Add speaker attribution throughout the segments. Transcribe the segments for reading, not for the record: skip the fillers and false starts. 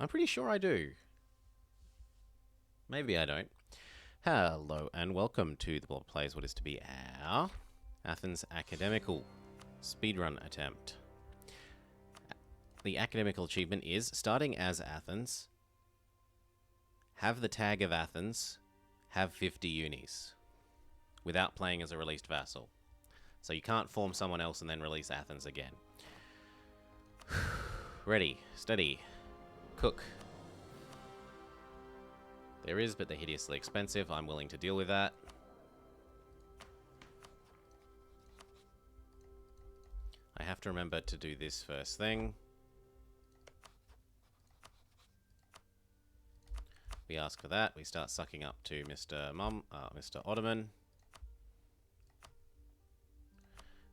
Speaker 1: I'm pretty sure I do. Maybe I don't. Hello and welcome to the Blob Plays what is to be our Athens Academical Speedrun attempt. The Academical achievement is starting as Athens, have the tag of Athens, have 50 unis, without playing as a released vassal. So you can't form someone else and then release Athens again. Ready, steady, cook. There is, but they're hideously expensive. I'm willing to deal with that. I have to remember to do this first thing. We ask for that. We start sucking up to Mr. Ottoman.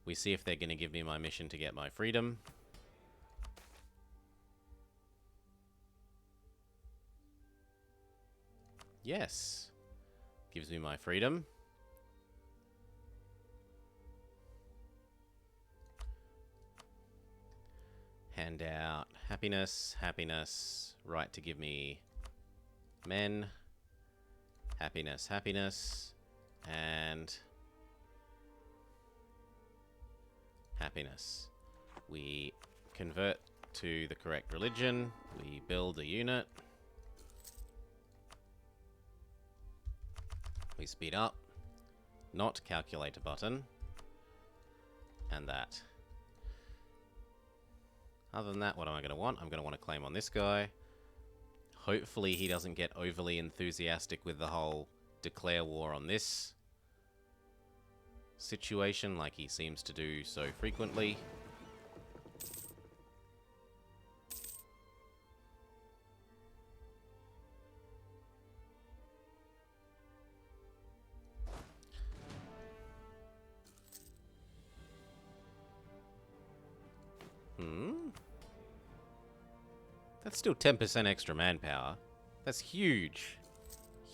Speaker 1: We see if they're going to give me my mission to get my freedom. Yes. Gives me my freedom. Hand out happiness, happiness, right to give me men, happiness, happiness, and happiness. We convert to the correct religion, we build a unit, we speed up, not calculator button, and that. Other than that, what am I going to want? I'm going to want to claim on this guy. Hopefully he doesn't get overly enthusiastic with the whole declare war on this situation like he seems to do so frequently. That's still 10% extra manpower. That's huge.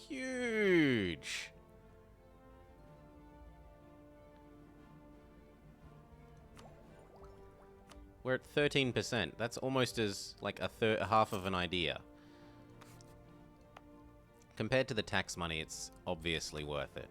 Speaker 1: Huge. We're at 13%. That's almost as like a half of an idea. Compared to the tax money, it's obviously worth it.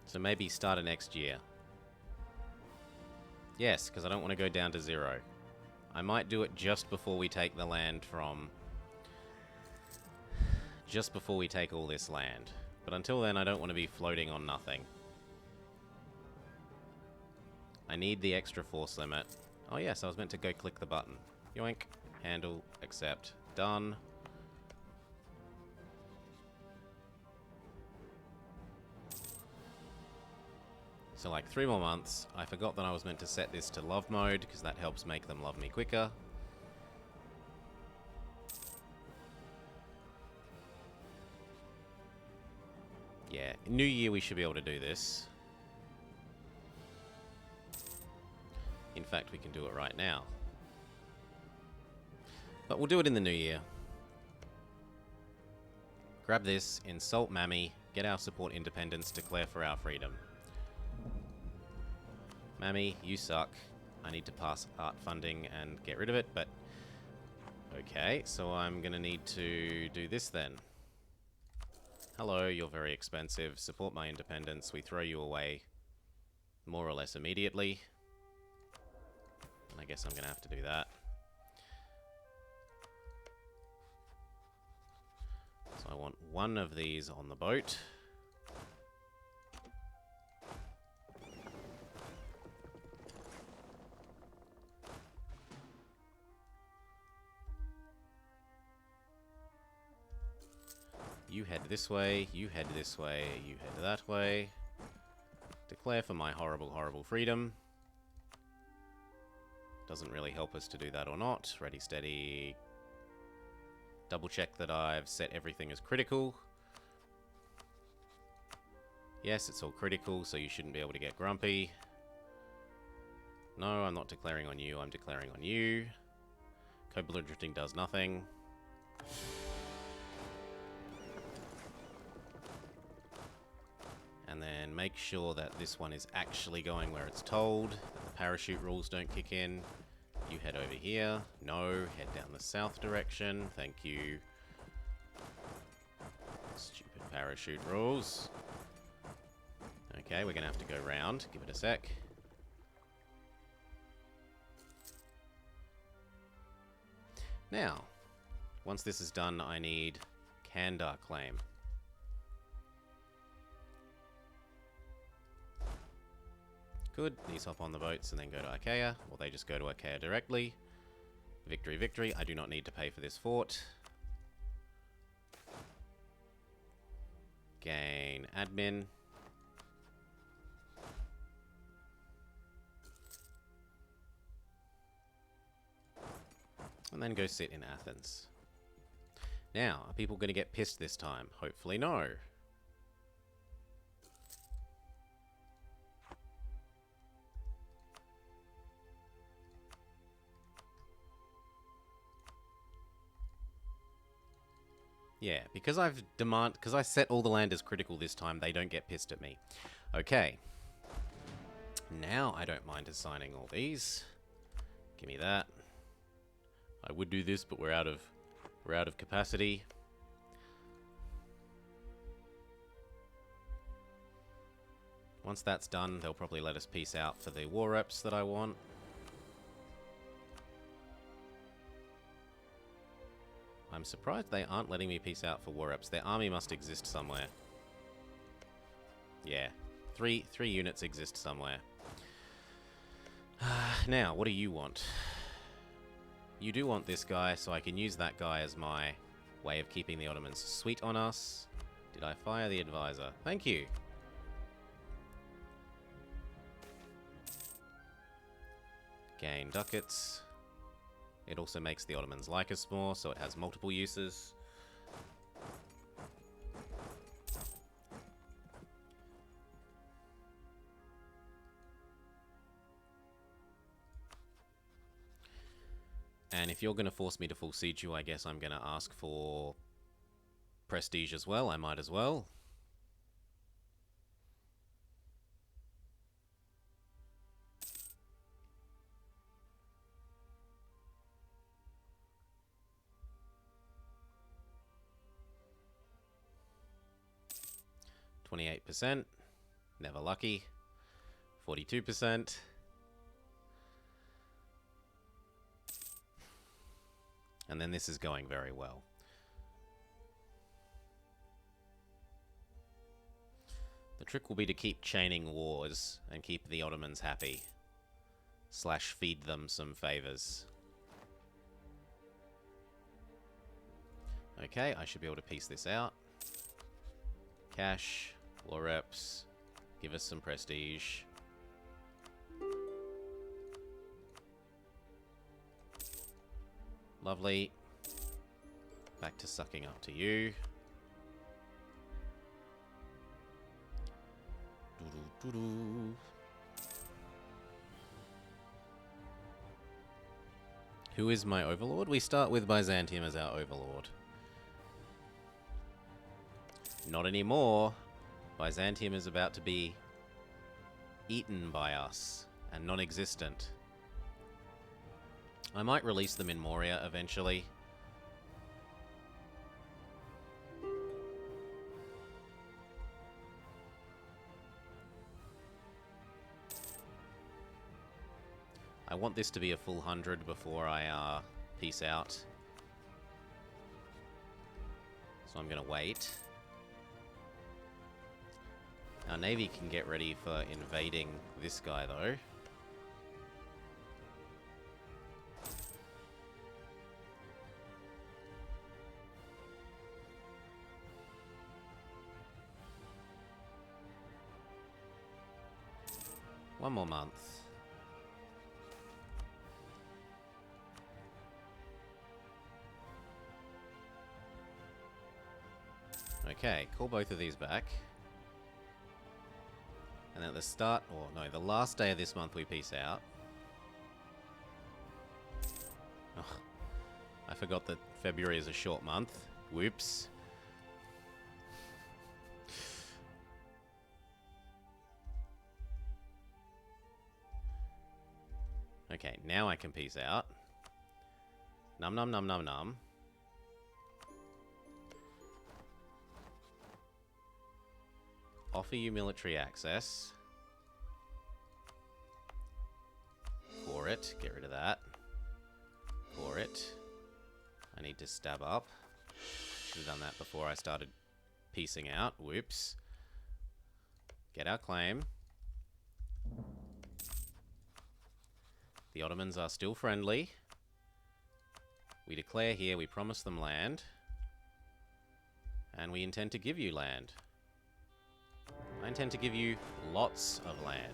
Speaker 1: So maybe start it next year. Yes, because I don't want to go down to 0. I might do it just before we take the land from... just before we take all this land. But until then, I don't want to be floating on nothing. I need the extra force limit. Oh yes, I was meant to go click the button. Yoink. Handle. Accept. Done. So like 3 more months. I forgot that I was meant to set this to love mode, because that helps make them love me quicker. Yeah, New Year we should be able to do this. In fact, we can do it right now. But we'll do it in the New Year. Grab this, insult Mammy, get our support independence, declare for our freedom. Mammy, you suck. I need to pass art funding and get rid of it, but... okay, so I'm gonna need to do this then. Hello, you're very expensive. Support my independence. We throw you away more or less immediately. And I guess I'm gonna have to do that. So I want one of these on the boat. You head this way, you head this way, you head that way. Declare for my horrible, horrible freedom. Doesn't really help us to do that or not. Ready, steady. Double check that I've set everything as critical. Yes, it's all critical, so you shouldn't be able to get grumpy. No, I'm not declaring on you, I'm declaring on you. Cobalt drifting does nothing. And then make sure that this one is actually going where it's told, that the parachute rules don't kick in. You head over here. No, head down the south direction. Thank you. Stupid parachute rules. Okay, we're going to have to go round. Give it a sec. Now, once this is done, I need Kandar claim. Good. These hop on the boats and then go to Achaea, or they just go to Achaea directly. Victory, victory. I do not need to pay for this fort. Gain admin. And then go sit in Athens. Now, are people going to get pissed this time? Hopefully no. Yeah, because because I set all the land as critical this time, they don't get pissed at me. Okay. Now I don't mind assigning all these. Give me that. I would do this, but we're out of capacity. Once that's done, they'll probably let us peace out for the war reps that I want. I'm surprised they aren't letting me peace out for war reps. Their army must exist somewhere. Yeah, three units exist somewhere. Now, what do you want? You do want this guy, so I can use that guy as my way of keeping the Ottomans sweet on us. Did I fire the advisor? Thank you. Gain ducats. It also makes the Ottomans like us more, so it has multiple uses. And if you're going to force me to full siege you, I guess I'm going to ask for prestige as well. I might as well. %, never lucky. 42%. And then this is going very well. The trick will be to keep chaining wars and keep the Ottomans happy. / feed them some favors. Okay, I should be able to piece this out. Cash, war reps, give us some prestige. Lovely. Back to sucking up to you. Doo-doo-doo-doo. Who is my overlord? We start with Byzantium as our overlord. Not anymore. Byzantium is about to be eaten by us and non-existent. I might release them in Moria eventually. I want this to be a full 100 before I peace out. So I'm going to wait. Our navy can get ready for invading this guy though. One more month. Okay, call both of these back. And then at the start, or no, the last day of this month we peace out. Oh, I forgot that February is a short month. Whoops. Okay, now I can peace out. Num num num num num. Offer you military access. For it. Get rid of that. For it. I need to stab up. Should have done that before I started piecing out. Whoops. Get our claim. The Ottomans are still friendly. We declare here we promise them land. And we intend to give you land. I intend to give you lots of land.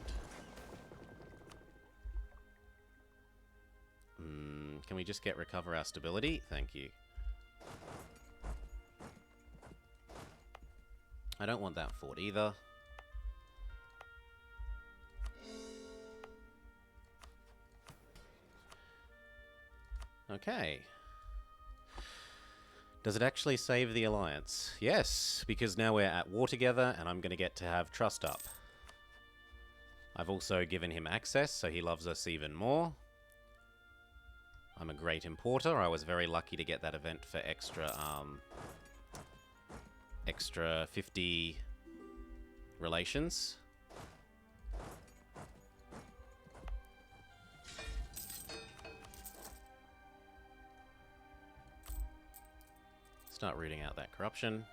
Speaker 1: Can we just recover our stability? Thank you. I don't want that fort either. Okay. Does it actually save the alliance? Yes, because now we're at war together and I'm going to get to have trust up. I've also given him access, so he loves us even more. I'm a great importer. I was very lucky to get that event for extra 50 relations. Start rooting out that corruption.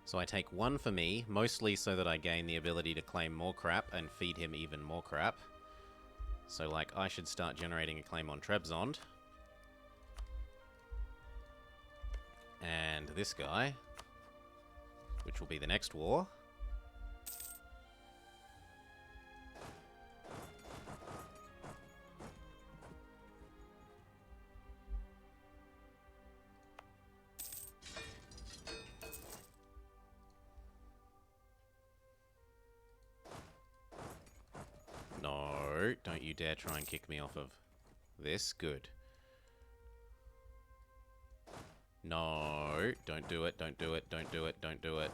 Speaker 1: So I take one for me, mostly so that I gain the ability to claim more crap and feed him even more crap. So, like, I should start generating a claim on Trebizond. And this guy, which will be the next war. No, don't you dare try and kick me off of this. Good. No, don't do it, don't do it, don't do it, don't do it.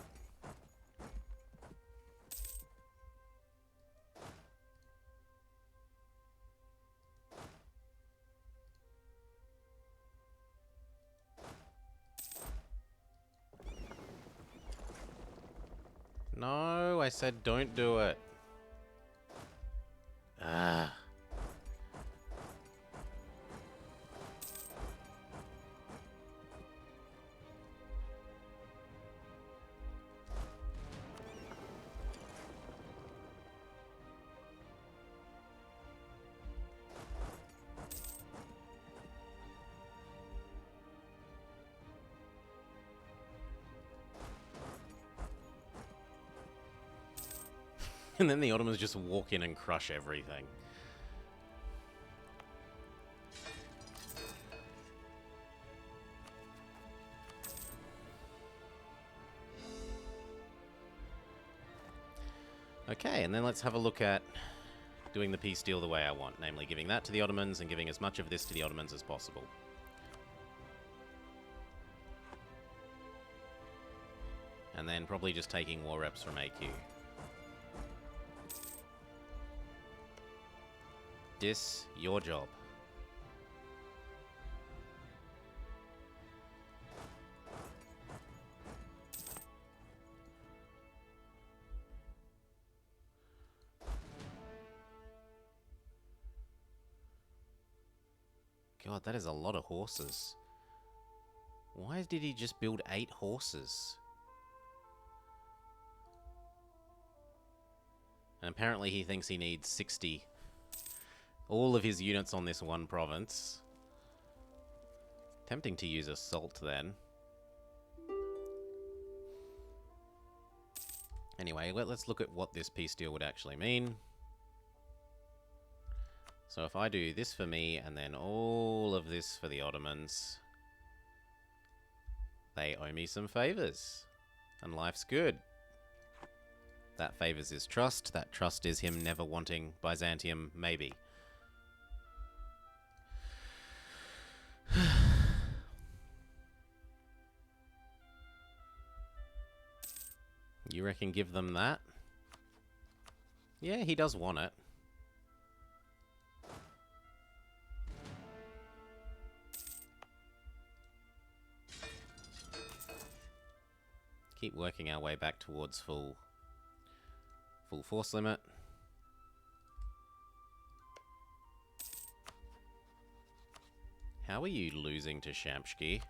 Speaker 1: No, I said don't do it. Ah. And then the Ottomans just walk in and crush everything. Okay, and then let's have a look at doing the peace deal the way I want, namely giving that to the Ottomans and giving as much of this to the Ottomans as possible. And then probably just taking war reps from AQ. Dis, your job. God, that is a lot of horses. Why did he just build 8 horses? And apparently he thinks he needs 60. All of his units on this one province. Tempting to use assault then. Anyway, let's look at what this peace deal would actually mean. So if I do this for me and then all of this for the Ottomans, they owe me some favors. And life's good. That favors his trust. That trust is him never wanting Byzantium, maybe. You reckon give them that? Yeah, he does want it. Keep working our way back towards full force limit. How are you losing to Shamshki?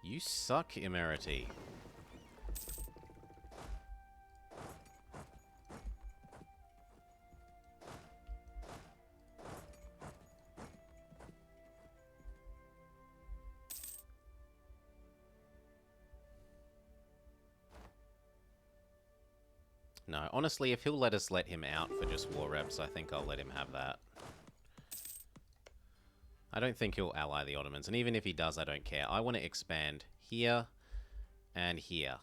Speaker 1: You suck, Emerity. No, honestly, if he'll let us let him out for just war reps, I think I'll let him have that. I don't think he'll ally the Ottomans, and even if he does, I don't care. I want to expand here and here.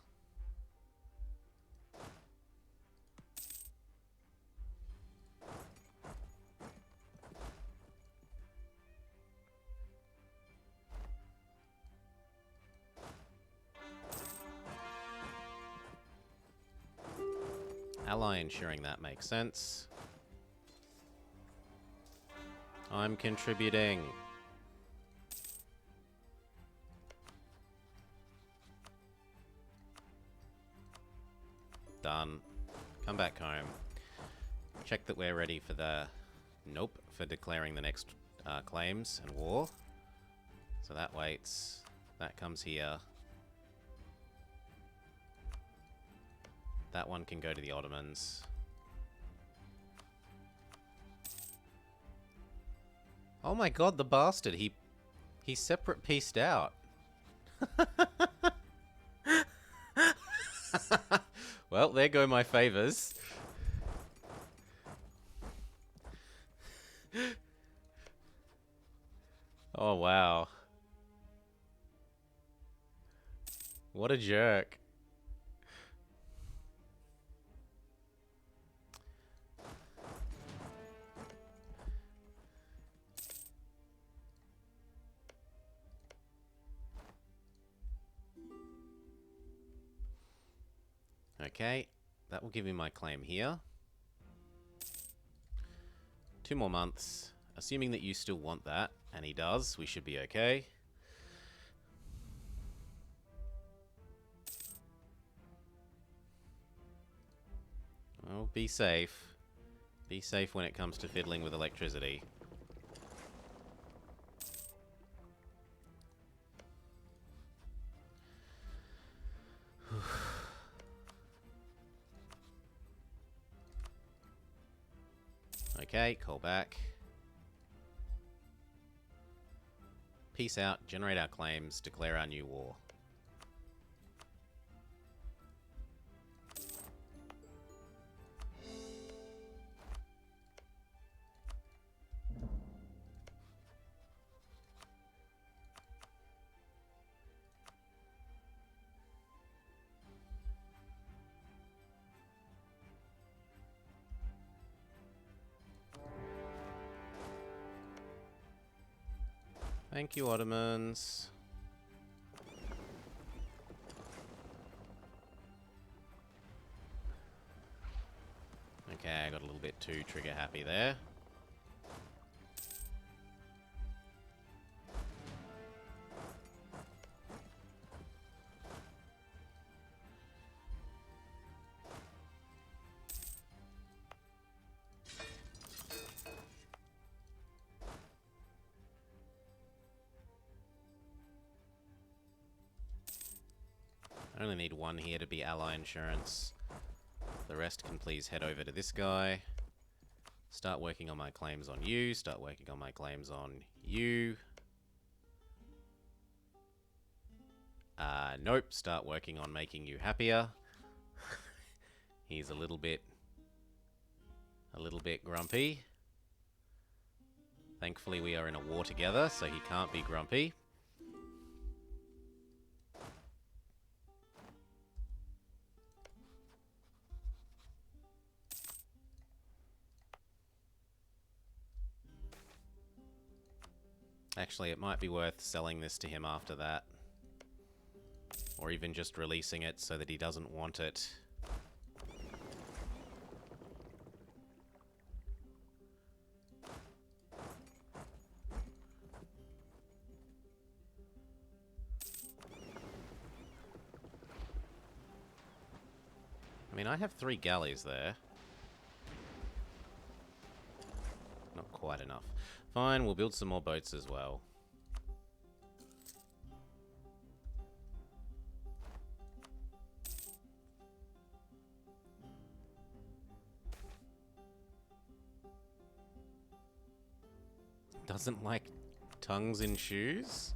Speaker 1: Ally ensuring that makes sense. I'm contributing. Done. Come back home. Check that we're ready for the... Nope, for declaring the next claims and war. So that waits. That comes here. That one can go to the Ottomans. Oh my god, the bastard. He separate pieced out. Well, there go my favors. Oh, wow. What a jerk. Okay, that will give me my claim here. 2 more months. Assuming that you still want that, and he does, we should be okay. Well, be safe. Be safe when it comes to fiddling with electricity. Okay, call back. Peace out, generate our claims, declare our new war. Thank you, Ottomans. Okay, I got a little bit too trigger happy there. I only need one here to be ally insurance. The rest can please head over to this guy. Start working on my claims on you. Start working on my claims on you. Nope, start working on making you happier. He's a little bit grumpy. Thankfully we are in a war together, so he can't be grumpy. Actually, it might be worth selling this to him after that. Or even just releasing it so that he doesn't want it. I mean, I have 3 galleys there. Not quite enough. Fine, we'll build some more boats as well. Doesn't like tongues in shoes?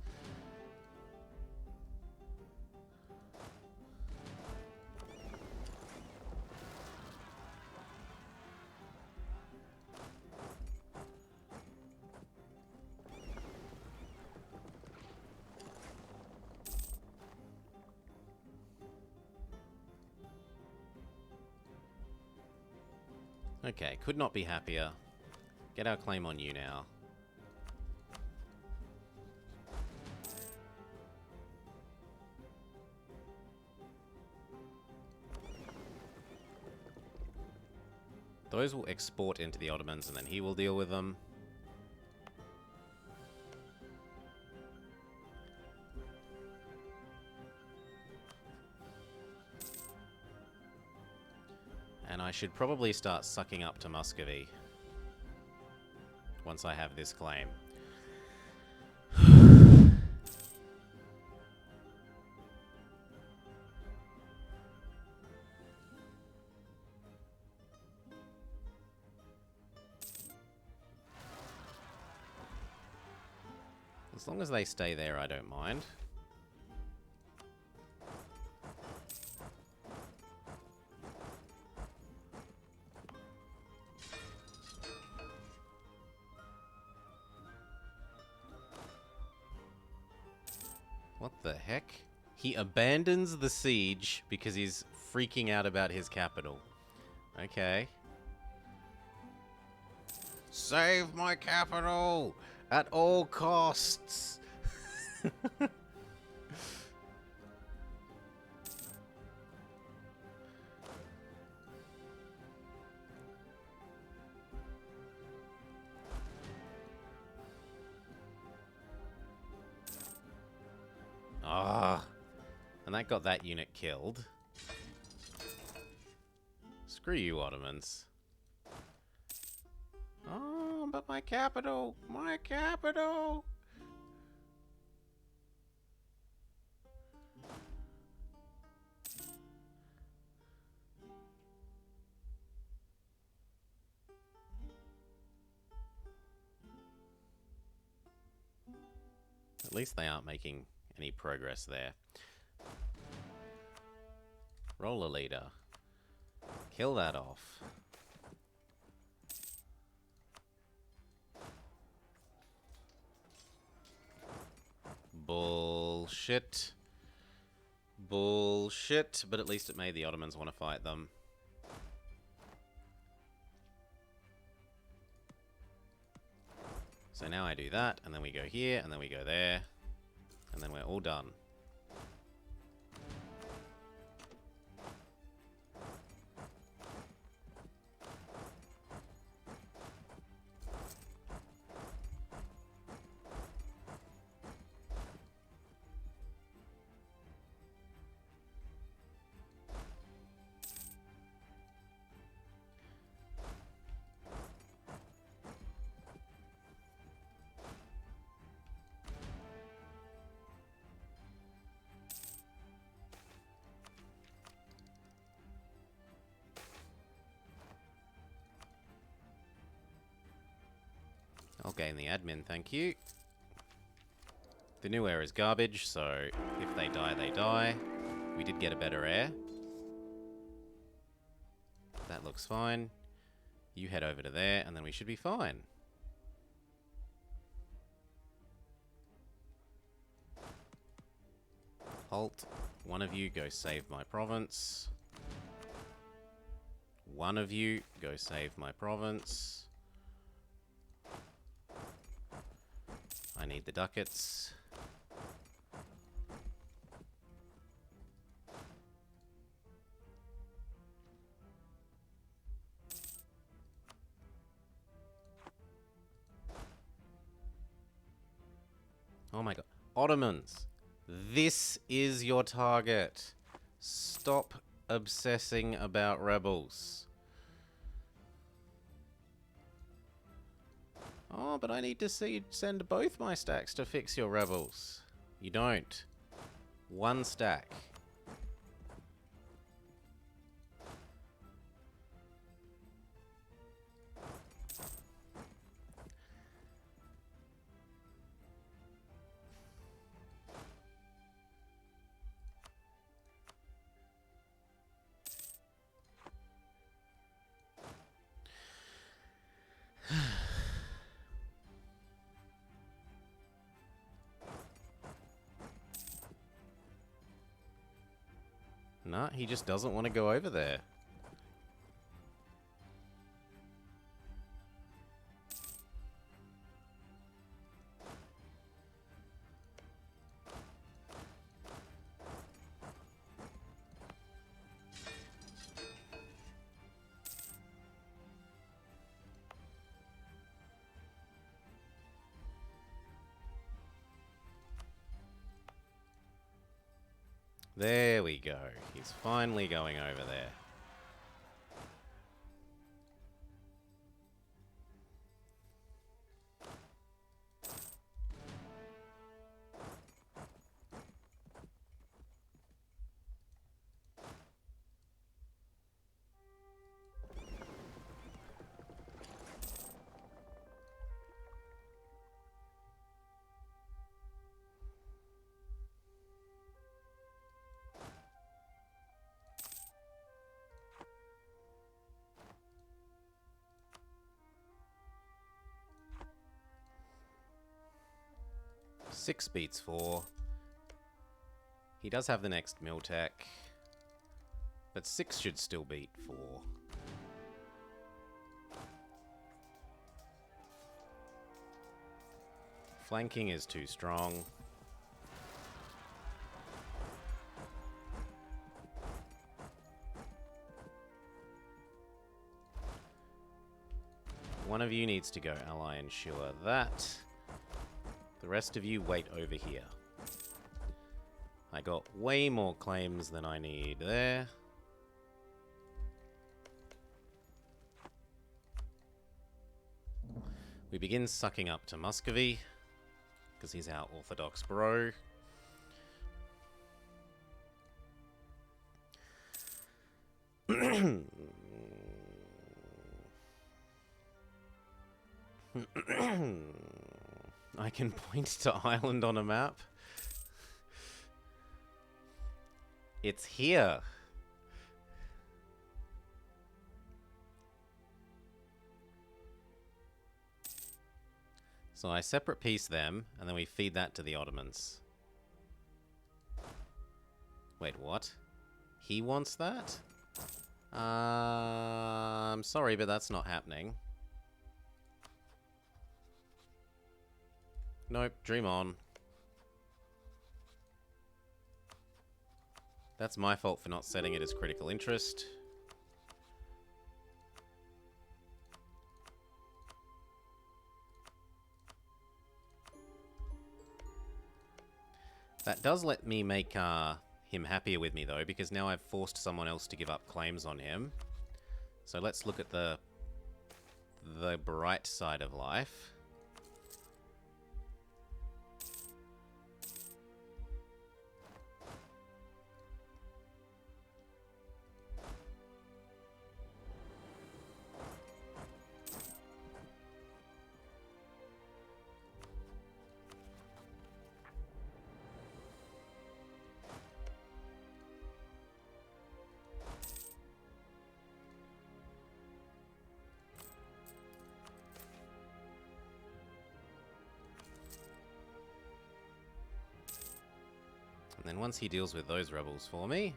Speaker 1: Okay, could not be happier. Get our claim on you now. Those will export into the Ottomans and then he will deal with them. And I should probably start sucking up to Muscovy once I have this claim. As long as they stay there, I don't mind. What the heck? He abandons the siege because he's freaking out about his capital. Okay. Save my capital! At all costs! Ah, and that got that unit killed. Screw you, Ottomans. Oh, but my capital! My capital! At least they aren't making any progress there. Roll a leader. Kill that off. Bullshit. Bullshit. But at least it made the Ottomans want to fight them. So now I do that, and then we go here, and then we go there, and then we're all done. I'll gain the admin, thank you. The new air is garbage, so if they die, they die. We did get a better air. That looks fine. You head over to there, and then we should be fine. Halt. One of you go save my province. One of you go save my province. I need the ducats. Oh my god. Ottomans! This is your target. Stop obsessing about rebels. Oh, but I need to send both my stacks to fix your rebels. You don't. One stack. Nah, he just doesn't want to go over there. There we go. He's finally going over there. Six beats 4. He does have the next mill tech, but 6 should still beat 4. Flanking is too strong. One of you needs to go ally ensure that. The rest of you wait over here. I got way more claims than I need there. We begin sucking up to Muscovy, because he's our orthodox bro. I can point to island on a map. It's here. So I separate piece them, and then we feed that to the Ottomans. Wait, what? He wants that? I'm sorry, but that's not happening. Nope, dream on. That's my fault for not setting it as critical interest. That does let me make him happier with me, though, because now I've forced someone else to give up claims on him. So let's look at the bright side of life. And then once he deals with those rebels for me...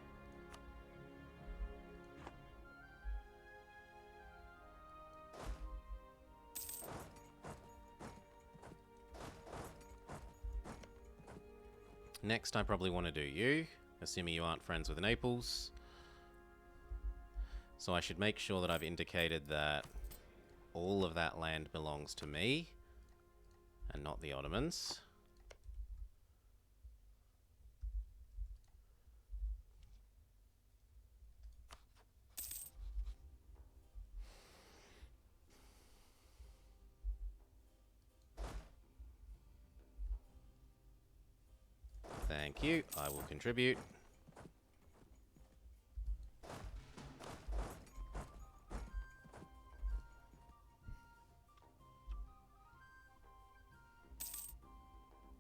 Speaker 1: Next, I probably want to do you, assuming you aren't friends with Naples. So I should make sure that I've indicated that all of that land belongs to me, and not the Ottomans. Thank you, I will contribute.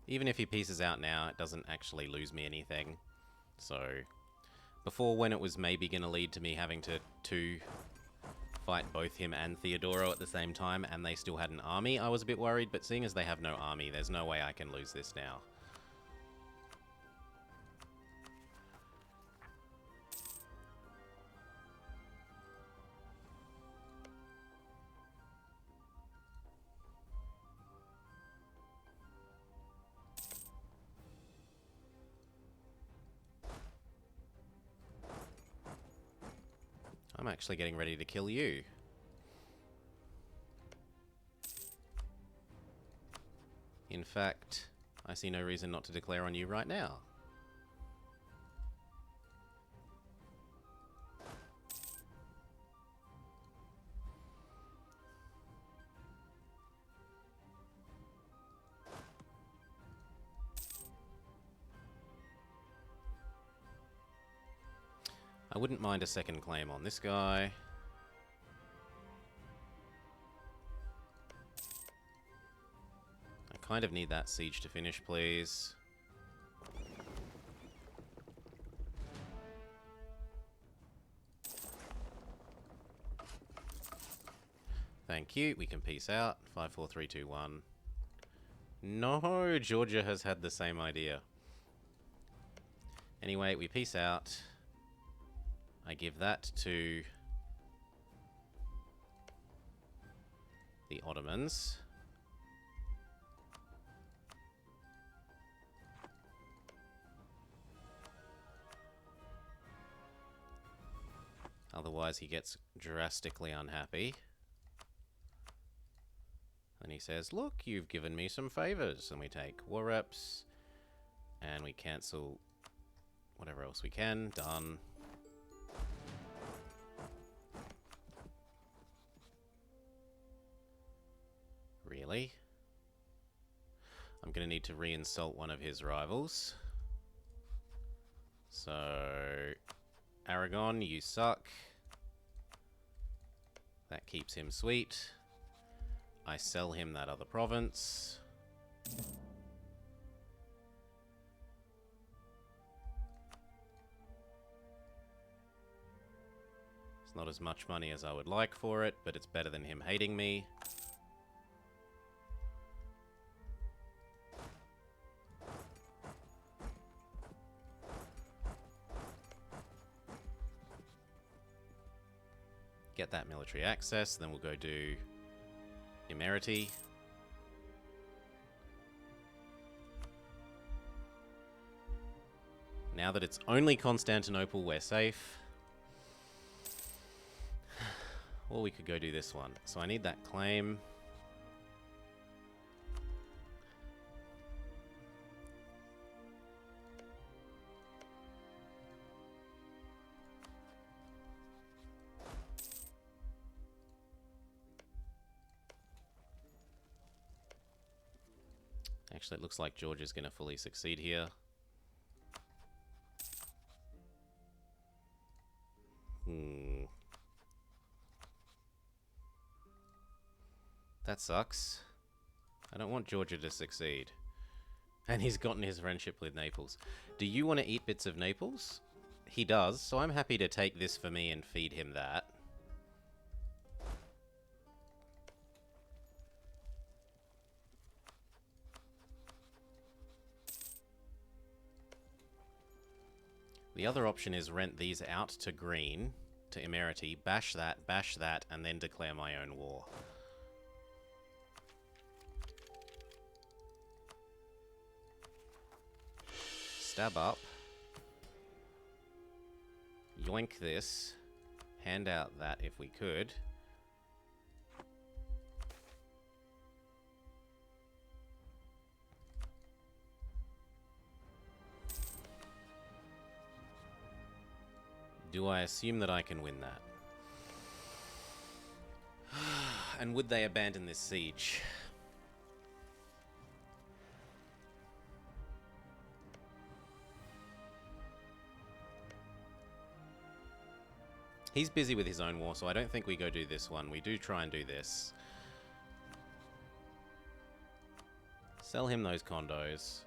Speaker 1: Even if he pieces out now, it doesn't actually lose me anything. So, before, when it was maybe going to lead to me having to fight both him and Theodoro at the same time, and they still had an army, I was a bit worried, but seeing as they have no army, there's no way I can lose this now. I'm actually getting ready to kill you. In fact, I see no reason not to declare on you right now. I wouldn't mind a second claim on this guy. I kind of need that siege to finish, please. Thank you. We can peace out. 5, 4, 3, 2, 1. No, Georgia has had the same idea. Anyway, we peace out. I give that to the Ottomans. Otherwise, he gets drastically unhappy. And he says, look, you've given me some favors. And we take war reps. And we cancel whatever else we can. Done. Really? I'm going to need to reinsult one of his rivals. So, Aragon, you suck. That keeps him sweet. I sell him that other province. It's not as much money as I would like for it, but it's better than him hating me. Get that military access, then we'll go do Emerity. Now that it's only Constantinople, we're safe. Or we could go do this one. So I need that claim. Actually, it looks like George is going to fully succeed here. That sucks. I don't want Georgia to succeed. And he's gotten his friendship with Naples. Do you want to eat bits of Naples? He does, so I'm happy to take this for me and feed him that. The other option is rent these out to green, to Emerity, bash that, and then declare my own war. Stab up. Yoink this. Hand out that if we could. Do I assume that I can win that? And would they abandon this siege? He's busy with his own war, so I don't think we go do this one. We do try and do this. Sell him those condos.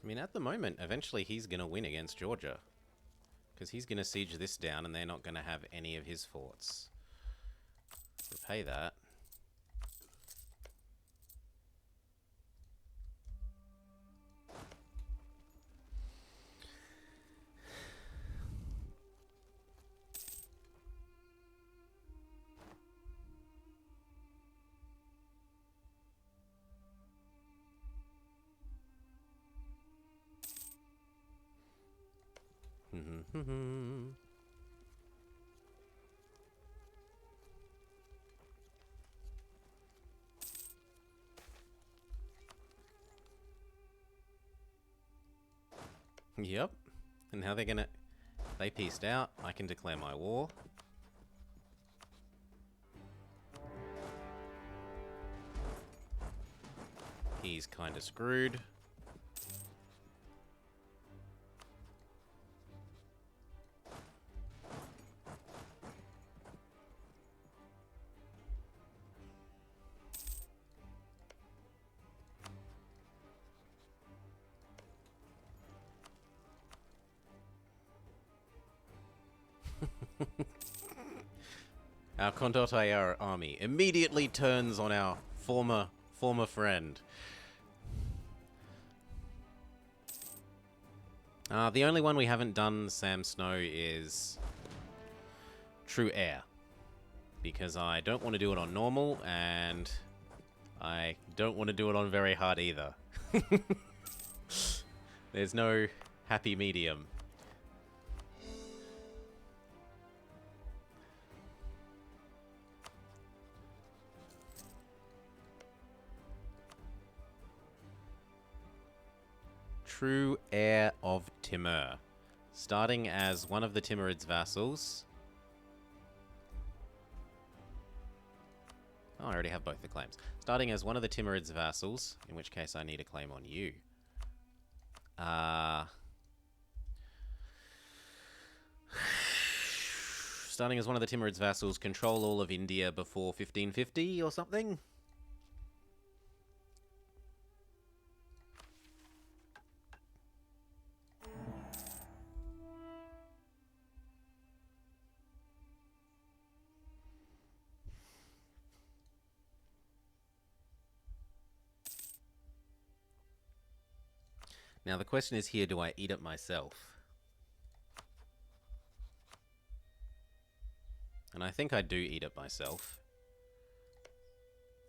Speaker 1: I mean, at the moment, eventually he's going to win against Georgia. Because he's going to siege this down and they're not going to have any of his forts. Repay that. Yep. And now they're gonna... They pieced out. I can declare my war. He's kinda screwed. Our Condottiere army immediately turns on our former friend. The only one we haven't done, Sam Snow, is True Air. Because I don't want to do it on normal, and I don't want to do it on very hard either. There's no happy medium. True Heir of Timur. Starting as one of the Timurid's vassals. Oh, I already have both the claims. Starting as one of the Timurid's vassals, in which case I need a claim on you. Starting as one of the Timurid's vassals, control all of India before 1550 or something? Now the question is here, do I eat it myself? And I think I do eat it myself.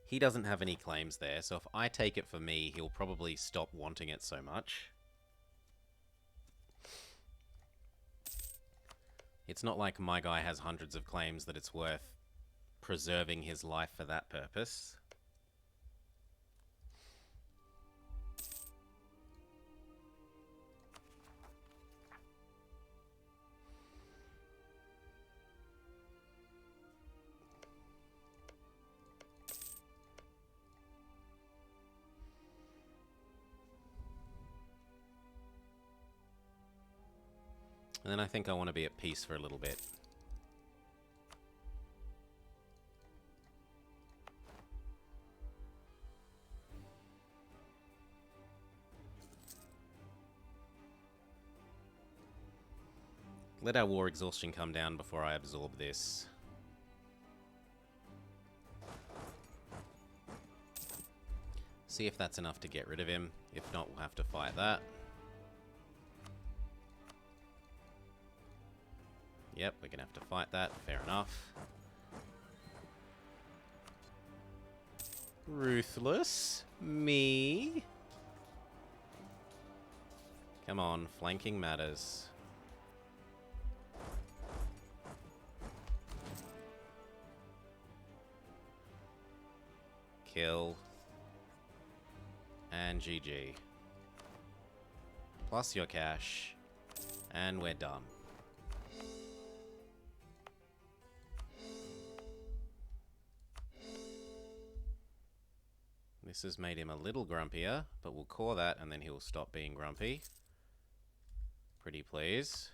Speaker 1: He doesn't have any claims there, so if I take it for me, he'll probably stop wanting it so much. It's not like my guy has hundreds of claims that it's worth preserving his life for that purpose. And then I think I want to be at peace for a little bit. Let our war exhaustion come down before I absorb this. See if that's enough to get rid of him. If not, we'll have to fight that. Yep, we're gonna have to fight that. Fair enough. Ruthless. Me. Come on, flanking matters. Kill. And GG. Plus your cash. And we're done. This has made him a little grumpier, but we'll core that and then he'll stop being grumpy. Pretty please.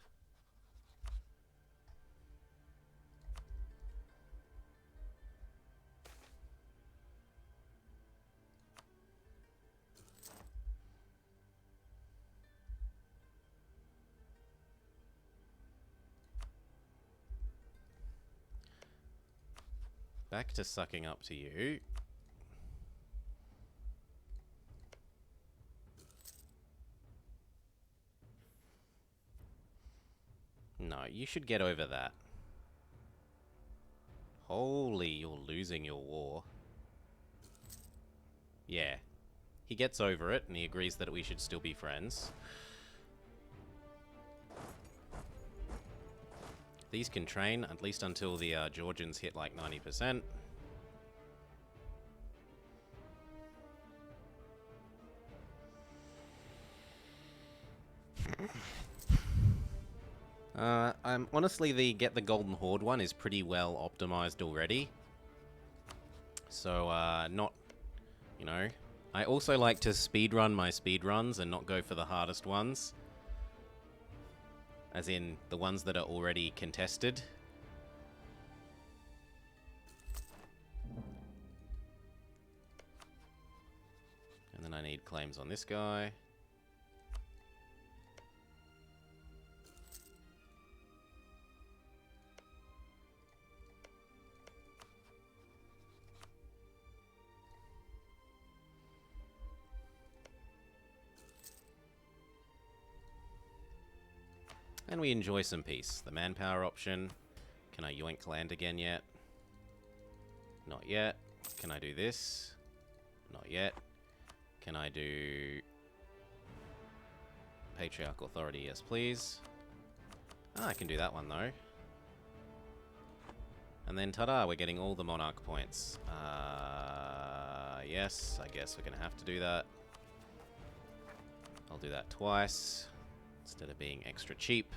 Speaker 1: Back to sucking up to you. No, you should get over that. Holy, you're losing your war. Yeah. He gets over it, and he agrees that we should still be friends. These can train, at least until the Georgians hit like 90%. Honestly, the Get the Golden Horde one is pretty well optimized already. So, not, you know... I also like to speedrun my speedruns and not go for the hardest ones. As in, the ones that are already contested. And then I need claims on this guy. And we enjoy some peace. The manpower option. Can I yoink land again yet? Not yet. Can I do this? Not yet. Can I do... Patriarchal Authority? Yes, please. Ah, I can do that one, though. And then, ta-da, we're getting all the Monarch points. Yes, I guess we're going to have to do that. I'll do that twice. Instead of being extra cheap.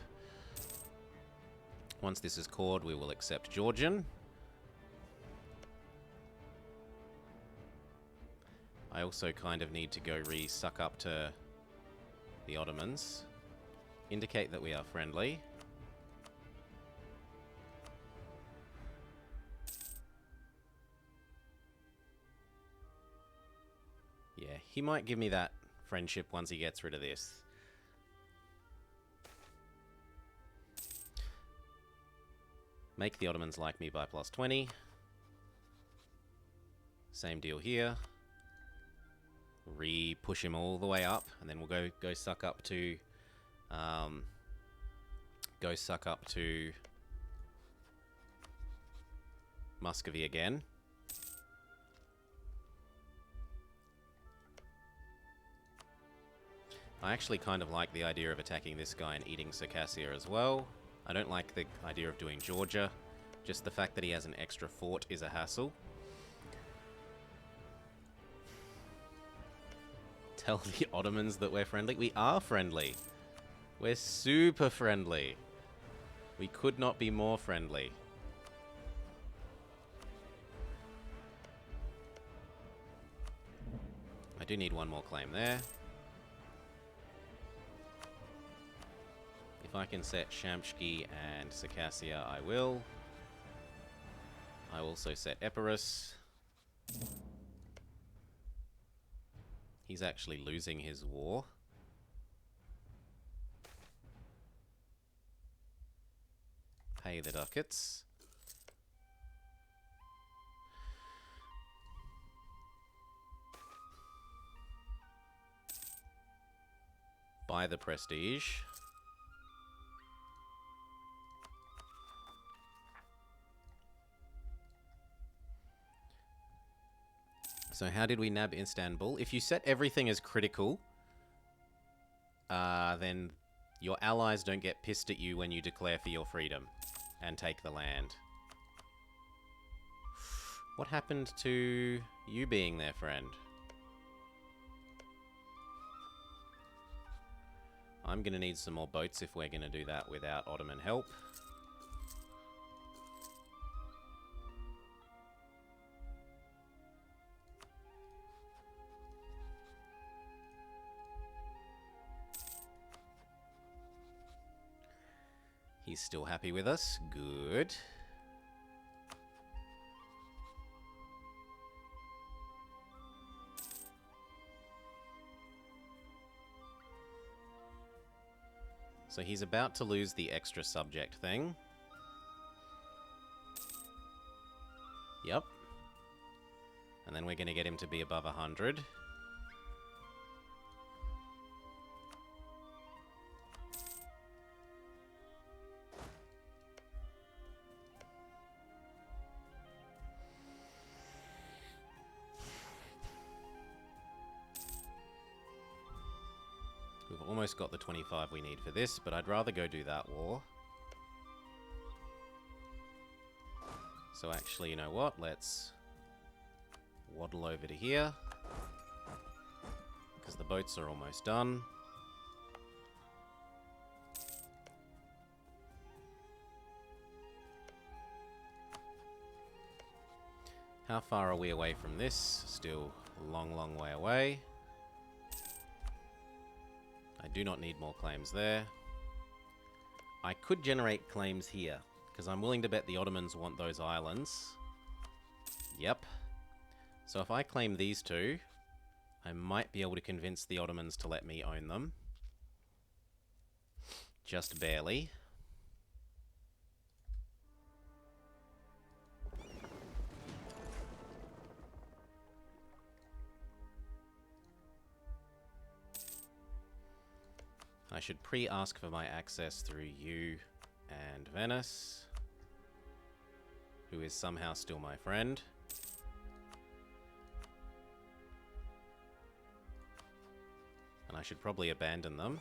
Speaker 1: Once this is cored, we will accept Georgian. I also kind of need to go re-suck up to the Ottomans. Indicate that we are friendly. Yeah, he might give me that friendship once he gets rid of this. Make the Ottomans like me by +20. Same deal here. Re-push him all the way up, and then we'll go suck up to... go suck up to... Muscovy again. I actually kind of like the idea of attacking this guy and eating Circassia as well. I don't like the idea of doing Georgia. Just the fact that he has an extra fort is a hassle. Tell the Ottomans that we're friendly. We are friendly. We're super friendly. We could not be more friendly. I do need one more claim there. If I can set Shamshki and Circassia, I will. I also set Epirus. He's actually losing his war. Pay the ducats. Buy the prestige. So how did we nab Istanbul? If you set everything as critical, then your allies don't get pissed at you when you declare for your freedom and take the land. What happened to you being their friend? I'm going to need some more boats if we're going to do that without Ottoman help. He's still happy with us. Good. So he's about to lose the extra subject thing. Yep. And then we're going to get him to be above 100. We've almost got the 25 we need for this, but I'd rather go do that war. So actually, you know what? Let's waddle over to here, because the boats are almost done. How far are we away from this? Still a long, long way away. I do not need more claims there. I could generate claims here, because I'm willing to bet the Ottomans want those islands. Yep. So if I claim these two, I might be able to convince the Ottomans to let me own them. Just barely. I should pre-ask for my access through you and Venice, who is somehow still my friend. And I should probably abandon them.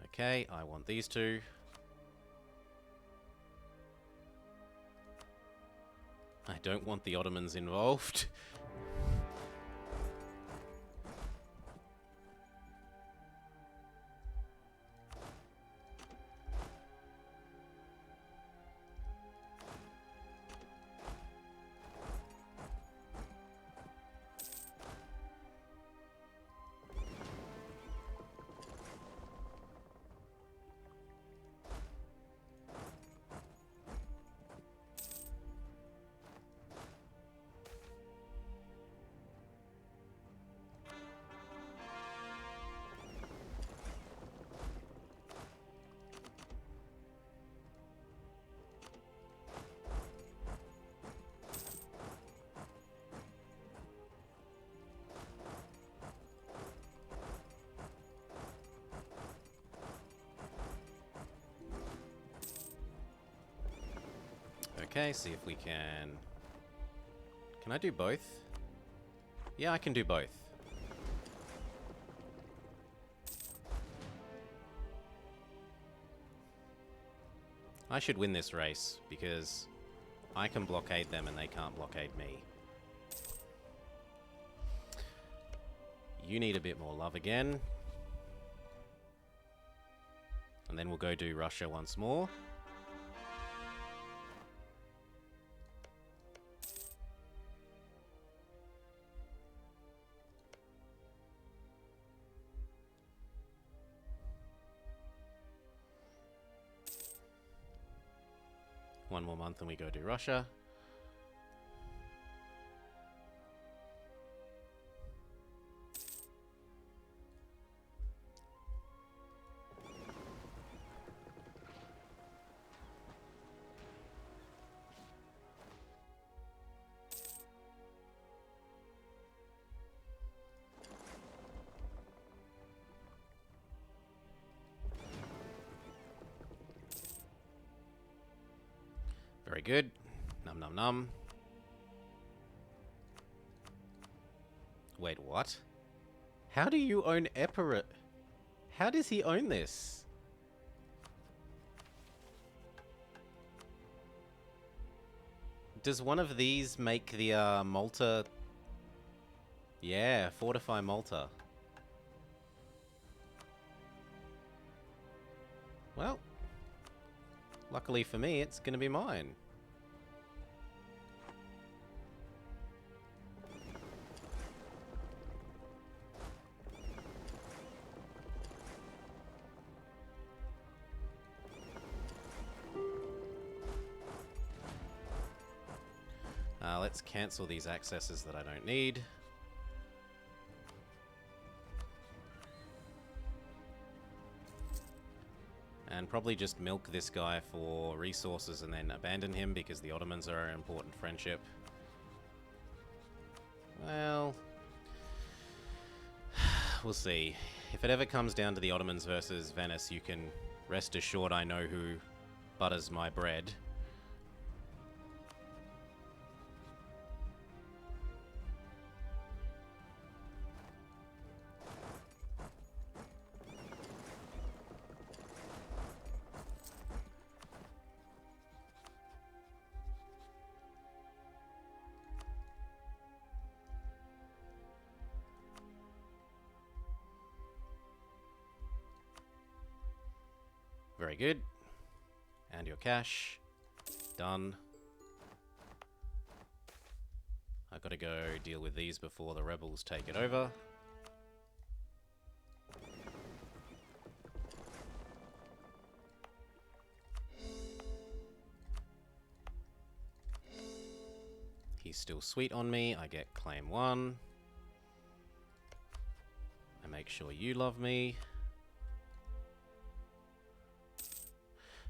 Speaker 1: Okay, I want these two. I don't want the Ottomans involved. Okay, see if we can... Can I do both? Yeah, I can do both. I should win this race, because I can blockade them and they can't blockade me. You need a bit more love again. And then we'll go do Russia once more. One more month and we go do Russia. Very good. Num num num. Wait, what? How do you own Epirate? How does he own this? Does one of these make the Malta... Yeah, fortify Malta. Well, luckily for me, it's going to be mine. Let's cancel these accesses that I don't need. And probably just milk this guy for resources and then abandon him because the Ottomans are an important friendship. Well, we'll see. If it ever comes down to the Ottomans versus Venice, you can rest assured I know who butters my bread. Very good. And your cash. Done. I've got to go deal with these before the rebels take it over. He's still sweet on me. I get claim 1. I make sure you love me.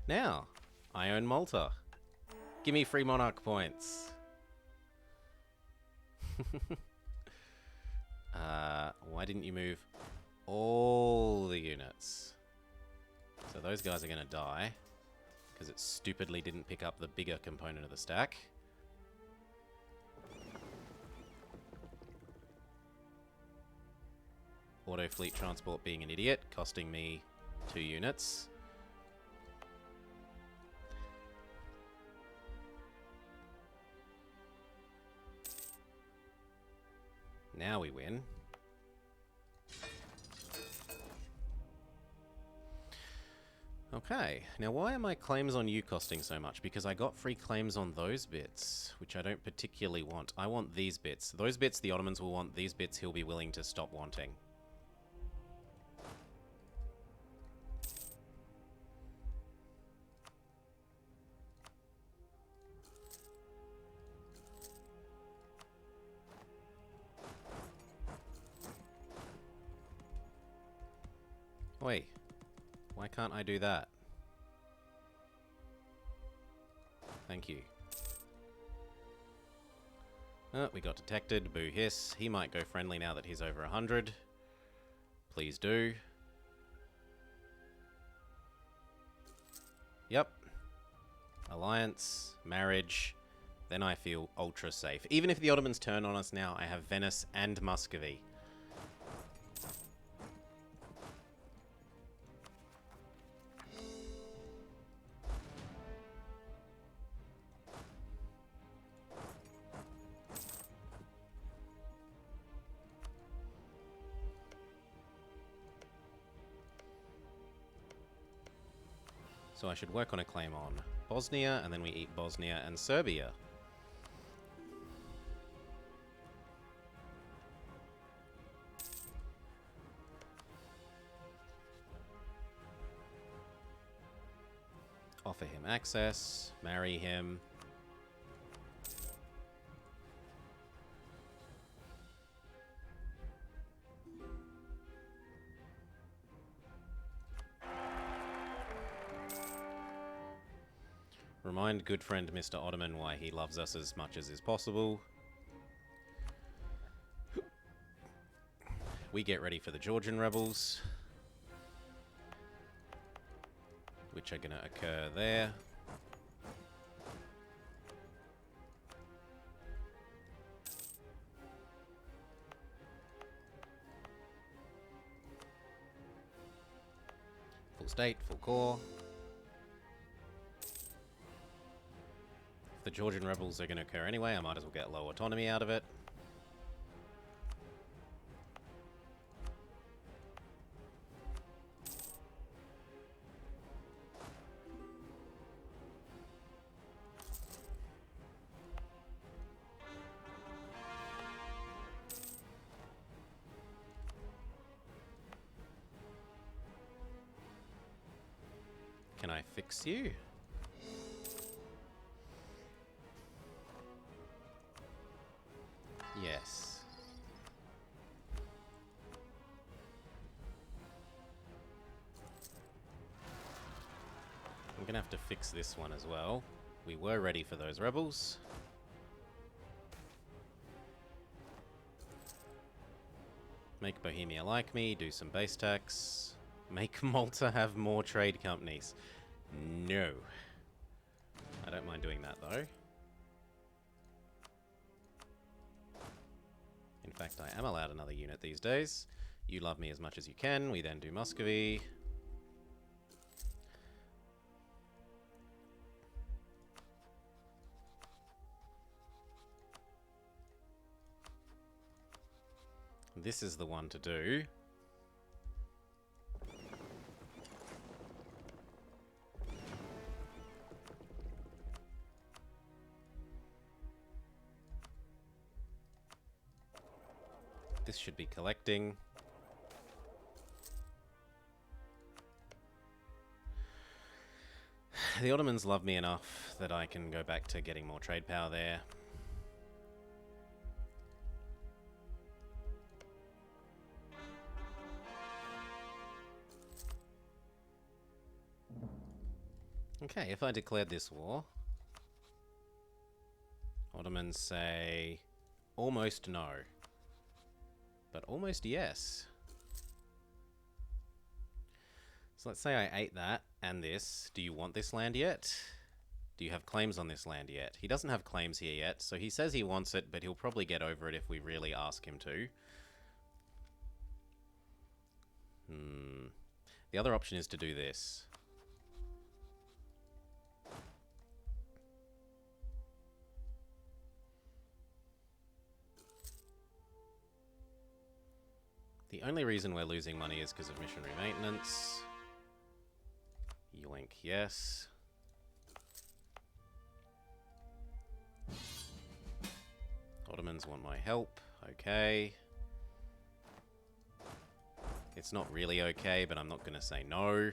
Speaker 1: Now, I own Malta. Give me free monarch points. Why didn't you move all the units? So those guys are going to die because it stupidly didn't pick up the bigger component of the stack. Auto fleet transport being an idiot, costing me 2 units. Now we win. Okay, now why are my claims on you costing so much? Because I got free claims on those bits, which I don't particularly want. I want these bits. Those bits the Ottomans will want, these bits he'll be willing to stop wanting. Wait, why can't I do that? Thank you. Oh, we got detected. Boo hiss. He might go friendly now that he's over 100. Please do. Yep. Alliance, marriage. Then I feel ultra safe. Even if the Ottomans turn on us now, I have Venice and Muscovy. So I should work on a claim on Bosnia, and then we eat Bosnia and Serbia. Oh, Offer him access. Marry him. Remind good friend Mr. Ottoman why he loves us as much as is possible. We get ready for the Georgian rebels, which are going to occur there. Full state, full core. If the Georgian rebels are going to occur anyway, I might as well get low autonomy out of it. Can I fix you? Yes. I'm gonna have to fix this one as well. We were ready for those rebels. Make Bohemia like me, do some base tax. Make Malta have more trade companies. No. I don't mind doing that though. In fact, I am allowed another unit these days. You love me as much as you can. We then do Muscovy. This is the one to do. This should be collecting. The Ottomans love me enough that I can go back to getting more trade power there. Okay, if I declared this war, Ottomans say almost no. But almost yes. So let's say I ate that and this. Do you want this land yet? Do you have claims on this land yet? He doesn't have claims here yet, so he says he wants it, but he'll probably get over it if we really ask him to. The other option is to do this. The only reason we're losing money is because of missionary maintenance. Yoink, yes. Ottomans want my help. Okay. It's not really okay, but I'm not going to say no.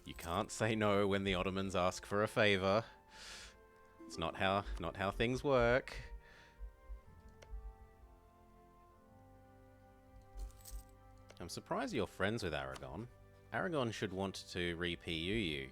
Speaker 1: You can't say no when the Ottomans ask for a favor. It's not how things work. I'm surprised you're friends with Aragon. Aragon should want to re-PU you.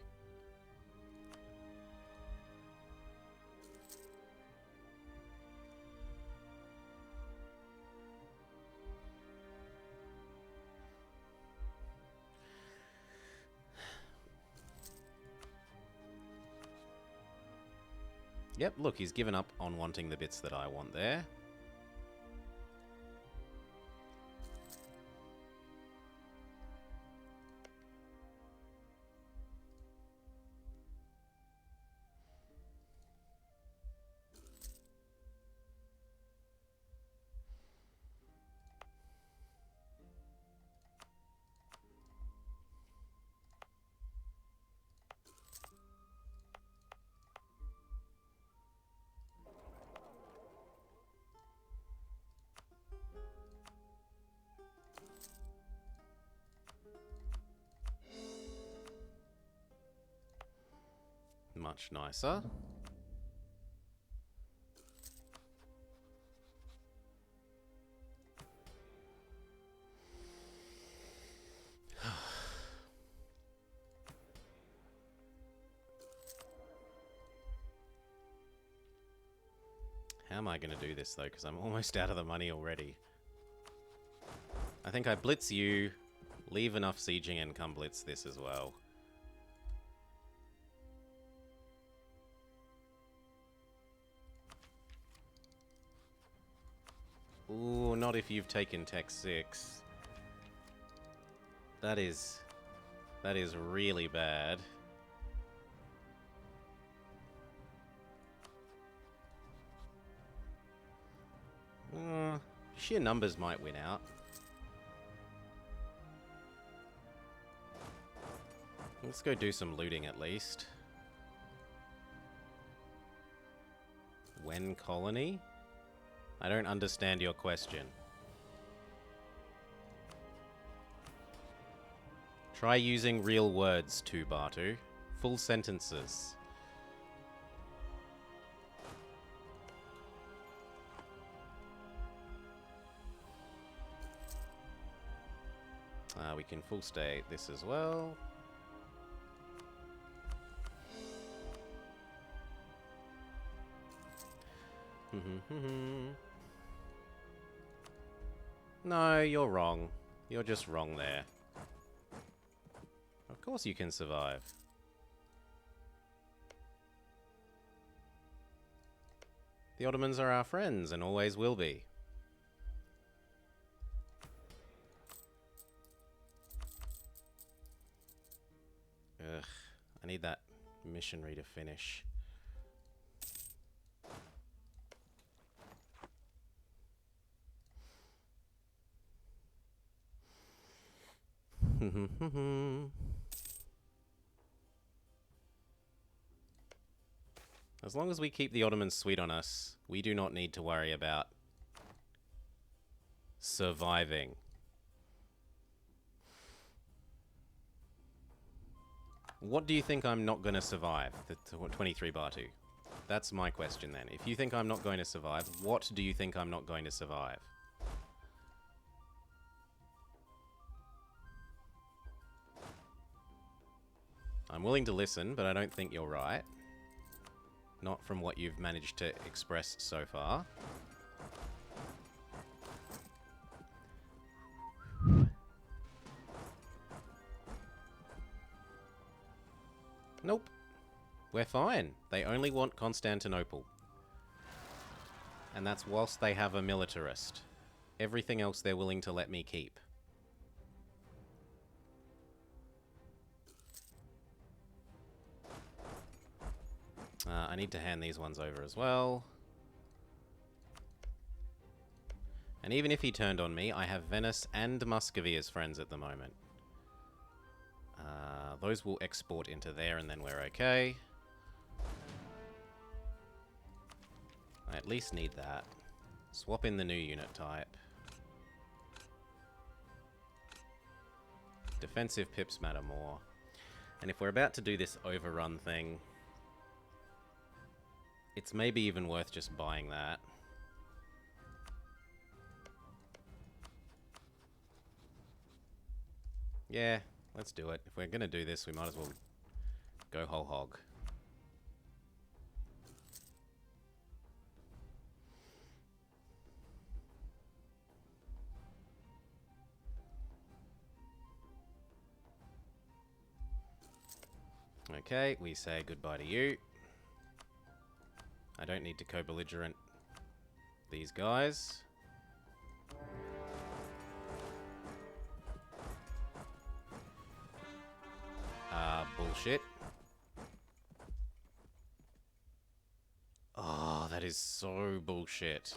Speaker 1: Yep, look, he's given up on wanting the bits that I want there. much nicer. How am I going to do this, though? Because I'm almost out of the money already. I think I blitz you, leave enough sieging, and come blitz this as well. Ooh, not if you've taken Tech 6. That is really bad. Sheer numbers might win out. Let's go do some looting at least. When colony? I don't understand your question. Try using real words, too, Bartu. Full sentences. We can full state this as well. No, you're wrong. You're just wrong there. Of course you can survive. The Ottomans are our friends and always will be. Ugh, I need that missionary to finish. As long as we keep the Ottomans sweet on us, we do not need to worry about surviving. What do you think I'm not going to survive? The 23 Batu. That's my question then. If you think I'm not going to survive, what do you think I'm not going to survive? I'm willing to listen, but I don't think you're right. Not from what you've managed to express so far. Nope. We're fine. They only want Constantinople. And that's whilst they have a militarist. Everything else they're willing to let me keep. I need to hand these ones over as well. And even if he turned on me, I have Venice and Muscovy as friends at the moment. Those will export into there and then we're okay. I at least need that. Swap in the new unit type. Defensive pips matter more. And if we're about to do this overrun thing, it's maybe even worth just buying that. Yeah, let's do it. If we're going to do this, we might as well go whole hog. Okay, we say goodbye to you. I don't need to co-belligerent these guys. Bullshit. Oh, that is so bullshit.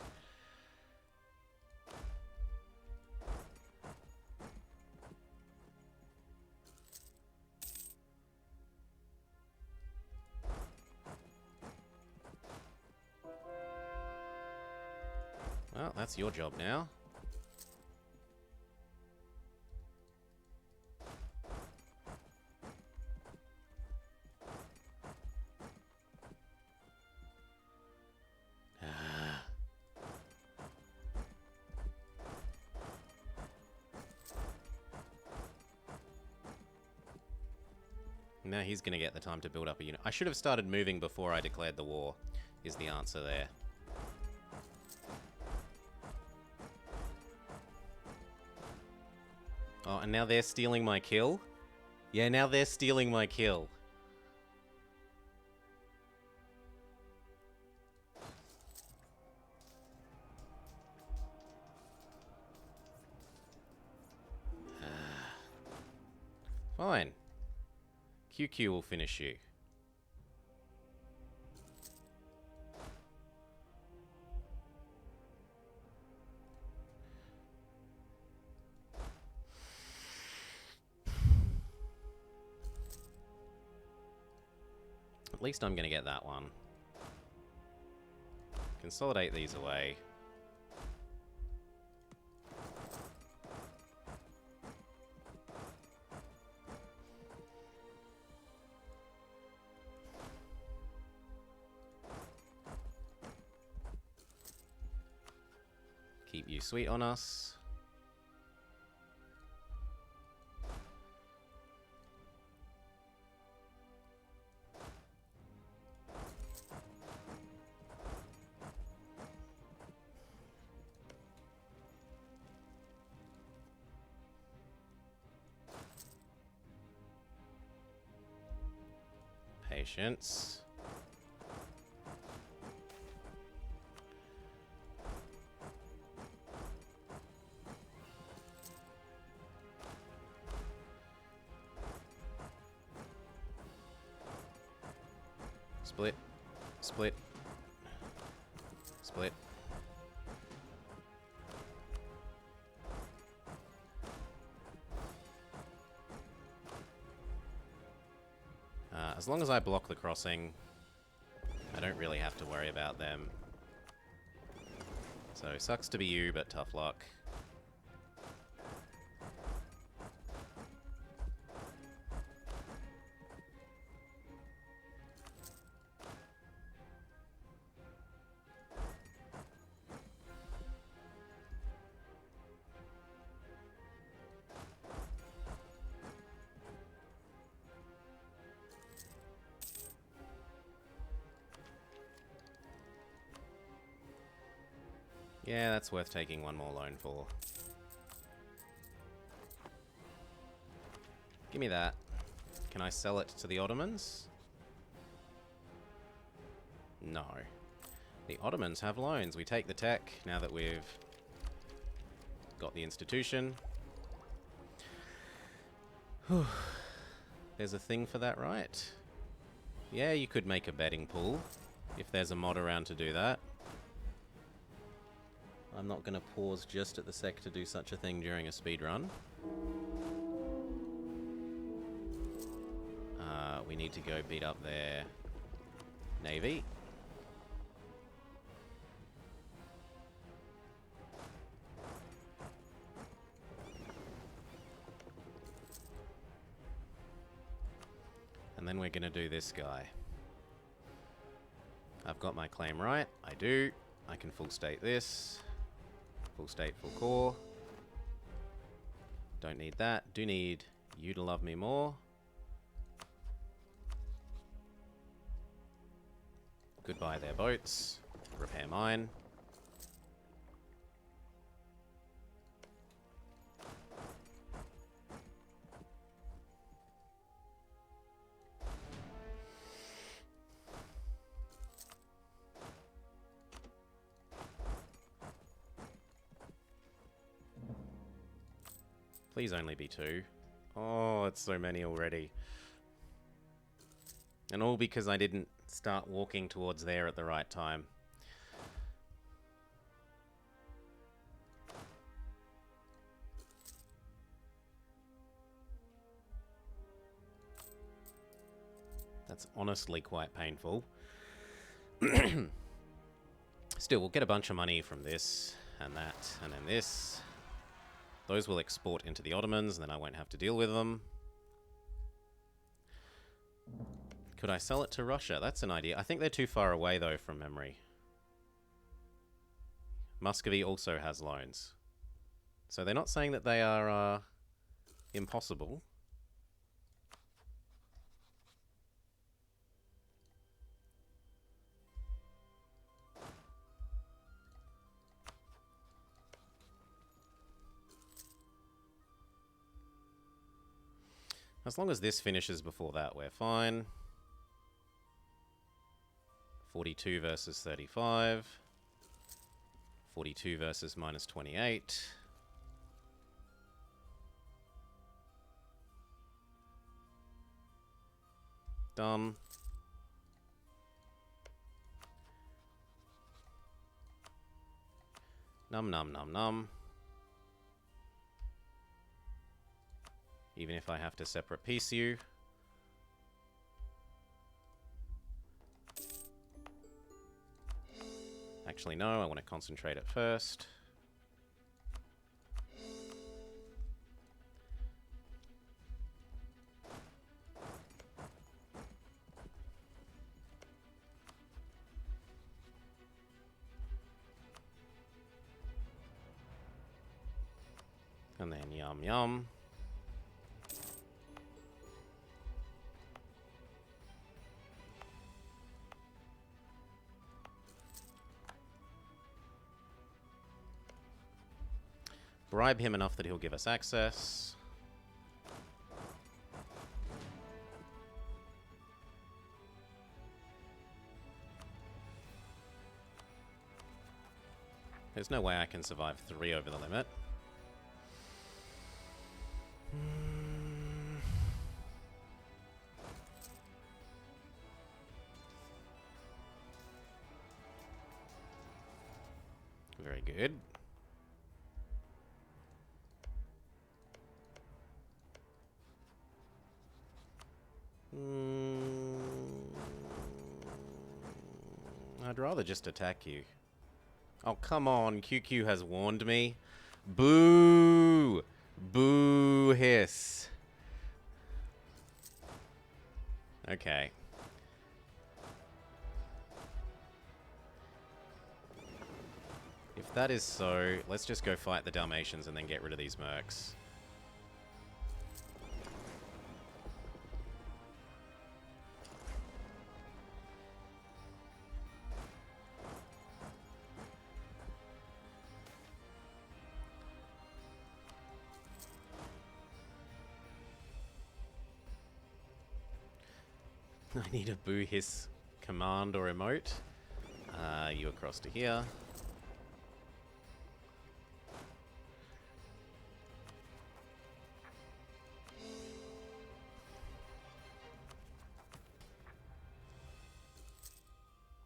Speaker 1: Well, that's your job now. Now he's going to get the time to build up a unit. I should have started moving before I declared the war, is the answer there. Oh, and now they're stealing my kill? Yeah, now they're stealing my kill. Fine. QQ will finish you. At least I'm going to get that one. Consolidate these away. Keep you sweet on us. Patience. Split. Split. Split. As long as I block the crossing, I don't really have to worry about them. So, sucks to be you, but tough luck. Yeah, that's worth taking one more loan for. Give me that. Can I sell it to the Ottomans? No. The Ottomans have loans. We take the tech now that we've got the institution. Whew. There's a thing for that, right? Yeah, you could make a betting pool if there's a mod around to do that. I'm not going to pause just at the sec to do such a thing during a speedrun. We need to go beat up their navy. And then we're going to do this guy. I've got my claim right. I do. I can full state this. Full state, full core. Don't need that. Do need you to love me more. Goodbye their boats. Repair mine. Please only be 2. Oh, it's so many already. And all because I didn't start walking towards there at the right time. That's honestly quite painful. Still, we'll get a bunch of money from this, and that, and then this. Those will export into the Ottomans, and then I won't have to deal with them. Could I sell it to Russia? That's an idea. I think they're too far away, though, from memory. Muscovy also has loans. So they're not saying that they are impossible. As long as this finishes before that, we're fine. 42 versus 35. 42 versus minus 28. Done. Num num num num. Even if I have to separate piece you. Actually, no, I want to concentrate it first. And then yum yum. Bribe him enough that he'll give us access. There's no way I can survive 3 over the limit. Very good. I'd rather just attack you. Oh, come on. QQ has warned me. Boo! Boo hiss. Okay. If that is so, let's just go fight the Dalmatians and then get rid of these mercs. I need a boo hiss command or emote. You across to here.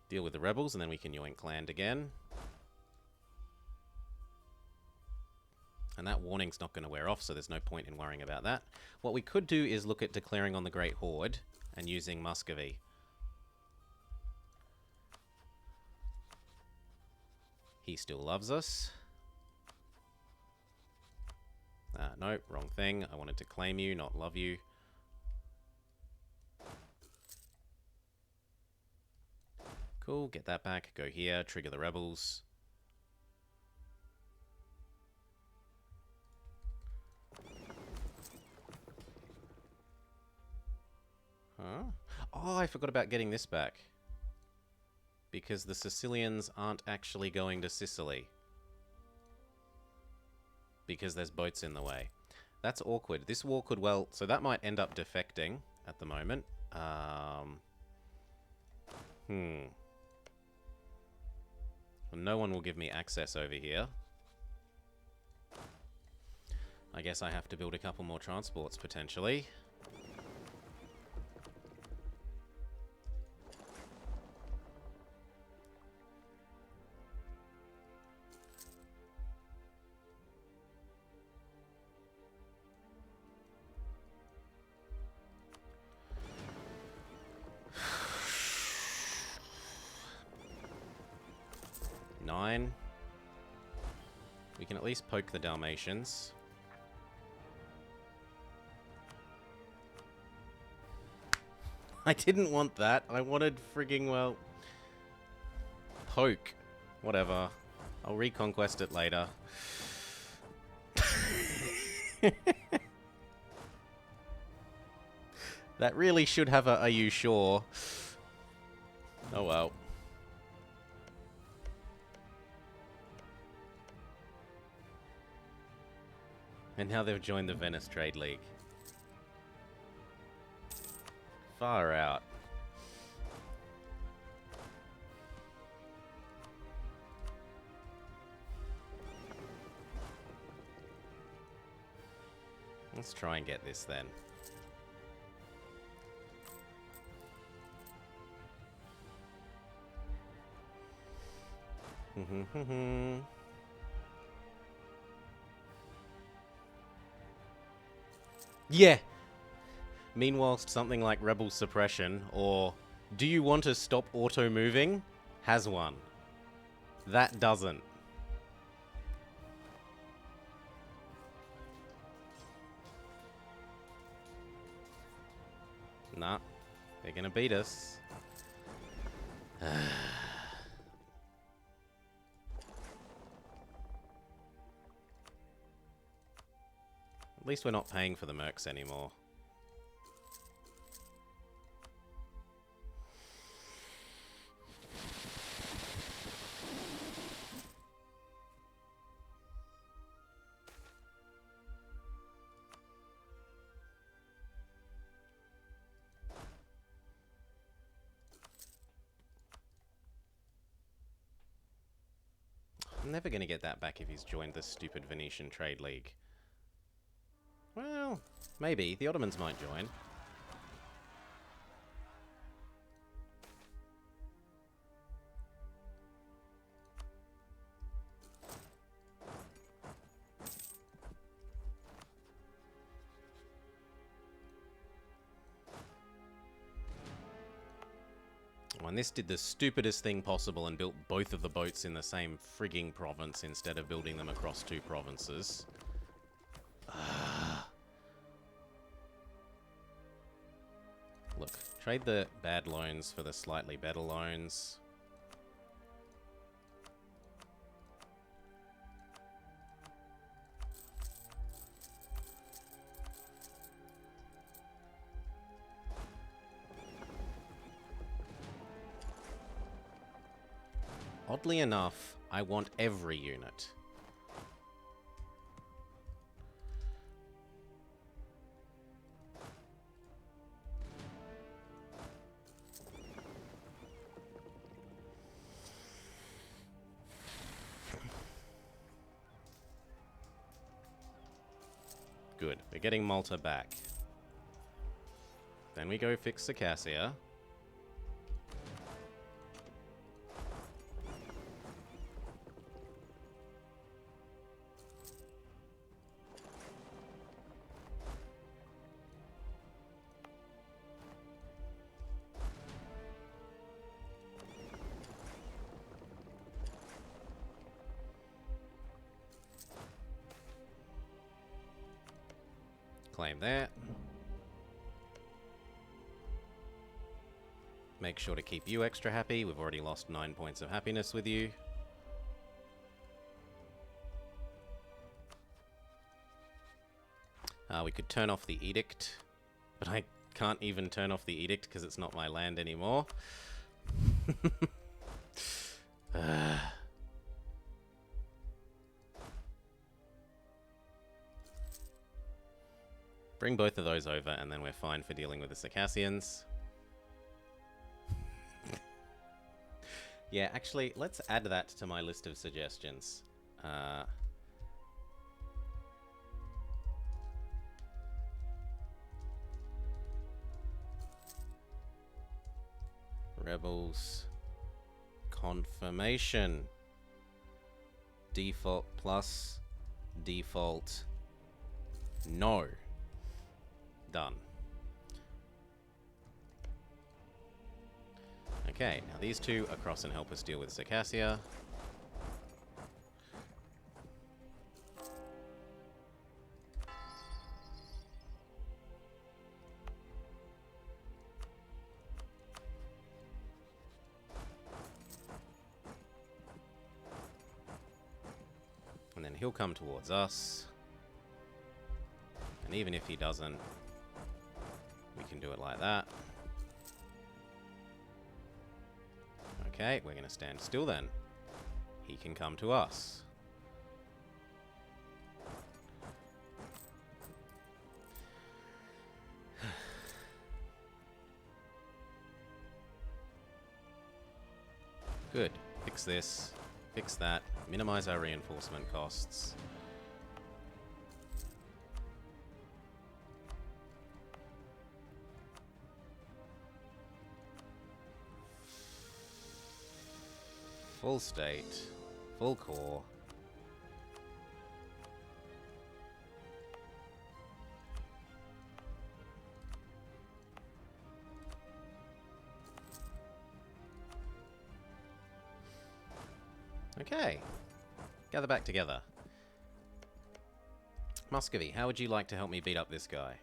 Speaker 1: Deal with the rebels, and then we can yoink land again. And that warning's not going to wear off, so there's no point in worrying about that. What we could do is look at declaring on the Great Horde and using Muscovy. He still loves us. No, wrong thing. I wanted to claim you, not love you. Cool, get that back. Go here, trigger the rebels. Huh? Oh, I forgot about getting this back. Because the Sicilians aren't actually going to Sicily. Because there's boats in the way. That's awkward. This war could well... So that might end up defecting at the moment. Well, no one will give me access over here. I guess I have to build a couple more transports, potentially. We can at least poke the Dalmatians. I didn't want that. I wanted frigging, well... Poke. Whatever. I'll reconquest it later. That really should have a "are you sure?" Oh well. And now they've joined the Venice Trade League. Far out. Let's try and get this then. Yeah! Meanwhile, something like Rebel Suppression or Do You Want to Stop Auto-Moving has one. That doesn't. Nah, they're gonna beat us. At least we're not paying for the mercs anymore. I'm never going to get that back if he's joined the stupid Venetian Trade League. Well, maybe. The Ottomans might join. And this did the stupidest thing possible and built both of the boats in the same frigging province instead of building them across two provinces. Look, trade the bad loans for the slightly better loans. Oddly enough, I want every unit. Good. We're getting Malta back. Then we go fix Circassia. Claim that. Make sure to keep you extra happy. We've already lost 9 points of happiness with you. We could turn off the edict, but I can't even turn off the edict because it's not my land anymore. Bring both of those over, and then we're fine for dealing with the Circassians. Yeah, actually, let's add that to my list of suggestions. Rebels. Confirmation. Default plus. Default. No. Done. Okay, now these two are cross and help us deal with Circassia. And then he'll come towards us. And even if he doesn't, we can do it like that. Okay, we're going to stand still then. He can come to us. Good. Fix this. Fix that. Minimize our reinforcement costs. Full state. Full core. Okay. Gather back together. Muscovy, how would you like to help me beat up this guy?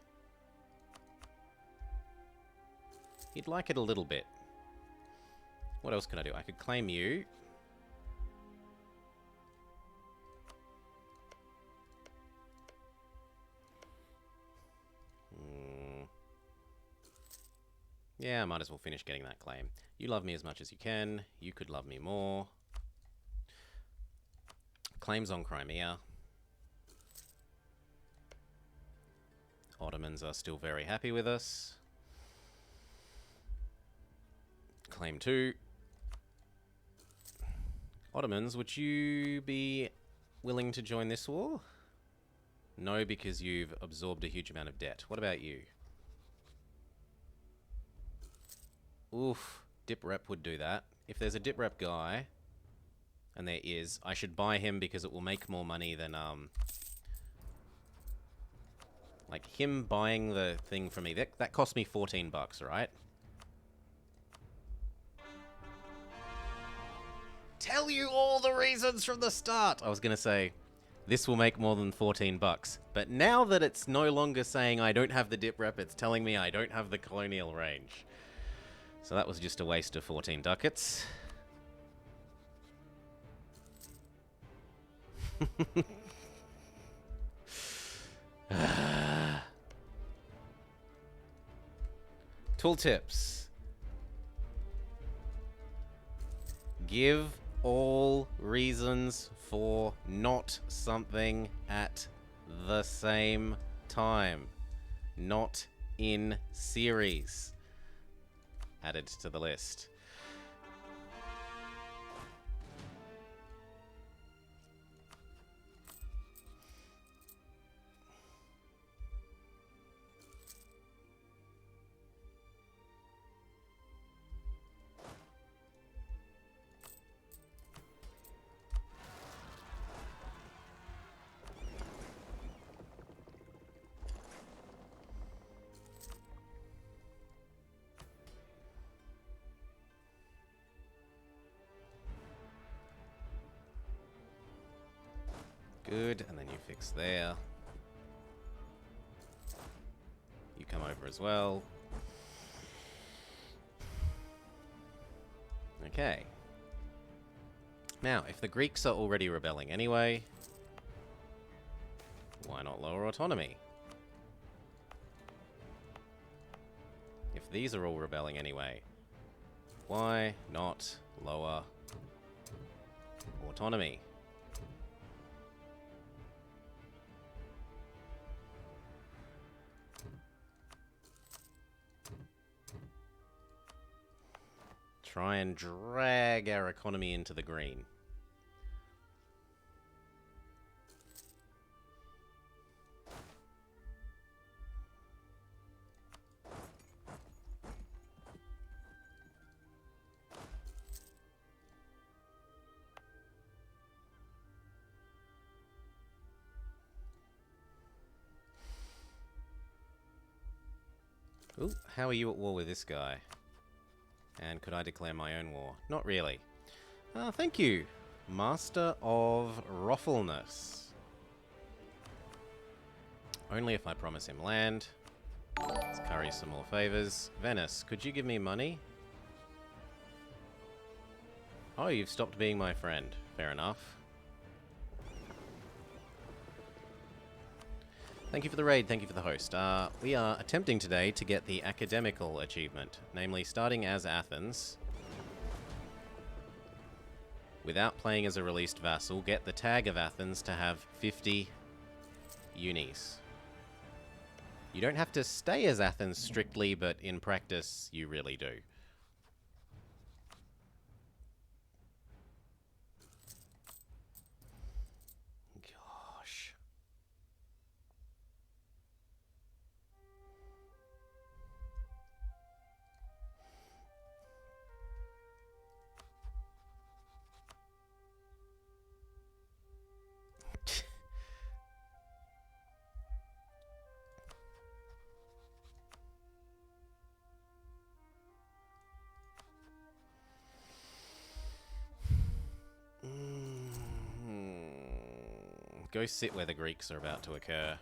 Speaker 1: He'd like it a little bit. What else can I do? I could claim you. Yeah, I might as well finish getting that claim. You love me as much as you can. You could love me more. Claims on Crimea. Ottomans are still very happy with us. Claim 2. Ottomans, would you be willing to join this war? No, because you've absorbed a huge amount of debt. What about you? Oof, dip rep would do that. If there's a dip rep guy, and there is, I should buy him because it will make more money than, like, him buying the thing from me. That cost me 14 bucks, right? Tell you all the reasons from the start! I was gonna say, this will make more than 14 bucks. But now that it's no longer saying I don't have the dip rep, it's telling me I don't have the colonial range. So that was just a waste of 14 ducats. Tooltips. Give all reasons for not something at the same time. Not in series. Added to the list. Good, and then you fix there. You come over as well. Okay. Now, if the Greeks are already rebelling anyway, why not lower autonomy? If these are all rebelling anyway, why not lower autonomy? Try and drag our economy into the green. Ooh, how are you at war with this guy? And could I declare my own war? Not really. Thank you, Master of Ruffleness. Only if I promise him land. Let's curry some more favors. Venice, could you give me money? Oh, you've stopped being my friend. Fair enough. Thank you for the raid, thank you for the host. We are attempting today to get the Academical achievement, namely starting as Athens, without playing as a released vassal, get the tag of Athens to have 50 unis. You don't have to stay as Athens strictly, but in practice, you really do. Go sit where the Greeks are about to occur.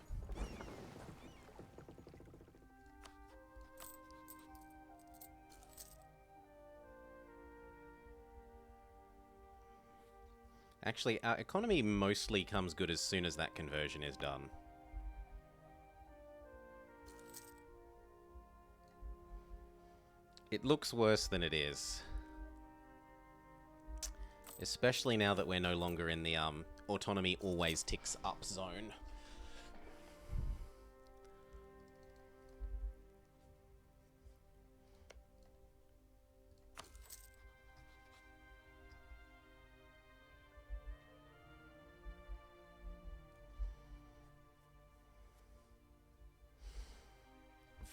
Speaker 1: Actually, our economy mostly comes good as soon as that conversion is done. It looks worse than it is. Especially now that we're no longer in the autonomy always ticks up zone.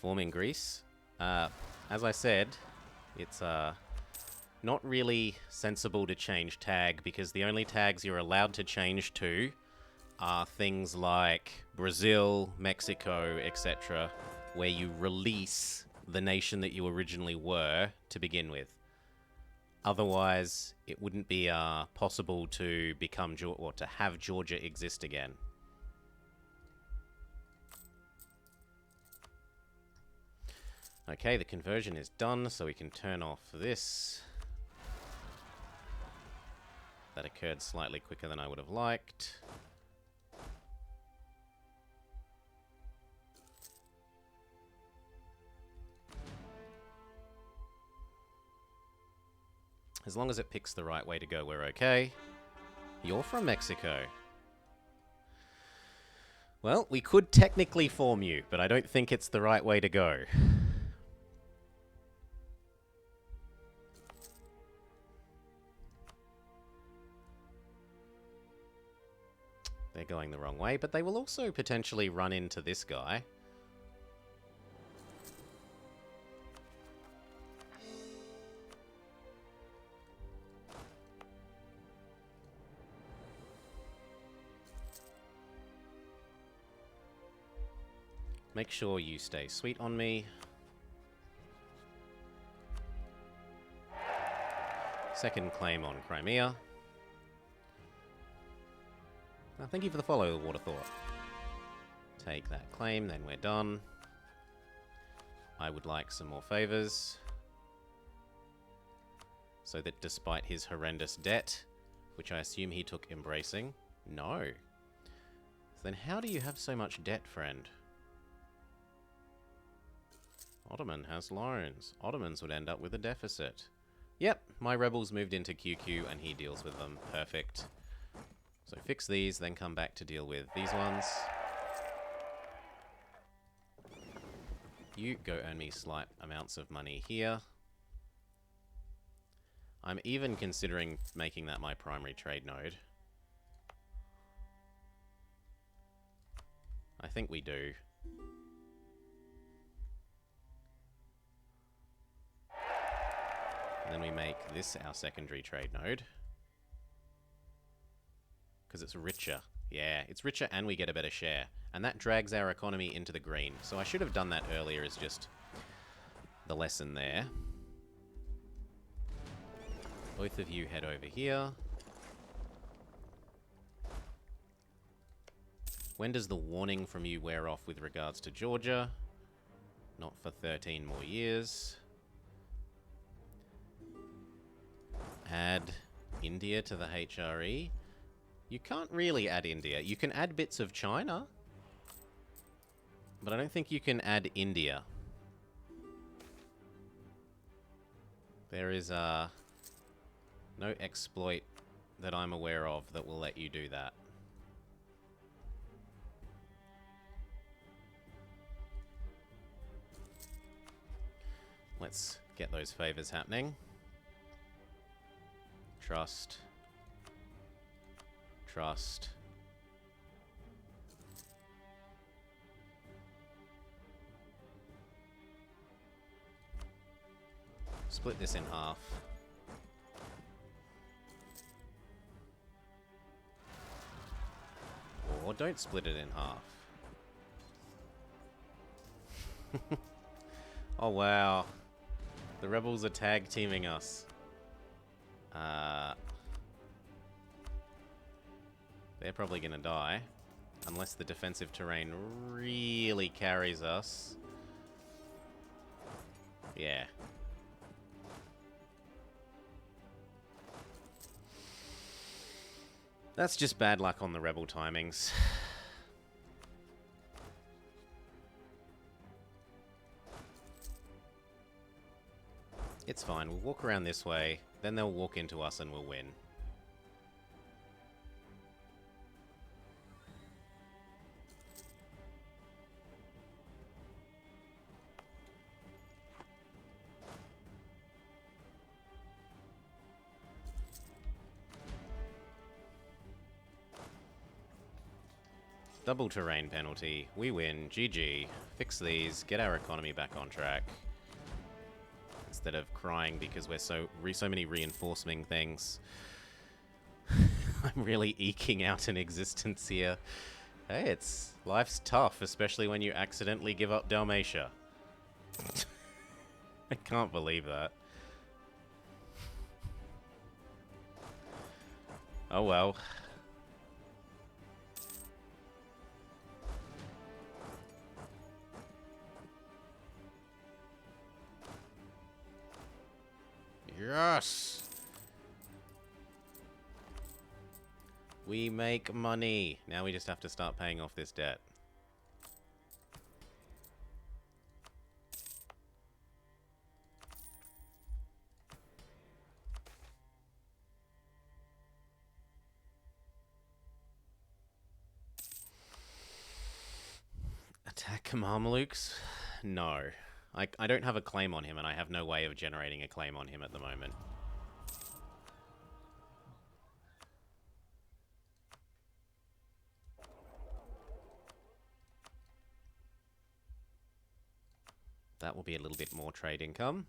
Speaker 1: Forming Greece. As I said, it's not really sensible to change tag, because the only tags you're allowed to change to are things like Brazil, Mexico, etc., where you release the nation that you originally were to begin with. Otherwise, it wouldn't be possible to become or to have Georgia exist again. Okay, the conversion is done, so we can turn off this. That occurred slightly quicker than I would have liked. As long as it picks the right way to go, we're okay. You're from Mexico. Well, we could technically form you, but I don't think it's the right way to go. They're going the wrong way, but they will also potentially run into this guy. Make sure you stay sweet on me. Second claim on Crimea. Thank you for the follow, Water Thought. Take that claim, then we're done. I would like some more favors. So that despite his horrendous debt, which I assume he took embracing. No. Then how do you have so much debt, friend? Ottoman has loans. Ottomans would end up with a deficit. Yep, my rebels moved into QQ and he deals with them. Perfect. So fix these, then come back to deal with these ones. You go earn me slight amounts of money here. I'm even considering making that my primary trade node. I think we do. And then we make this our secondary trade node. Because it's richer. Yeah, it's richer and we get a better share. And that drags our economy into the green. So I should have done that earlier as just the lesson there. Both of you head over here. When does the warning from you wear off with regards to Georgia? Not for 13 more years. Add India to the HRE. You can't really add India. You can add bits of China. But I don't think you can add India. There is no exploit that I'm aware of that will let you do that. Let's get those favors happening. Trust. Trust. Split this in half. Or don't split it in half. Oh wow. The rebels are tag teaming us. They're probably going to die. Unless the defensive terrain really carries us. Yeah. That's just bad luck on the rebel timings. It's fine. We'll walk around this way. Then they'll walk into us and we'll win. Double terrain penalty. We win. GG. Fix these. Get our economy back on track. Instead of crying because we're so many reinforcing things. I'm really eking out an existence here. Hey, life's tough, especially when you accidentally give up Dalmatia. I can't believe that. Oh well. Yes! We make money. Now we just have to start paying off this debt. Attack Mamelukes? No. I don't have a claim on him, and I have no way of generating a claim on him at the moment. That will be a little bit more trade income.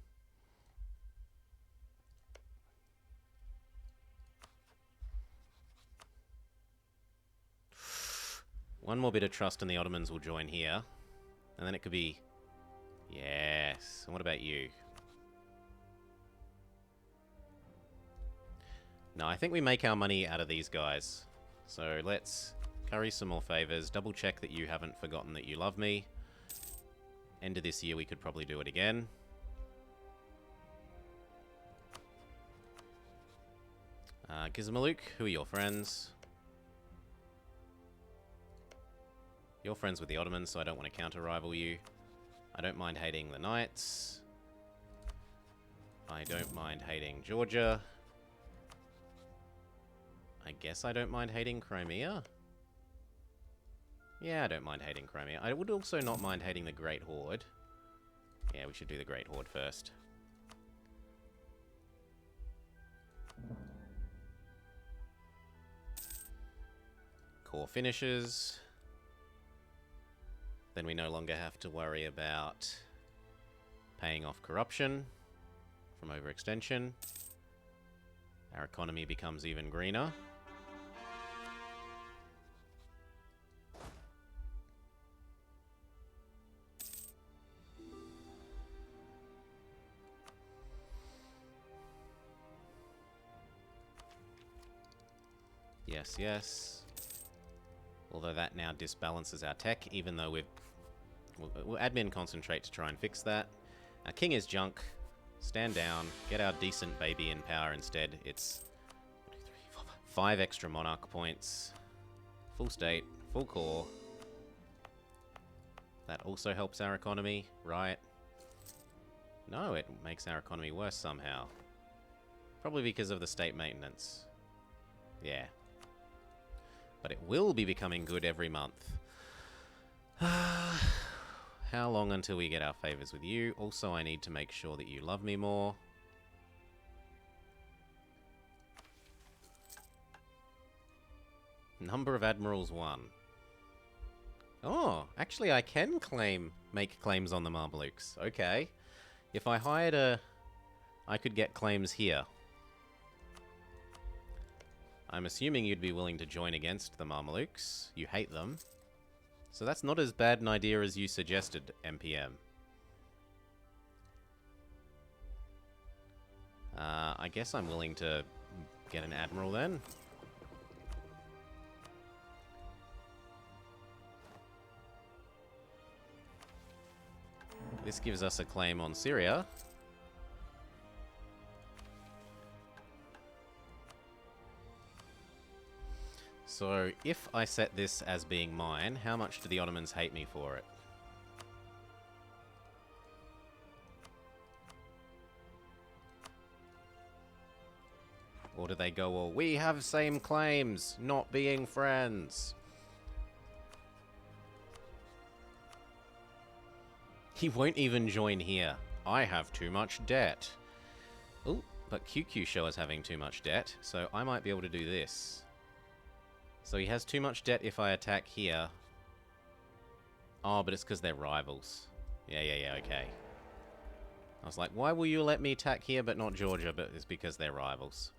Speaker 1: One more bit of trust and the Ottomans will join here. And then it could be... Yes. And what about you? No, I think we make our money out of these guys. So let's curry some more favors. Double check that you haven't forgotten that you love me. End of this year, we could probably do it again. Gizmaluk, who are your friends? You're friends with the Ottomans, so I don't want to counter-rival you. I don't mind hating the Knights. I don't mind hating Georgia. I guess I don't mind hating Crimea. Yeah, I don't mind hating Crimea. I would also not mind hating the Great Horde. Yeah, we should do the Great Horde first. Core finishes. Then we no longer have to worry about paying off corruption from overextension. Our economy becomes even greener. Yes, yes. Although that now disbalances our tech, even though we'll admin concentrate to try and fix that. Our king is junk. Stand down. Get our decent baby in power instead. It's 5 extra monarch points. Full state. Full core. That also helps our economy, right? No, it makes our economy worse somehow. Probably because of the state maintenance. Yeah. But it will be becoming good every month. How long until we get our favors with you? Also, I need to make sure that you love me more. Number of admirals 1. Oh, actually I can make claims on the Mamelukes. Okay. If I hired I could get claims here. I'm assuming you'd be willing to join against the Mamelukes. You hate them. So that's not as bad an idea as you suggested, MPM. I guess I'm willing to get an admiral then. This gives us a claim on Syria. So, if I set this as being mine, how much do the Ottomans hate me for it? Or do they go, well, we have same claims, not being friends? He won't even join here. I have too much debt. Oh, but QQ show is having too much debt, so I might be able to do this. So he has too much debt if I attack here. Oh, but it's because they're rivals. Yeah, okay. I was like, why will you let me attack here but not Georgia? But it's because they're rivals.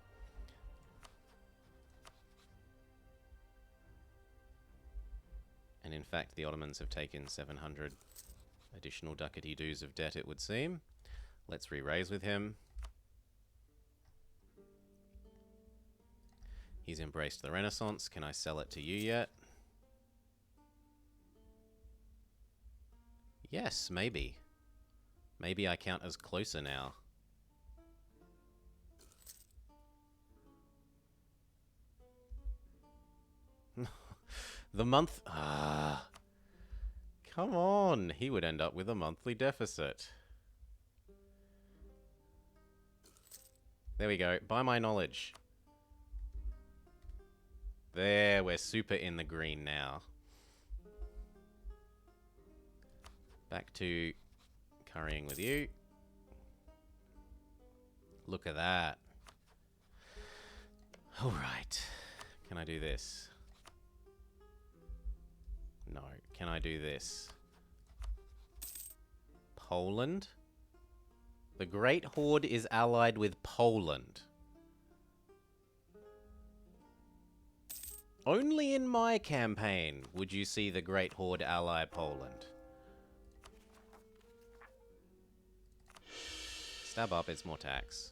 Speaker 1: And in fact, the Ottomans have taken 700 additional ducats-doos of debt, it would seem. Let's re-raise with him. He's embraced the Renaissance. Can I sell it to you yet? Yes, maybe. Maybe I count as closer now. The month... Ah... Come on, he would end up with a monthly deficit. There we go, by my knowledge. There, we're super in the green now. Back to currying with you. Look at that. Alright, can I do this? No. Can I do this? Poland? The Great Horde is allied with Poland. Only in my campaign would you see the Great Horde ally Poland. Stab up, it's more tax.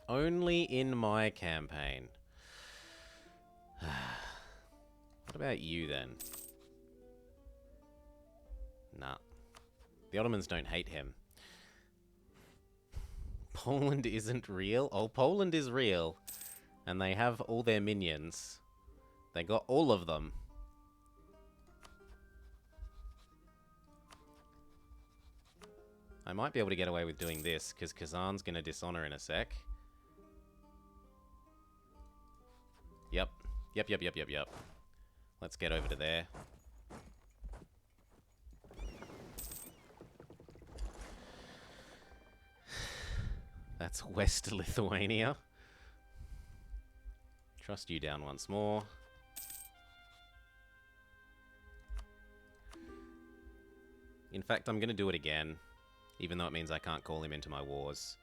Speaker 1: Only in my campaign. What about you, then? Nah. The Ottomans don't hate him. Poland isn't real? Oh, Poland is real. And they have all their minions. They got all of them. I might be able to get away with doing this, because Kazan's going to dishonor in a sec. Yep. Yep. Let's get over to there. That's West Lithuania. Trust you down once more. In fact, I'm going to do it again, even though it means I can't call him into my wars.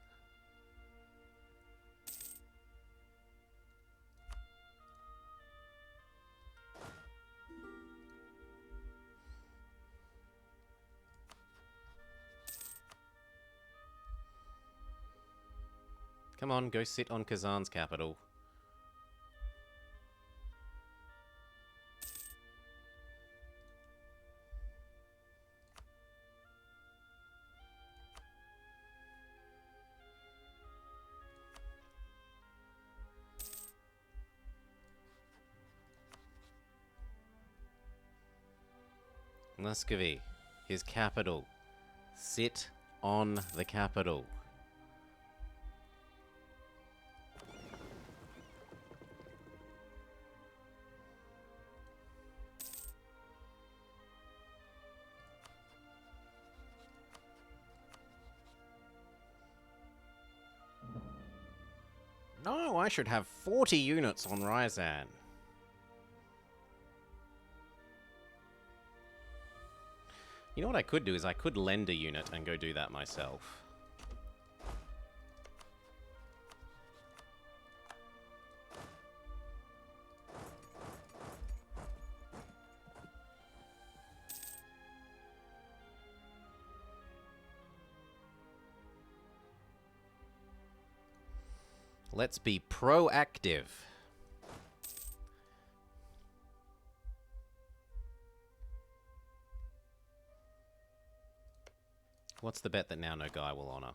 Speaker 1: Come on, go sit on Kazan's capital. Muscovy, his capital. Sit on the capital. No, I should have 40 units on Ryazan. You know what I could do is I could lend a unit and go do that myself. Let's be proactive. What's the bet that now no guy will honor?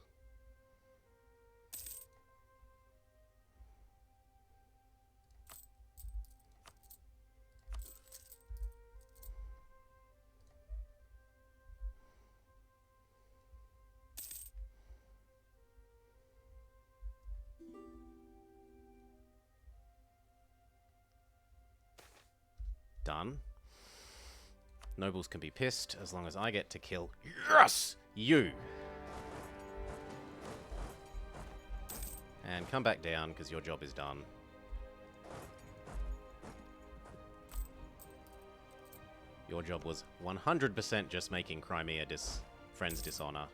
Speaker 1: Done. Nobles can be pissed as long as I get to kill, yes, you. And come back down because your job is done. Your job was 100% just making Crimea friends dishonor.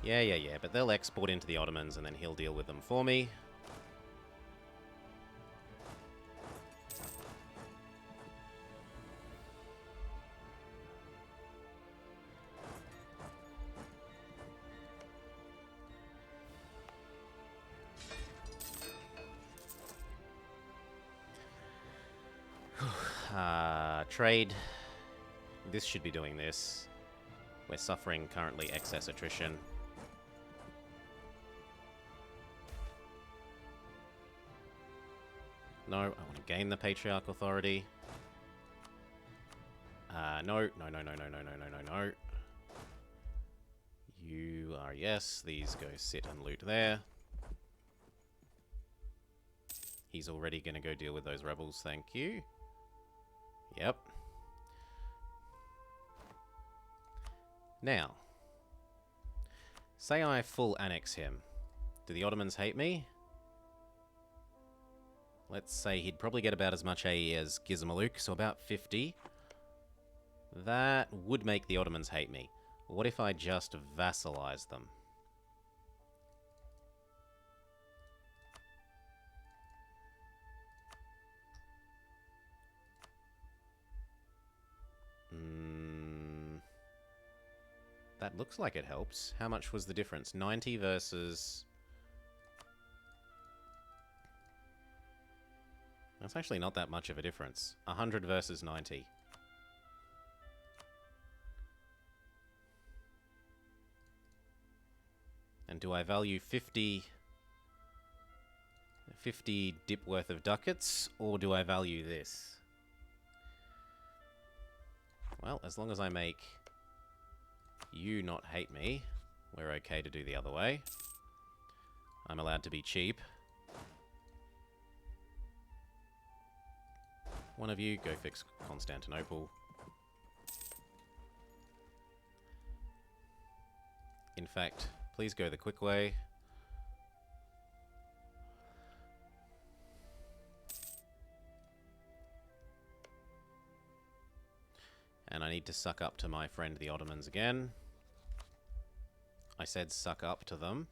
Speaker 1: Yeah, but they'll export into the Ottomans and then he'll deal with them for me. Trade. This should be doing this. We're suffering currently excess attrition. No, I want to gain the Patriarch Authority. No. You are yes. These go sit and loot there. He's already going to go deal with those rebels, thank you. Yep. Now, say I full annex him. Do the Ottomans hate me? Let's say he'd probably get about as much AE as Gizmaluk, so about 50. That would make the Ottomans hate me. What if I just vassalize them? That looks like it helps. How much was the difference? 90 versus... That's actually not that much of a difference. 100 versus 90. And do I value 50 dip worth of ducats, or do I value this? Well, as long as I make you not hate me, we're okay to do the other way. I'm allowed to be cheap. One of you, go fix Constantinople. In fact, please go the quick way. And I need to suck up to my friend the Ottomans again. I said suck up to them.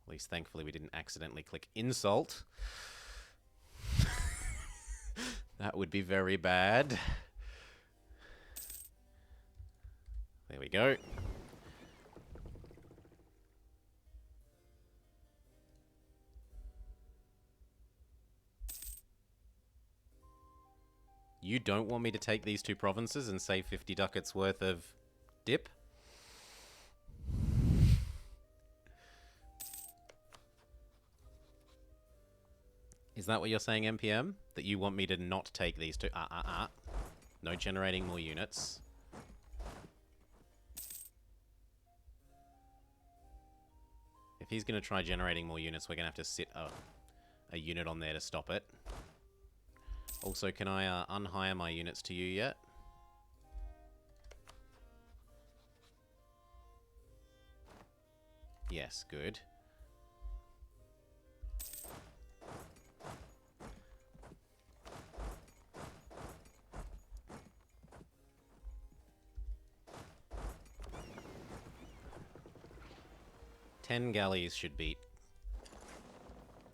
Speaker 1: At least thankfully we didn't accidentally click insult. That would be very bad. There we go. You don't want me to take these two provinces and save 50 ducats worth of dip? Is that what you're saying, NPM? That you want me to not take these two? No generating more units. If he's going to try generating more units, we're going to have to sit a unit on there to stop it. Also, can I unhire my units to you yet? Yes, good. Ten galleys should beat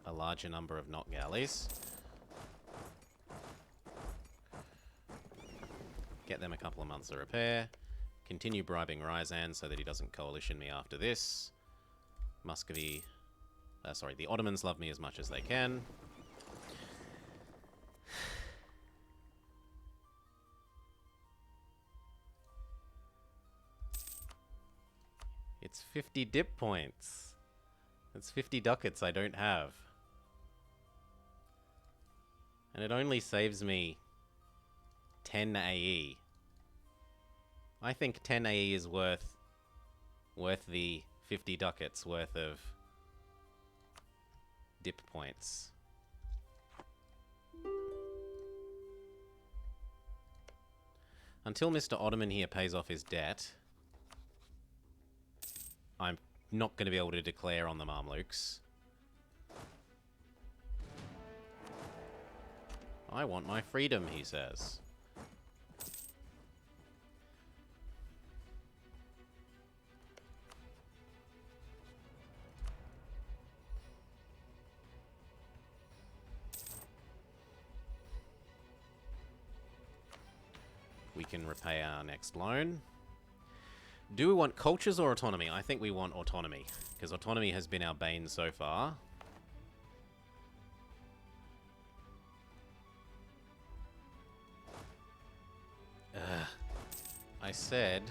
Speaker 1: a larger number of not galleys. Get them a couple of months of repair. Continue bribing Ryzan so that he doesn't coalition me after this. Muscovy... sorry, the Ottomans love me as much as they can. It's 50 dip points. It's 50 ducats I don't have. And it only saves me 10 AE. I think 10 AE is worth the 50 ducats worth of dip points. Until Mr. Ottoman here pays off his debt, I'm not going to be able to declare on the Mamluks. I want my freedom, he says. We can repay our next loan. Do we want cultures or autonomy? I think we want autonomy, because autonomy has been our bane so far. I said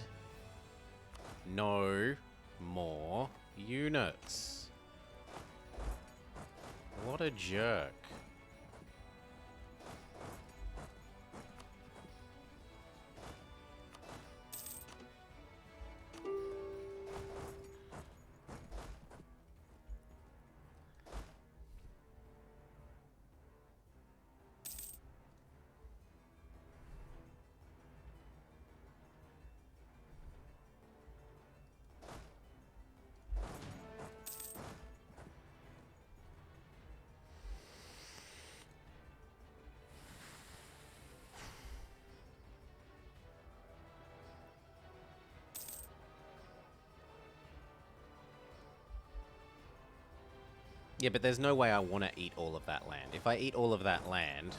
Speaker 1: no more units. What a jerk. Yeah, but there's no way I want to eat all of that land. If I eat all of that land,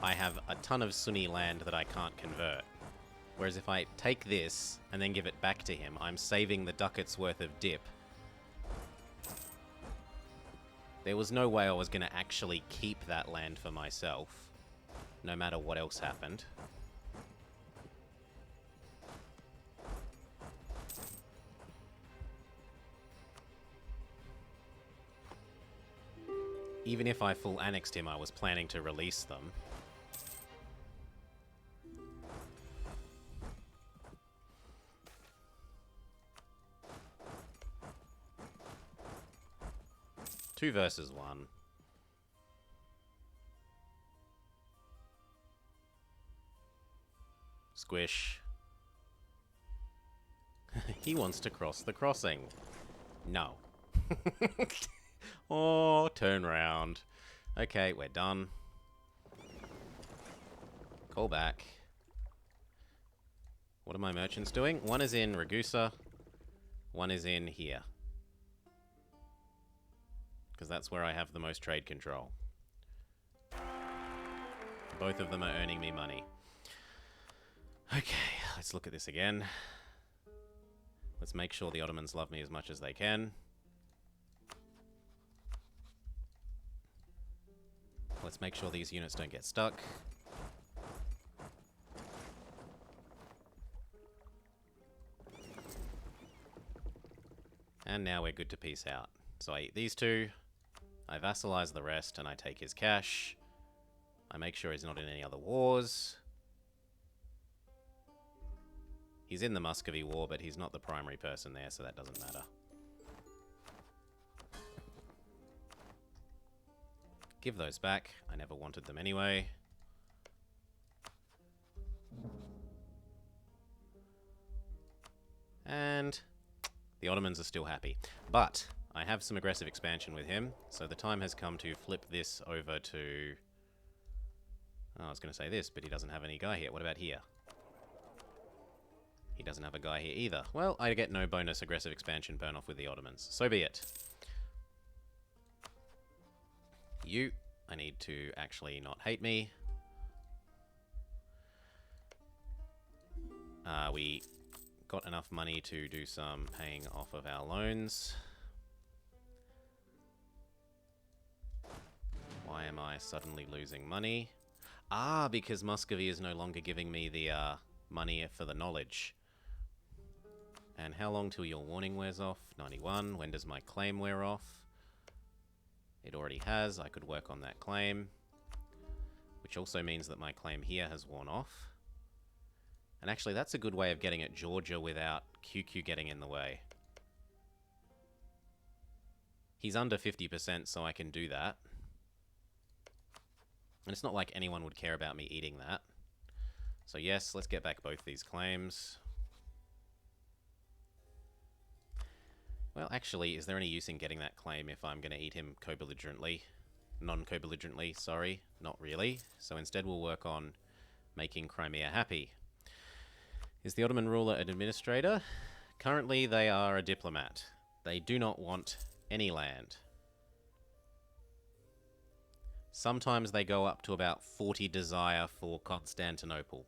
Speaker 1: I have a ton of Sunni land that I can't convert. Whereas if I take this and then give it back to him, I'm saving the ducats worth of dip. There was no way I was going to actually keep that land for myself, no matter what else happened. Even if I full annexed him, I was planning to release them. Two versus one. Squish. He wants to cross the crossing. No. Oh, turn round. Okay, we're done. Call back. What are my merchants doing? One is in Ragusa. One is in here. Because that's where I have the most trade control. Both of them are earning me money. Okay, let's look at this again. Let's make sure the Ottomans love me as much as they can. Let's make sure these units don't get stuck. And now we're good to peace out. So I eat these two, I vassalize the rest, and I take his cash. I make sure he's not in any other wars. He's in the Muscovy War, but he's not the primary person there, so that doesn't matter. Give those back. I never wanted them anyway. And the Ottomans are still happy. But I have some aggressive expansion with him, so the time has come to flip this over to... Oh, I was going to say this, but he doesn't have any guy here. What about here? He doesn't have a guy here either. Well, I get no bonus aggressive expansion burn off with the Ottomans. So be it. You, I need to actually not hate me. We got enough money to do some paying off of our loans. Why am I suddenly losing money? Ah, because Muscovy is no longer giving me the money for the knowledge. And how long till your warning wears off? 91. When does my claim wear off? It already has. I could work on that claim. Which also means that my claim here has worn off. And actually, that's a good way of getting at Georgia without QQ getting in the way. He's under 50%, so I can do that. And it's not like anyone would care about me eating that. So yes, let's get back both these claims. Well, actually, is there any use in getting that claim if I'm going to eat him co-belligerently? Non-co-belligerently, sorry. Not really. So instead we'll work on making Crimea happy. Is the Ottoman ruler an administrator? Currently, they are a diplomat. They do not want any land. Sometimes they go up to about 40 desire for Constantinople.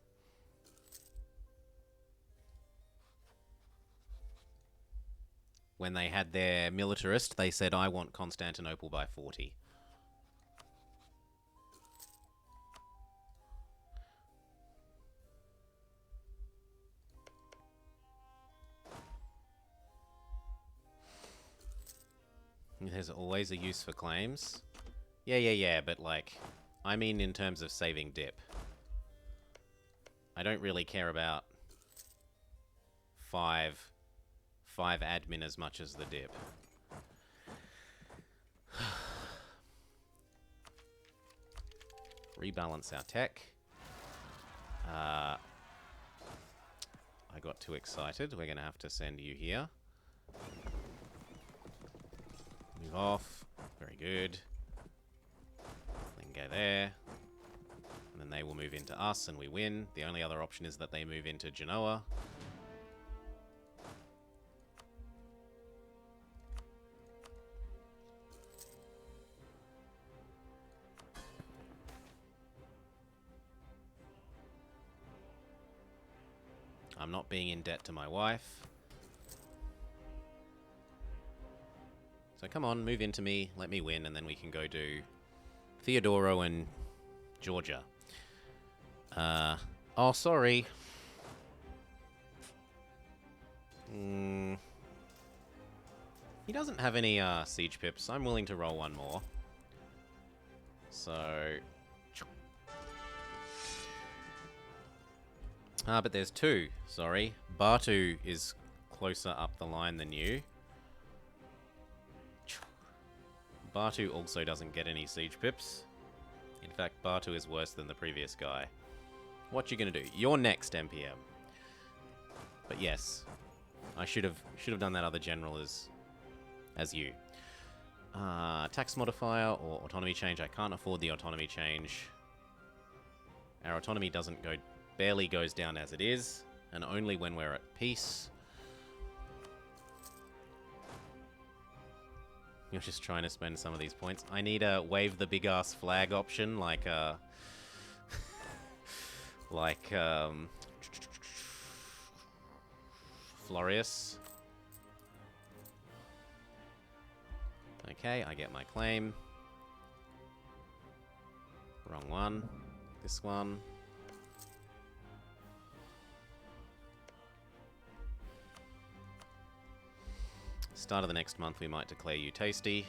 Speaker 1: When they had their militarist, they said, I want Constantinople by 40. There's always a use for claims. Yeah, but like, I mean in terms of saving dip. I don't really care about 5 admin as much as the dip. Rebalance our tech. I got too excited. We're going to have to send you here. Move off. Very good. Then go there. And then they will move into us and we win. The only other option is that they move into Genoa. I'm not being in debt to my wife. So come on, move into me, let me win, and then we can go do Theodoro and Georgia. Oh, sorry. He doesn't have any siege pips. I'm willing to roll one more. So... but there's 2. Sorry. Batu is closer up the line than you. Batu also doesn't get any siege pips. In fact, Batu is worse than the previous guy. What you gonna do? You're next, MPM. But yes, I should have done that other general as you. Tax modifier or autonomy change. I can't afford the autonomy change. Our autonomy barely goes down as it is, and only when we're at peace. You're just trying to spend some of these points. I need a wave the big ass flag option, like Florius. Okay, I get my claim. Wrong one. This one. Start of the next month, we might declare you tasty.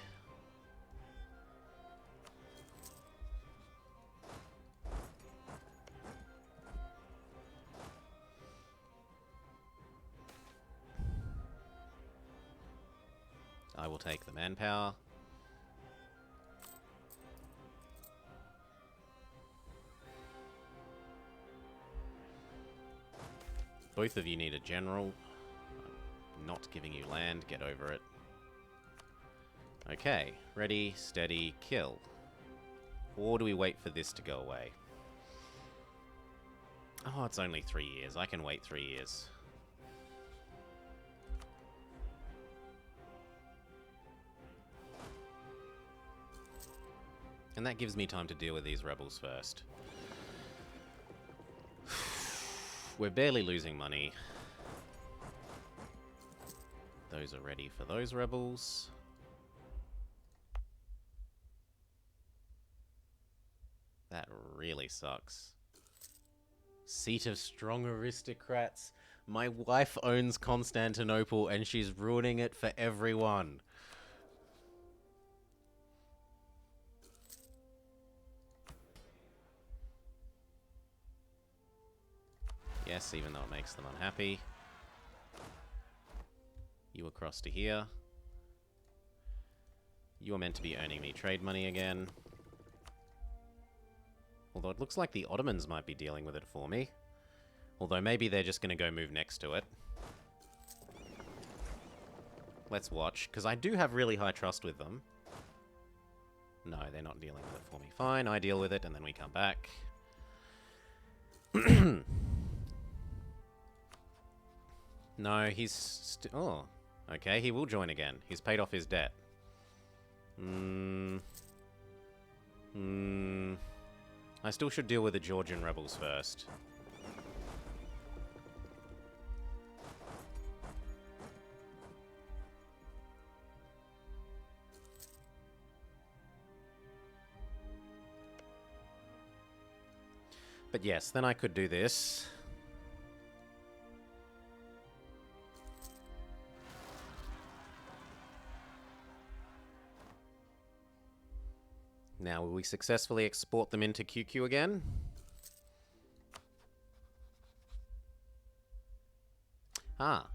Speaker 1: I will take the manpower. Both of you need a general. Not giving you land, get over it. Okay, ready, steady, kill. Or do we wait for this to go away? Oh, it's only 3 years. I can wait 3 years. And that gives me time to deal with these rebels first. We're barely losing money. Those are ready for those rebels. That really sucks. Seat of strong aristocrats. My wife owns Constantinople and she's ruining it for everyone. Yes, even though it makes them unhappy. You across to here. You're meant to be earning me trade money again. Although it looks like the Ottomans might be dealing with it for me. Although maybe they're just going to go move next to it. Let's watch, because I do have really high trust with them. No, they're not dealing with it for me. Fine, I deal with it, and then we come back. No, he's... oh, okay, he will join again. He's paid off his debt. I still should deal with the Georgian rebels first. But yes, then I could do this. Now, will we successfully export them into QQ again? Ah.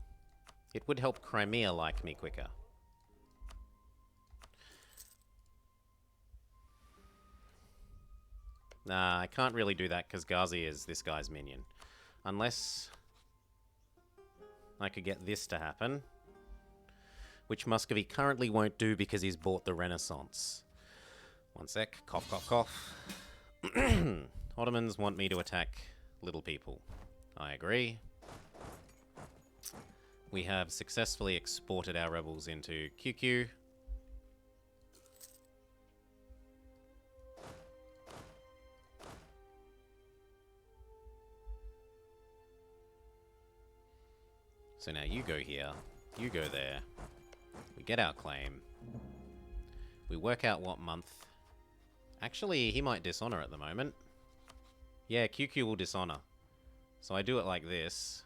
Speaker 1: It would help Crimea like me quicker. Nah, I can't really do that because Ghazi is this guy's minion. Unless I could get this to happen. Which Muscovy currently won't do because he's bought the Renaissance. One sec. Cough, cough, cough. Ottomans want me to attack little people. I agree. We have successfully exported our rebels into QQ. So now you go here, you go there. We get our claim. We work out what month. Actually, he might dishonor at the moment. Yeah, QQ will dishonor. So I do it like this.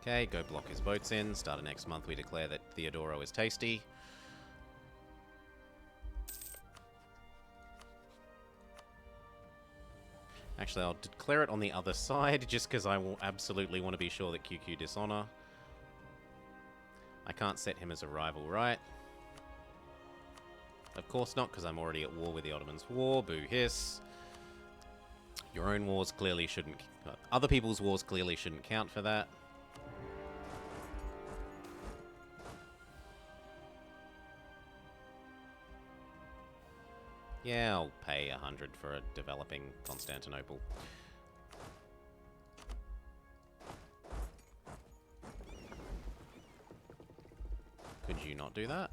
Speaker 1: Okay, go block his boats in. Start of next month, we declare that Theodoro is tasty. Actually, I'll declare it on the other side, just because I will absolutely want to be sure that QQ dishonor. I can't set him as a rival, right? Of course not, because I'm already at war with the Ottomans. War, boo hiss. Your own wars clearly shouldn't... other people's wars clearly shouldn't count for that. Yeah, I'll pay 100 for a developing Constantinople. Could you not do that?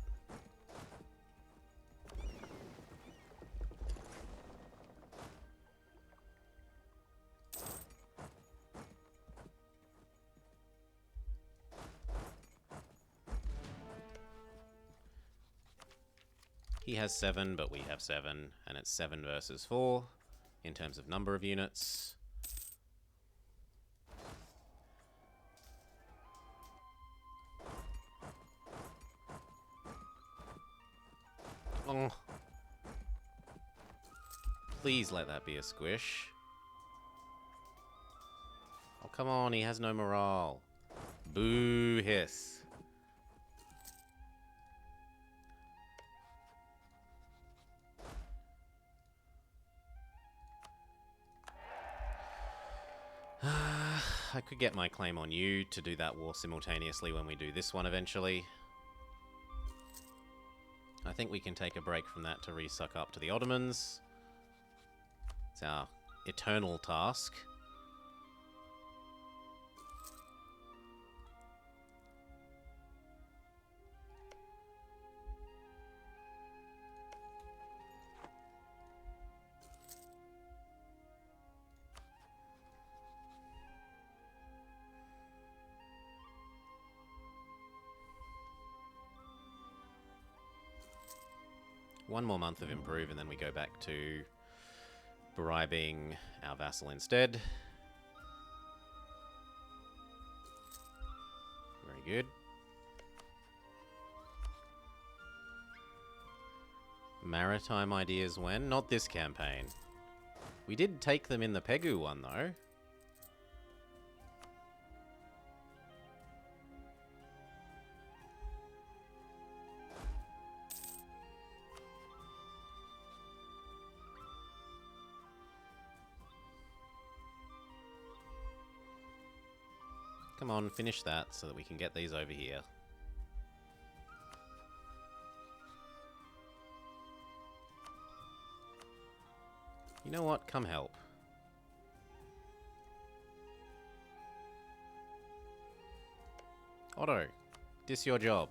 Speaker 1: He has 7, but we have 7, and it's 7 versus 4 in terms of number of units. Oh. Please let that be a squish. Oh, come on, he has no morale. Boo hiss. I could get my claim on you to do that war simultaneously when we do this one eventually. I think we can take a break from that to resuck up to the Ottomans. It's our eternal task. One more month of improve, and then we go back to bribing our vassal instead. Very good. Maritime ideas when? Not this campaign. We did take them in the Pegu one, though. Come on, finish that so that we can get these over here. You know what? Come help. Otto, dis your job.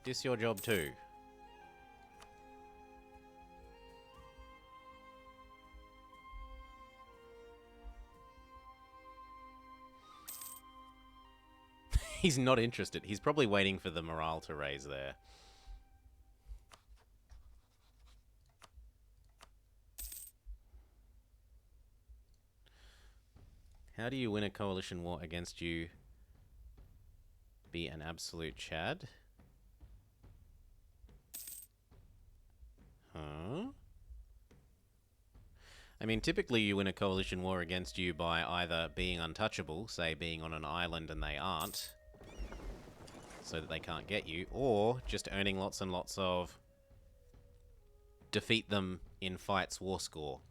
Speaker 1: Dis your job too. He's not interested. He's probably waiting for the morale to raise there. How do you win a coalition war against you? Be an absolute Chad? Huh? I mean, typically you win a coalition war against you by either being untouchable, say being on an island and they aren't, so that they can't get you, or just earning lots and lots of defeat them in fights war score,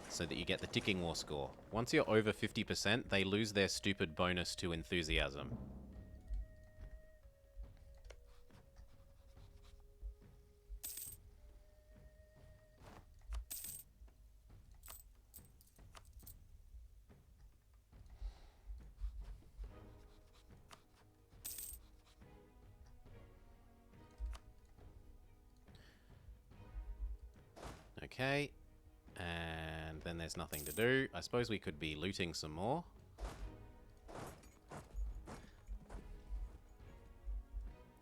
Speaker 1: so that you get the ticking war score. Once you're over 50%, they lose their stupid bonus to enthusiasm. Okay, and then there's nothing to do. I suppose we could be looting some more.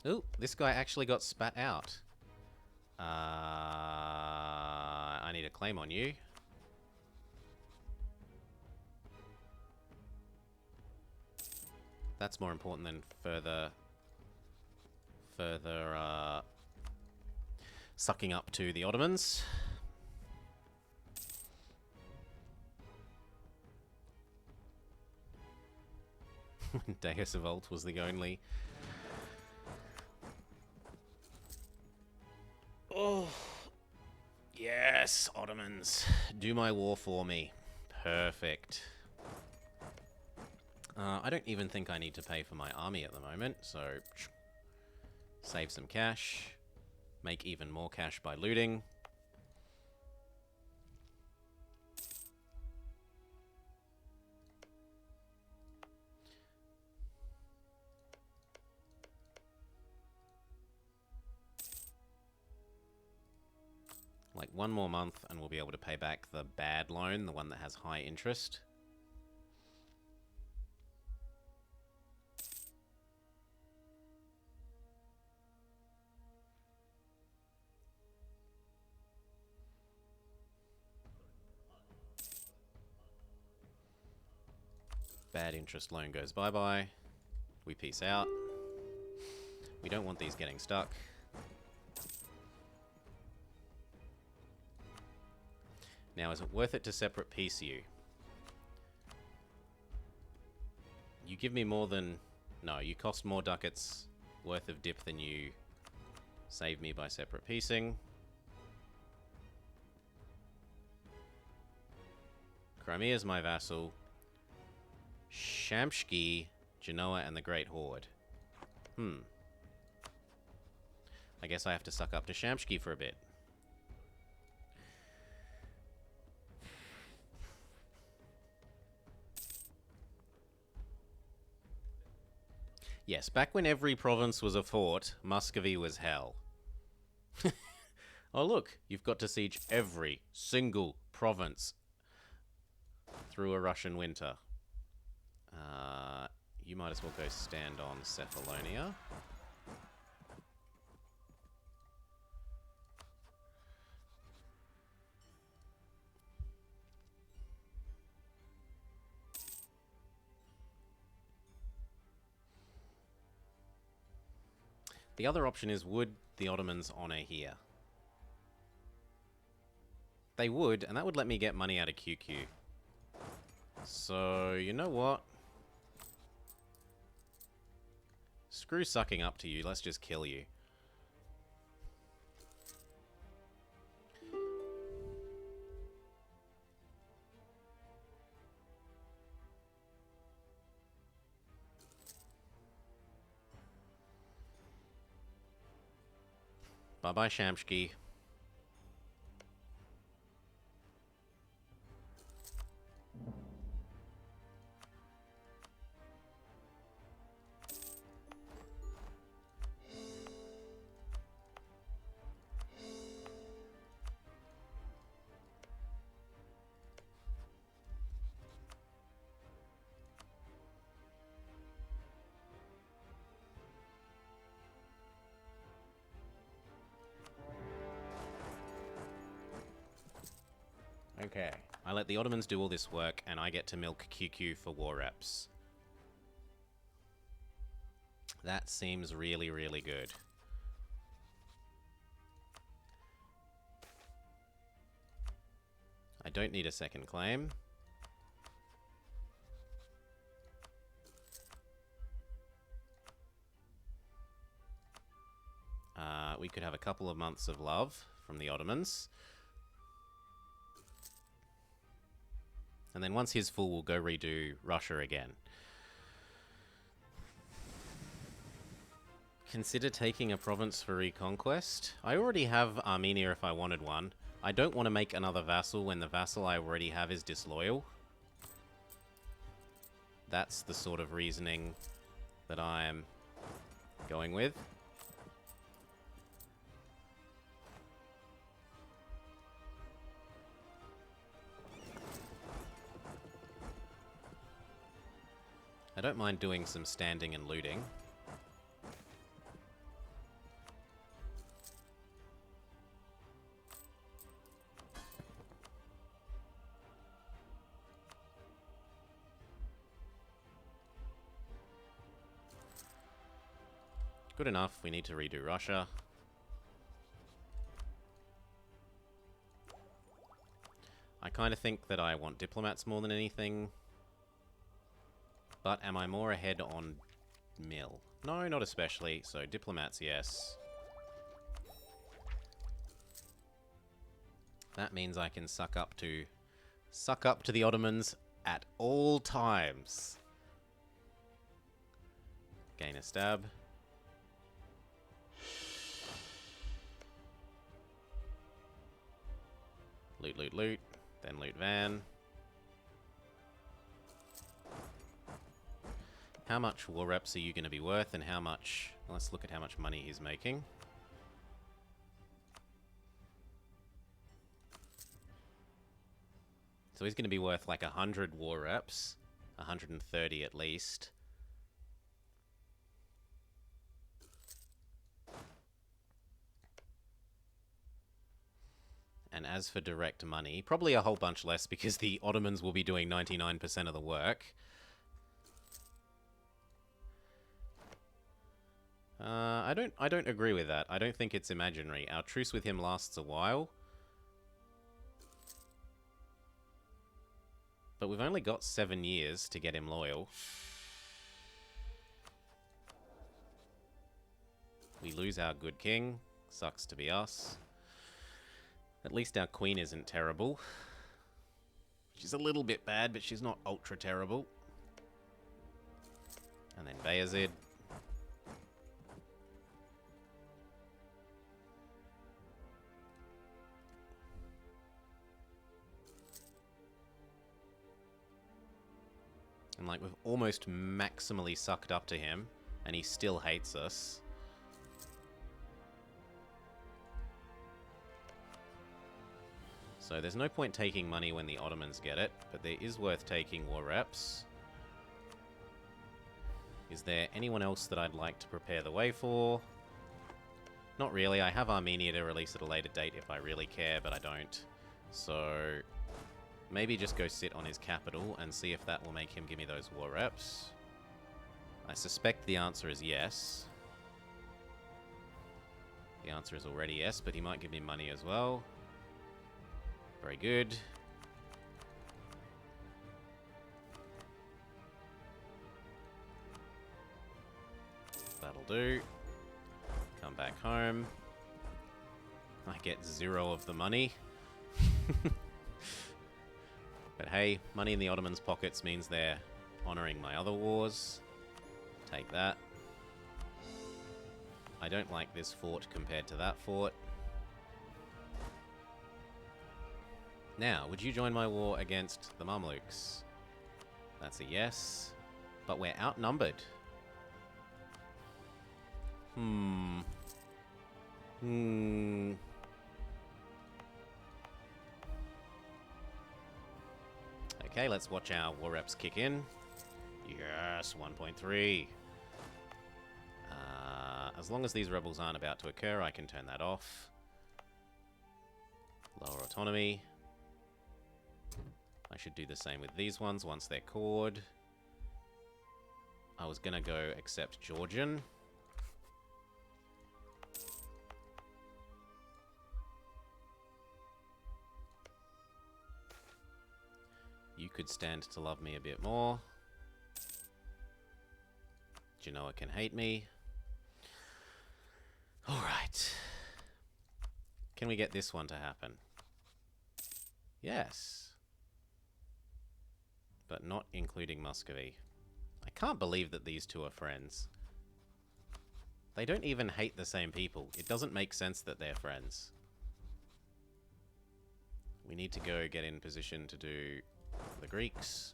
Speaker 1: Ooh, this guy actually got spat out. I need a claim on you. That's more important than further sucking up to the Ottomans. Deus Evolve was the only... Oh, yes, Ottomans. Do my war for me. Perfect. I don't even think I need to pay for my army at the moment, so... Save some cash. Make even more cash by looting. Like one more month and we'll be able to pay back the bad loan, the one that has high interest. Bad interest loan goes bye-bye. We peace out. We don't want these getting stuck. Now, is it worth it to separate piece you? You give me more than... No, you cost more ducats worth of dip than you save me by separate piecing. Crimea's my vassal. Shamshki, Genoa, and the Great Horde. I guess I have to suck up to Shamshki for a bit. Yes, back when every province was a fort, Muscovy was hell. Oh look, you've got to siege every single province through a Russian winter. You might as well go stand on Cephalonia. The other option is, would the Ottomans honour here? They would, and that would let me get money out of QQ. So, you know what? Screw sucking up to you, let's just kill you. Bye-bye, Shamshki. Okay, I let the Ottomans do all this work, and I get to milk QQ for war reps. That seems really, really good. I don't need a second claim. We could have a couple of months of love from the Ottomans. And then once he's full, we'll go redo Russia again. Consider taking a province for reconquest. I already have Armenia if I wanted one. I don't want to make another vassal when the vassal I already have is disloyal. That's the sort of reasoning that I am going with. I don't mind doing some standing and looting. Good enough, we need to redo Russia. I kind of think that I want diplomats more than anything. But am I more ahead on mill? No, not especially. So diplomats, yes. That means I can suck up to the Ottomans at all times. Gain a stab. Loot, loot, loot. Then loot van. How much war reps are you going to be worth, and how much... Let's look at how much money he's making. So he's going to be worth like 100 war reps. 130 at least. And as for direct money, probably a whole bunch less because the Ottomans will be doing 99% of the work. I don't agree with that. I don't think it's imaginary. Our truce with him lasts a while. But we've only got 7 years to get him loyal. We lose our good king. Sucks to be us. At least our queen isn't terrible. She's a little bit bad, but she's not ultra terrible. And then Bayezid. And like, we've almost maximally sucked up to him, and he still hates us. So there's no point taking money when the Ottomans get it, but there is worth taking war reps. Is there anyone else that I'd like to prepare the way for? Not really. I have Armenia to release at a later date if I really care, but I don't. So maybe just go sit on his capital and see if that will make him give me those war reps. I suspect the answer is yes. The answer is already yes, but he might give me money as well. Very good. That'll do. Come back home. I get 0 of the money. But hey, money in the Ottomans' pockets means they're honouring my other wars. Take that. I don't like this fort compared to that fort. Now, would you join my war against the Mamluks? That's a yes. But we're outnumbered. Okay, let's watch our war reps kick in. Yes, 1.3. As long as these rebels aren't about to occur, I can turn that off. Lower autonomy. I should do the same with these ones once they're cored. I was gonna go accept Georgian. You could stand to love me a bit more. Genoa can hate me. Alright. Can we get this one to happen? Yes. But not including Muscovy. I can't believe that these two are friends. They don't even hate the same people. It doesn't make sense that they're friends. We need to go get in position to do the Greeks.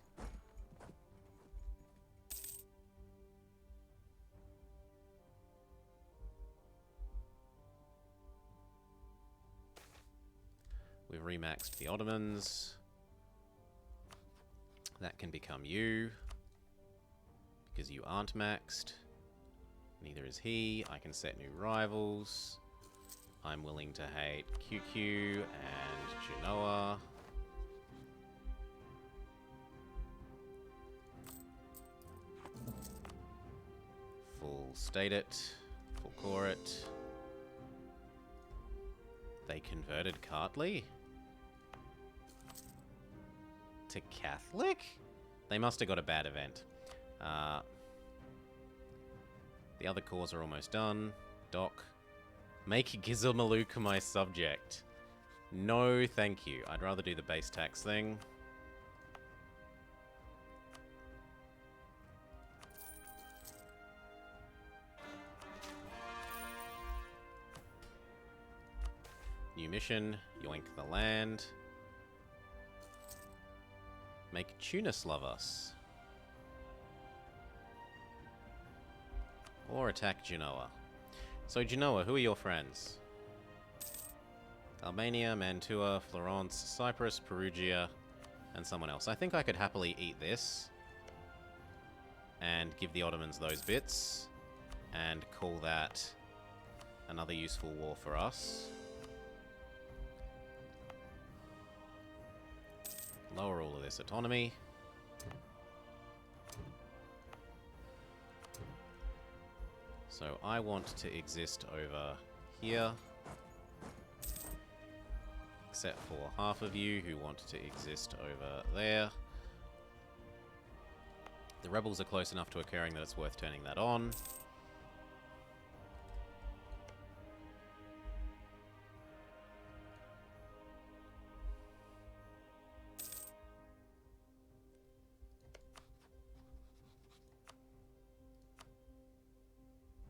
Speaker 1: We've remaxed the Ottomans. That can become you. Because you aren't maxed. Neither is he. I can set new rivals. I'm willing to hate QQ and Genoa. Full state it. Full core it. They converted Kartli to Catholic? They must have got a bad event. The other cores are almost done. Doc. Make Gizilmaluk my subject. No, thank you. I'd rather do the base tax thing. New mission. Yoink the land. Make Tunis love us. Or attack Genoa. So Genoa, who are your friends? Albania, Mantua, Florence, Cyprus, Perugia, and someone else. I think I could happily eat this. And give the Ottomans those bits. And call that another useful war for us. Lower all of this autonomy. So I want to exist over here. Except for half of you who want to exist over there. The rebels are close enough to occurring that it's worth turning that on.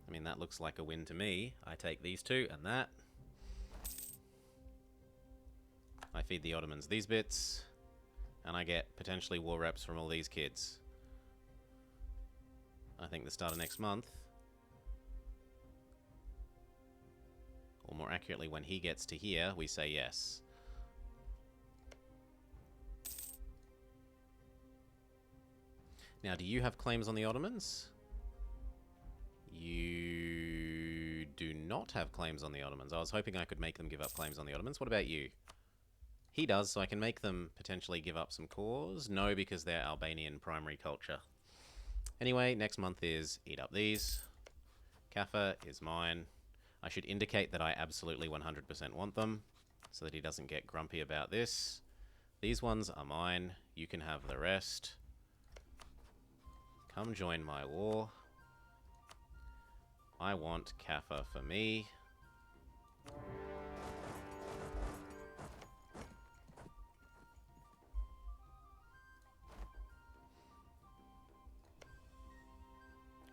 Speaker 1: I mean, that looks like a win to me. I take these two and that. I feed the Ottomans these bits. And I get potentially war reps from all these kids. I think the start of next month. Or more accurately, when he gets to here, we say yes. Now, do you have claims on the Ottomans? You do not have claims on the Ottomans. I was hoping I could make them give up claims on the Ottomans. What about you? He does, so I can make them potentially give up some cores. No, because they're Albanian primary culture. Anyway, next month is eat up these. Kaffa is mine. I should indicate that I absolutely 100% want them, so that he doesn't get grumpy about this. These ones are mine. You can have the rest. Come join my war. I want Kaffa for me.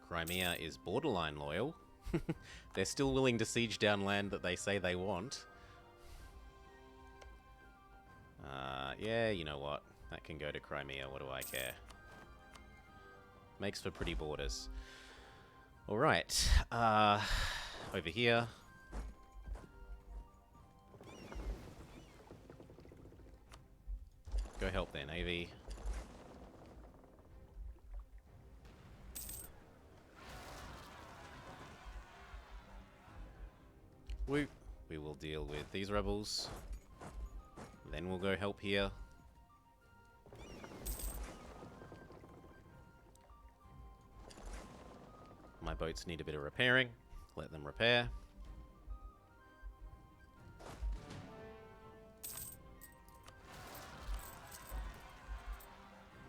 Speaker 1: Crimea is borderline loyal. They're still willing to siege down land that they say they want. Yeah, you know what? That can go to Crimea. What do I care? Makes for pretty borders. Alright. Over here. Go help their navy. Woo. We will deal with these rebels. Then we'll go help here. My boats need a bit of repairing. Let them repair.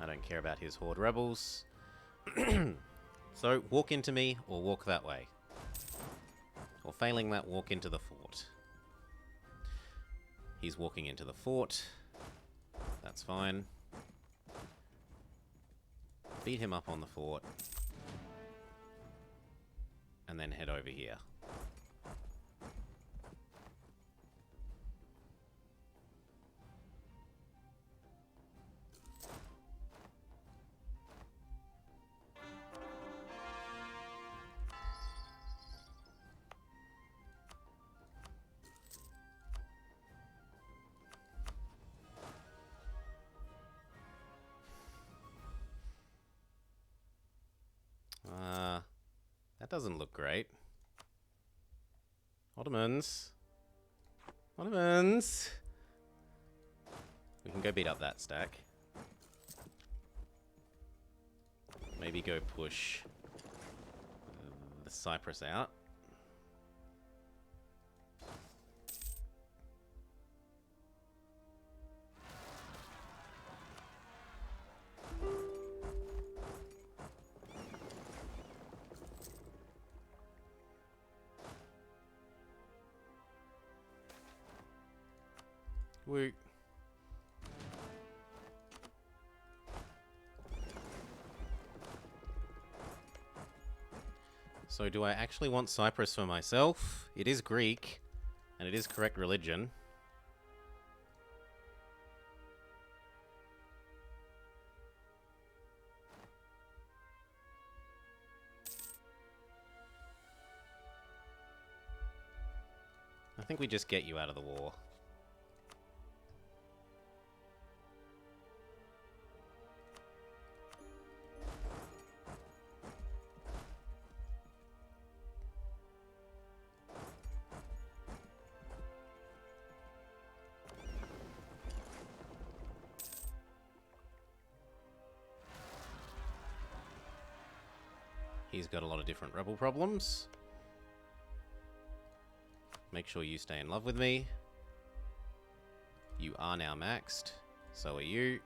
Speaker 1: I don't care about his horde rebels. So, walk into me or walk that way. Or failing that, walk into the fort. He's walking into the fort. That's fine. Beat him up on the fort. And then head over here. That doesn't look great. Ottomans. Ottomans! We can go beat up that stack. Maybe go push the Cyprus out. Woo. So do I actually want Cyprus for myself? It is Greek, and it is correct religion. I think we just get you out of the war. He's got a lot of different rebel problems. Make sure you stay in love with me. You are now maxed. So are you.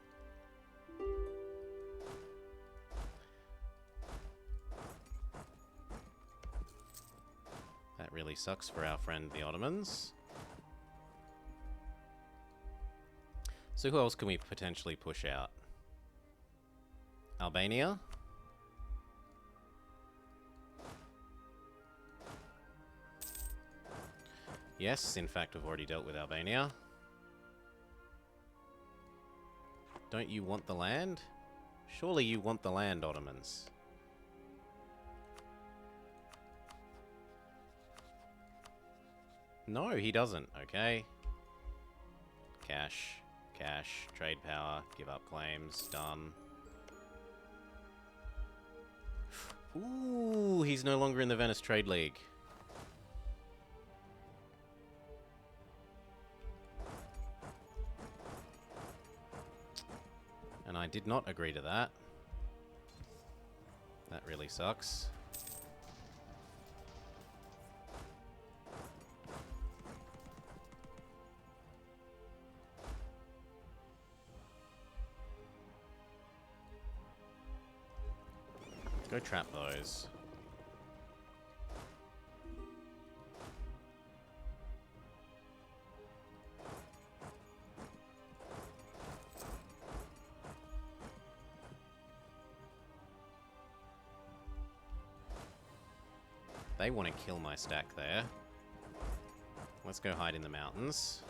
Speaker 1: That really sucks for our friend the Ottomans. So who else can we potentially push out? Albania? Yes, in fact, I've already dealt with Albania. Don't you want the land? Surely you want the land, Ottomans. No, he doesn't. Okay. Cash. Cash. Trade power. Give up claims. Done. Ooh, he's no longer in the Venice Trade League. And I did not agree to that. That really sucks. Go trap those. They want to kill my stack there. Let's go hide in the mountains.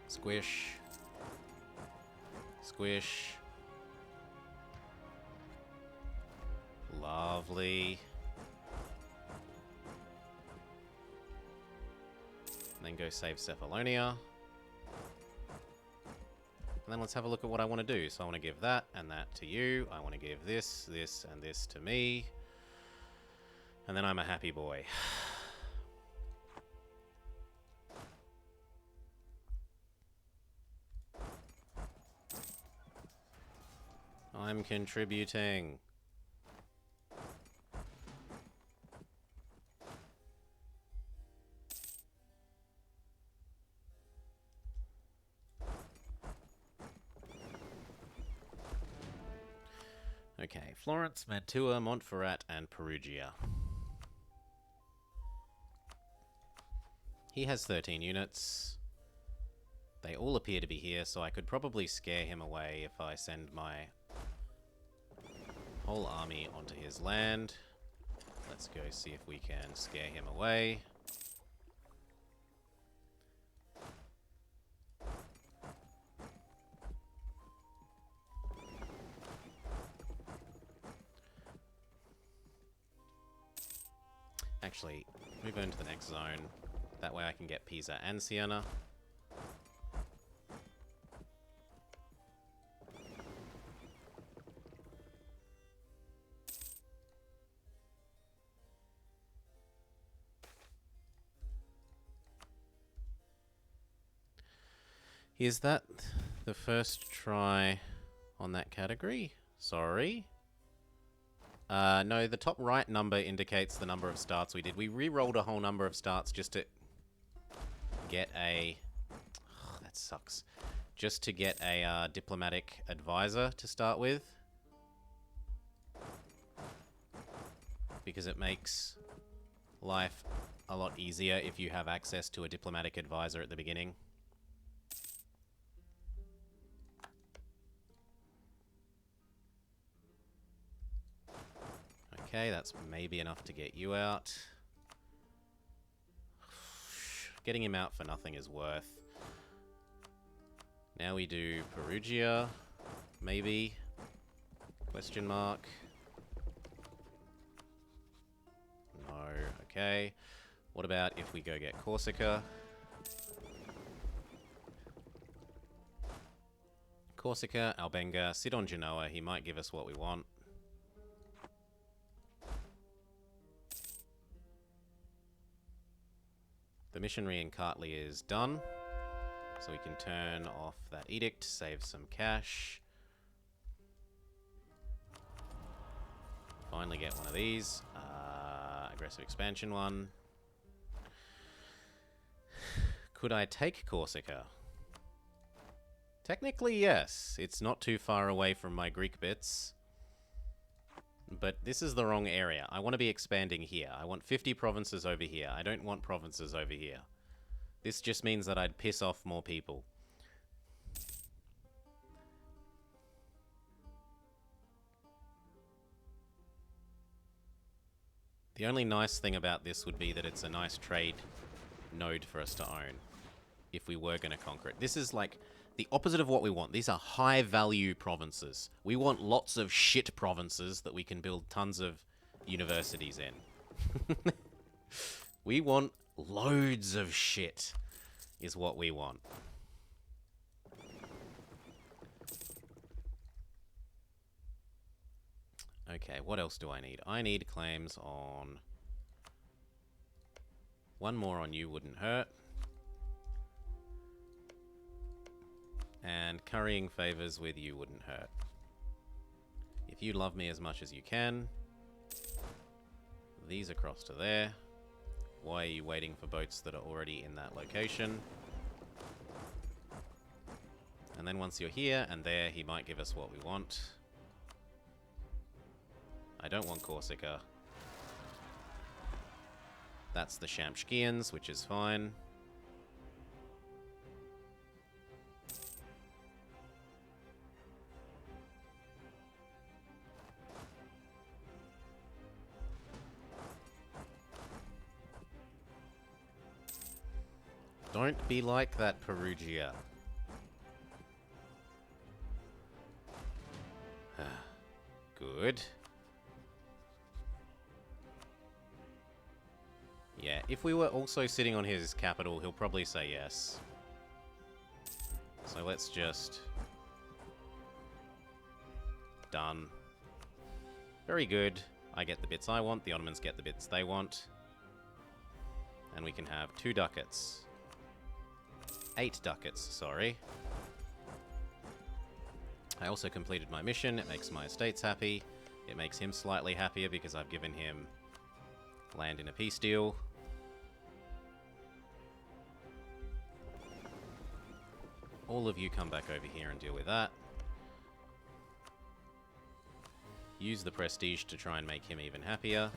Speaker 1: Squish. Squish. Lovely. And then go save Cephalonia. And then let's have a look at what I want to do. So I want to give that and that to you. I want to give this, this, and this to me. And then I'm a happy boy. I'm contributing. Okay, Florence, Mantua, Montferrat, and Perugia. He has 13 units. They all appear to be here, so I could probably scare him away if I send my whole army onto his land. Let's go see if we can scare him away. Actually, move on to the next zone. That way I can get Pisa and Siena. Is that the first try on that category? Sorry. No, the top right number indicates the number of starts we did. We re-rolled a whole number of starts just to get a... Oh, that sucks. Just to get a diplomatic advisor to start with. Because it makes life a lot easier if you have access to a diplomatic advisor at the beginning. Okay, that's maybe enough to get you out. Getting him out for nothing is worth. Now we do Perugia, maybe. Question mark. No, okay. What about if we go get Corsica? Corsica, Albenga, sit on Genoa. He might give us what we want. The missionary in Kartli is done, so we can turn off that edict, save some cash. Finally get one of these. Aggressive expansion one. Could I take Corsica? Technically, yes. It's not too far away from my Greek bits. But this is the wrong area. I want to be expanding here. I want 50 provinces over here. I don't want provinces over here. This just means that I'd piss off more people. The only nice thing about this would be that it's a nice trade node for us to own if we were going to conquer it. This is like the opposite of what we want. These are high-value provinces. We want lots of shit provinces that we can build tons of universities in. We want loads of shit, is what we want. Okay, what else do I need? I need claims on... One more on you wouldn't hurt. And currying favors with you wouldn't hurt. If you love me as much as you can, these across to there. Why are you waiting for boats that are already in that location? And then once you're here and there, he might give us what we want. I don't want Corsica. That's the Shamshkians, which is fine. Don't be like that, Perugia. Good. Yeah, if we were also sitting on his capital, he'll probably say yes. So let's just... Done. Very good. I get the bits I want, the Ottomans get the bits they want. And we can have 2 ducats. 8 ducats, sorry. I also completed my mission. It makes my estates happy. It makes him slightly happier because I've given him land in a peace deal. All of you come back over here and deal with that. Use the prestige to try and make him even happier.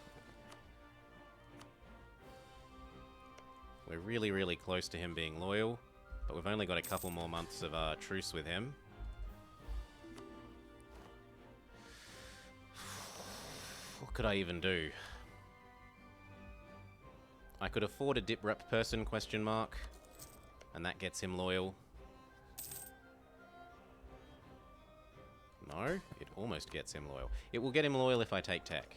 Speaker 1: We're really, really close to him being loyal, but we've only got a couple more months of truce with him. What could I even do? I could afford a dip rep person, question mark, and that gets him loyal. No, it almost gets him loyal. It will get him loyal if I take tech.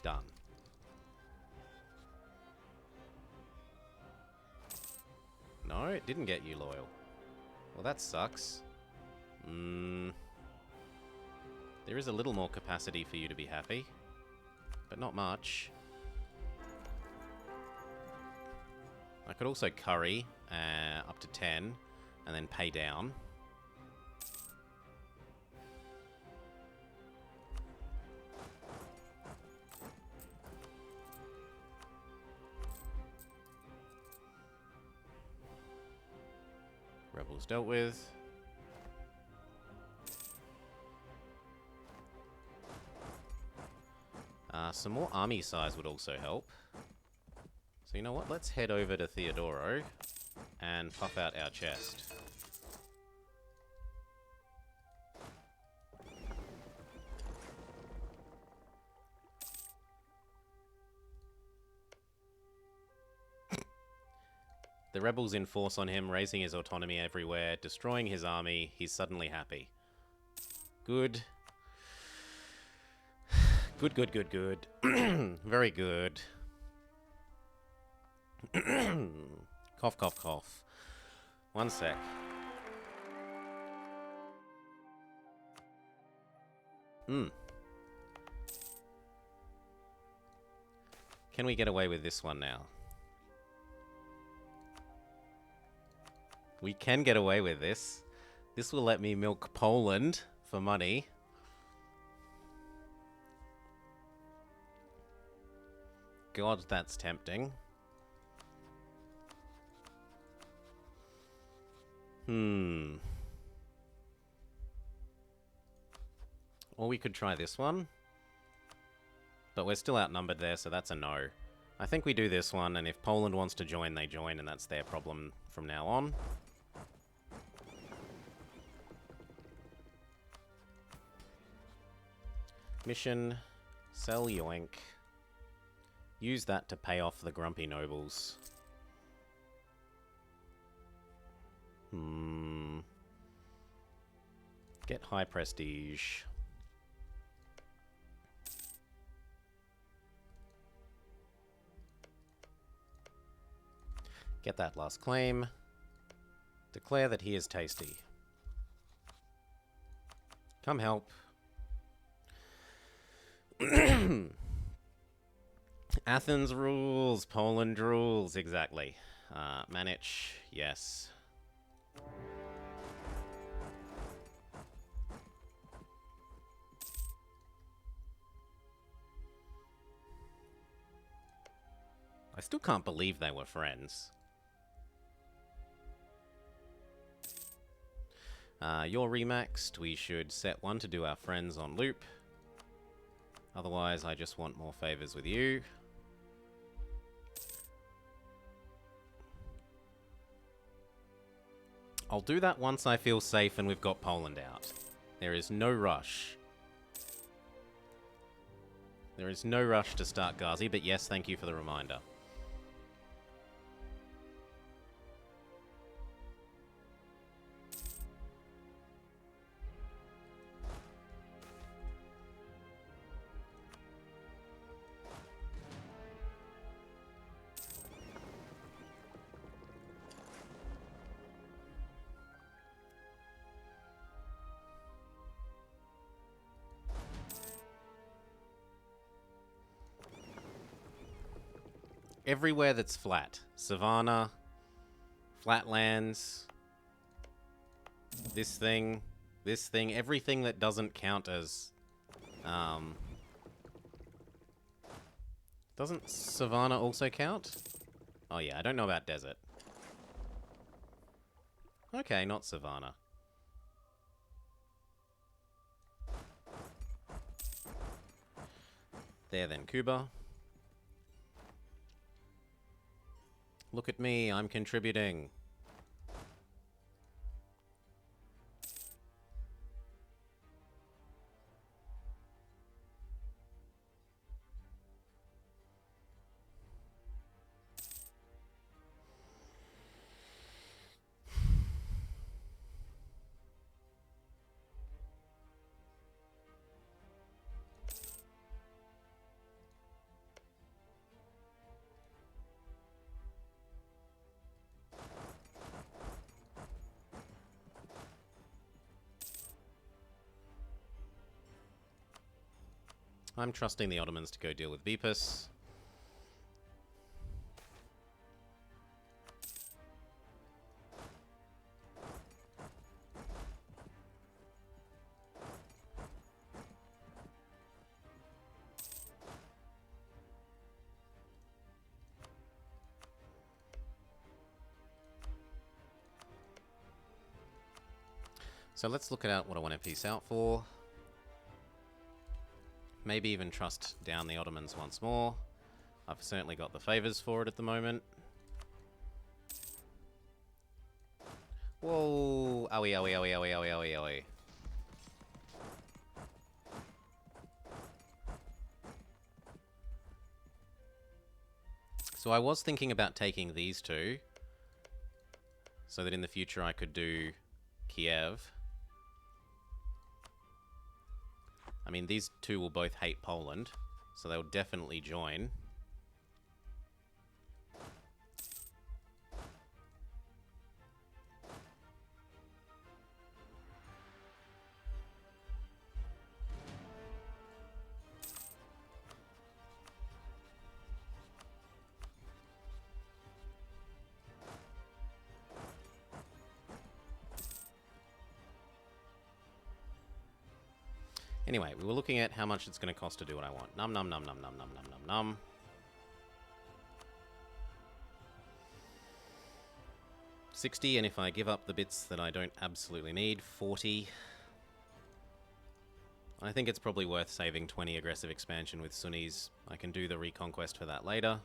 Speaker 1: Done. No, it didn't get you loyal. Well, that sucks. There is a little more capacity for you to be happy, but not much. I could also curry up to 10 and then pay down. Rebels dealt with. Some more army size would also help. So you know what? Let's head over to Theodoro and puff out our chest. The rebels enforce on him, raising his autonomy everywhere, destroying his army. He's suddenly happy. Good. Good, good, good, good. Very good. Cough, cough, cough. One sec. Can we get away with this one now? We can get away with this. This will let me milk Poland for money. God, that's tempting. Or we could try this one. But we're still outnumbered there, so that's a no. I think we do this one, and if Poland wants to join, they join, and that's their problem from now on. Mission, sell yoink. Use that to pay off the grumpy nobles. Get high prestige. Get that last claim. Declare that he is tasty. Come help. Athens rules, Poland rules, exactly. Manage, yes. I still can't believe they were friends. You're remaxed. We should set one to do our friends on loop. Otherwise, I just want more favors with you. I'll do that once I feel safe and we've got Poland out. There is no rush. There is no rush to start Ghazi, but yes, thank you for the reminder. Everywhere that's flat. Savannah, flatlands, this thing, everything that doesn't count as... Doesn't Savannah also count? Oh yeah, I don't know about desert. Okay, not Savannah. There then, Cuba. Look at me, I'm contributing. I'm trusting the Ottomans to go deal with Beepus. So let's look at what I want to piece out for. Maybe even trust down the Ottomans once more. I've certainly got the favors for it at the moment. Whoa! Owie, owie, owie, owie, owie, owie, owie. So I was thinking about taking these two, so that in the future I could do Kiev. I mean, these two will both hate Poland, so they'll definitely join. Anyway, we were looking at how much it's going to cost to do what I want. Num num num num num num num num num. 60, and if I give up the bits that I don't absolutely need, 40. I think it's probably worth saving 20 aggressive expansion with Sunnis. I can do the reconquest for that later.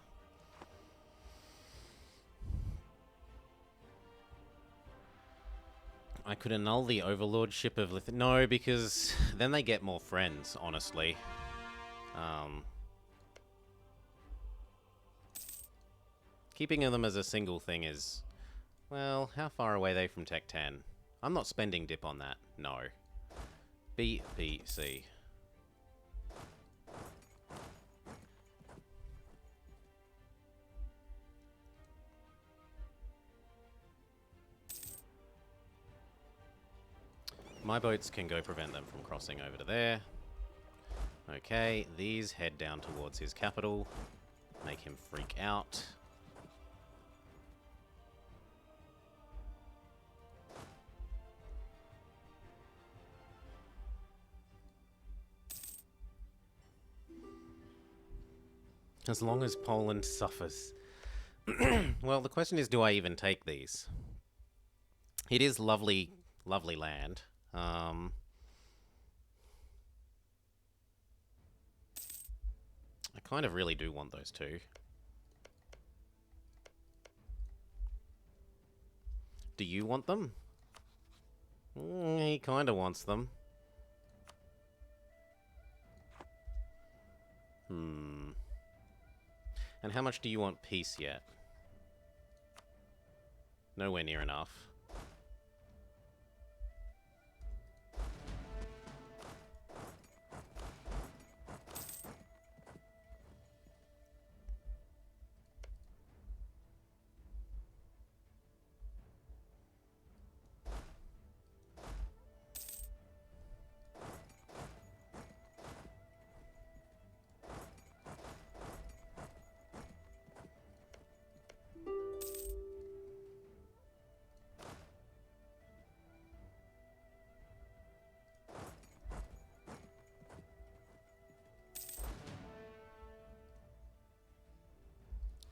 Speaker 1: I could annul the overlordship of Lithuania. No, because then they get more friends, honestly. Keeping them as a single thing is... Well, how far away are they from Tech 10? I'm not spending dip on that. No. B, B, C. My boats can go prevent them from crossing over to there. Okay, these head down towards his capital. Make him freak out. As long as Poland suffers. Well, the question is, do I even take these? It is lovely, lovely land. I kind of really do want those two. Do you want them? He kind of wants them. And how much do you want peace yet? Nowhere near enough.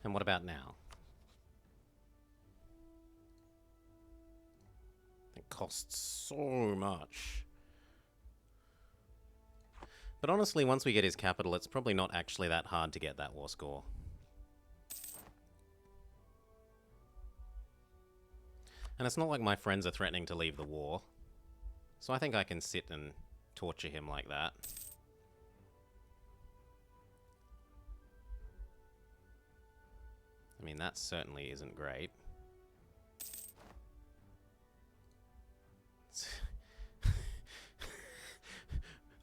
Speaker 1: And what about now? It costs so much. But honestly, once we get his capital, it's probably not actually that hard to get that war score. And it's not like my friends are threatening to leave the war. So I think I can sit and torture him like that. I mean, that certainly isn't great.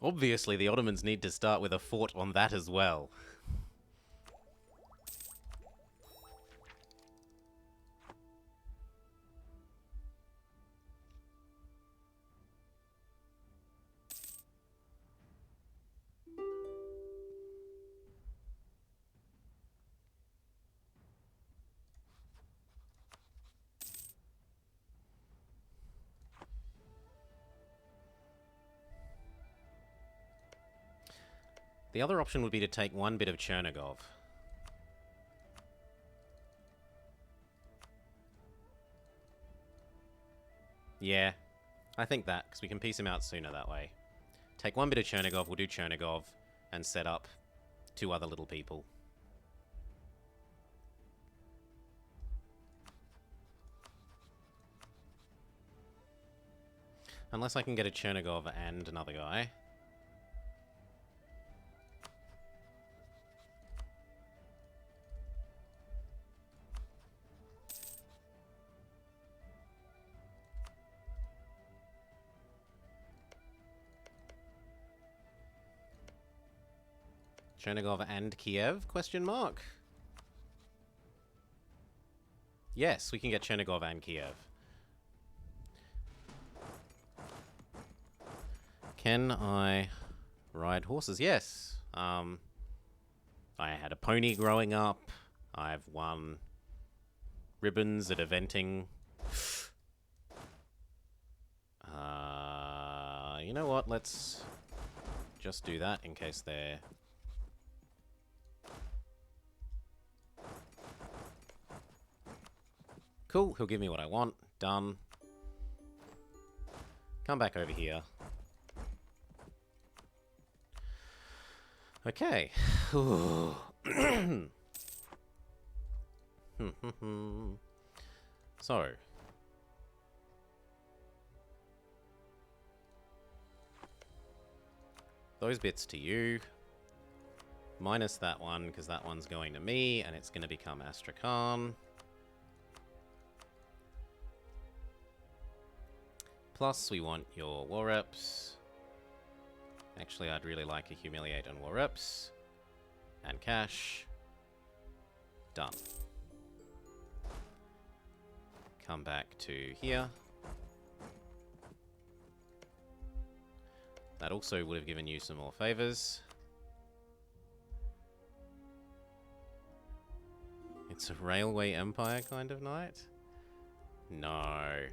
Speaker 1: Obviously, the Ottomans need to start with a fort on that as well. The other option would be to take one bit of Chernigov. Yeah, I think that, because we can piece him out sooner that way. Take one bit of Chernigov, we'll do Chernigov, and set up two other little people. Unless I can get a Chernigov and another guy. Chernigov and Kiev? Question mark. Yes, we can get Chernigov and Kiev. Can I ride horses? Yes. I had a pony growing up. I've won ribbons at eventing. You know what? Let's just do that in case they're... Cool, he'll give me what I want. Done. Come back over here. Okay. So. Those bits to you. Minus that one, because that one's going to me, and it's going to become Astrakhan. Plus, we want your war reps. Actually, I'd really like a humiliate and war reps. And cash. Done. Come back to here. That also would have given you some more favors. It's a railway empire kind of night? No.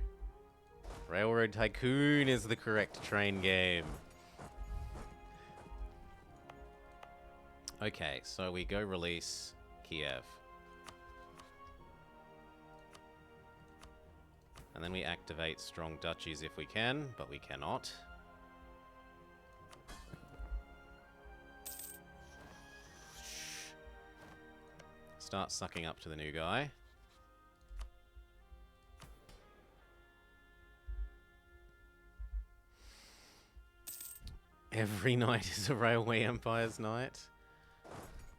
Speaker 1: Railroad Tycoon is the correct train game. Okay, so we go release Kiev. And then we activate strong duchies if we can, but we cannot. Start sucking up to the new guy. Every night is a Railway Empire's night.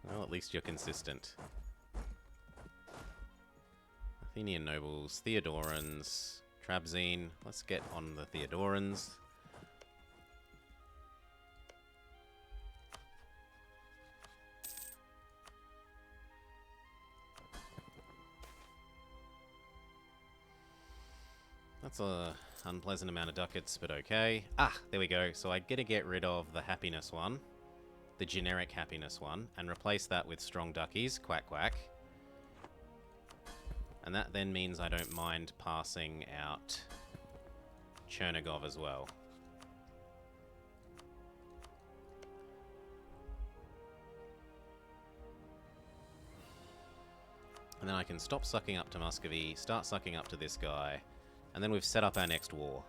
Speaker 1: Well, at least you're consistent. Athenian nobles, Theodorans, Trabzine. Let's get on the Theodorans. That's a unpleasant amount of ducats, but okay. Ah, there we go. So I'm gonna get rid of the happiness one, the generic happiness one, and replace that with strong duckies. Quack quack. And that then means I don't mind passing out Chernigov as well. And then I can stop sucking up to Muscovy, start sucking up to this guy, and then we've set up our next war.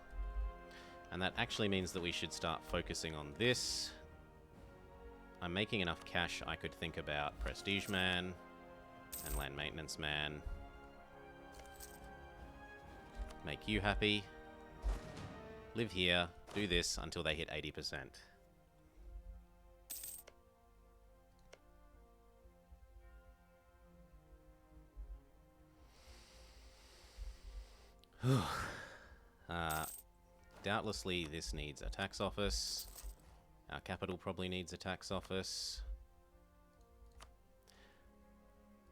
Speaker 1: And that actually means that we should start focusing on this. I'm making enough cash I could think about Prestige Man and Land Maintenance Man. Make you happy. Live here. Do this until they hit 80%. Doubtlessly this needs a tax office. Our capital probably needs a tax office.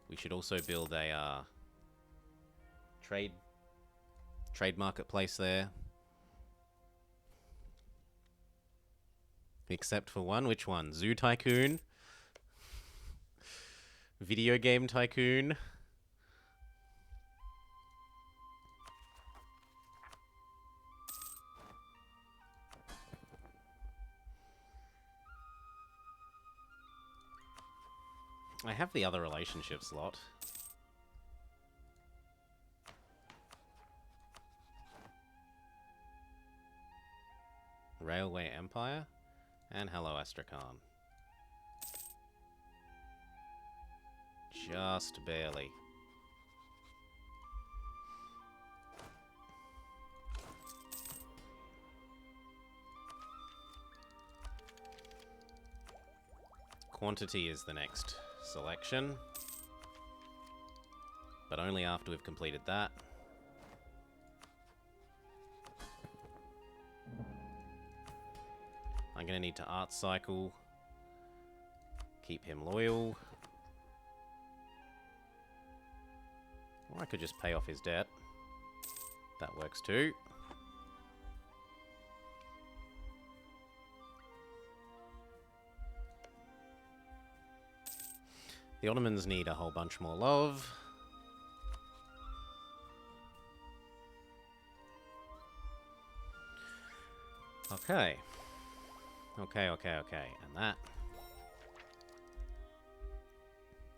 Speaker 1: We should also build a trade marketplace there. Except for one. Which one? Zoo Tycoon? Video Game Tycoon? I have the other relationship slot. Railway Empire? And hello, Astrakhan. Just barely. Quantity is the next selection. But only after we've completed that. I'm going to need to art cycle. Keep him loyal. Or I could just pay off his debt. That works too. The Ottomans need a whole bunch more love. Okay. Okay. And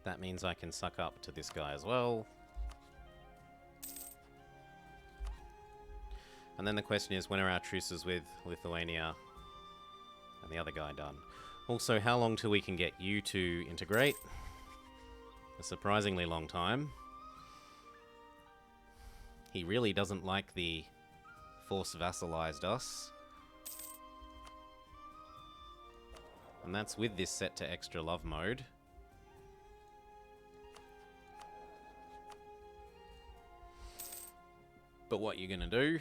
Speaker 1: that means I can suck up to this guy as well. And then the question is, when are our truces with Lithuania and the other guy done? Also, how long till we can get you to integrate? A surprisingly long time. He really doesn't like the force vassalized us. And that's with this set to extra love mode. But what you're gonna do?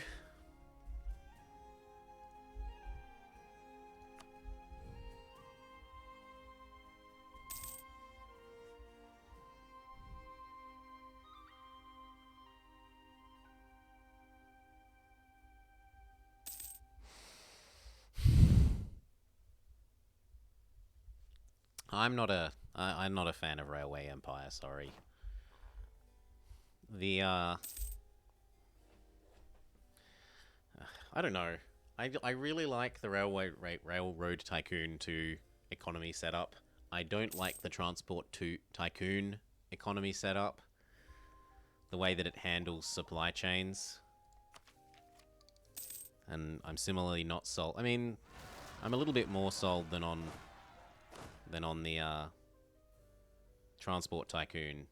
Speaker 1: I'm not a fan of Railway Empire, sorry. The I don't know. I really like the Railroad Tycoon 2 economy setup I don't like the transport to tycoon economy setup. The way that it handles supply chains. And I'm similarly not sold. I mean, I'm a little bit more sold than on the transport tycoon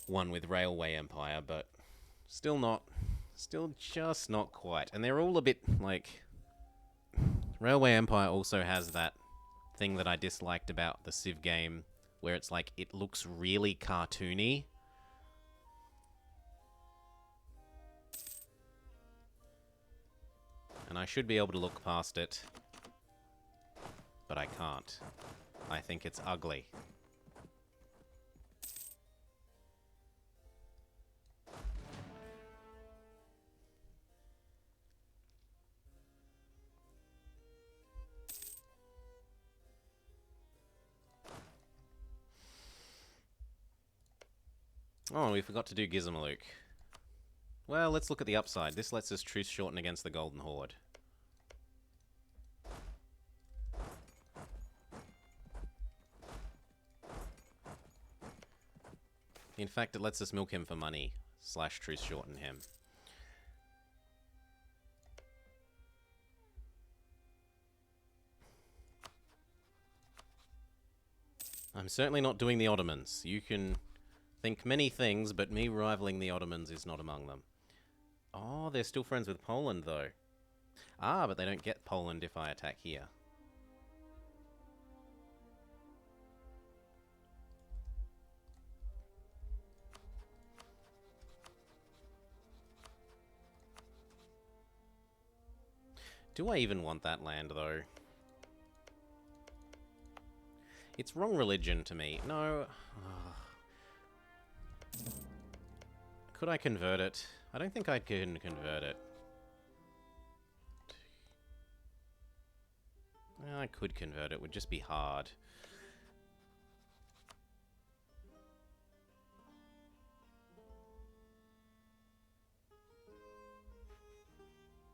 Speaker 1: one with Railway Empire, but still just not quite. And they're all a bit like Railway Empire also has that thing that I disliked about the Civ game, where it's like it looks really cartoony. And I should be able to look past it, but I can't. I think it's ugly. Oh, we forgot to do Gizmaluke. Well, let's look at the upside. This lets us truce shorten against the Golden Horde. In fact, it lets us milk him for money, / truce shorten him. I'm certainly not doing the Ottomans. You can think many things, but me rivaling the Ottomans is not among them. Oh, they're still friends with Poland, though. Ah, but they don't get Poland if I attack here. Do I even want that land, though? It's wrong religion to me. No. Could I convert it? I don't think I can convert it. I could convert it. It would just be hard.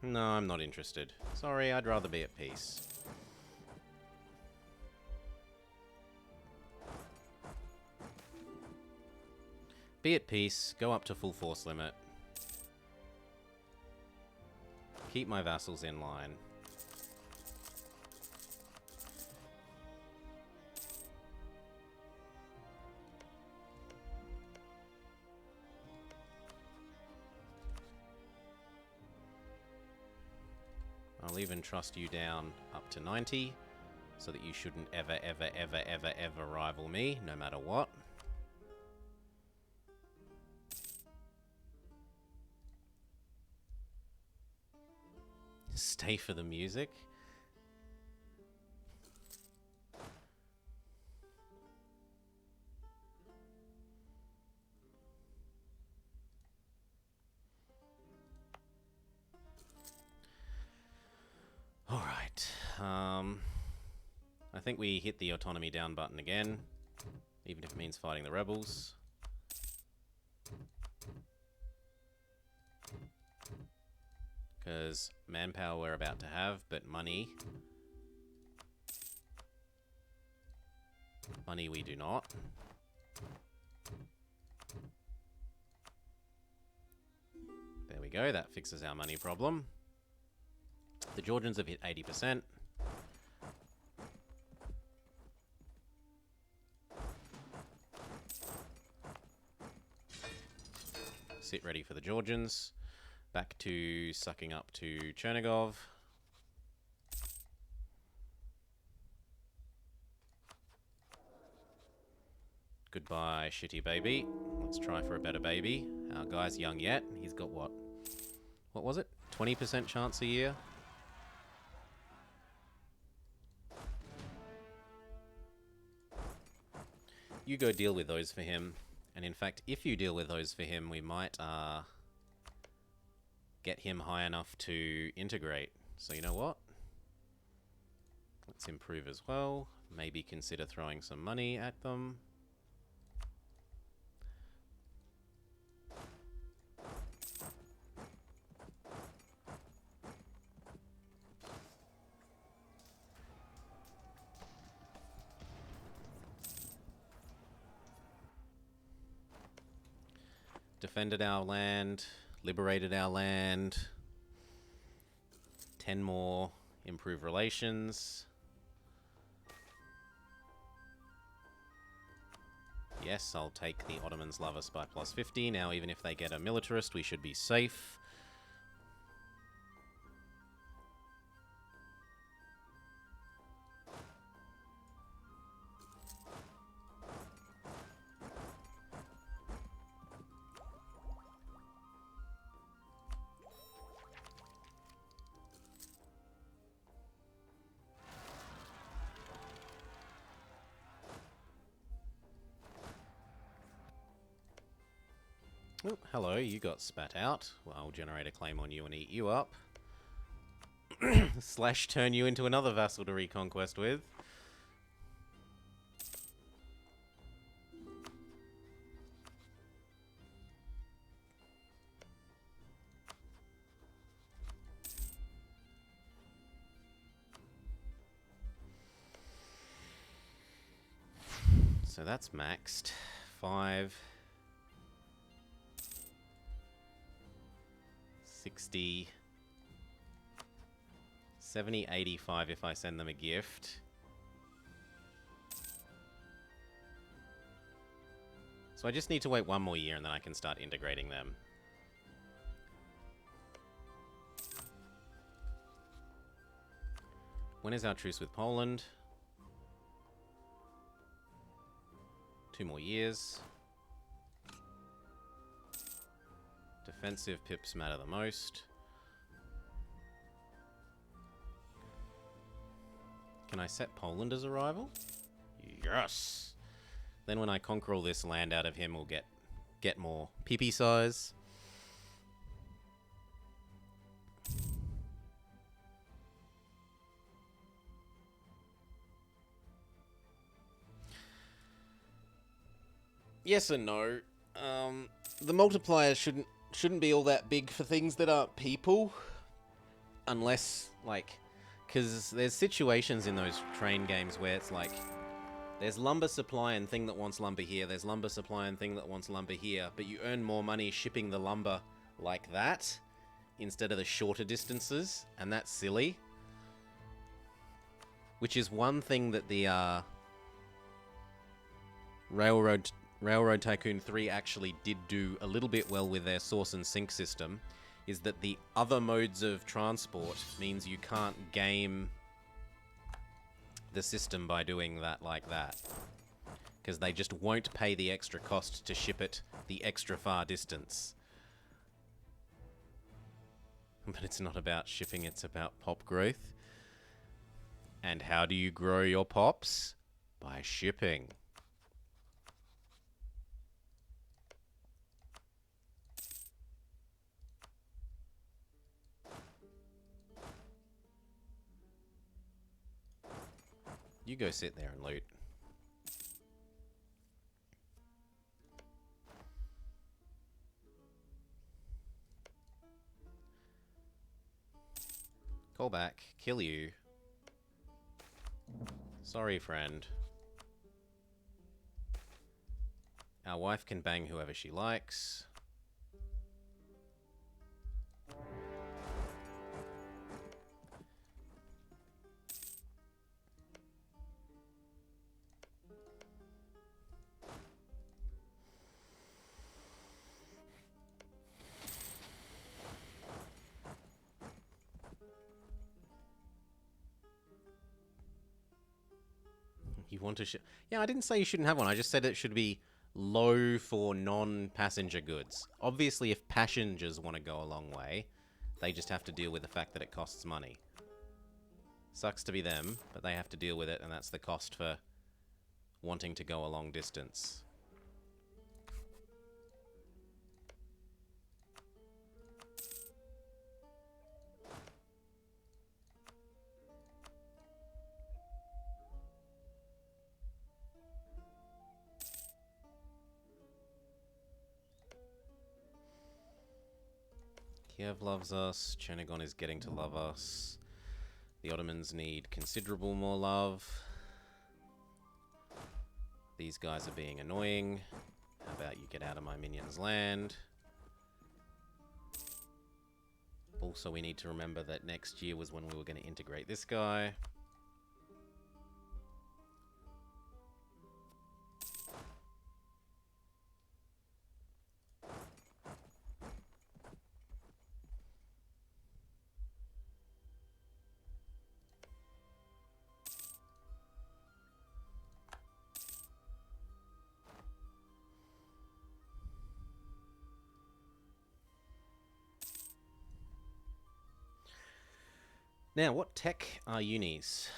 Speaker 1: No, I'm not interested. Sorry, I'd rather be at peace. Be at peace, go up to full force limit. Keep my vassals in line. I'll even trust you down up to 90, so that you shouldn't ever rival me, no matter what. Stay for the music. Alright. I think we hit the autonomy down button again, even if it means fighting the rebels. Because manpower we're about to have, but money... Money we do not. There we go, that fixes our money problem. The Georgians have hit 80%. Sit ready for the Georgians. Back to sucking up to Chernigov. Goodbye, shitty baby. Let's try for a better baby. Our guy's young yet. He's got what? What was it? 20% chance a year? You go deal with those for him. And in fact, if you deal with those for him, we might get him high enough to integrate. So you know what? Let's improve as well. Maybe consider throwing some money at them. defended our land, liberated our land. 10 more, improve relations. Yes, I'll take the Ottomans love us by +50. Now, even if they get a militarist, we should be safe. Oh, hello, you got spat out. Well, I'll generate a claim on you and eat you up. Slash turn you into another vassal to reconquest with. So that's maxed. 5... 60... 70, 85 if I send them a gift. So I just need to wait one more year and then I can start integrating them. When is our truce with Poland? 2 more years. Defensive pips matter the most. Can I set Poland as a rival? Yes! Then when I conquer all this land out of him, we'll get more PP size. Yes and no. The multipliers shouldn't be all that big for things that aren't people. Unless, like... Because there's situations in those train games where it's like... There's lumber supply and thing that wants lumber here. There's lumber supply and thing that wants lumber here. But you earn more money shipping the lumber like that instead of the shorter distances. And that's silly. Which is one thing that the Railroad Tycoon 3 actually did do a little bit well with their source and sink system. Is that the other modes of transport means you can't game the system by doing that like that. Because they just won't pay the extra cost to ship it the extra far distance. But it's not about shipping, it's about pop growth. And how do you grow your pops? By shipping. You go sit there and loot. Call back. Kill you. Sorry, friend. Our wife can bang whoever she likes. You want to yeah, I didn't say you shouldn't have one. I just said it should be low for non-passenger goods. Obviously, if passengers want to go a long way, they just have to deal with the fact that it costs money. Sucks to be them, but they have to deal with it, and that's the cost for wanting to go a long distance. Kiev loves us. Chernigon is getting to love us. The Ottomans need considerable more love. These guys are being annoying. How about you get out of my minions' land? Also, we need to remember that next year was when we were going to integrate this guy. Now, what tech are unis?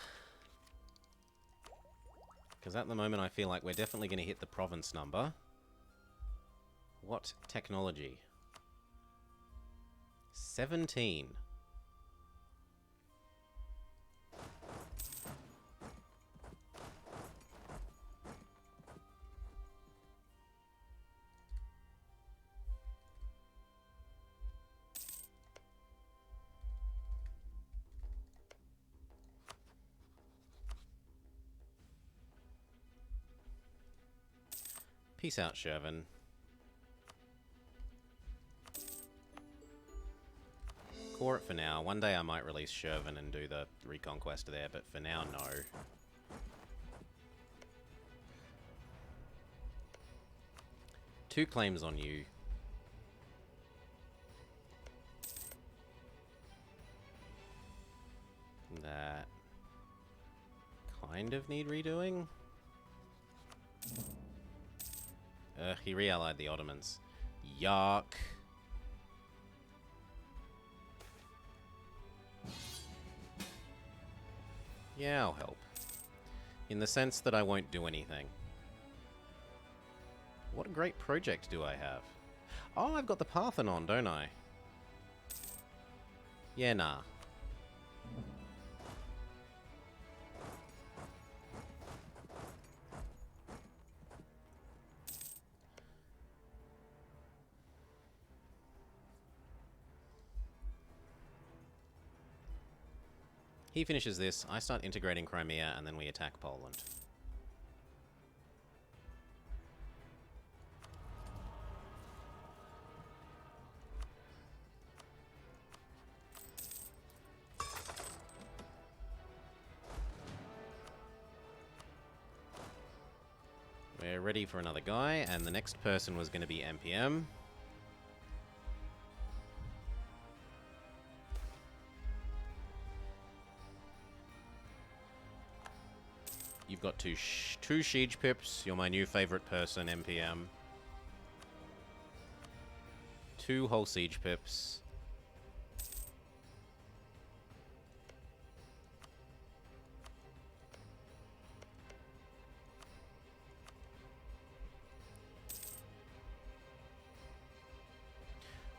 Speaker 1: Because at the moment I feel like we're definitely going to hit the province number. What technology? 17. Peace out, Shervin. Core it for now. One day I might release Shervin and do the reconquest there, but for now, no. Two claims on you. That kind of need redoing. He reallied the Ottomans. Yuck. Yeah, I'll help. In the sense that I won't do anything. What a great project do I have? Oh, I've got the Parthenon, don't I? Yeah, nah. He finishes this, I start integrating Crimea, and then we attack Poland. We're ready for another guy, and the next person was going to be MPM. You've got two siege pips. You're my new favorite person, MPM. 2 whole siege pips.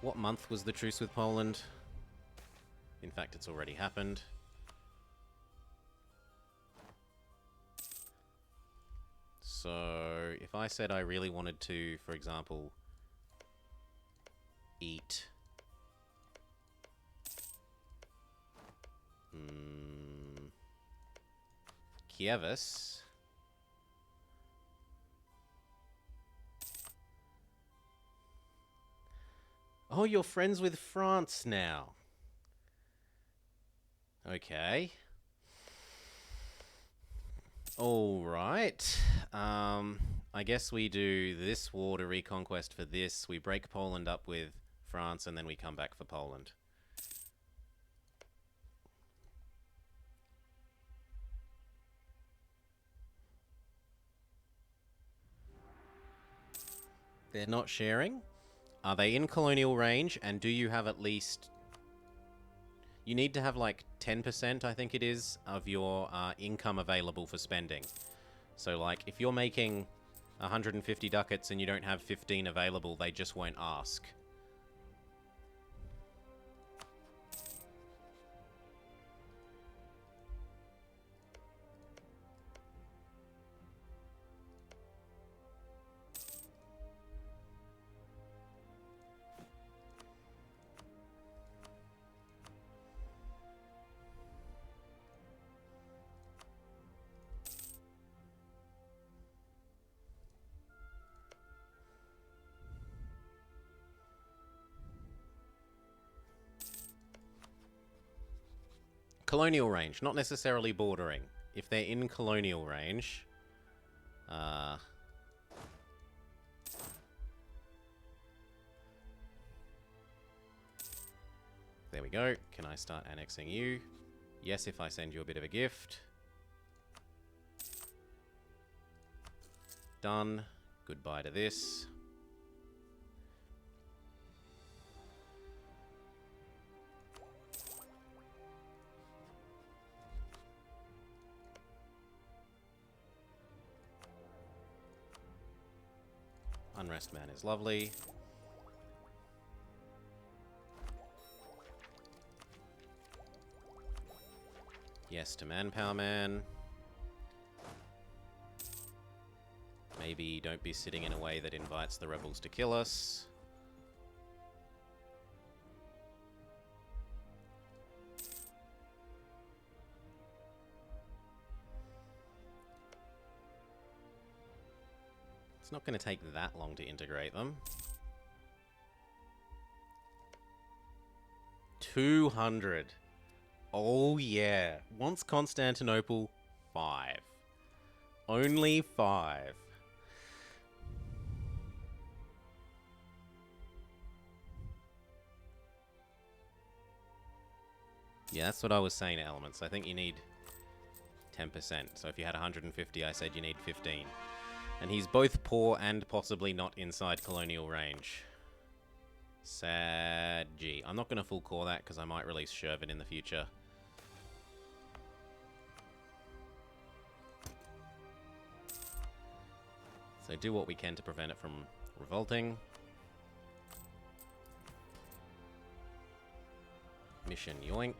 Speaker 1: What month was the truce with Poland? In fact, it's already happened. So, if I said I really wanted to, for example, eat... Kievis... Oh, you're friends with France now. Okay. Alright. I guess we do this war to reconquest for this. We break Poland up with France, and then we come back for Poland. They're not sharing? Are they in colonial range, and do you have at least... You need to have like 10%, I think it is, of your income available for spending. So like, if you're making 150 ducats and you don't have 15 available, they just won't ask. Colonial range, not necessarily bordering. If they're in colonial range... there we go. Can I start annexing you? Yes, if I send you a bit of a gift. Done. Goodbye to this. Unrest man is lovely. Yes to manpower man. Maybe don't be sitting in a way that invites the rebels to kill us. It's not going to take that long to integrate them. 200. Oh yeah. Wants Constantinople 5. Only 5. Yeah, that's what I was saying to Elements. I think you need 10%. So if you had 150, I said you need 15. And he's both poor and possibly not inside colonial range. Sad G. I'm not going to full core that because I might release Shervin in the future. So do what we can to prevent it from revolting. Mission yoink.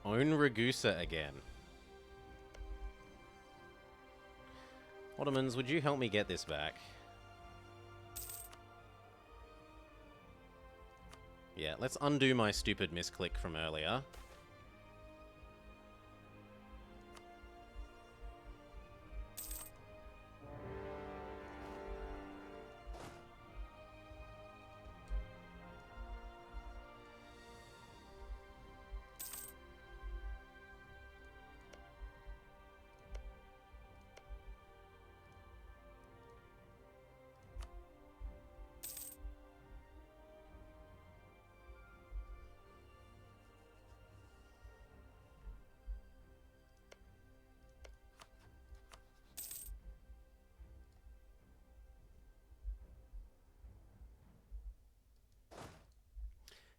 Speaker 1: Own Ragusa again. Ottomans, would you help me get this back? Yeah, let's undo my stupid misclick from earlier.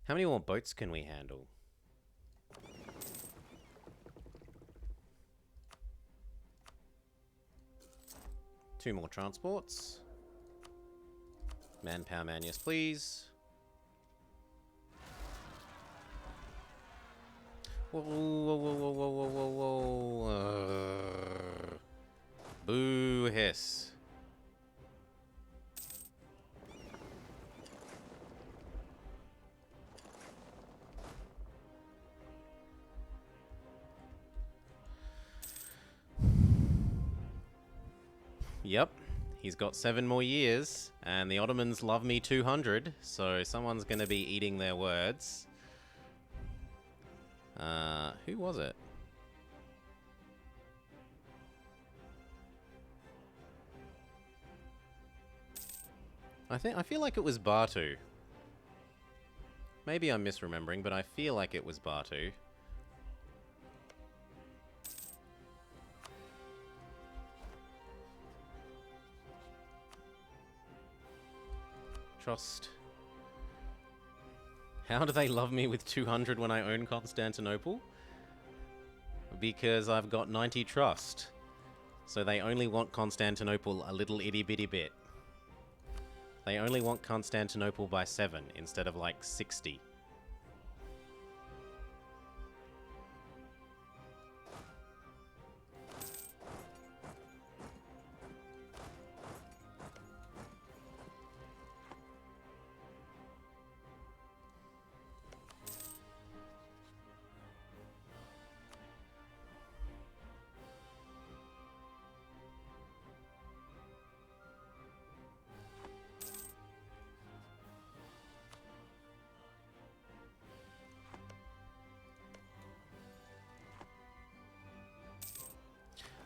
Speaker 1: How many more boats can we handle? Two more transports. Manpower man, yes please. Whoa, whoa, whoa, whoa, whoa, whoa, whoa. Boo hiss. Yep, he's got 7 more years, and the Ottomans love me 200, so someone's going to be eating their words. Who was it? I feel like it was Batu. Maybe I'm misremembering, but I feel like it was Batu. Trust. How do they love me with 200 when I own Constantinople? Because I've got 90 trust. So they only want Constantinople a little itty bitty bit. They only want Constantinople by 7 instead of like 60.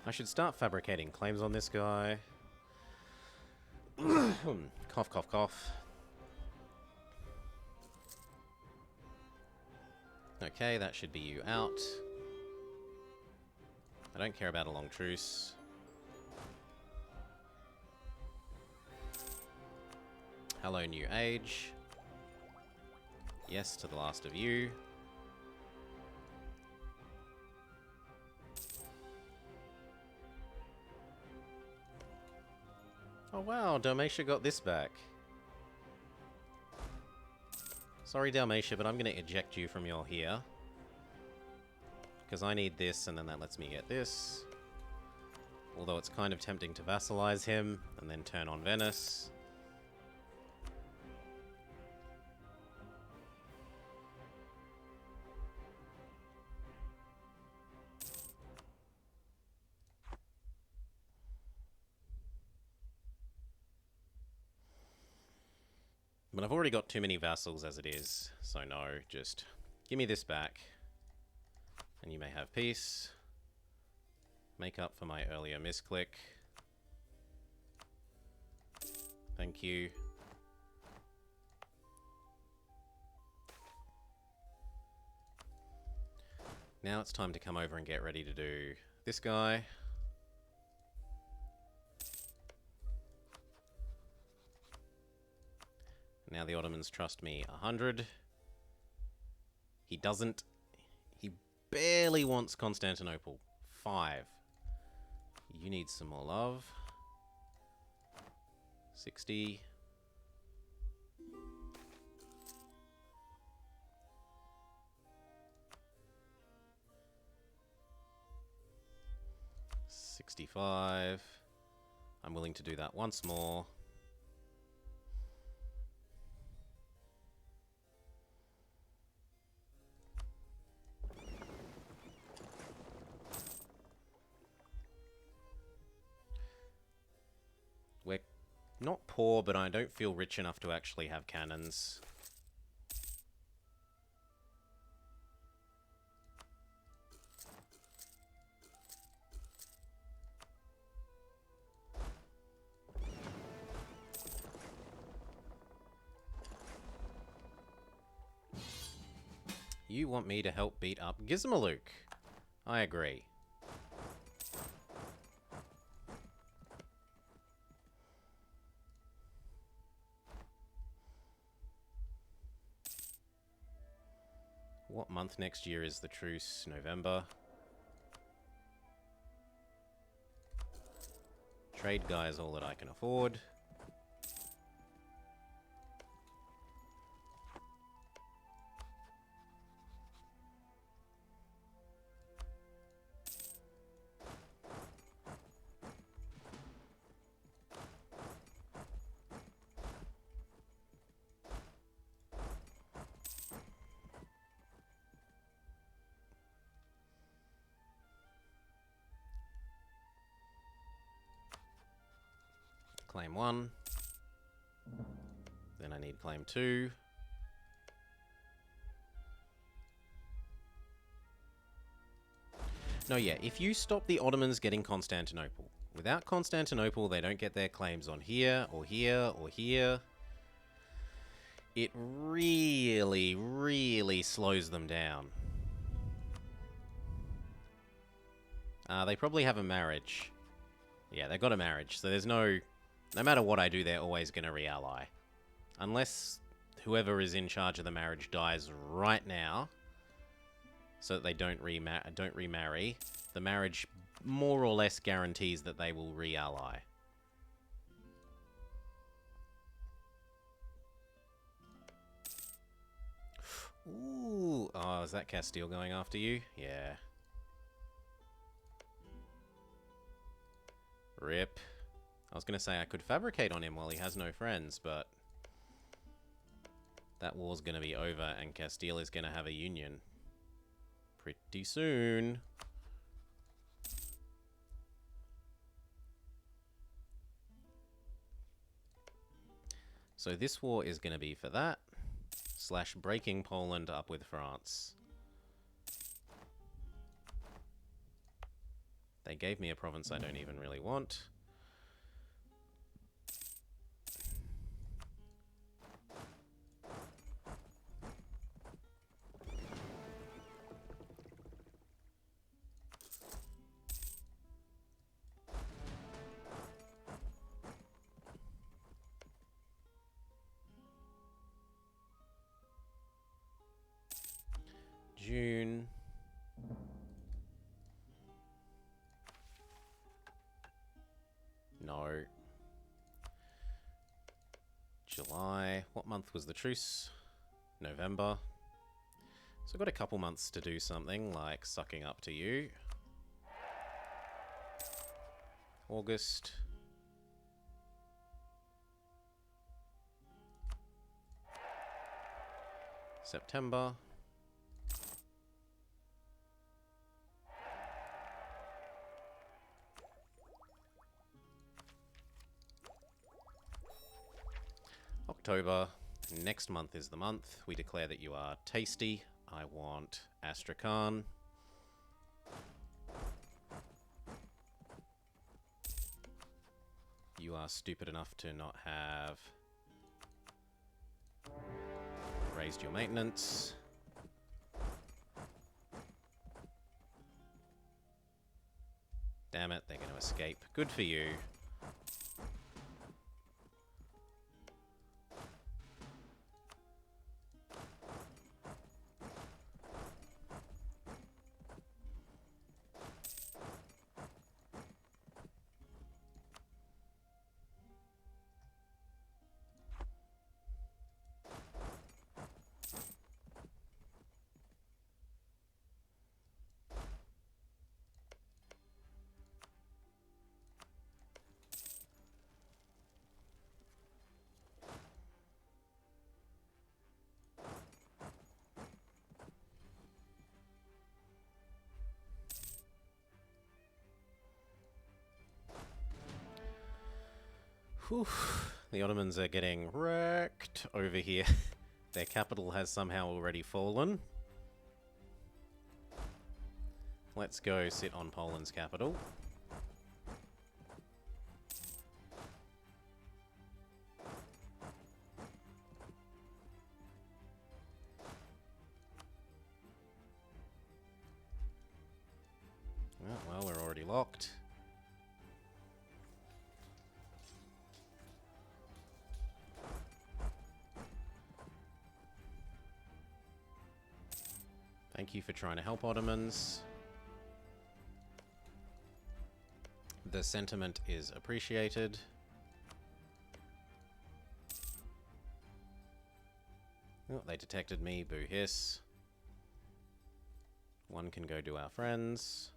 Speaker 1: I should start fabricating claims on this guy. Cough, cough, cough. Okay, that should be you out. I don't care about a long truce. Hello, new age. Yes to the last of you. Oh wow, Dalmatia got this back. Sorry, Dalmatia, but I'm going to eject you from your here. Because I need this, and then that lets me get this. Although it's kind of tempting to vassalize him, and then turn on Venice. But I've already got too many vassals as it is, so no, just give me this back. And you may have peace. Make up for my earlier misclick. Thank you. Now it's time to come over and get ready to do this guy. Now the Ottomans trust me 100. He doesn't. He barely wants Constantinople. 5. You need some more love. 60. $65. I'm willing to do that once more. We're not poor, but I don't feel rich enough to actually have cannons. You want me to help beat up Gizmaluke? I agree. What month next year is the truce? November. Trade guy is all that I can afford. Claim 1. Then I need claim 2. No, yeah, if you stop the Ottomans getting Constantinople, without Constantinople, they don't get their claims on here, or here, or here. It really, really slows them down. They probably have a marriage. Yeah, they've got a marriage, so there's no... No matter what I do, they're always going to re-ally. Unless whoever is in charge of the marriage dies right now, so that they don't remarry, the marriage more or less guarantees that they will re-ally. Ooh, oh, is that Castile going after you? Yeah. Rip. I was going to say I could fabricate on him while he has no friends, but that war's going to be over and Castile is going to have a union pretty soon. So this war is going to be for that, / breaking Poland up with France. They gave me a province I don't even really want. June. No. July. What month was the truce? November. So I've got a couple months to do something like sucking up to you. August. September. October. Next month is the month. We declare that you are tasty. I want Astrakhan. You are stupid enough to not have raised your maintenance. Damn it, they're going to escape. Good for you. Whew. The Ottomans are getting wrecked over here. Their capital has somehow already fallen. Let's go sit on Poland's capital. Oh, well, we're already locked. Thank you for trying to help Ottomans. The sentiment is appreciated. Oh, they detected me. Boo hiss. One can go to our friends.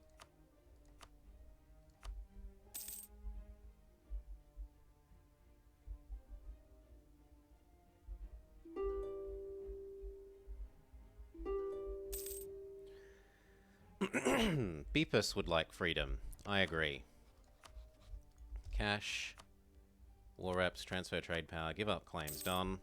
Speaker 1: Beepus would like freedom. I agree. Cash. War reps, transfer trade power, give up claims, done.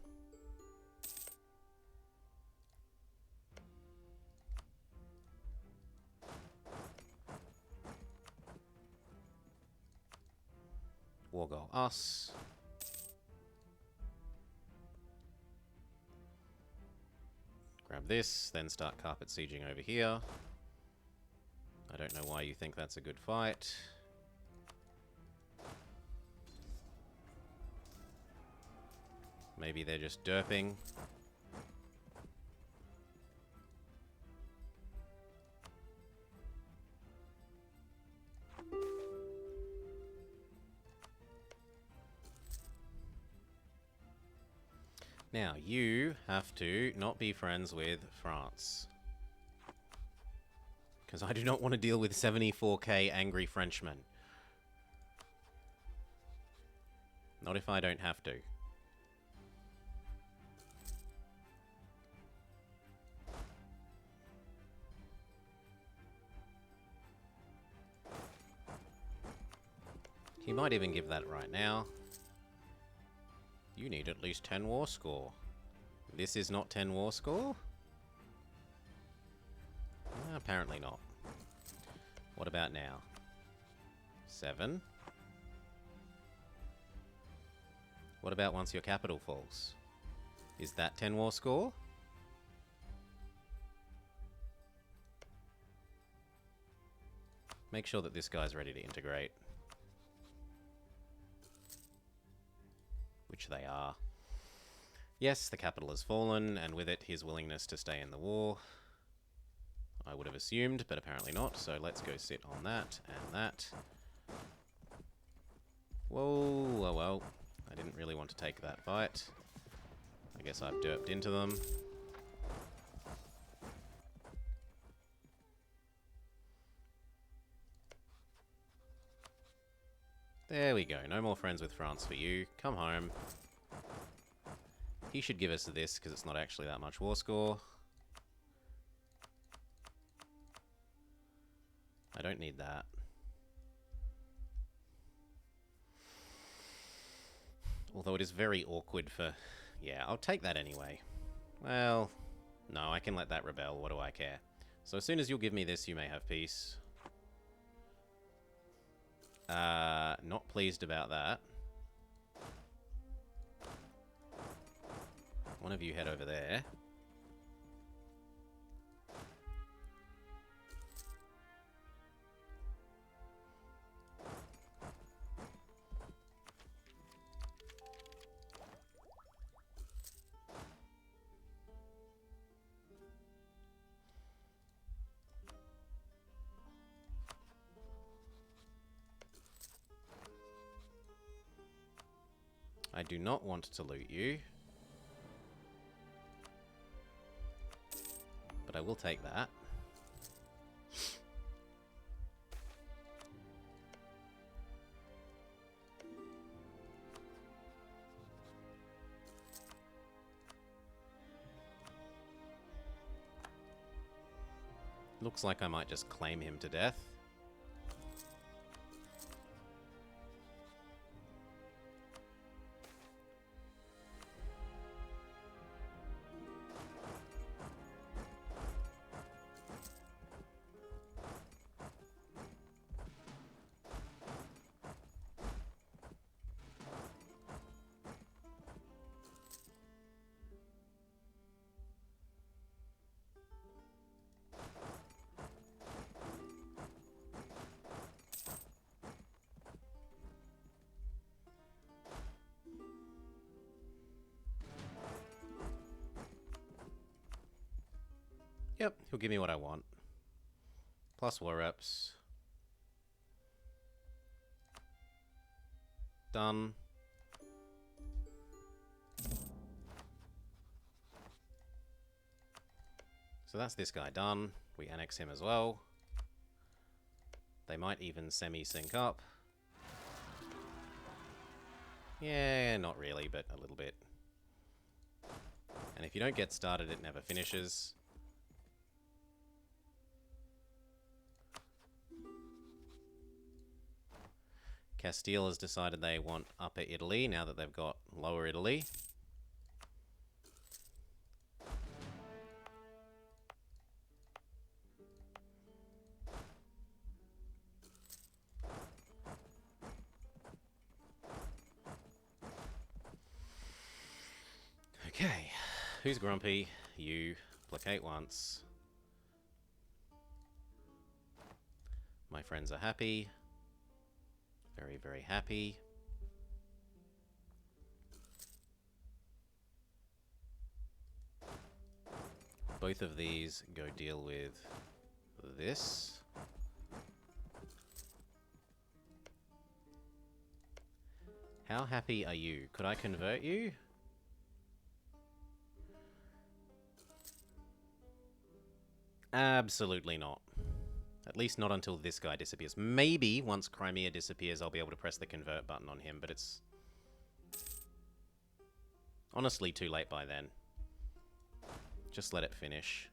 Speaker 1: War goal us. Grab this, then start carpet sieging over here. I don't know why you think that's a good fight. Maybe they're just derping. Now, you have to not be friends with France. Because I do not want to deal with 74k angry Frenchmen. Not if I don't have to. He might even give that right now. You need at least 10 war score. This is not 10 war score? Apparently not. What about now? 7. What about once your capital falls? Is that 10 war score? Make sure that this guy's ready to integrate. Which they are. Yes, the capital has fallen, and with it his willingness to stay in the war. I would have assumed, but apparently not, so let's go sit on that and that. Whoa, well, I didn't really want to take that fight. I guess I've derped into them. There we go, no more friends with France for you. Come home. He should give us this, because it's not actually that much war score. I don't need that. Although it is very awkward for... Yeah, I'll take that anyway. Well, no, I can let that rebel. What do I care? So as soon as you'll give me this, you may have peace. Not pleased about that. One of you head over there. I do not want to loot you. But I will take that. Looks like I might just claim him to death. Yep, he'll give me what I want. Plus war reps. Done. So that's this guy done. We annex him as well. They might even semi-sync up. Yeah, not really, but a little bit. And if you don't get started, it never finishes. Castile has decided they want Upper Italy now that they've got Lower Italy. Okay, who's grumpy? You. Placate once. My friends are happy. Very, very happy. Both of these go deal with this. How happy are you? Could I convert you? Absolutely not. At least not until this guy disappears. Maybe once Crimea disappears, I'll be able to press the convert button on him, but it's honestly too late by then. Just let it finish.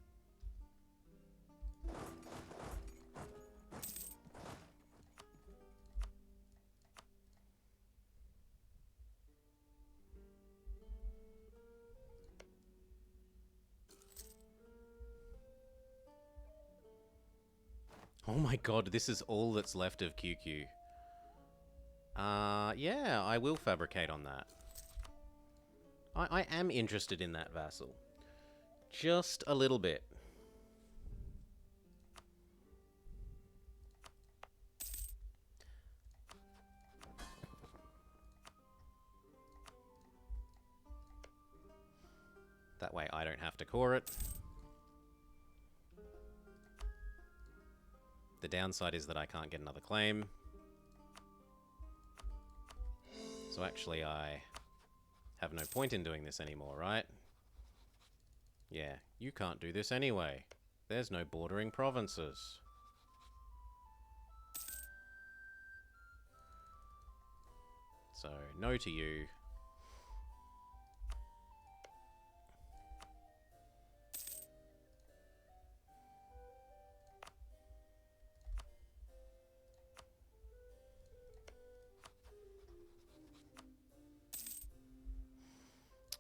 Speaker 1: Oh my god, this is all that's left of QQ. Yeah, I will fabricate on that. I am interested in that vassal. Just a little bit. That way I don't have to core it. The downside is that I can't get another claim. So actually I have no point in doing this anymore, right? Yeah, you can't do this anyway. There's no bordering provinces. So, no to you.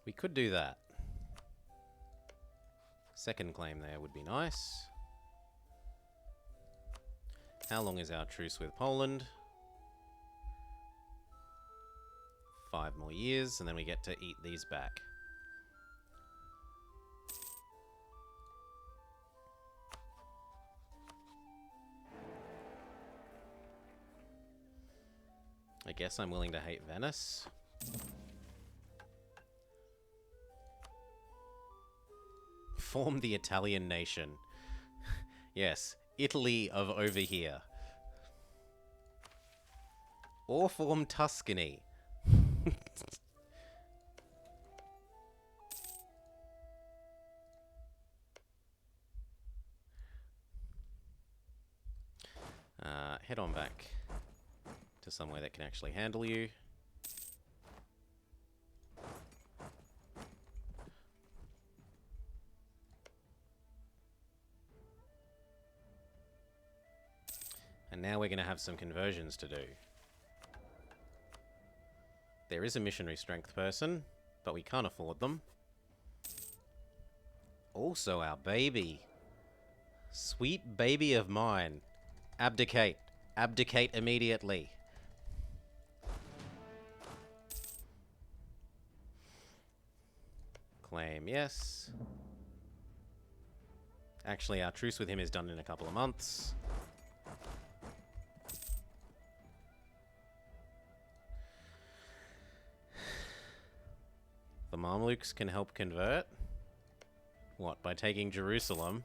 Speaker 1: We could do that. Second claim there would be nice. How long is our truce with Poland? 5 more years, and then we get to eat these back. I guess I'm willing to hate Venice. Form the Italian nation. Yes, Italy of over here. Or form Tuscany. Head on back to somewhere that can actually handle you. And now we're going to have some conversions to do. There is a missionary strength person, but we can't afford them. Also our baby. Sweet baby of mine. Abdicate. Abdicate immediately. Claim yes. Actually, our truce with him is done in a couple of months. The Mamluks can help convert. What, by taking Jerusalem?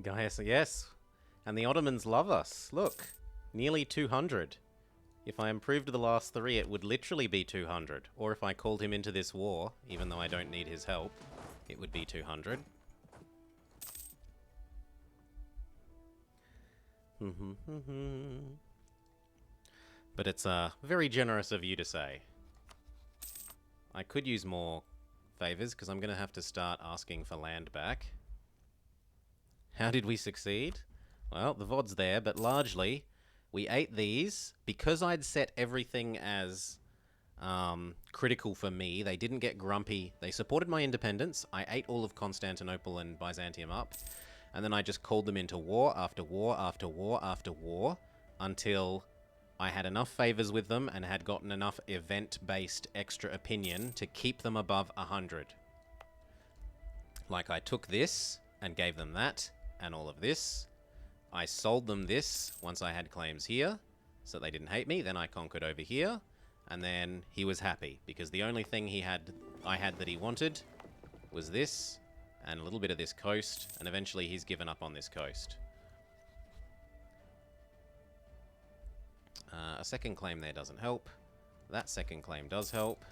Speaker 1: Gaius, yes. And the Ottomans love us. Look, nearly 200. If I improved the last 3, it would literally be 200. Or if I called him into this war, even though I don't need his help, it would be 200. But it's very generous of you to say. I could use more favors, because I'm going to have to start asking for land back. How did we succeed? Well, the VOD's there, but largely we ate these because I'd set everything as critical for me. They didn't get grumpy. They supported my independence. I ate all of Constantinople and Byzantium up, and then I just called them into war after war after war after war until I had enough favors with them and had gotten enough event-based extra opinion to keep them above 100. Like I took this and gave them that and all of this. I sold them this once I had claims here, so they didn't hate me. Then I conquered over here, and then he was happy, because the only thing I had that he wanted was this, and a little bit of this coast, and eventually he's given up on this coast. A second claim there doesn't help. That second claim does help.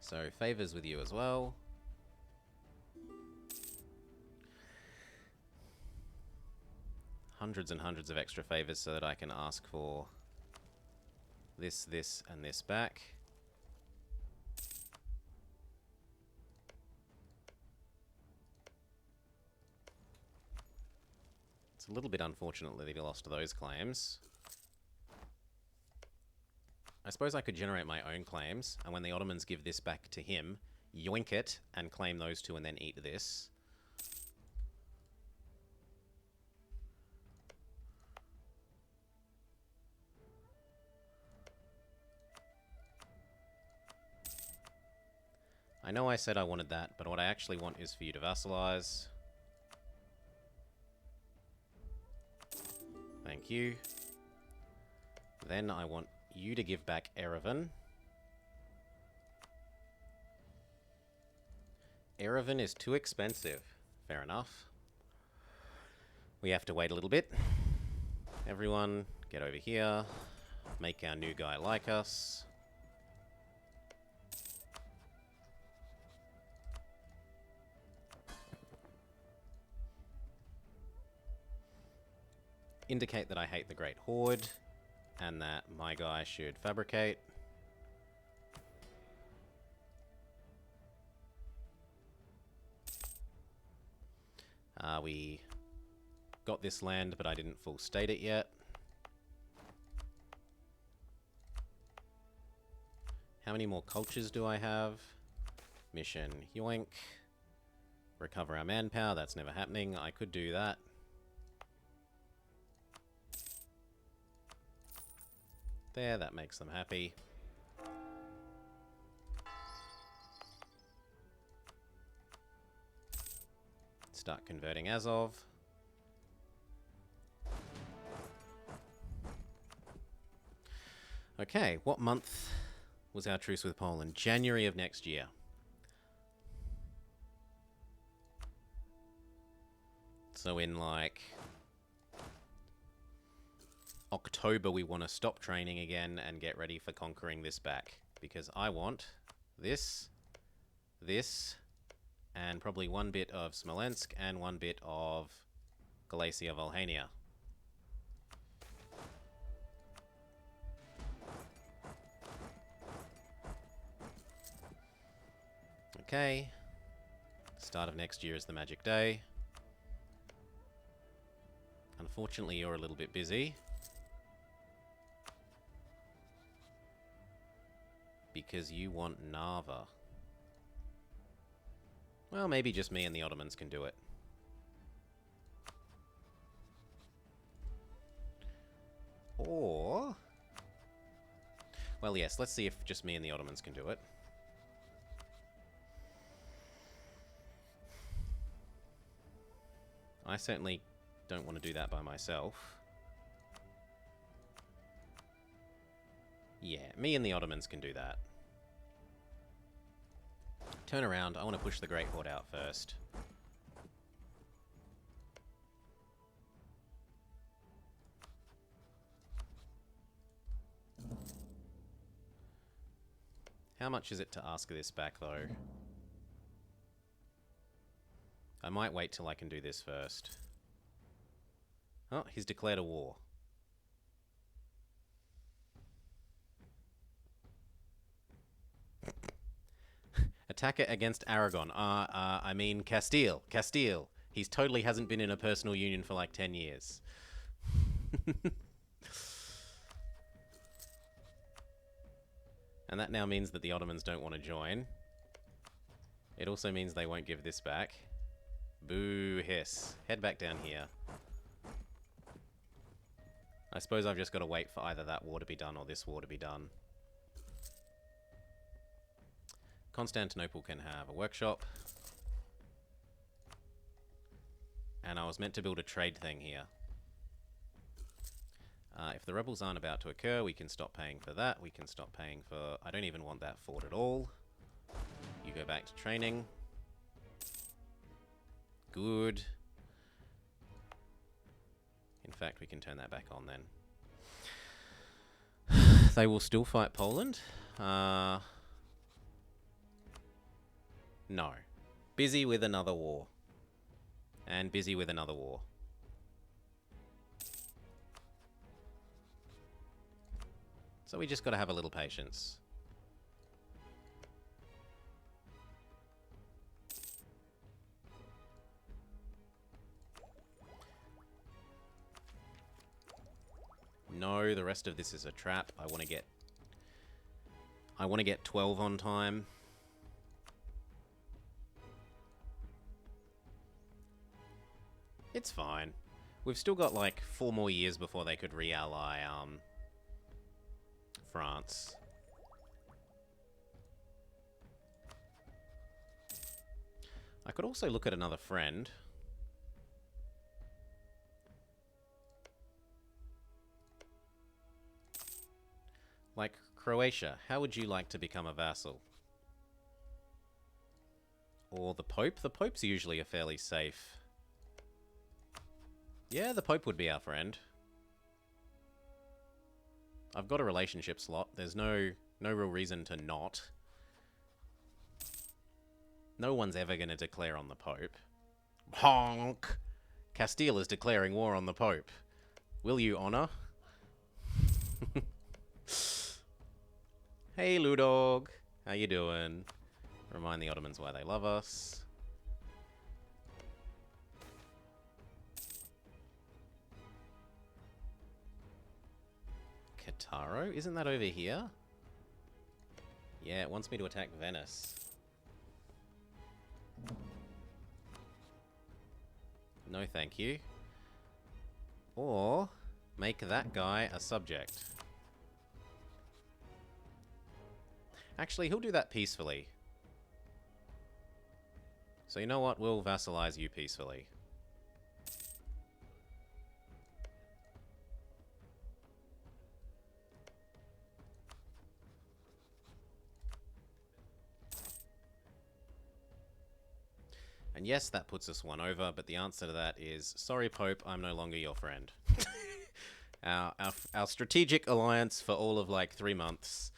Speaker 1: So, favors with you as well. hundreds and hundreds of extra favors so that I can ask for this, this, and this back. It's a little bit unfortunate that he lost those claims. I suppose I could generate my own claims, and when the Ottomans give this back to him, yoink it, and claim those two, and then eat this. I know I said I wanted that, but what I actually want is for you to vassalize. Thank you. Then I want you to give back Erevan. Erevan is too expensive. Fair enough. We have to wait a little bit. Everyone, get over here. Make our new guy like us. Indicate that I hate the Great Horde, and that my guy should fabricate. We got this land, but I didn't full state it yet. How many more cultures do I have? Mission yoink. Recover our manpower, that's never happening. I could do that. There, that makes them happy. Start converting as of. Okay, what month was our truce with Poland? January of next year. So in like October we want to stop training again and get ready for conquering this back. Because I want this, this, and probably one bit of Smolensk and one bit of Galicia Volhynia. Okay. Start of next year is the magic day. Unfortunately, you're a little bit busy. Because you want Narva. Well, maybe just me and the Ottomans can do it. Or... well, yes, let's see if just me and the Ottomans can do it. I certainly don't want to do that by myself. Yeah, me and the Ottomans can do that. Turn around, I want to push the Great Horde out first. How much is it to ask this back, though? I might wait till I can do this first. Oh, he's declared a war. Attack it against Aragon. I mean Castile. Castile. He's totally hasn't been in a personal union for like 10 years. And that now means that the Ottomans don't want to join. It also means they won't give this back. Boo hiss. Head back down here. I suppose I've just got to wait for either that war to be done or this war to be done. Constantinople can have a workshop. And I was meant to build a trade thing here. If the rebels aren't about to occur, we can stop paying for that. We can stop paying for... I don't even want that fort at all. You go back to training. Good. In fact, we can turn that back on then. They will still fight Poland. No. Busy with another war. And busy with another war. So we just got to have a little patience. No, the rest of this is a trap. I want to get 12 on time. It's fine. We've still got like 4 more years before they could re-ally France. I could also look at another friend. Like Croatia, how would you like to become a vassal? Or the Pope? The Pope's usually a fairly safe... Yeah, the Pope would be our friend. I've got a relationship slot. There's no real reason to not. No one's ever going to declare on the Pope. Honk! Castile is declaring war on the Pope. Will you honor? Hey, Ludog. How you doing? Remind the Ottomans why they love us. Kataro? Isn't that over here? Yeah, it wants me to attack Venice. No thank you. Or make that guy a subject. Actually, he'll do that peacefully. So you know what? We'll vassalize you peacefully. And yes, that puts us 1 over, but the answer to that is, sorry, Pope, I'm no longer your friend. Our strategic alliance for all of like 3 months.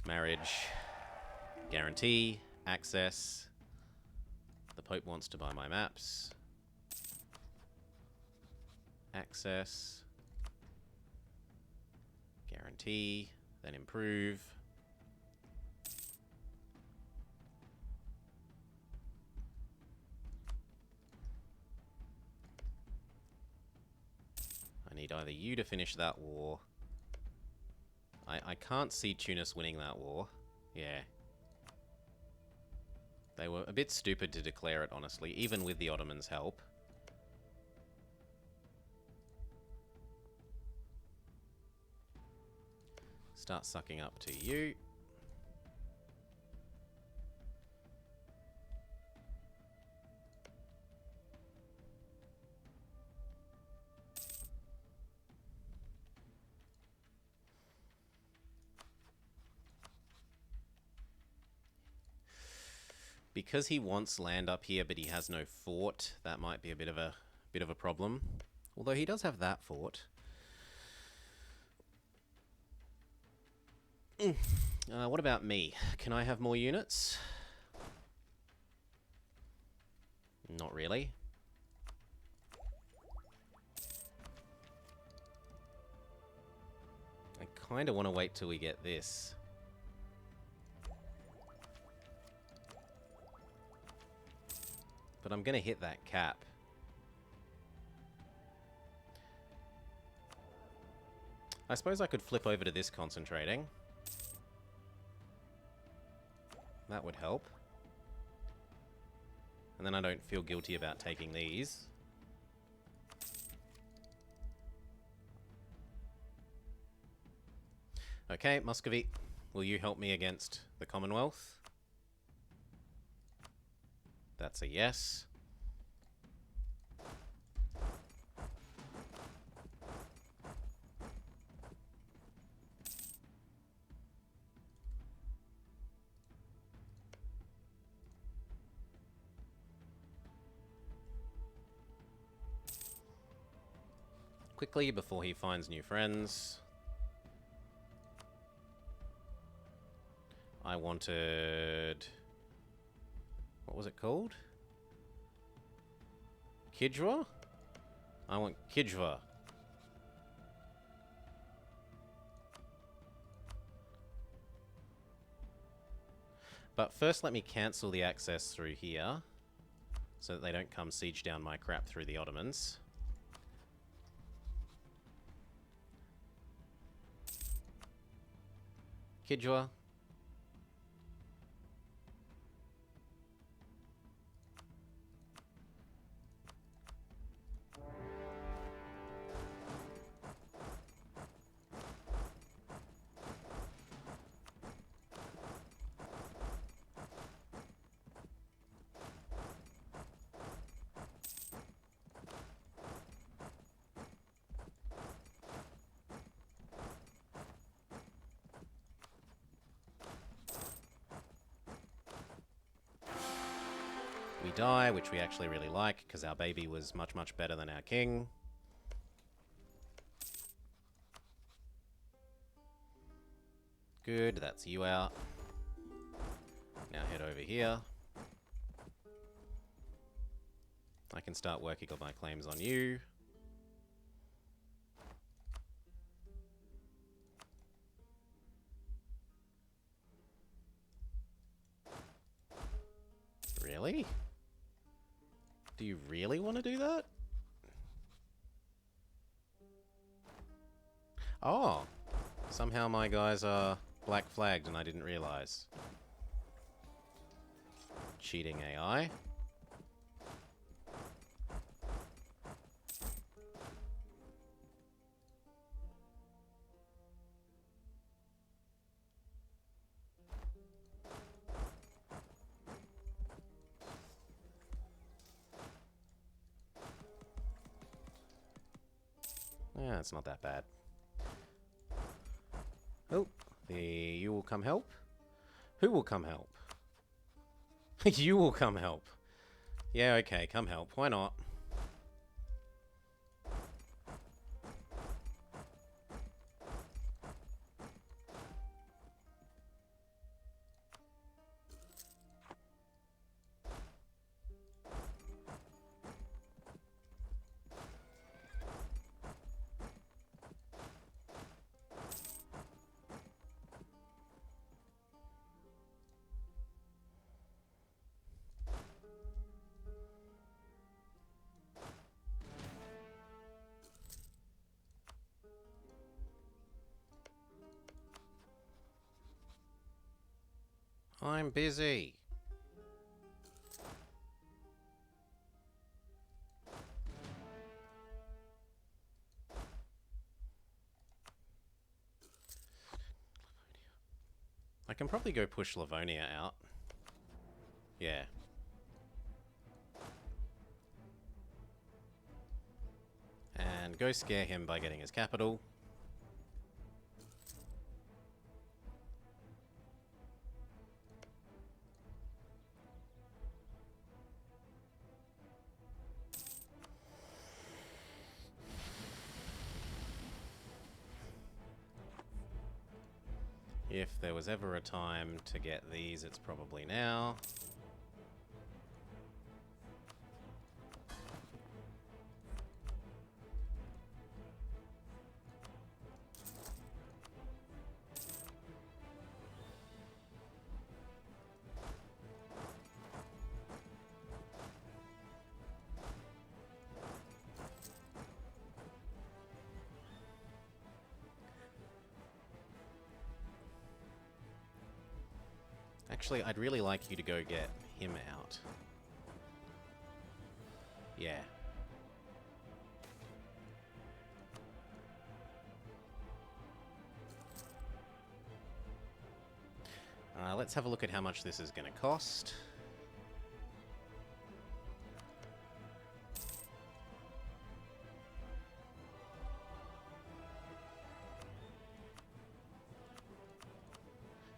Speaker 1: Marriage. Guarantee. Access. The Pope wants to buy my maps. Access. Guarantee. Then improve. I need either you to finish that war. I can't see Tunis winning that war. Yeah. They were a bit stupid to declare it, honestly, even with the Ottomans' help. Start sucking up to you. Because he wants land up here, but he has no fort, that might be a bit of a problem. Although he does have that fort. What about me? Can I have more units? Not really. I kind of want to wait till we get this. But I'm going to hit that cap. I suppose I could flip over to this concentrating. That would help. And then I don't feel guilty about taking these. Okay, Muscovy, will you help me against the Commonwealth? That's a yes. Quickly, before he finds new friends. I wanted... What was it called? Kidra? I want Kidra. But first let me cancel the access through here, so that they don't come siege down my crap through the Ottomans. Kidjua. We die, which we actually really like, because our baby was much, much better than our king. Good, that's you out. Now head over here. I can start working on my claims on you. Really? Do you really want to do that? Oh! Somehow my guys are black flagged and I didn't realize. Cheating AI. Yeah, it's not that bad. Oh, you will come help? Who will come help? You will come help. Yeah, okay, come help. Why not? I'm busy. I can probably go push Livonia out. Yeah. And go scare him by getting his capital. If there was ever a time to get these, it's probably now. Actually, I'd really like you to go get him out. Yeah. Let's have a look at how much this is going to cost.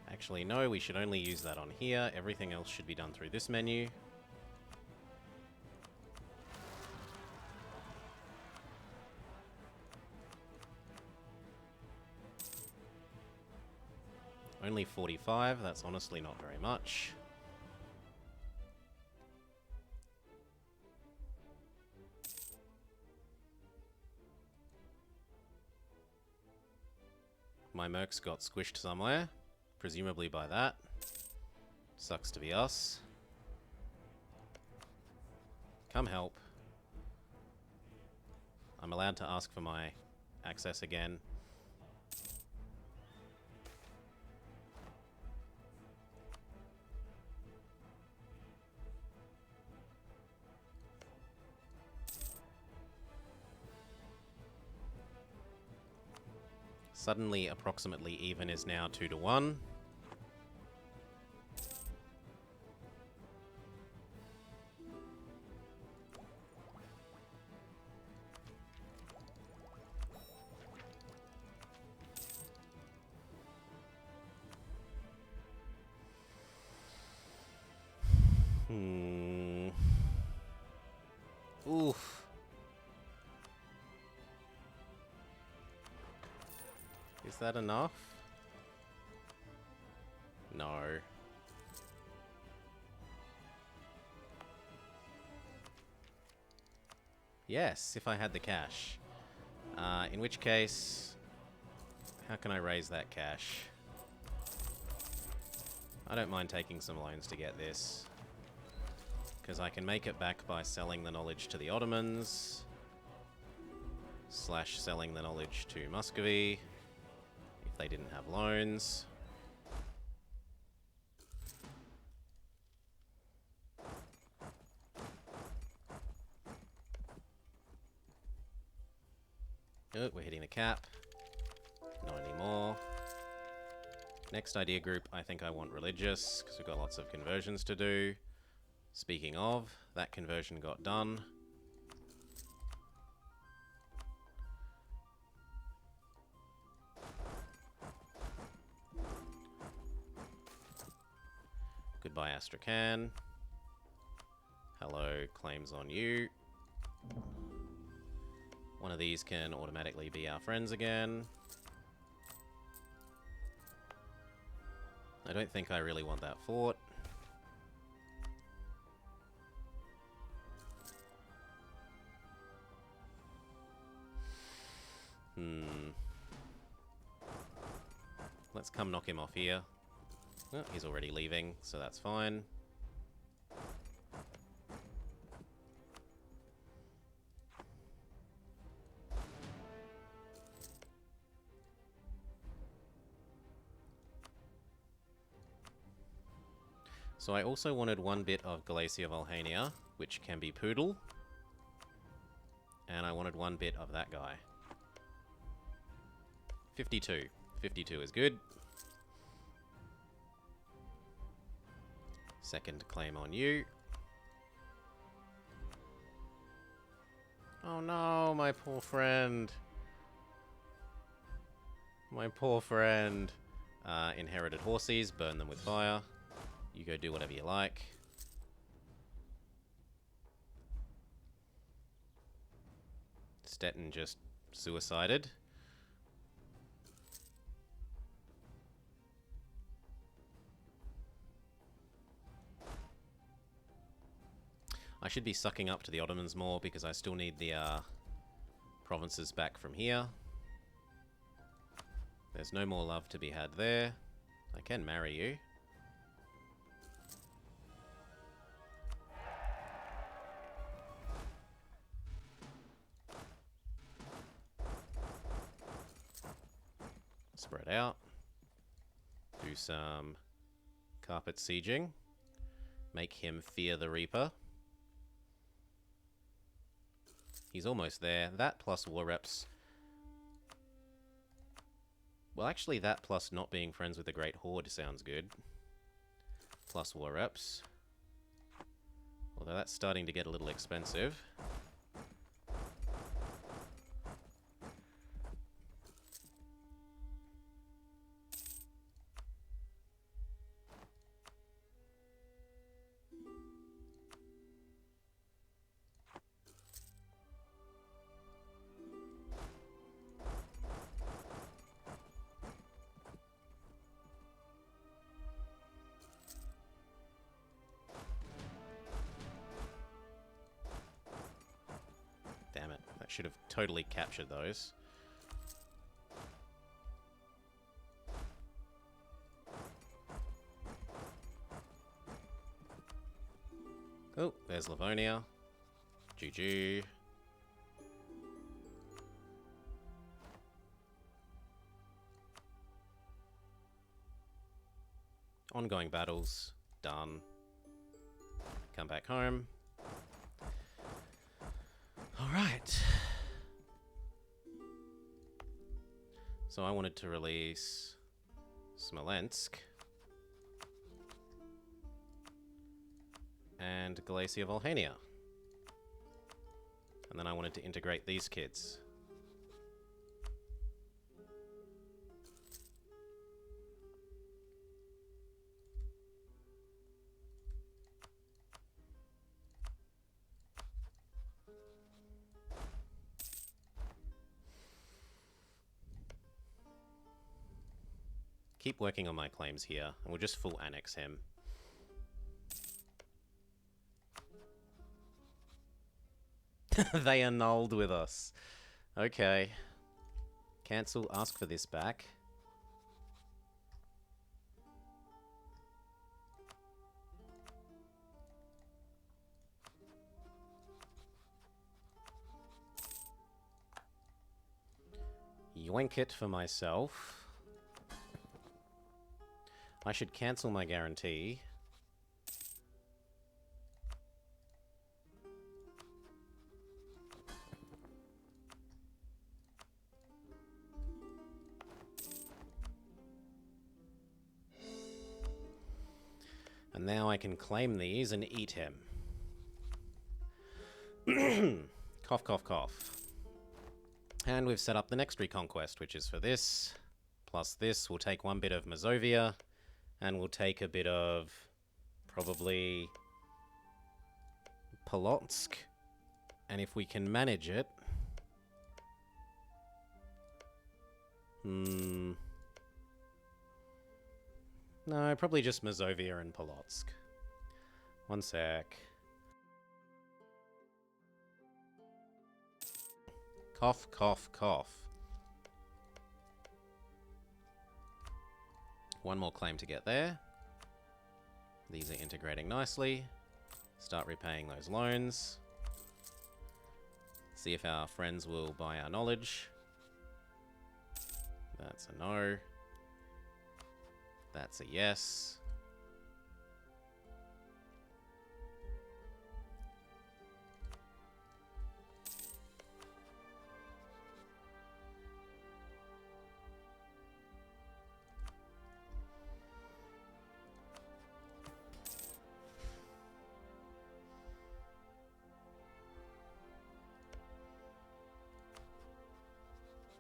Speaker 1: Actually, no, we should only use that on here. Everything else should be done through this menu. Only 45, that's honestly not very much. My mercs got squished somewhere, presumably by that. Sucks to be us. Come help. I'm allowed to ask for my access again. Suddenly, approximately even is now 2 to 1. Oof. Is that enough? No. Yes, if I had the cash. In which case, how can I raise that cash? I don't mind taking some loans to get this. Because I can make it back by selling the knowledge to the Ottomans. / selling the knowledge to Muscovy. If they didn't have loans. Oh, we're hitting the cap. Not anymore. Next idea group, I think I want religious, because we've got lots of conversions to do. Speaking of, that conversion got done. Goodbye, Astrakhan. Hello, claims on you. One of these can automatically be our friends again. I don't think I really want that fort. Let's come knock him off here. Oh, he's already leaving, so that's fine. So I also wanted one bit of Galacia Volhania, which can be Poodle. And I wanted one bit of that guy. 52. 52 is good. Second claim on you. Oh no, my poor friend. My poor friend. Inherited horses, burn them with fire. You go do whatever you like. Stettin just suicided. I should be sucking up to the Ottomans more because I still need the provinces back from here. There's no more love to be had there. I can marry you. Spread out. Do some carpet sieging. Make him fear the Reaper. He's almost there. That plus war reps. Well, actually, that plus not being friends with the Great Horde sounds good. Plus war reps. Although that's starting to get a little expensive. Damn it. That should have totally captured those. Oh, there's Livonia. GG. Ongoing battles. Done. Come back home. Alright. So I wanted to release Smolensk and Galicia Volhynia. And then I wanted to integrate these kids. Keep working on my claims here, and we'll just full annex him. They annulled with us. Okay. Cancel, ask for this back. Yoink it for myself. I should cancel my guarantee. And now I can claim these and eat him. Cough, cough, cough. And we've set up the next reconquest, which is for this. Plus this, we'll take one bit of Mazovia. And we'll take a bit of, probably, Polotsk. And if we can manage it... No, probably just Mazovia and Polotsk. One sec. Cough, cough, cough. One more claim to get there. These are integrating nicely. Start repaying those loans. See if our friends will buy our knowledge. That's a no. That's a yes.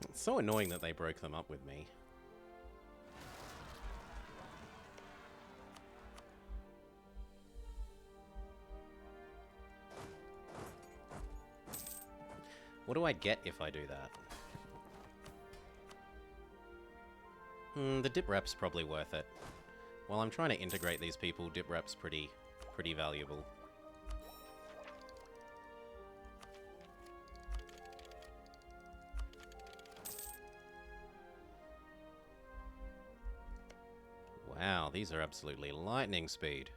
Speaker 1: It's so annoying that they broke them up with me. What do I get if I do that? The dip rep's probably worth it. While I'm trying to integrate these people, dip rep's pretty valuable. Wow, these are absolutely lightning speed.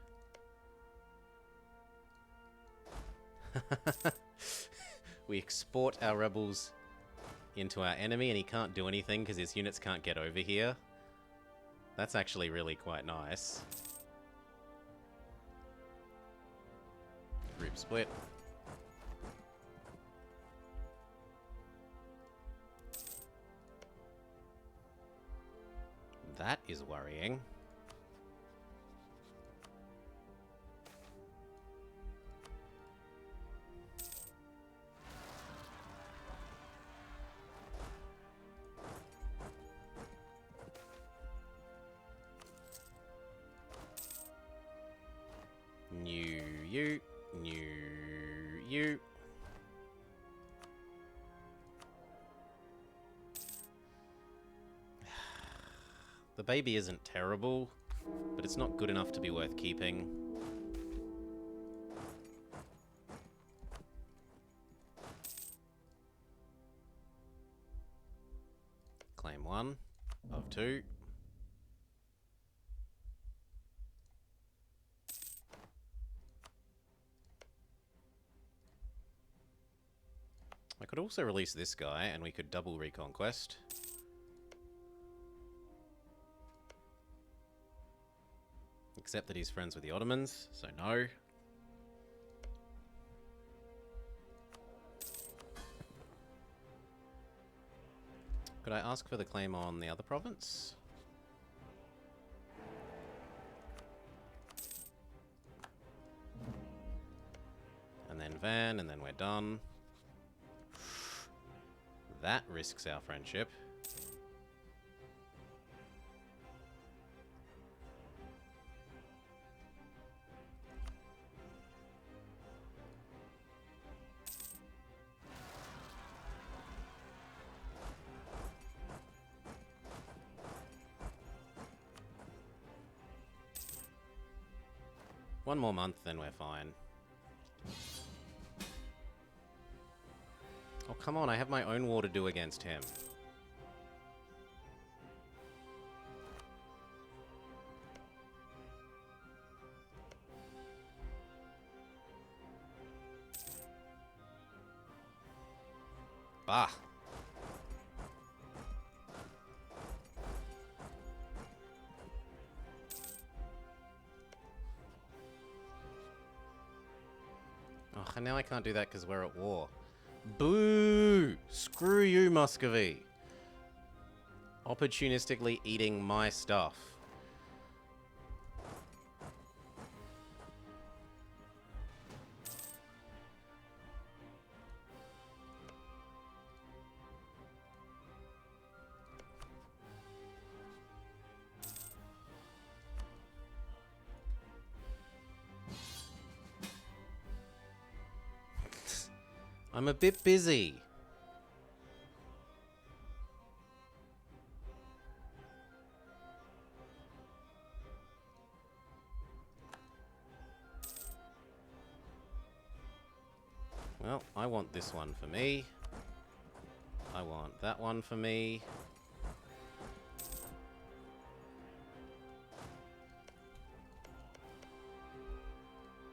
Speaker 1: We export our rebels into our enemy and he can't do anything because his units can't get over here. That's actually really quite nice. Group split. That is worrying. You. The baby isn't terrible, but it's not good enough to be worth keeping. Claim 1 of 2. I could also release this guy and we could double reconquest. Except that he's friends with the Ottomans, so no. Could I ask for the claim on the other province? And then Van, and then we're done. That risks our friendship. One more month, then we're fine. Oh, come on, I have my own war to do against him. Bah! Oh, and now I can't do that because we're at war. Boo! Screw you, Muscovy! Opportunistically eating my stuff. I'm a bit busy. Well, I want this one for me. I want that one for me.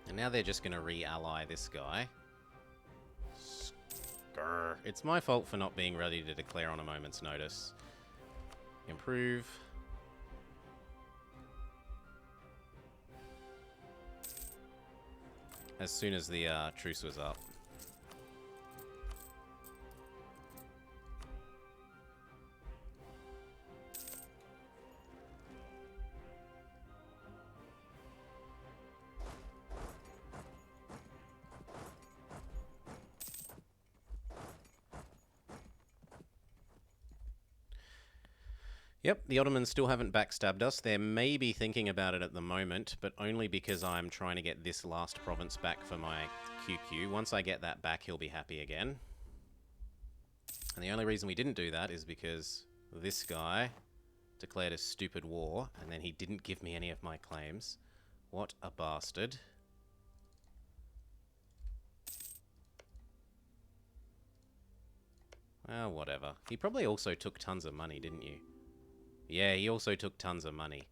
Speaker 1: And now they're just going to re-ally this guy. Skrr. It's my fault for not being ready to declare on a moment's notice. Improve. As soon as the truce was up. Yep, the Ottomans still haven't backstabbed us. They're maybe thinking about it at the moment, but only because I'm trying to get this last province back for my QQ. Once I get that back, he'll be happy again. And the only reason we didn't do that is because this guy declared a stupid war, and then he didn't give me any of my claims. What a bastard. Well, whatever. He probably also took tons of money, didn't you? Yeah, he also took tons of money.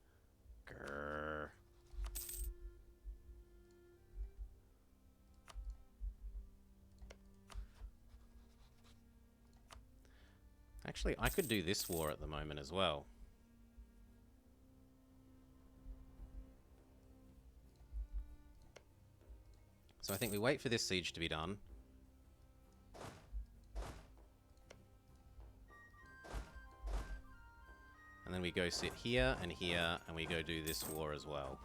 Speaker 1: Grrr. Actually, I could do this war at the moment as well. So I think we wait for this siege to be done. And then we go sit here, and we go do this war as well.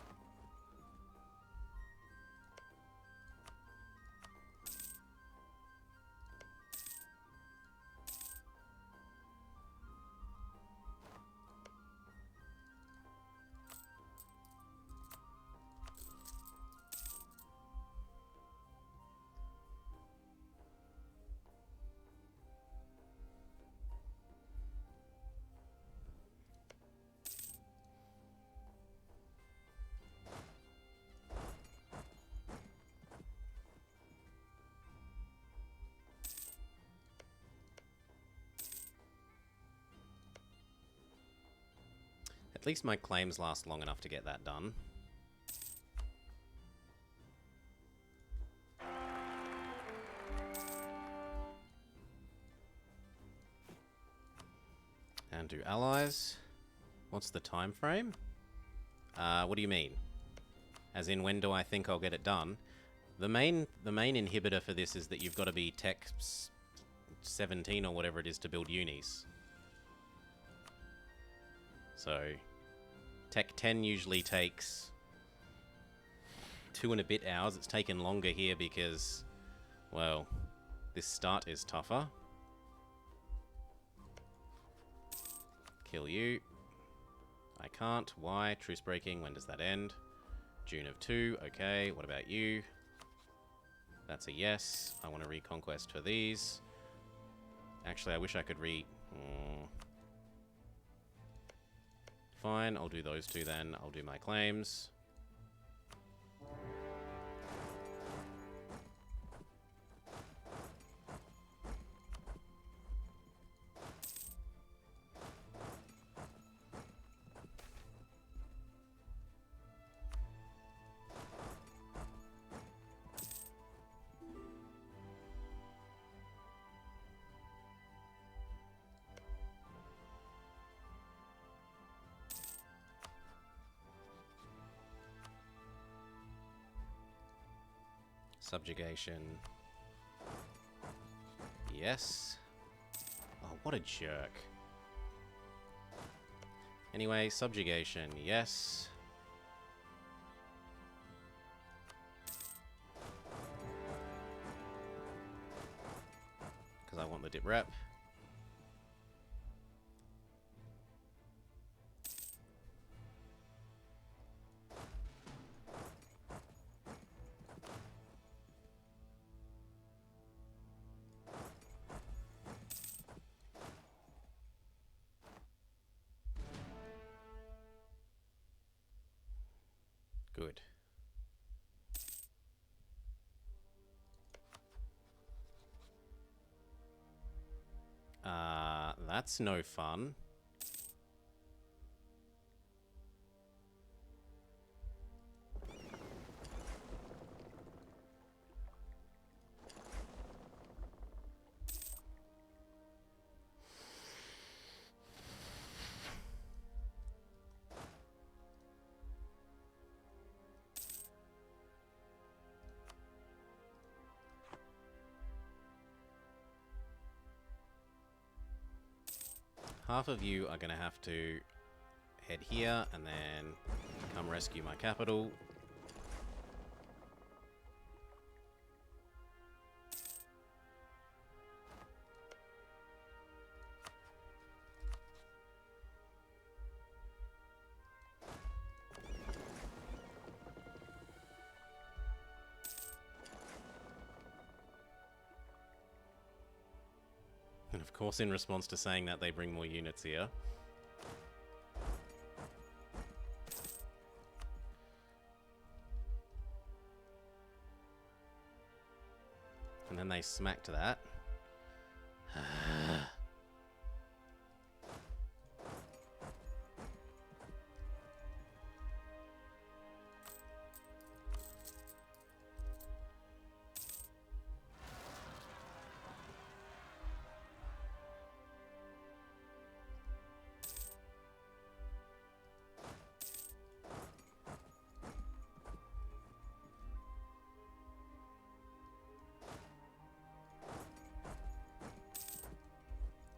Speaker 1: At least my claims last long enough to get that done. And do allies. What's the time frame? What do you mean? As in, when do I think I'll get it done? The main inhibitor for this is that you've got to be Tech 17 or whatever it is to build unis. So, Tech 10 usually takes 2 and a bit hours. It's taken longer here because, well, this start is tougher. Kill you. I can't. Why? Truce breaking. When does that end? June of 2. Okay, what about you? That's a yes. I want to reconquest for these. Actually, I wish I could Fine, I'll do those two then. I'll do my claims. Subjugation. Yes. Oh, what a jerk. Anyway, subjugation. Yes. Because I want the dip rep. Good. That's no fun. Half of you are going to have to head here and then come rescue my capital. And of course, in response to saying that, they bring more units here. And then they smacked that.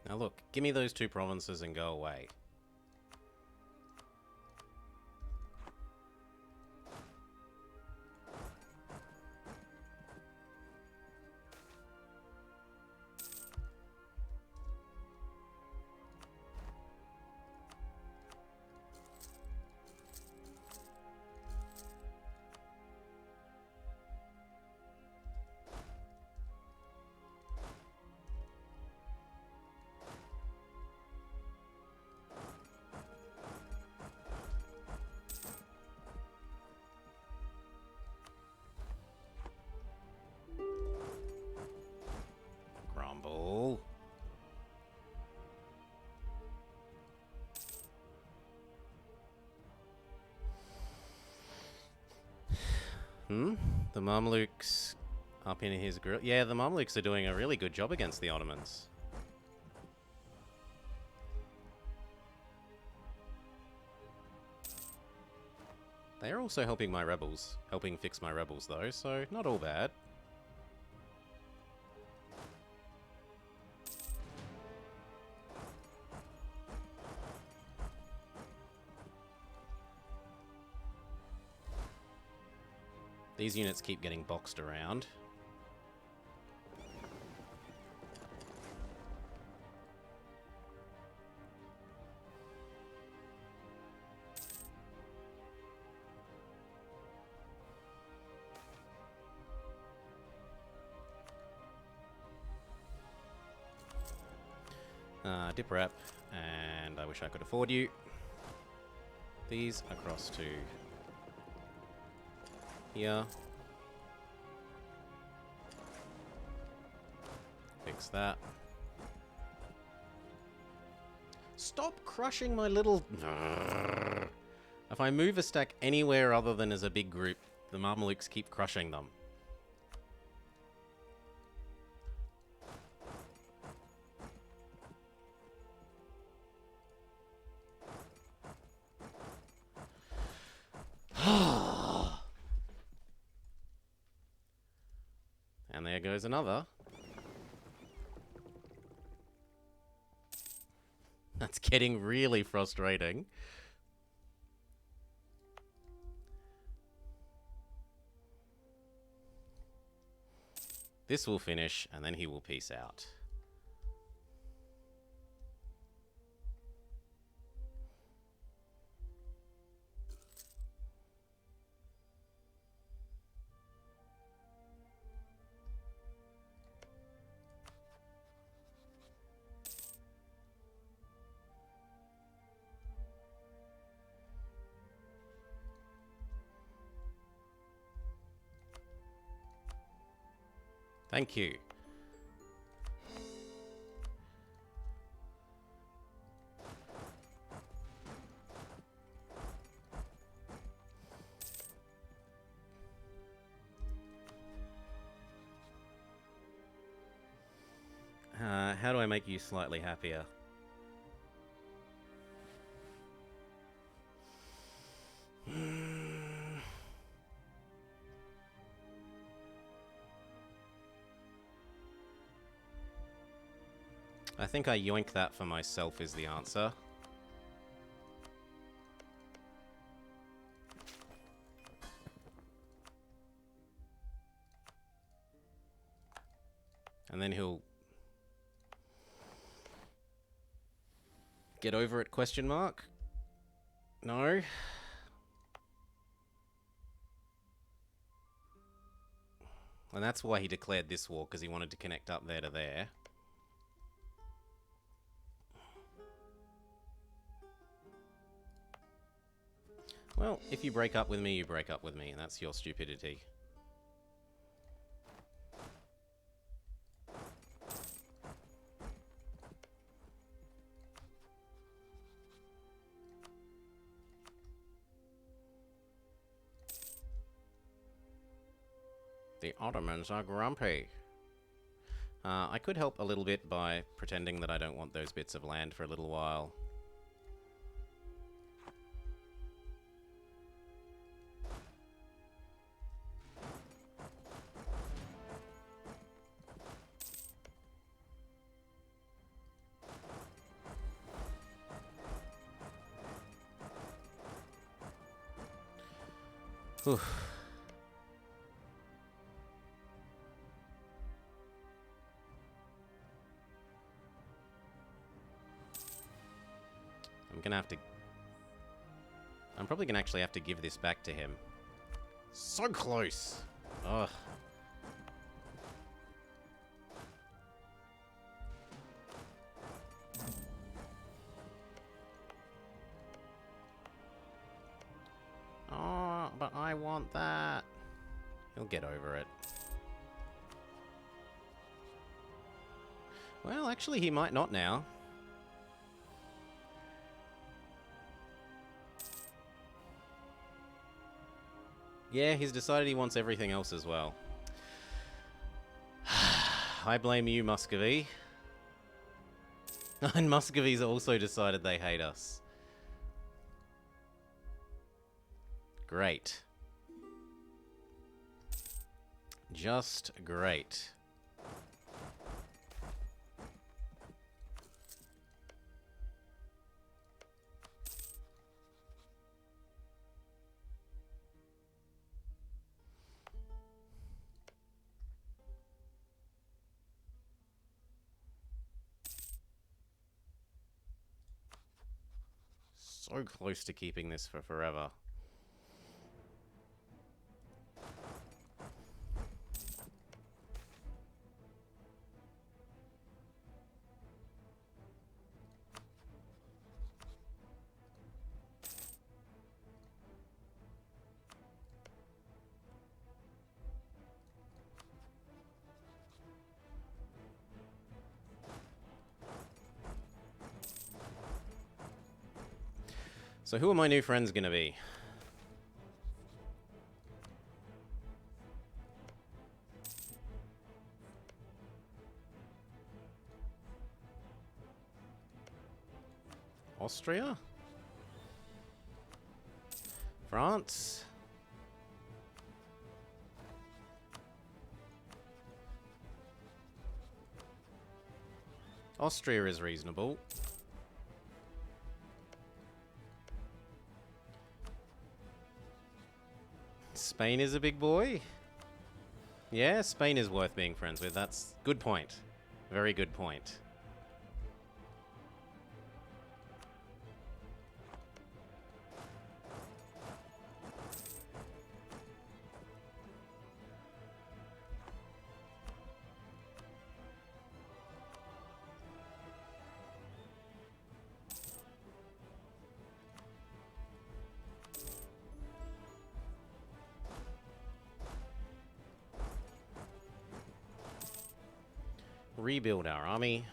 Speaker 1: Now look, give me those 2 provinces and go away. Grumble. The Mamluks up in his grill. Yeah, the Mamluks are doing a really good job against the Ottomans. They are also helping my rebels. Helping fix my rebels, though, so not all bad. These units keep getting boxed around. Dip rep, and I wish I could afford you. These across to here. Fix that. Stop crushing my little... If I move a stack anywhere other than as a big group, the Mamelukes keep crushing them. And there goes another. That's getting really frustrating. This will finish, and then he will peace out. Thank you. How do I make you slightly happier? I think I yoink that for myself is the answer. And then he'll get over it, question mark? No. And that's why he declared this war, because he wanted to connect up there to there. Well, if you break up with me, you break up with me, and that's your stupidity. The Ottomans are grumpy. I could help a little bit by pretending that I don't want those bits of land for a little while. Whew. I'm probably gonna actually have to give this back to him. So close! Ugh. Oh, but I want that. He'll get over it. Well, actually, he might not now. Yeah, he's decided he wants everything else as well. I blame you, Muscovy. And Muscovy's also decided they hate us. Great. Just great. So close to keeping this for forever. So who are my new friends going to be? Austria? France? Austria is reasonable. Spain is a big boy? Yeah, Spain is worth being friends with. That's good point. Very good point. Rebuild our army.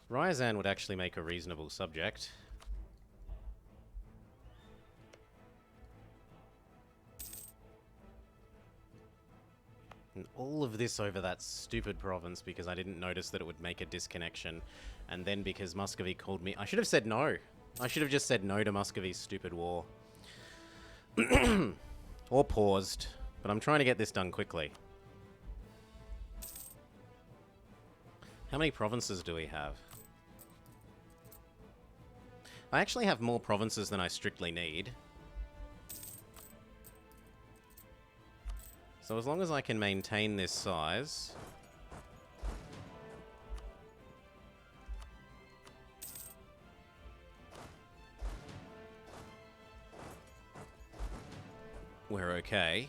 Speaker 1: Ryazan would actually make a reasonable subject. And all of this over that stupid province because I didn't notice that it would make a disconnection. And then because Muscovy called me... I should have said no. I should have just said no to Muscovy's stupid war. Or paused. But I'm trying to get this done quickly. How many provinces do we have? I actually have more provinces than I strictly need. So as long as I can maintain this size... we're okay.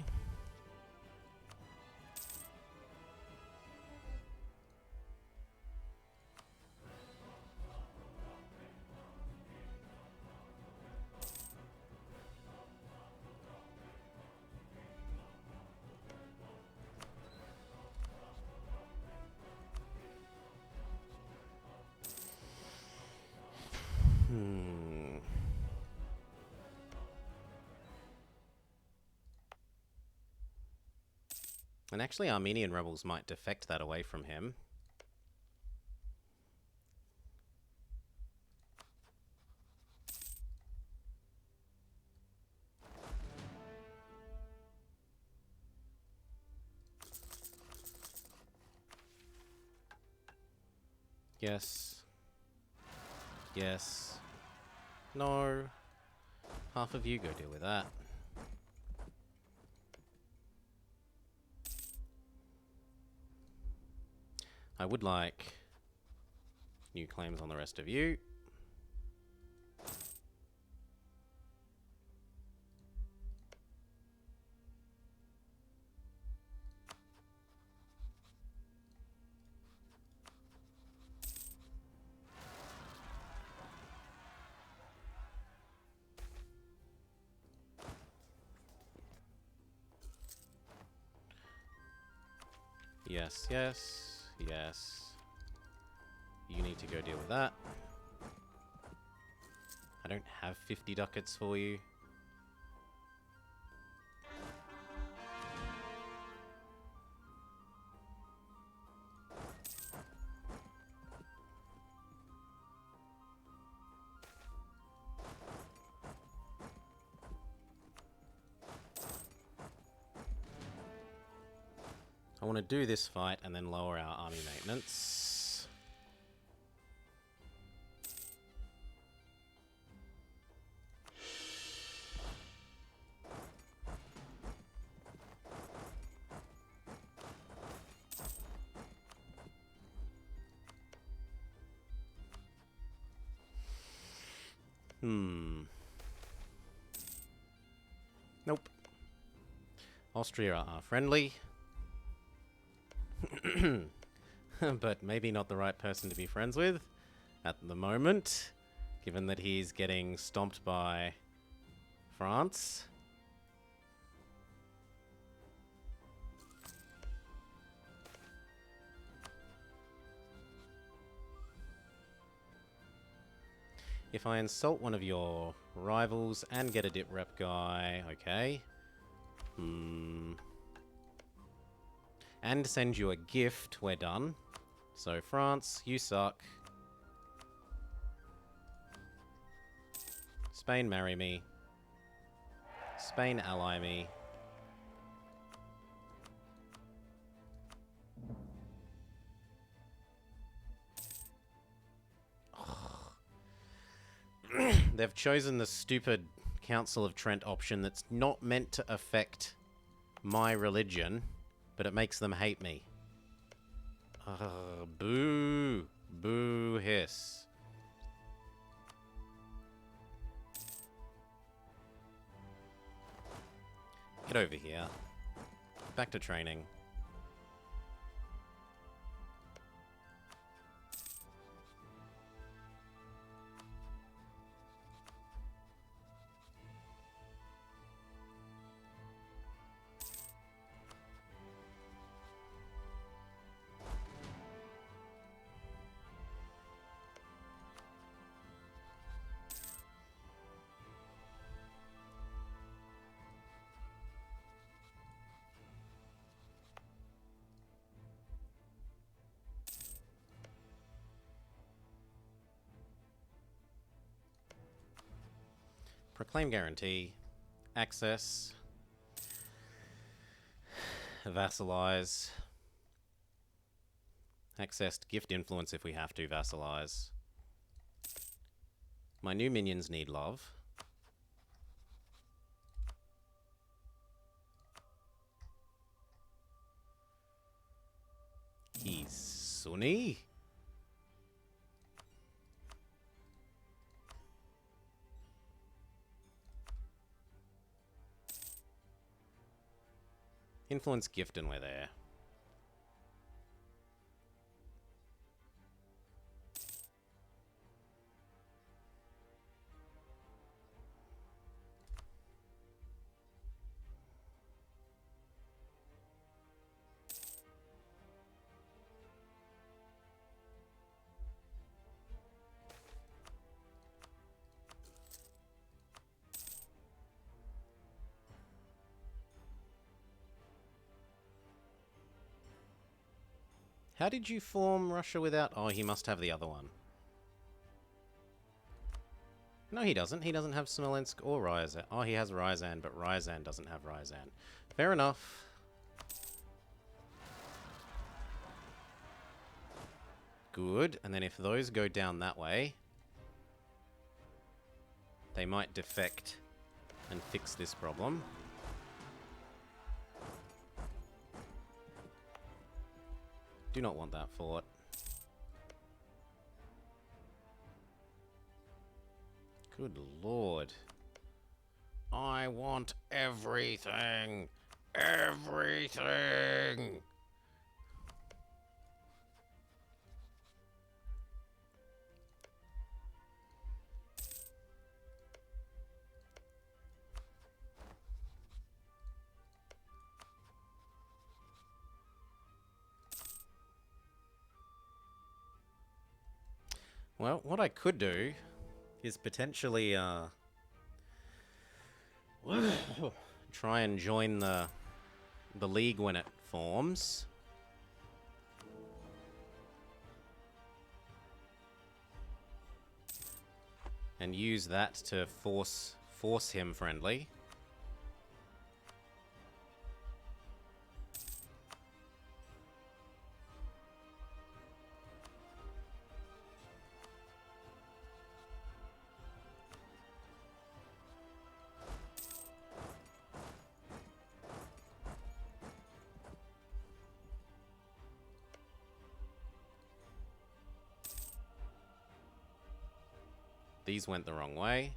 Speaker 1: And actually Armenian rebels might defect that away from him. Yes. Yes. No. Half of you go deal with that. I would like new claims on the rest of you. Yes, yes, yes. You need to go deal with that. I don't have 50 ducats for you. I want to do this fight and then lower our army maintenance. Nope. Austria are friendly. But maybe not the right person to be friends with at the moment, given that he's getting stomped by France. If I insult one of your rivals and get a dip rep guy, okay. And send you a gift, we're done. So France, you suck. Spain, marry me. Spain, ally me. They've chosen the stupid Council of Trent option that's not meant to affect my religion, but it makes them hate me. Boo. Boo hiss. Get over here. Back to training. Proclaim guarantee. Access. Vassalize. Accessed gift influence if we have to vassalize. My new minions need love. He's Sunni. Influence gift and we're there. How did you form Russia without... Oh, he must have the other one. No, he doesn't. He doesn't have Smolensk or Ryazan. Oh, he has Ryazan, but Ryazan doesn't have Ryazan. Fair enough. Good. And then if those go down that way, they might defect and fix this problem. Do not want that fort. Good lord. I want everything. Everything. Well, what I could do is potentially try and join the league when it forms. And use that to force him friendly. These went the wrong way.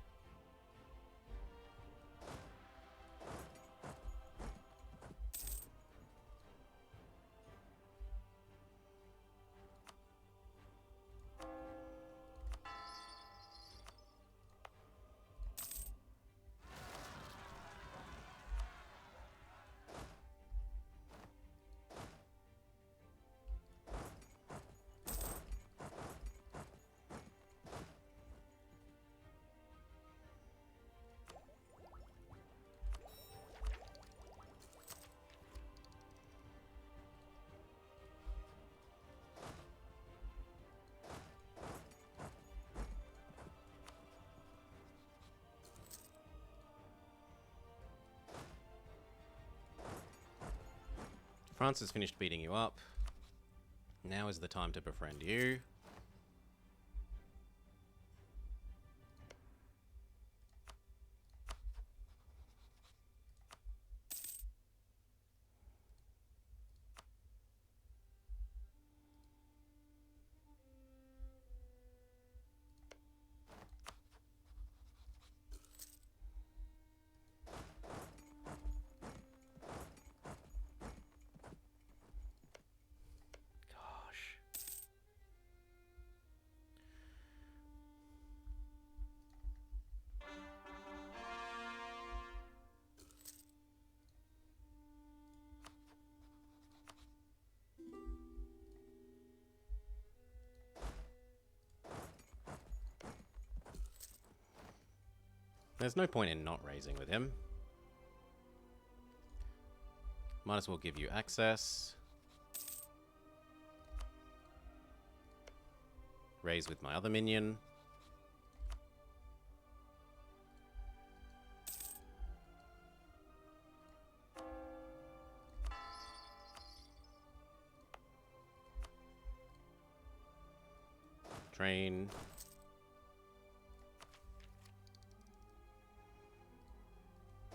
Speaker 1: France has finished beating you up. Now is the time to befriend you. There's no point in not raising with him. Might as well give you access. Raise with my other minion. Train.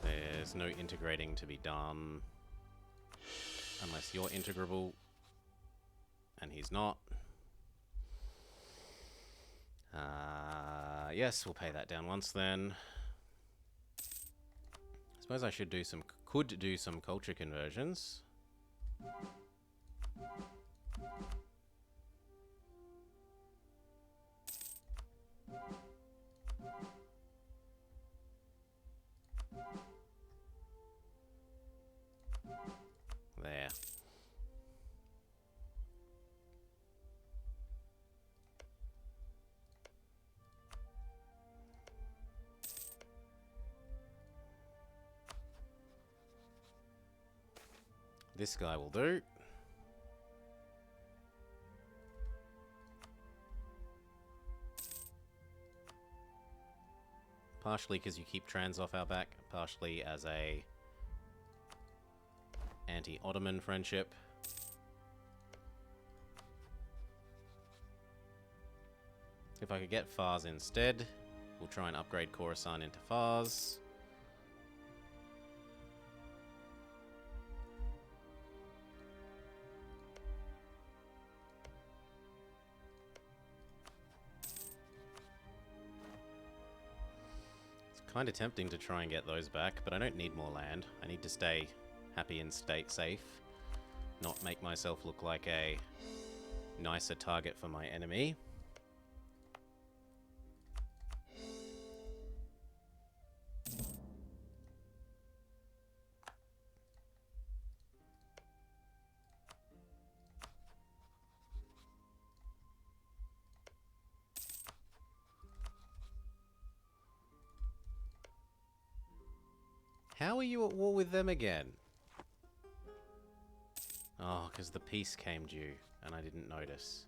Speaker 1: There's no integrating to be done. Unless you're integrable. And he's not. Yes, we'll pay that down once then. I suppose I should could do some culture conversions. There. This guy will do. Partially because you keep trans off our back, partially as a anti-Ottoman friendship. If I could get Fars instead, we'll try and upgrade Khorasan into Fars. Kind of tempting to try and get those back, but I don't need more land. I need to stay happy and stay safe, not make myself look like a nicer target for my enemy. How are you at war with them again? Oh, because the peace came due, and I didn't notice.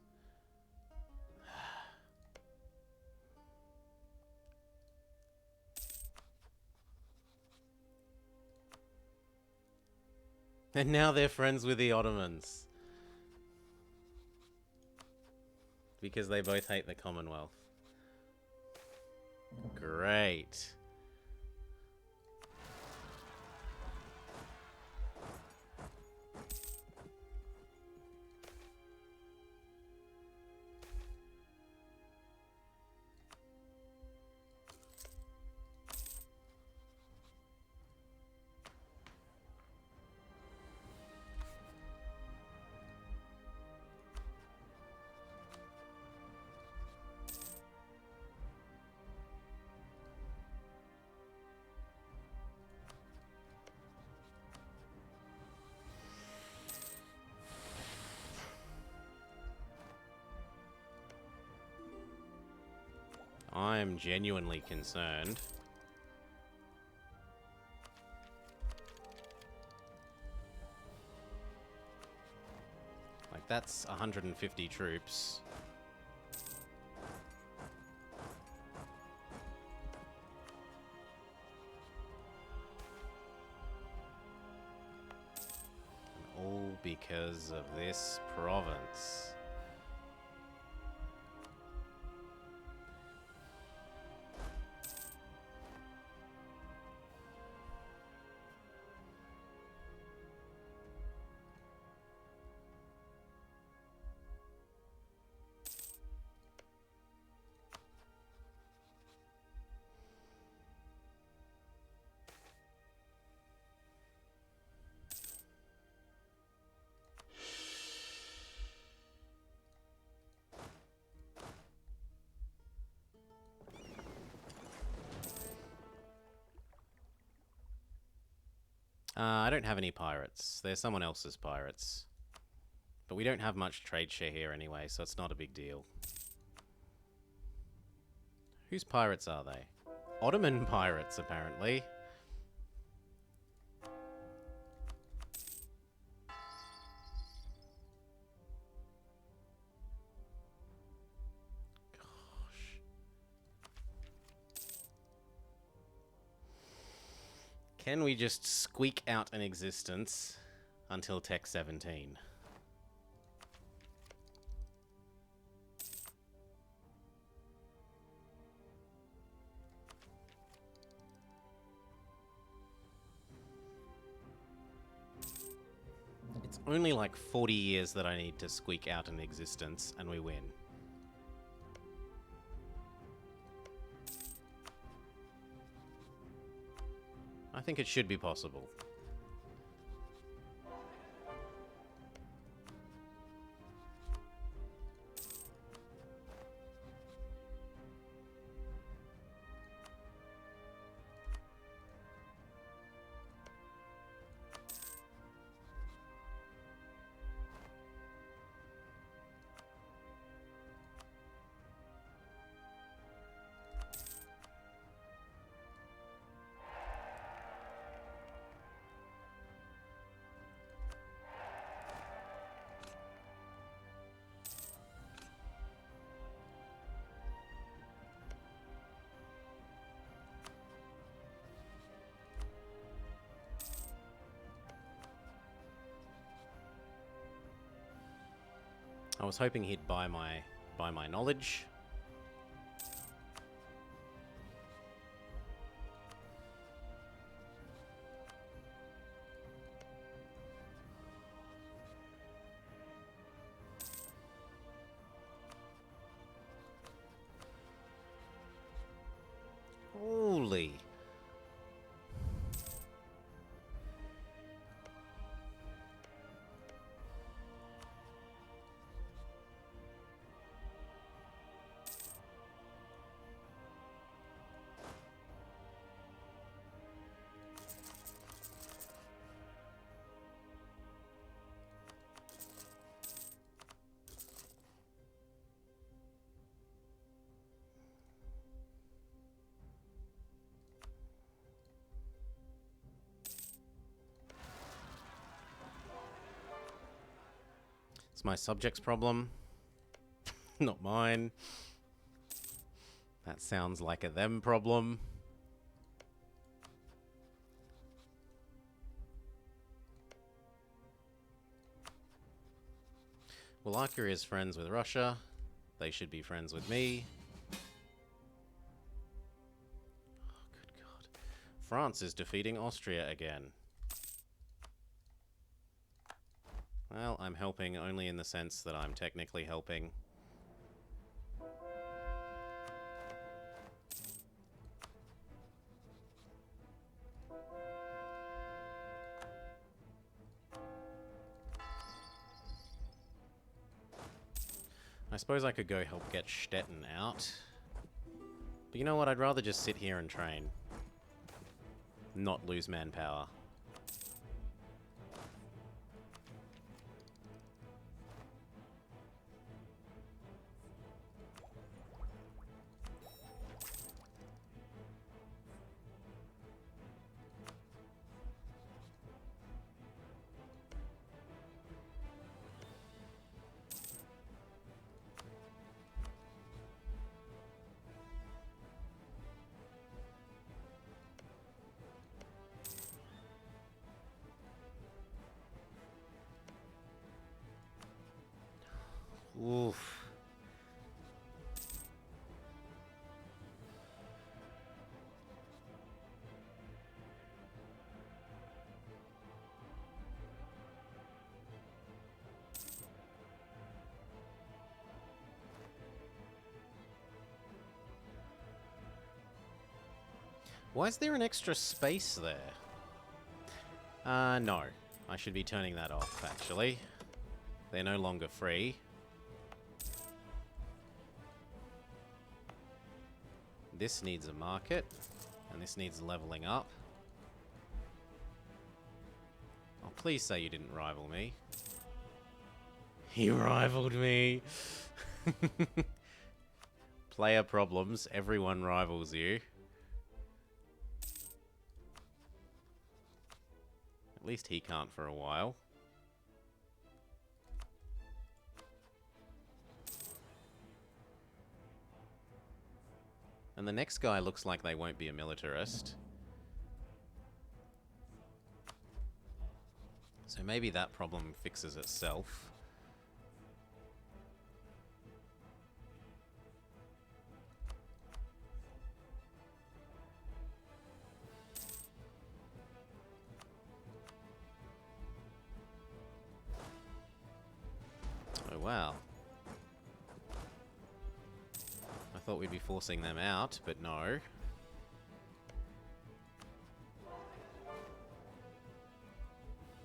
Speaker 1: And now they're friends with the Ottomans. Because they both hate the Commonwealth. Great. I'm genuinely concerned. Like, that's 150 troops. And all because of this province. I don't have any pirates. They're someone else's pirates. But we don't have much trade share here anyway, so it's not a big deal. Whose pirates are they? Ottoman pirates, apparently. Gosh. Can we just squeak out an existence until Tech 17? It's only like 40 years that I need to squeak out an existence, and we win. I think it should be possible. I was hoping he'd buy my knowledge. Holy. It's my subject's problem, not mine. That sounds like a them problem. Wallachia is friends with Russia. They should be friends with me. Oh, good God. France is defeating Austria again. Well, I'm helping only in the sense that I'm technically helping. I suppose I could go help get Stettin out. But you know what? I'd rather just sit here and train. Not lose manpower. Oof. Why is there an extra space there? No. I should be turning that off, actually. They're no longer free. This needs a market, and this needs leveling up. Oh, please say you didn't rival me. He rivaled me! Player problems, everyone rivals you. At least he can't for a while. And the next guy looks like they won't be a militarist. So maybe that problem fixes itself. Oh, wow. I thought we'd be forcing them out, but no.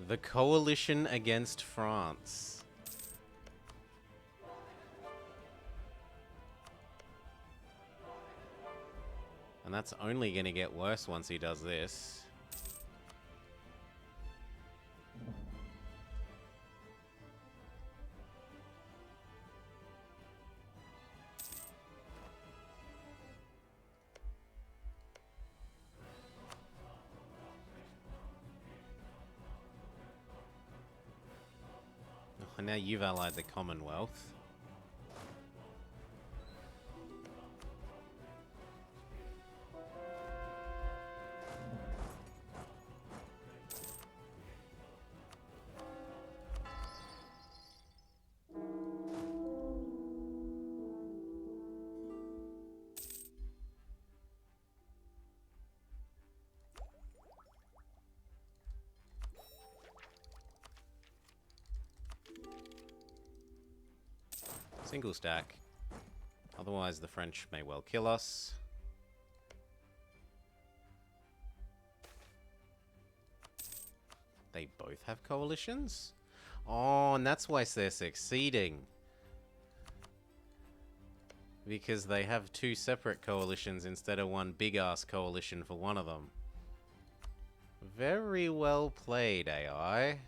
Speaker 1: The coalition against France. And that's only going to get worse once he does this. Oh, now you've allied the Commonwealth. Single stack. Otherwise, the French may well kill us. They both have coalitions? Oh, and that's why they're succeeding. Because they have two separate coalitions instead of one big-ass coalition for one of them. Very well played, AI.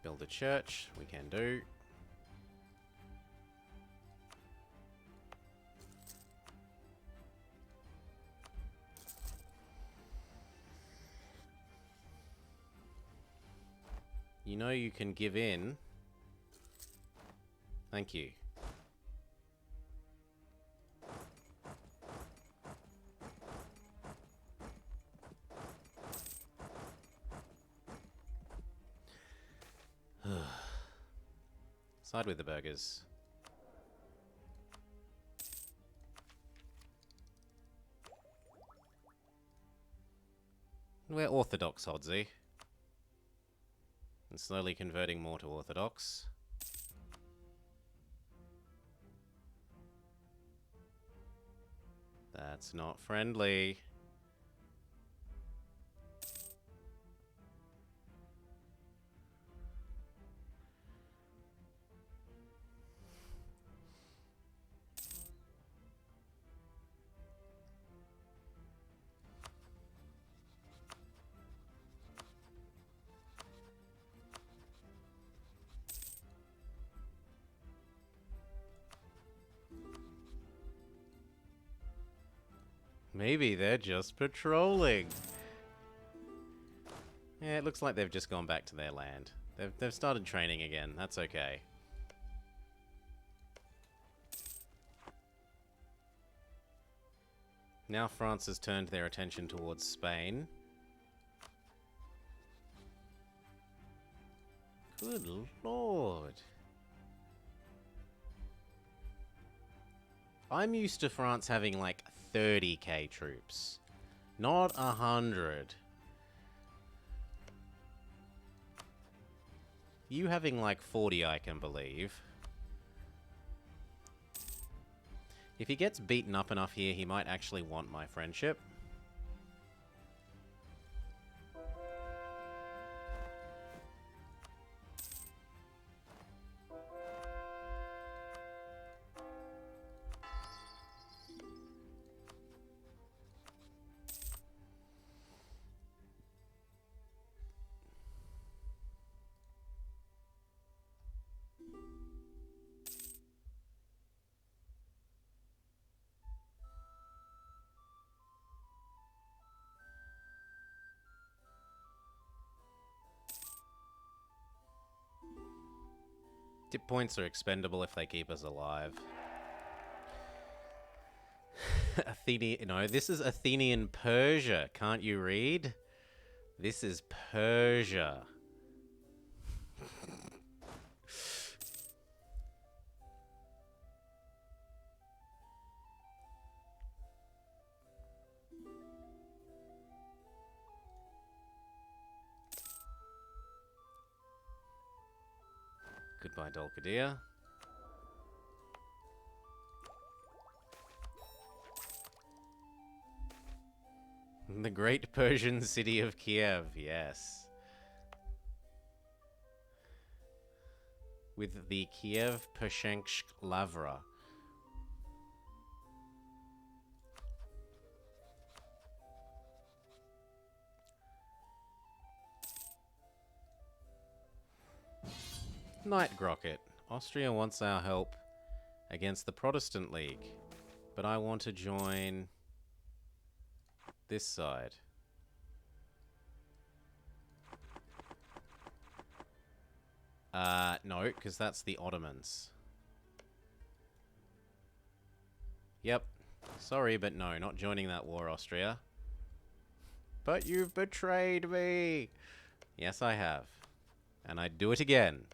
Speaker 1: Build a church. We can do. You know you can give in. Thank you. Side with the burgers. We're Orthodox, Hodsy. And slowly converting more to Orthodox. That's not friendly. Maybe they're just patrolling. Yeah, it looks like they've just gone back to their land. They've started training again. That's okay. Now France has turned their attention towards Spain. Good lord. I'm used to France having like 30k troops. Not 100. You having like 40 I can believe. If he gets beaten up enough here, he might actually want my friendship. Tip points are expendable if they keep us alive. Athenian... No, this is Athenian Persia. Can't you read? This is Persia. Goodbye, Dolkadir. The great Persian city of Kiev, yes. With the Kiev Pershensk Lavra. Knight Grocket. Austria wants our help against the Protestant League. But I want to join this side. No, because that's the Ottomans. Yep. Sorry, but no, not joining that war, Austria. But you've betrayed me! Yes, I have. And I'd do it again.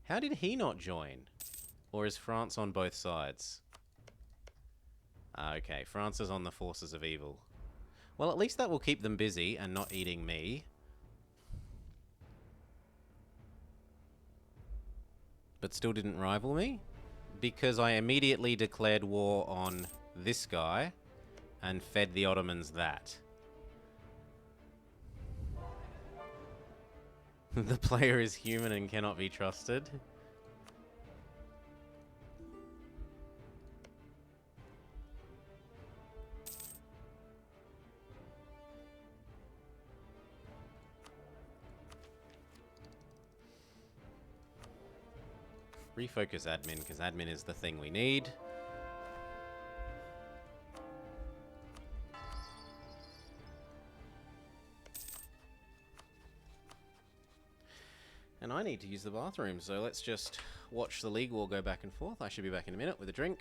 Speaker 1: How did he not join? Or is France on both sides? Okay, France is on the forces of evil. Well, at least that will keep them busy and not eating me. But still didn't rival me? Because I immediately declared war on this guy and fed the Ottomans that. The player is human and cannot be trusted. Refocus admin, because admin is the thing we need. And I need to use the bathroom, so let's just watch the league war go back and forth. I should be back in a minute with a drink.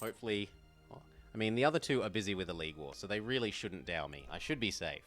Speaker 1: Hopefully... Oh, I mean, the other two are busy with the league war, so they really shouldn't dow me. I should be safe.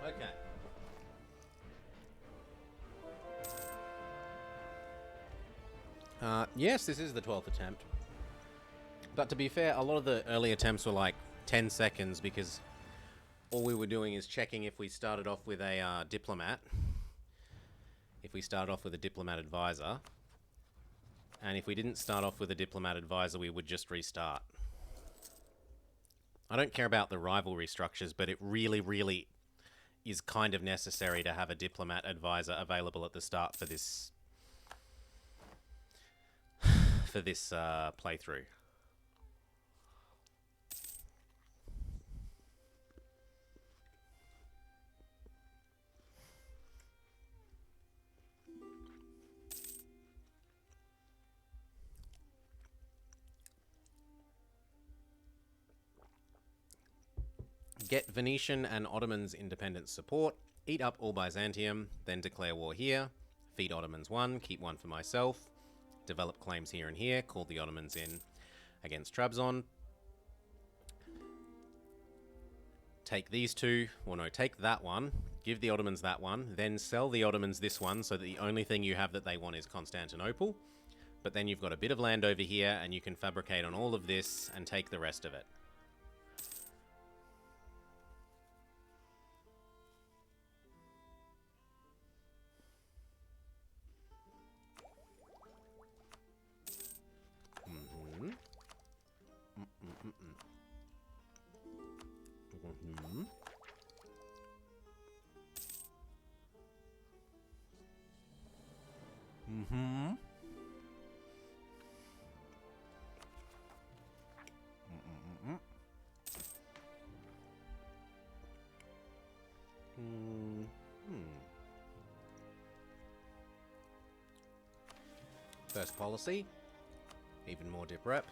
Speaker 1: Okay. Yes, this is the 12th attempt. But to be fair, a lot of the early attempts were like 10 seconds because all we were doing is checking if we started off with a diplomat. If we started off with a diplomat advisor. And if we didn't start off with a diplomat advisor, we would just restart. I don't care about the rivalry structures, but it really, really is kind of necessary to have a diplomat advisor available at the start for this playthrough. Get Venetian and Ottomans independence support, eat up all Byzantium, then declare war here, feed Ottomans 1, keep 1 for myself, develop claims here and here, call the Ottomans in against Trabzon, take these two, well no, take that one, give the Ottomans that one, then sell the Ottomans this one so that the only thing you have that they want is Constantinople, but then you've got a bit of land over here and you can fabricate on all of this and take the rest of it. First policy, even more dip rep.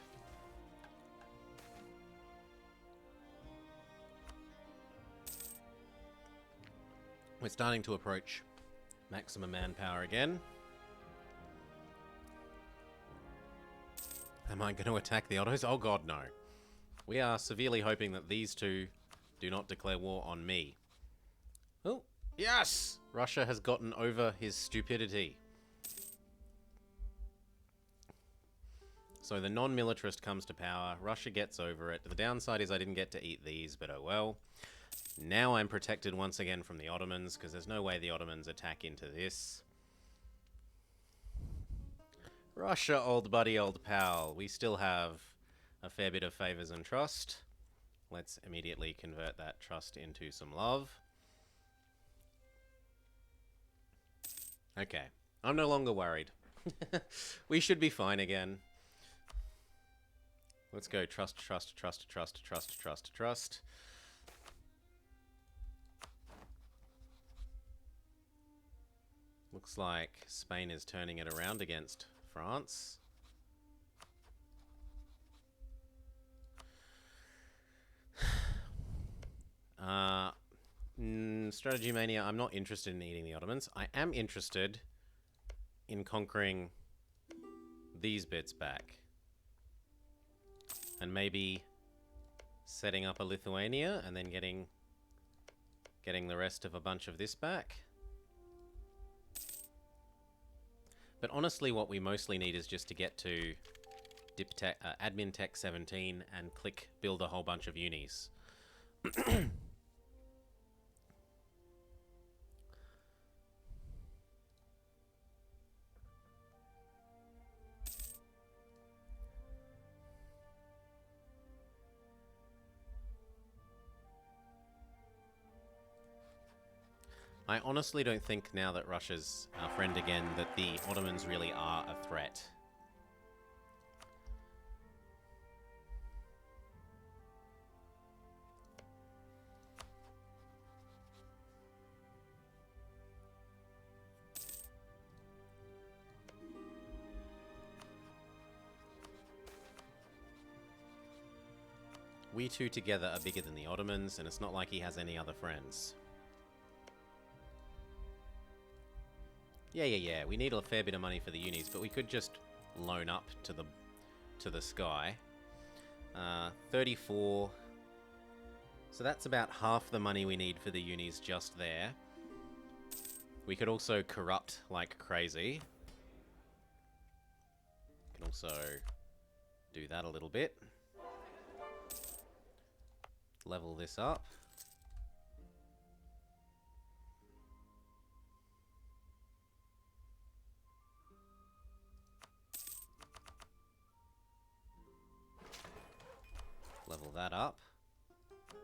Speaker 1: We're starting to approach maximum manpower again. Am I going to attack the Ottos? Oh god, no. We are severely hoping that these two do not declare war on me. Oh, Yes! Russia has gotten over his stupidity. So the non-militarist comes to power. Russia gets over it. The downside is I didn't get to eat these, but oh well. Now I'm protected once again from the Ottomans, because there's no way the Ottomans attack into this. Russia, old buddy, old pal. We still have a fair bit of favours and trust. Let's immediately convert that trust into some love. Okay. I'm no longer worried. We should be fine again. Let's go trust, trust, trust, trust, trust, trust, trust. Looks like Spain is turning it around against France. Strategy Mania, I'm not interested in eating the Ottomans. I am interested in conquering these bits back. And maybe setting up a Lithuania and then getting the rest of a bunch of this back. But honestly, what we mostly need is just to get to Admin Tech 17 and click build a whole bunch of unis. I honestly don't think now that Russia's our friend again that the Ottomans really are a threat. We two together are bigger than the Ottomans, and it's not like he has any other friends. Yeah. We need a fair bit of money for the unis, but we could just loan up to the sky. 34. So that's about half the money we need for the unis just there. We could also corrupt like crazy. Can also do that a little bit. Level this up. Level that up.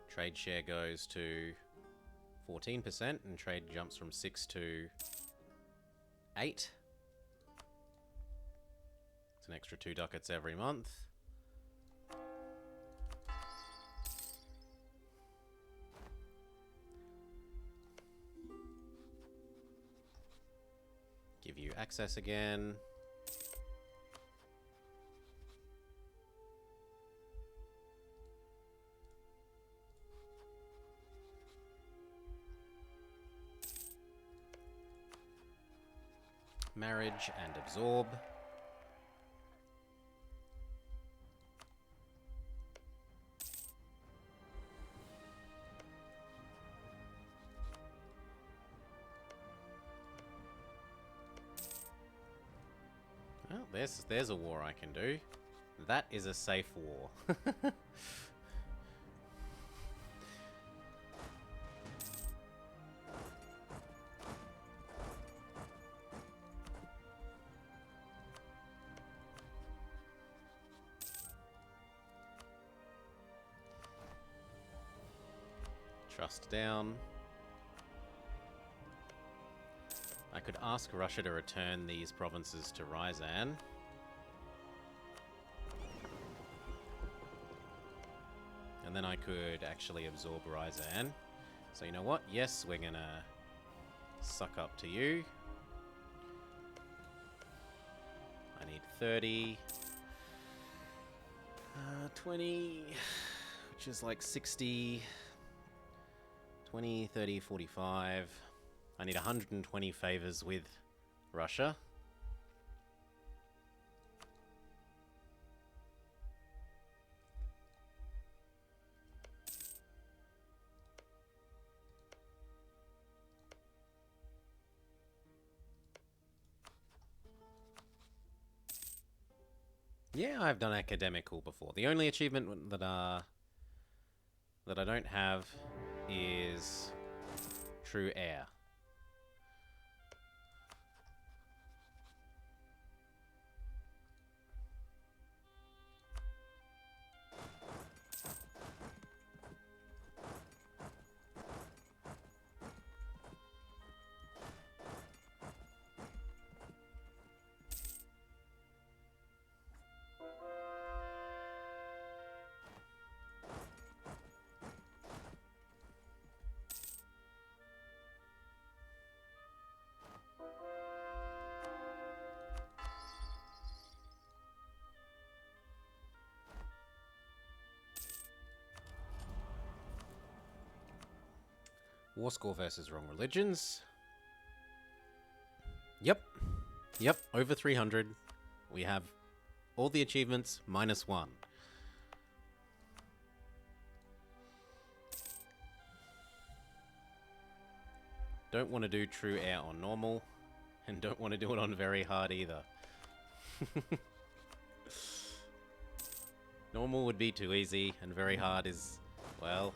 Speaker 1: Trade share goes to 14% and trade jumps from 6 to 8. It's an extra 2 ducats every month. Give you access again. Marriage and absorb. Well, there's a war I can do. That is a safe war. Trust down. I could ask Russia to return these provinces to Ryazan. And then I could actually absorb Ryazan. So you know what? Yes, we're gonna suck up to you. I need 30. 20, which is like 60. 20, 30, 45. I need 120 favors with Russia. Yeah, I've done Academical before. The only achievement that I don't have is True Air. War score versus wrong religions. Yep. Yep, over 300. We have all the achievements -1. Don't want to do True Air on normal, and don't want to do it on very hard either. Normal would be too easy, and very hard is, well,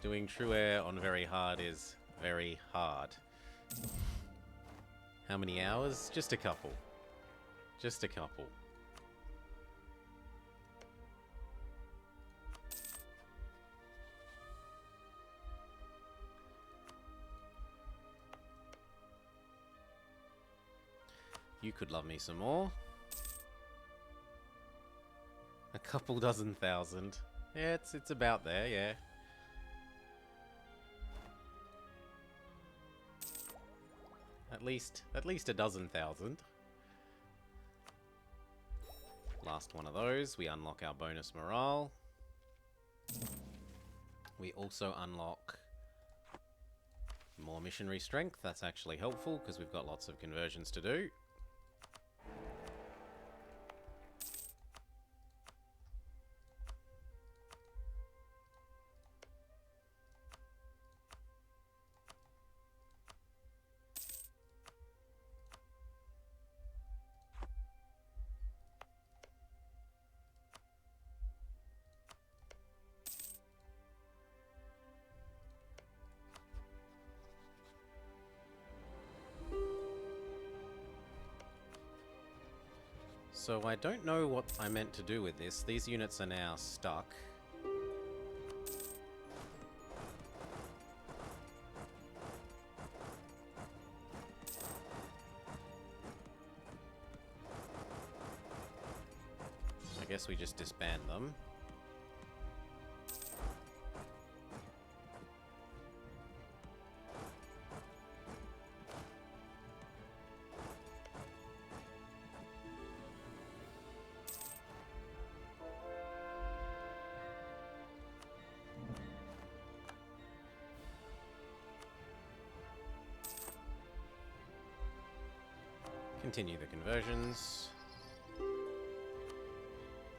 Speaker 1: doing True Air on very hard is very hard. How many hours? Just a couple. Just a couple. You could love me some more. A couple dozen thousand. Yeah, it's about there, yeah. At least a dozen thousand. Last one of those, we unlock our bonus morale. We also unlock more missionary strength. That's actually helpful because we've got lots of conversions to do. So I don't know what I meant to do with this. These units are now stuck. I guess we just disband them. Continue the conversions.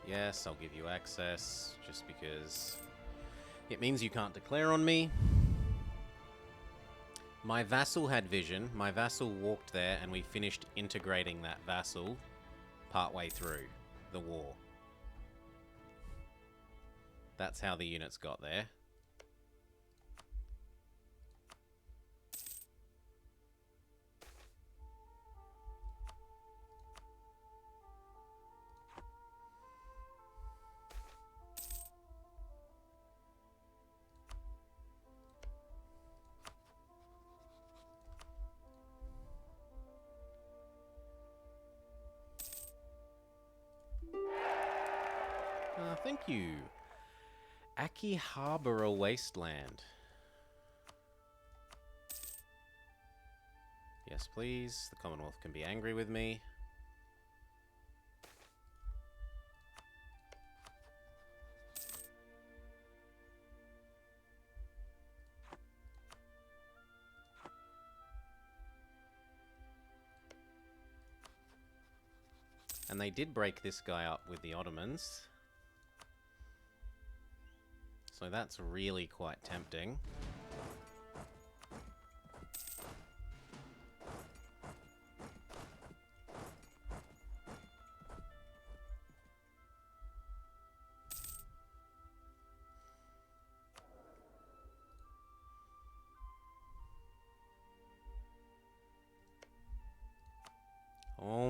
Speaker 1: Yes, I'll give you access, just because it means you can't declare on me. My vassal had vision. My vassal walked there, and we finished integrating that vassal partway through the war. That's how the units got there. Thank you. Aki Harbour a wasteland. Yes, please. The Commonwealth can be angry with me. And they did break this guy up with the Ottomans. So that's really quite tempting.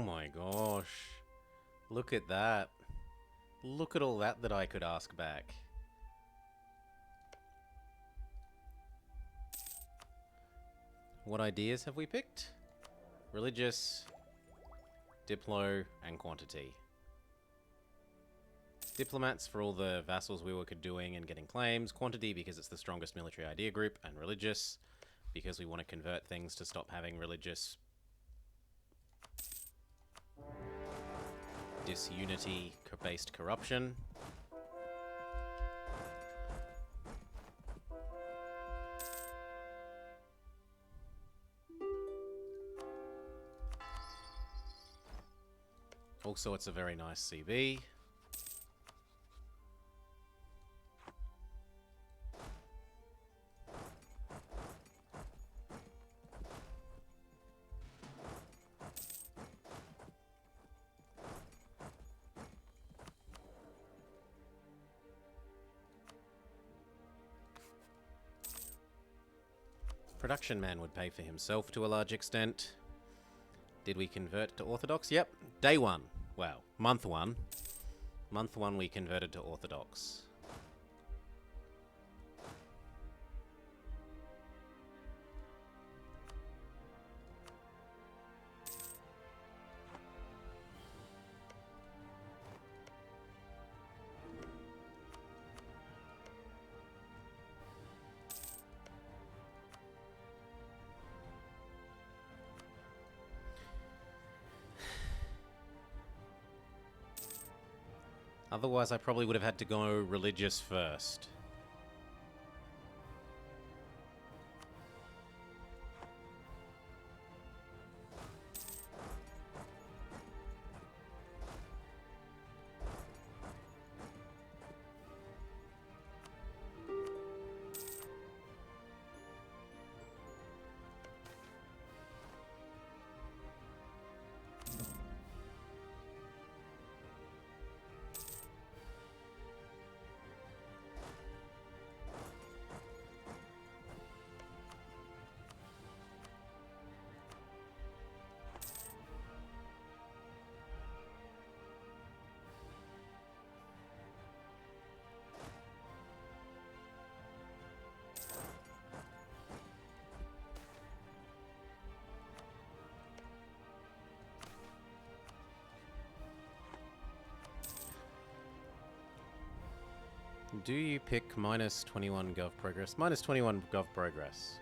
Speaker 1: my gosh. Look at that. Look at all that I could ask back. What ideas have we picked? Religious, Diplo, and Quantity. Diplomats for all the vassals we were doing and getting claims. Quantity because it's the strongest military idea group. And Religious because we want to convert things to stop having religious disunity-based corruption. Also, it's a very nice CB. Production man would pay for himself to a large extent. Did we convert to Orthodox? Yep. Day one. Well, month one. Month one we converted to Orthodox. Otherwise, I probably would have had to go religious first. Do you pick minus 21 gov progress? Minus 21 gov progress.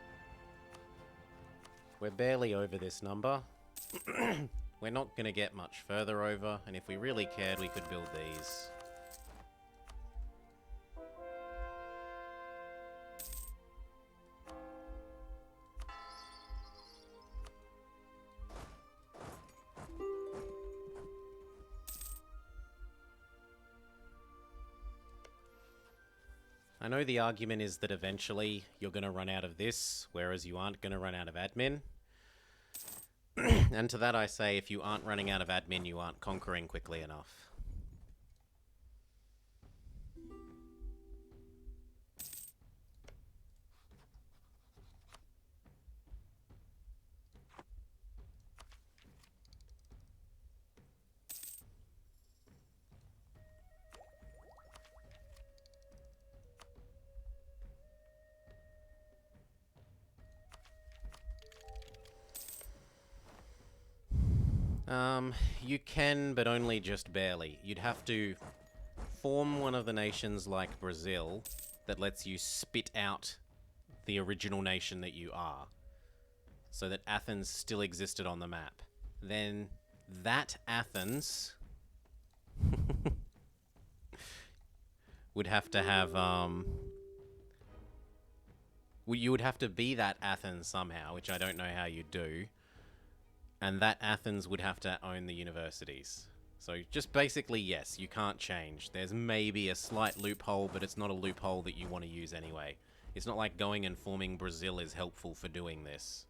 Speaker 1: We're barely over this number. We're not going to get much further over, and if we really cared, we could build these. I know the argument is that eventually you're going to run out of this, whereas you aren't going to run out of admin. And to that I say, if you aren't running out of admin, you aren't conquering quickly enough. You can, but only just barely. You'd have to form one of the nations like Brazil that lets you spit out the original nation that you are, so that Athens still existed on the map. Then that Athens would have to have, you would have to be that Athens somehow, which I don't know how you do. And that Athens would have to own the universities. So just basically, yes, you can't change. There's maybe a slight loophole, but it's not a loophole that you want to use anyway. It's not like going and forming Brazil is helpful for doing this.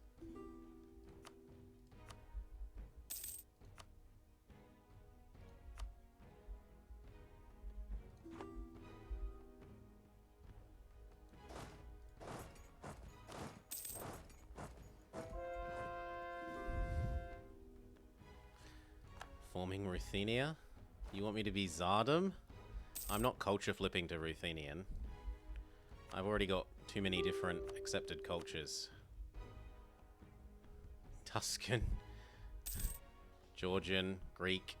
Speaker 1: Forming Ruthenia? You want me to be Zardom? I'm not culture flipping to Ruthenian. I've already got too many different accepted cultures. Tuscan, Georgian, Greek.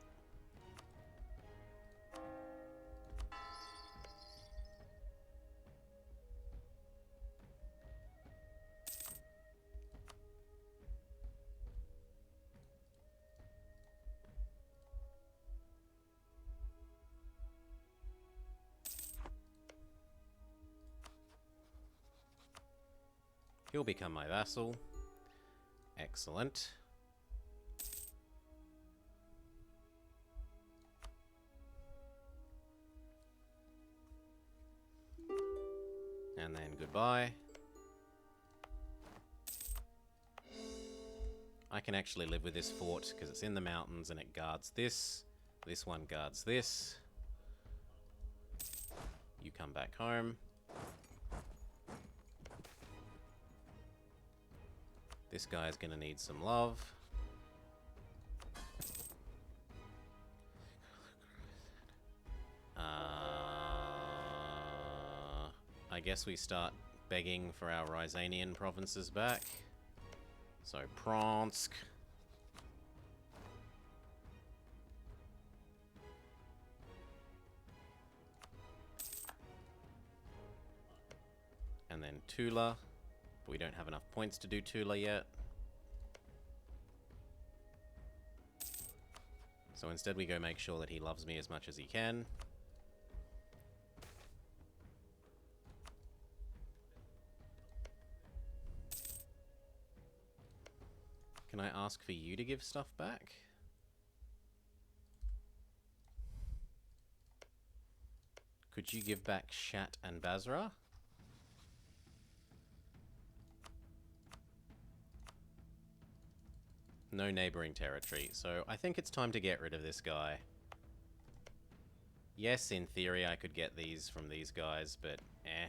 Speaker 1: He'll become my vassal. Excellent. And then goodbye. I can actually live with this fort because it's in the mountains and it guards this. This one guards this. You come back home. This guy's gonna need some love. I guess we start begging for our Rysanian provinces back. So, Pronsk. And then Tula. But we don't have enough points to do Tula yet. So instead we go make sure that he loves me as much as he can. Can I ask for you to give stuff back? Could you give back Shat and Basra? No neighboring territory, so I think it's time to get rid of this guy. Yes, in theory I could get these from these guys, but eh.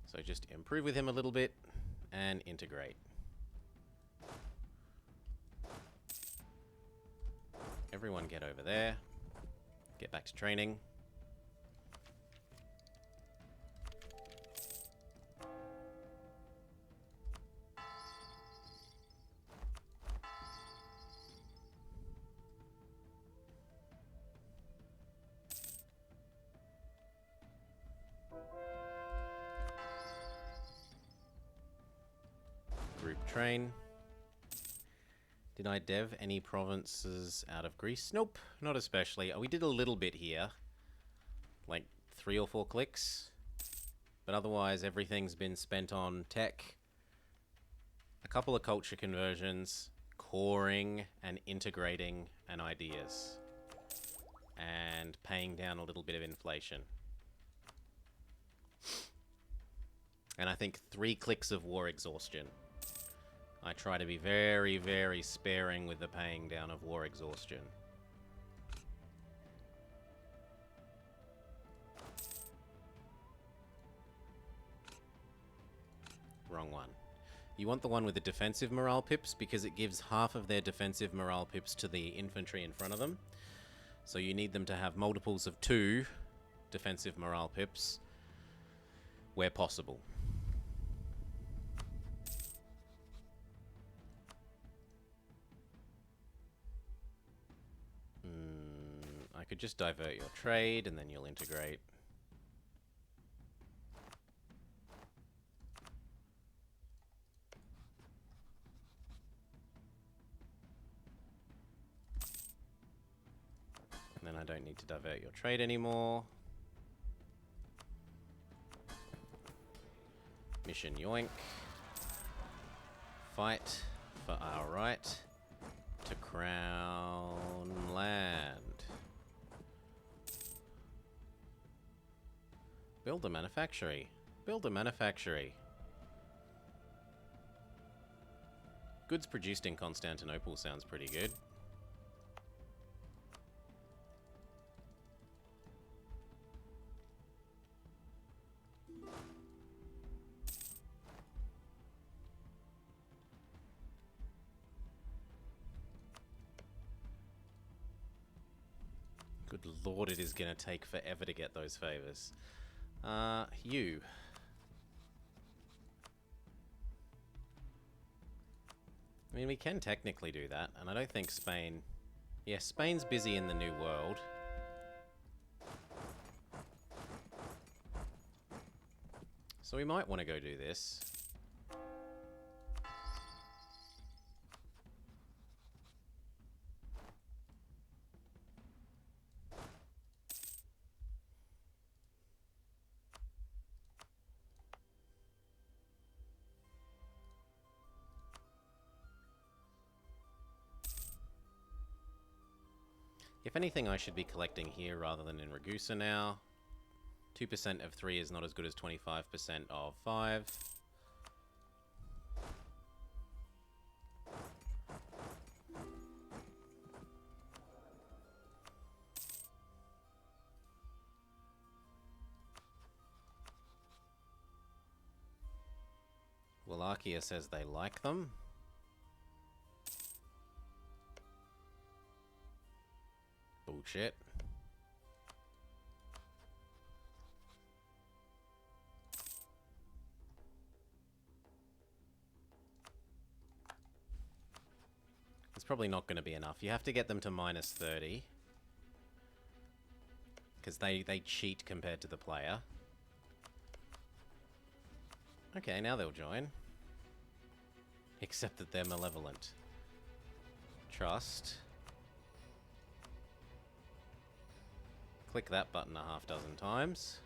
Speaker 1: So just improve with him a little bit and integrate. Everyone get over there. Get back to training. Group train. Did I dev any provinces out of Greece? Nope, not especially. We did a little bit here. Like 3 or 4 clicks. But otherwise everything's been spent on tech. A couple of culture conversions, coring and integrating and ideas. And paying down a little bit of inflation. And I think 3 clicks of war exhaustion. I try to be very, very sparing with the paying down of war exhaustion. Wrong one. You want the one with the defensive morale pips because it gives half of their defensive morale pips to the infantry in front of them. So you need them to have multiples of 2 defensive morale pips where possible. I could just divert your trade and then you'll integrate. And then I don't need to divert your trade anymore. Mission yoink. Fight for our right to crown land. Build a manufactory. Build a manufactory. Goods produced in Constantinople sounds pretty good. Good lord, it is going to take forever to get those favors. You. I mean, we can technically do that, and I don't think Spain... Yeah, Spain's busy in the New World. So we might want to go do this. If anything, I should be collecting here rather than in Ragusa now. 2% of 3 is not as good as 25% of 5. Wallachia says they like them. Bullshit. It's probably not going to be enough. You have to get them to minus 30. Because they cheat compared to the player. Okay, now they'll join. Except that they're malevolent. Trust. Click that button a half dozen times.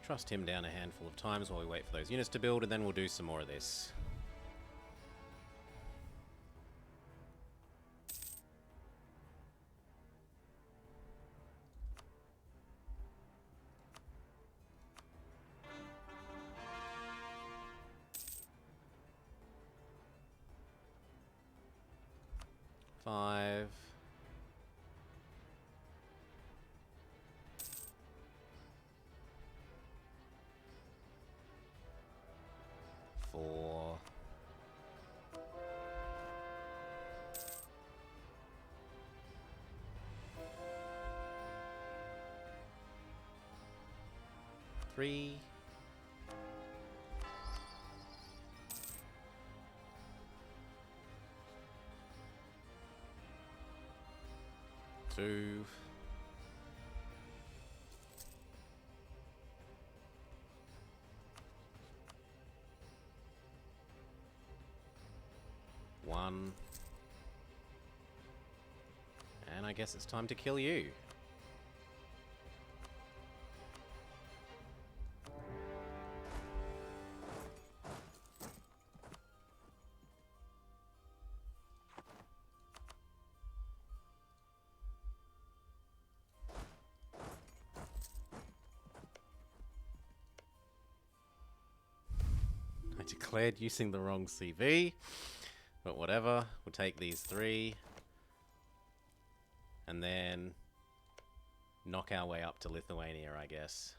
Speaker 1: Trust him down a handful of times while we wait for those units to build, and then we'll do some more of this. Five. 4. 3. 2. 1. And I guess it's time to kill you. I declared using the wrong CV. But whatever, we'll take these 3. And then knock our way up to Lithuania, I guess.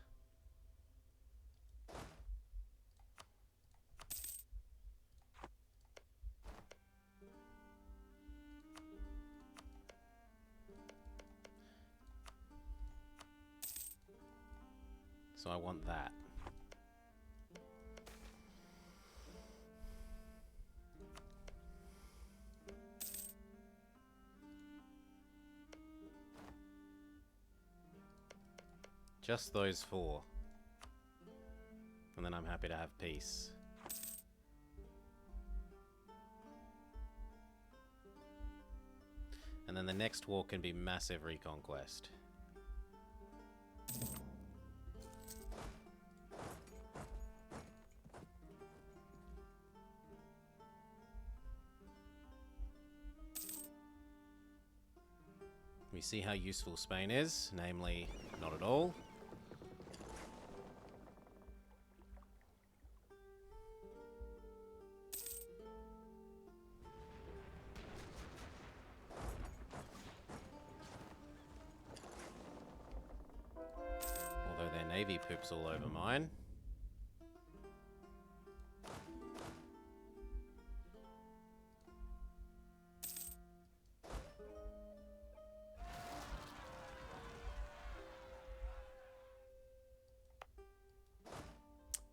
Speaker 1: So I want that. Just those 4. And then I'm happy to have peace. And then the next war can be massive reconquest. We see how useful Spain is, namely, not at all. Although their navy poops all over mine.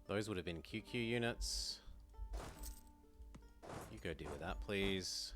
Speaker 1: Those would have been QQ units. You go deal with that, please.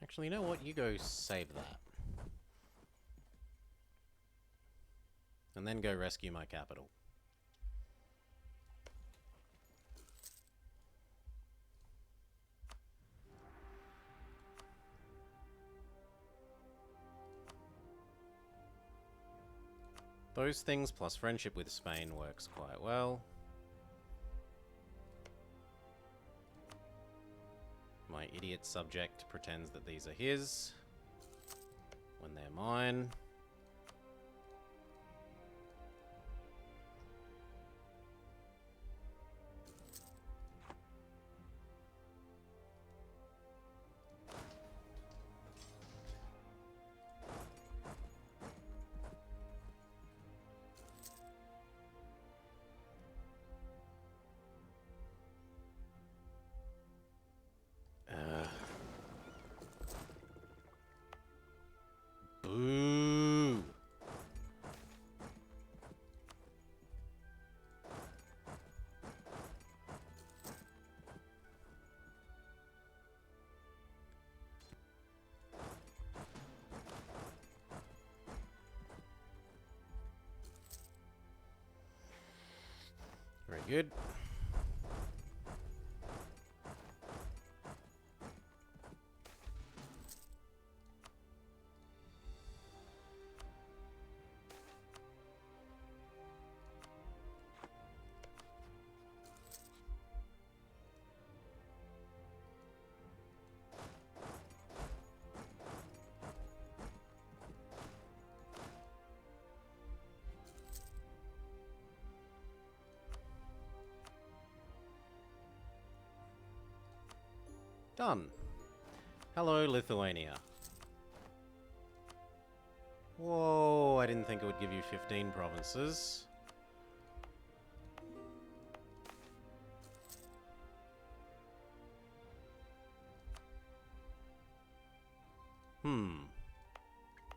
Speaker 1: Actually, you know what? You go save that. And then go rescue my capital. Those things plus friendship with Spain works quite well. My idiot subject pretends that these are his when they're mine. Boo! Very good. Done. Hello, Lithuania. Whoa, I didn't think it would give you 15 provinces.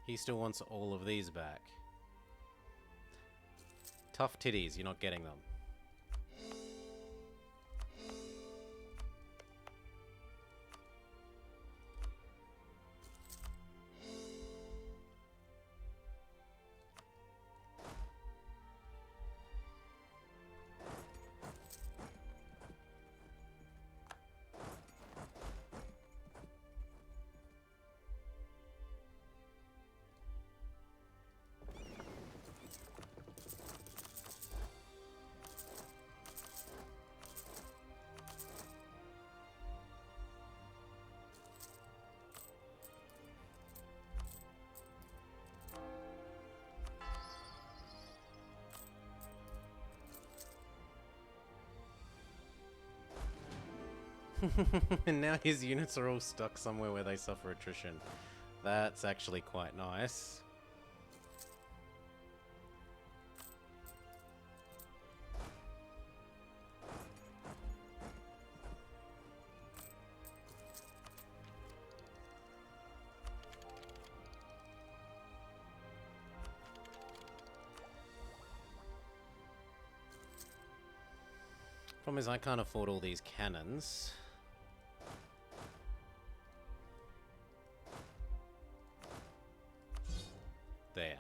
Speaker 1: He still wants all of these back. Tough titties, you're not getting them. And now his units are all stuck somewhere where they suffer attrition. That's actually quite nice. Problem is I can't afford all these cannons. There.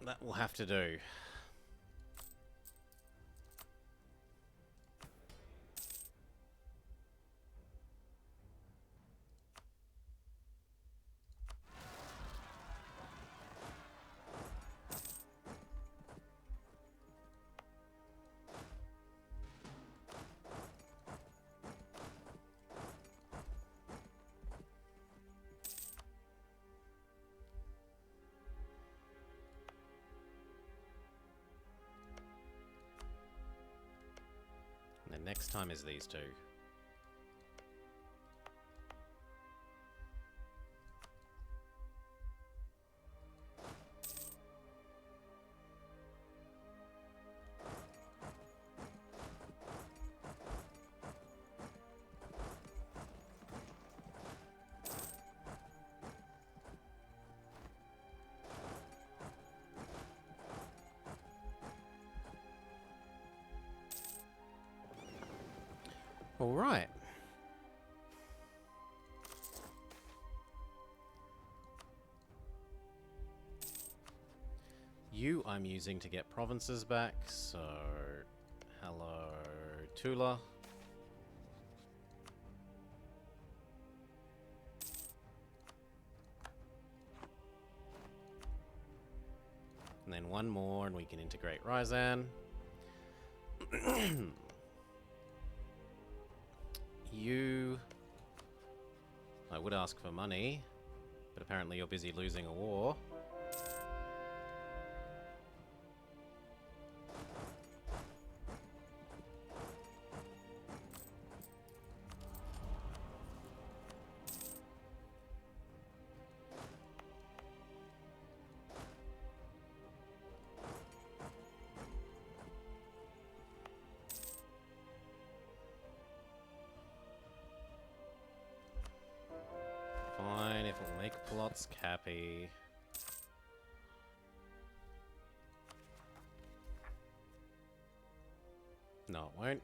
Speaker 1: That will have to do. And then next time is these two. All right. You I'm using to get provinces back, so hello Tula. And then one more and we can integrate Ryzan. You... I would ask for money, but apparently you're busy losing a war. Fine, if it'll make plots happy. No, it won't.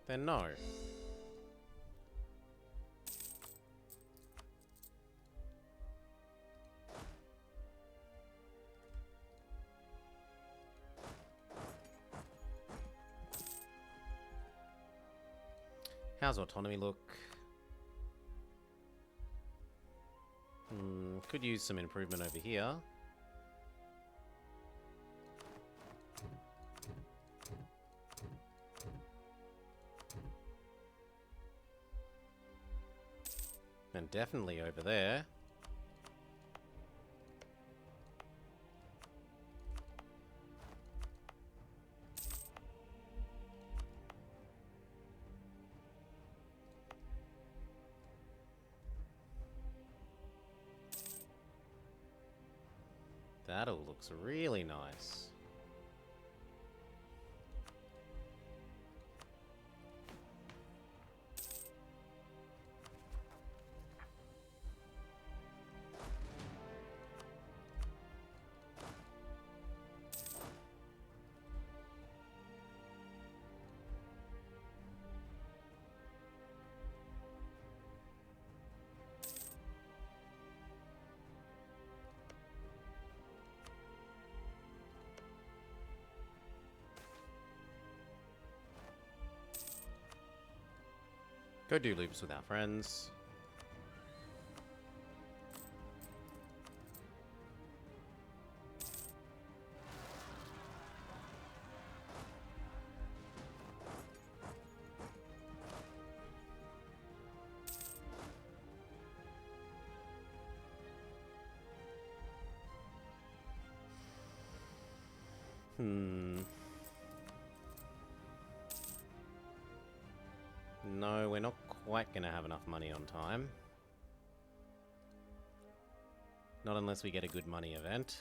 Speaker 1: Then no. How's autonomy look? Could use some improvement over here. And definitely over there. That all looks really nice. Go do loops with our friends. No, we're not quite going to have enough money on time. Not unless we get a good money event.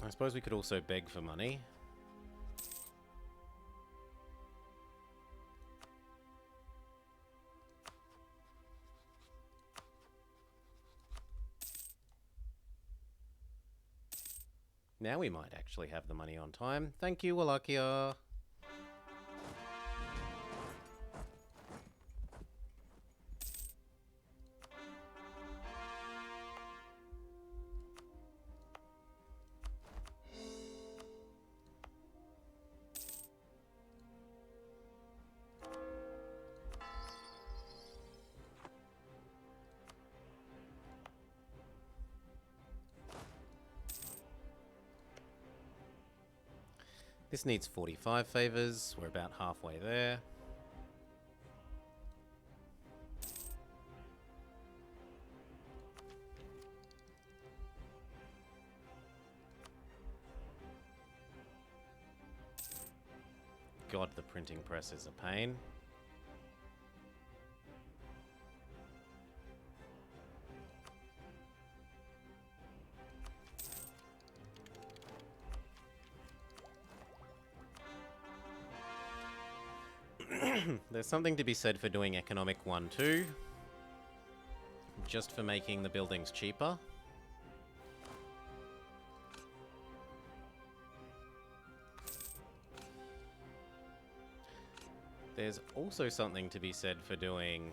Speaker 1: I suppose we could also beg for money. Now we might actually have the money on time. Thank you, Wallachia. This needs 45 favors. We're about halfway there. God, the printing press is a pain. There's something to be said for doing economic 1 too. Just for making the buildings cheaper. There's also something to be said for doing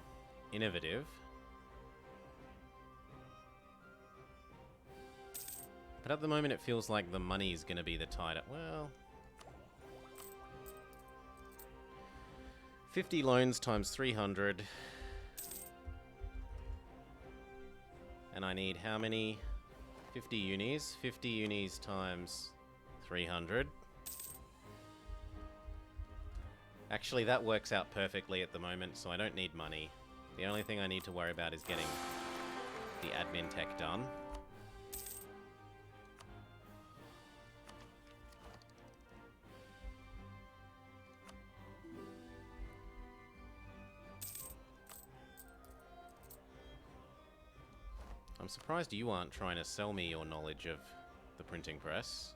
Speaker 1: innovative. But at the moment it feels like the money's going to be the tighter. Well, 50 loans times 300. And I need how many? 50 unis. 50 unis times 300. Actually, that works out perfectly at the moment, so I don't need money. The only thing I need to worry about is getting the admin tech done. I'm surprised you aren't trying to sell me your knowledge of the printing press.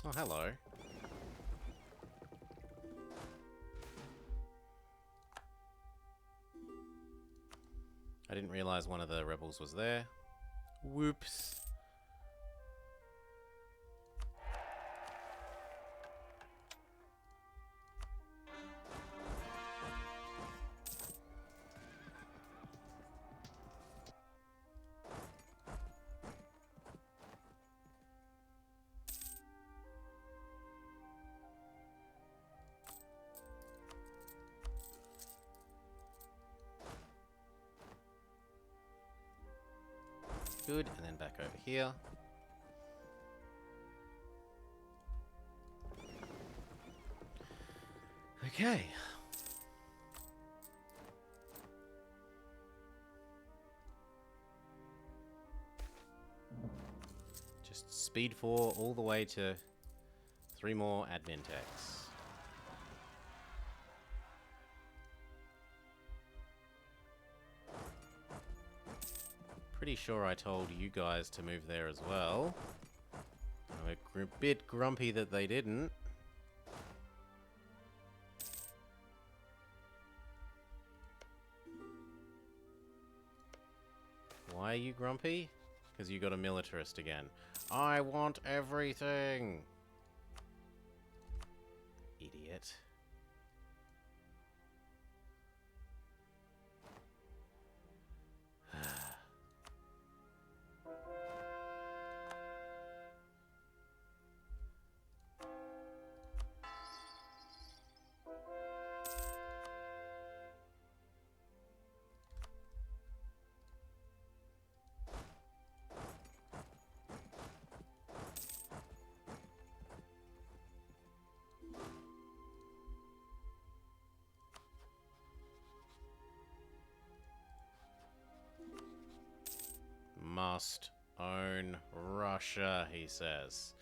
Speaker 1: Oh, hello. I didn't realize one of the rebels was there. Whoops. Good, and then back over here. Okay. Just speed 4 all the way to 3 more admin techs. Pretty sure I told you guys to move there as well. I'm a bit grumpy that they didn't. Why are you grumpy? Because you got a militarist again. I want everything! Idiot. Must own Russia, he says.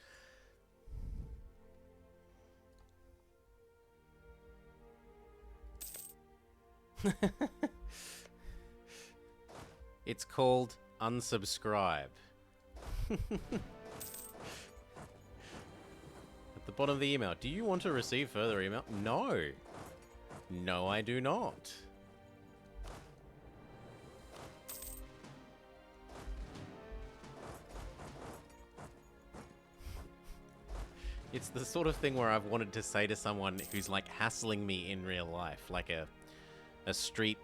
Speaker 1: It's called unsubscribe. At the bottom of the email, do you want to receive further email? No. No, I do not. It's the sort of thing where I've wanted to say to someone who's like hassling me in real life, like a street,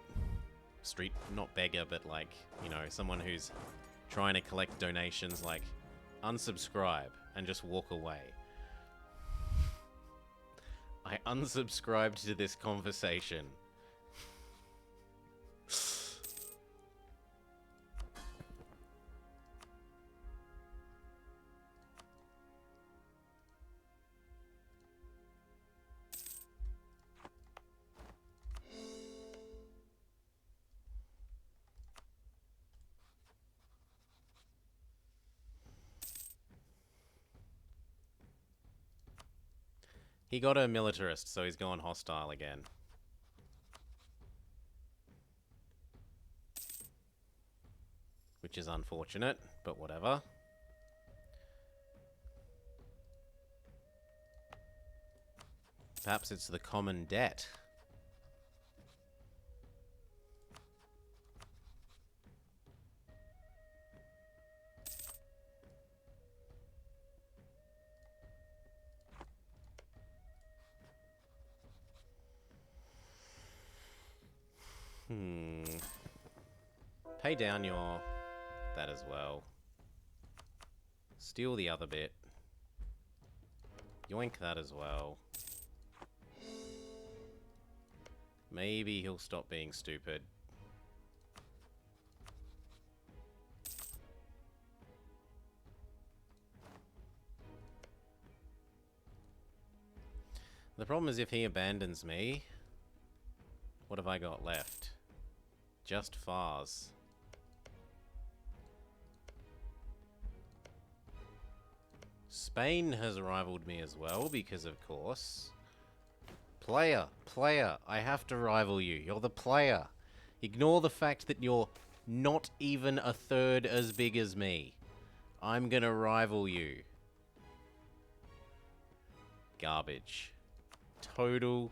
Speaker 1: not beggar, but like, you know, someone who's trying to collect donations, like, unsubscribe and just walk away. I unsubscribed to this conversation. He got a militarist, so he's gone hostile again. Which is unfortunate, but whatever. Perhaps it's the common debt. Pay down your... that as well. Steal the other bit. Yoink that as well. Maybe he'll stop being stupid. The problem is if he abandons me, what have I got left? Just Fars. Spain has rivaled me as well, because of course. Player, I have to rival you. You're the player. Ignore the fact that you're not even a third as big as me. I'm gonna rival you. Garbage. Total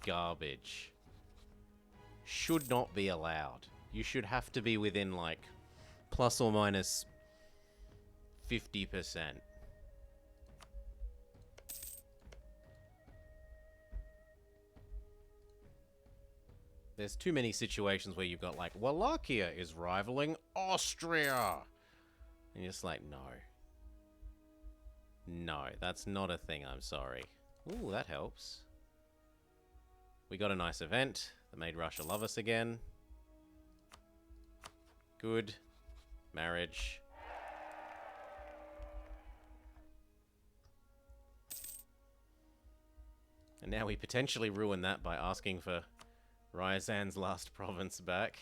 Speaker 1: garbage. Should not be allowed. You should have to be within, like, plus or minus 50%. There's too many situations where you've got, like, Wallachia is rivaling Austria. And you're just like, no. No, that's not a thing, I'm sorry. Ooh, that helps. We got a nice event that made Russia love us again. Good. Marriage. And now we potentially ruin that by asking for Ryazan's last province back.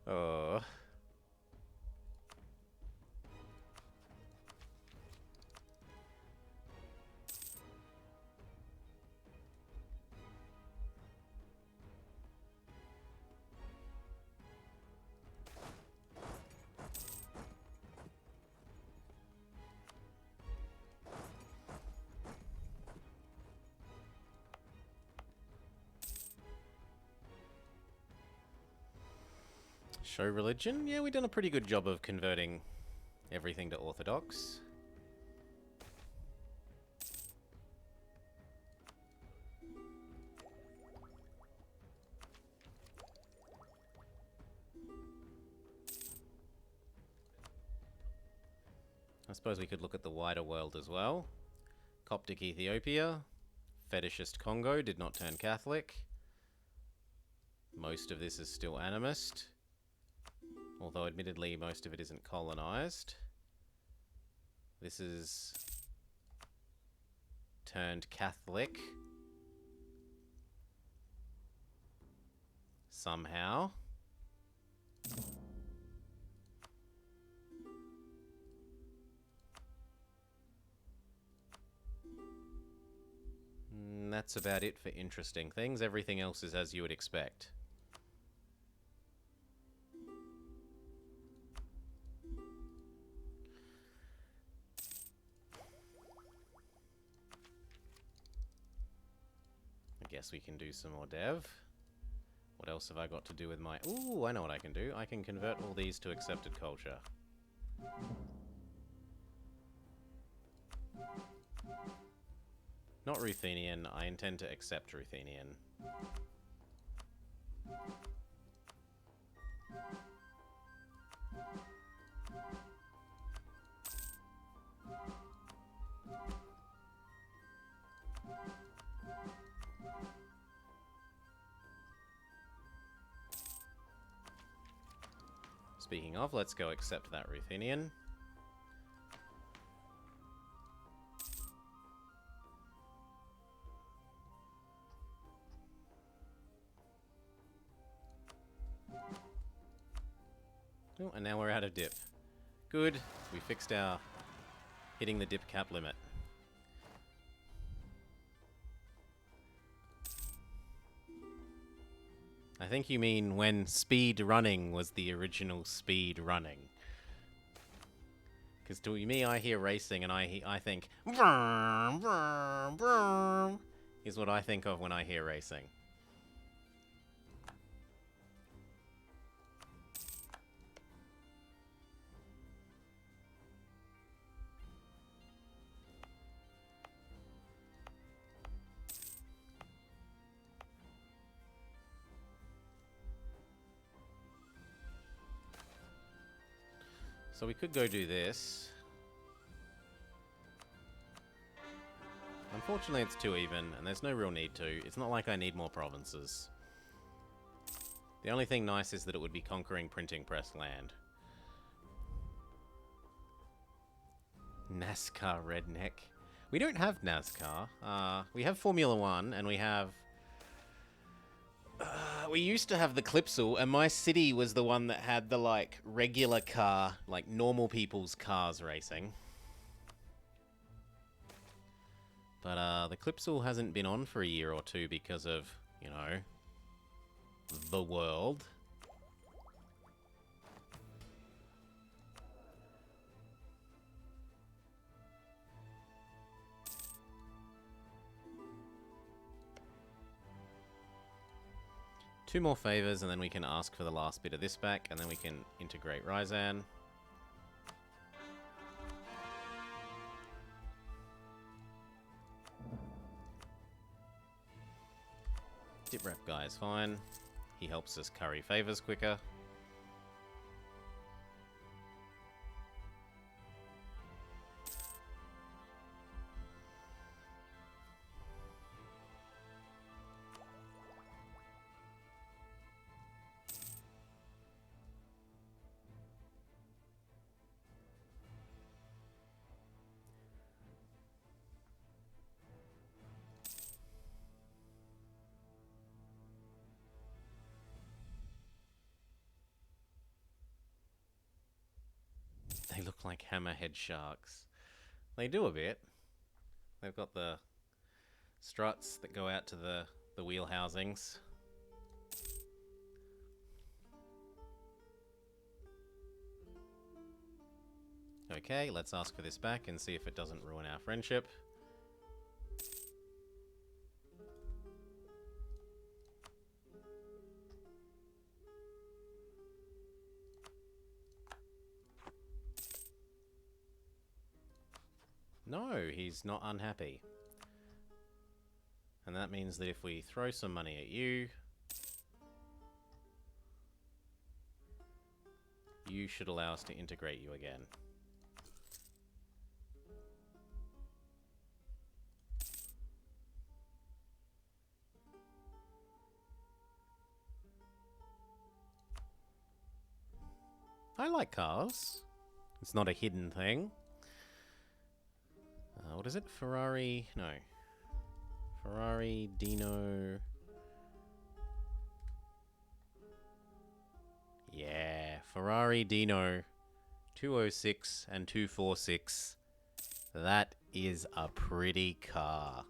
Speaker 1: Oh. Show religion? Yeah, we've done a pretty good job of converting everything to Orthodox. I suppose we could look at the wider world as well. Coptic Ethiopia, Fetishist Congo did not turn Catholic. Most of this is still animist, although admittedly most of it isn't colonized. This is turned Catholic somehow. And that's about it for interesting things. Everything else is as you would expect. I guess we can do some more dev. What else have I got to do with my... Ooh, I know what I can do. I can convert all these to accepted culture. Not Ruthenian. I intend to accept Ruthenian. Speaking of, let's go accept that Ruthenian. Oh, and now we're out of dip. Good. We fixed our hitting the dip cap limit. I think you mean when speed running was the original speed running. Because to me, I hear racing and I think vroom, vroom, vroom, is what I think of when I hear racing. So we could go do this. Unfortunately, it's too even, and there's no real need to. It's not like I need more provinces. The only thing nice is that it would be conquering printing press land. NASCAR redneck. We don't have NASCAR. We have Formula 1, and we have... we used to have the Clipsal, and my city was the one that had the, like, regular car, like, normal people's cars racing. But, the Clipsal hasn't been on for a year or two because of, you know, the world. Two more favors, and then we can ask for the last bit of this back, and then we can integrate Ryzan. Dip rep guy is fine. He helps us curry favors quicker. They look like hammerhead sharks. They do a bit. They've got the struts that go out to the wheel housings. Okay, let's ask for this back and see if it doesn't ruin our friendship. No, he's not unhappy. And that means that if we throw some money at you, you should allow us to integrate you again. I like cars. It's not a hidden thing. What is it? Ferrari? No. Ferrari, Dino... Yeah, Ferrari Dino 206 and 246. That is a pretty car.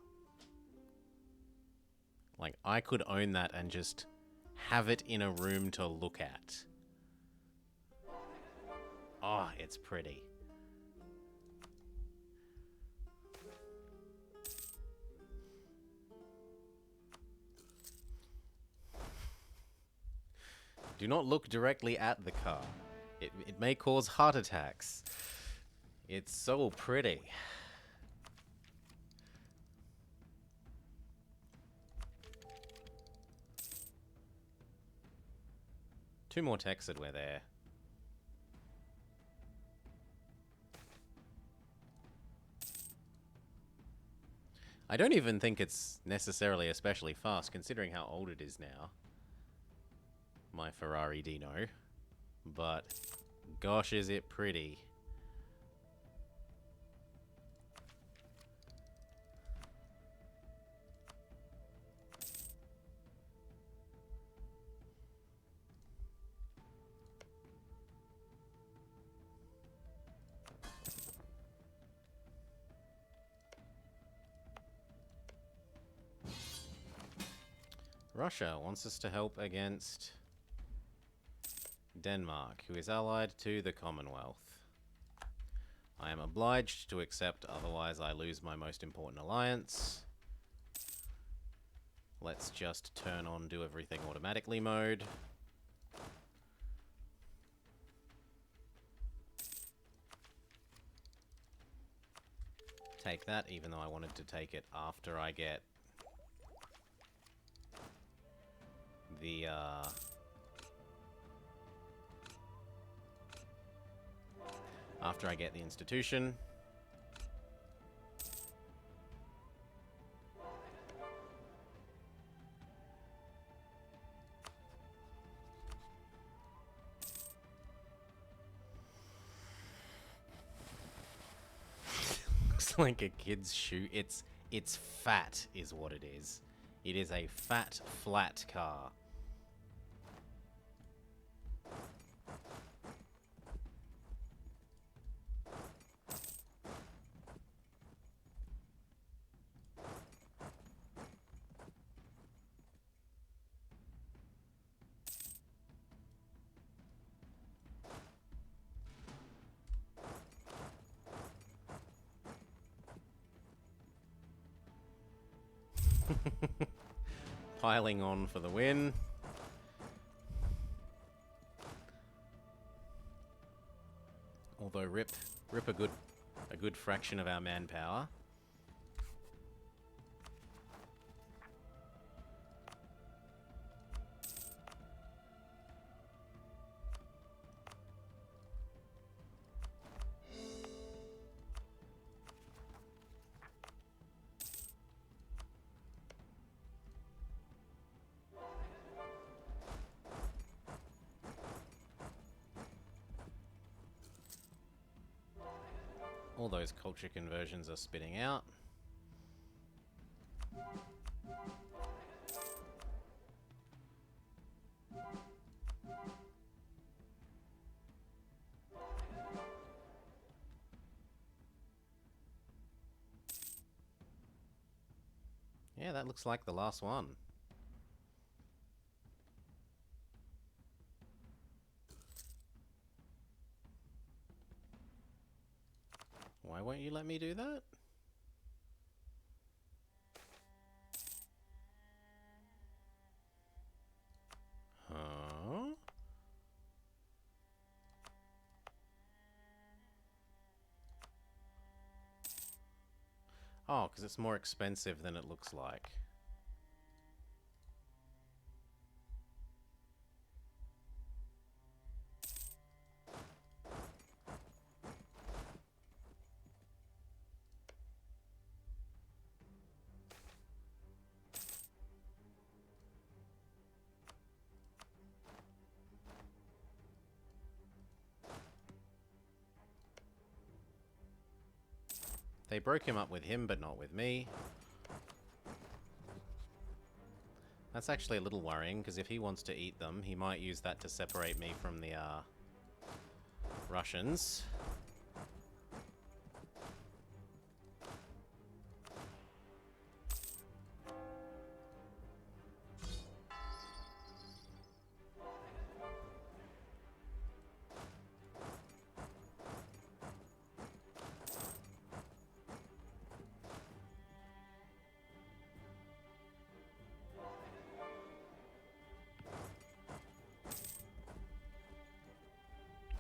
Speaker 1: Like, I could own that and just have it in a room to look at. Oh, it's pretty. Do not look directly at the car. It may cause heart attacks. It's so pretty. Two more techs and we're there. I don't even think it's necessarily especially fast, considering how old it is now. My Ferrari Dino. But, gosh, is it pretty. Russia wants us to help against Denmark, who is allied to the Commonwealth. I am obliged to accept, otherwise I lose my most important alliance. Let's just turn on do everything automatically mode. Take that, even though I wanted to take it after I get the, after I get the institution. Looks like a kid's shoe. It's fat is what it is. It is a fat, flat car. Piling on for the win. Although rip a good fraction of our manpower. All those culture conversions are spitting out. Yeah, that looks like the last one. Why won't you let me do that? Huh? Oh, because it's more expensive than it looks like. They broke him up with him, but not with me. That's actually a little worrying, because if he wants to eat them, he might use that to separate me from the Russians.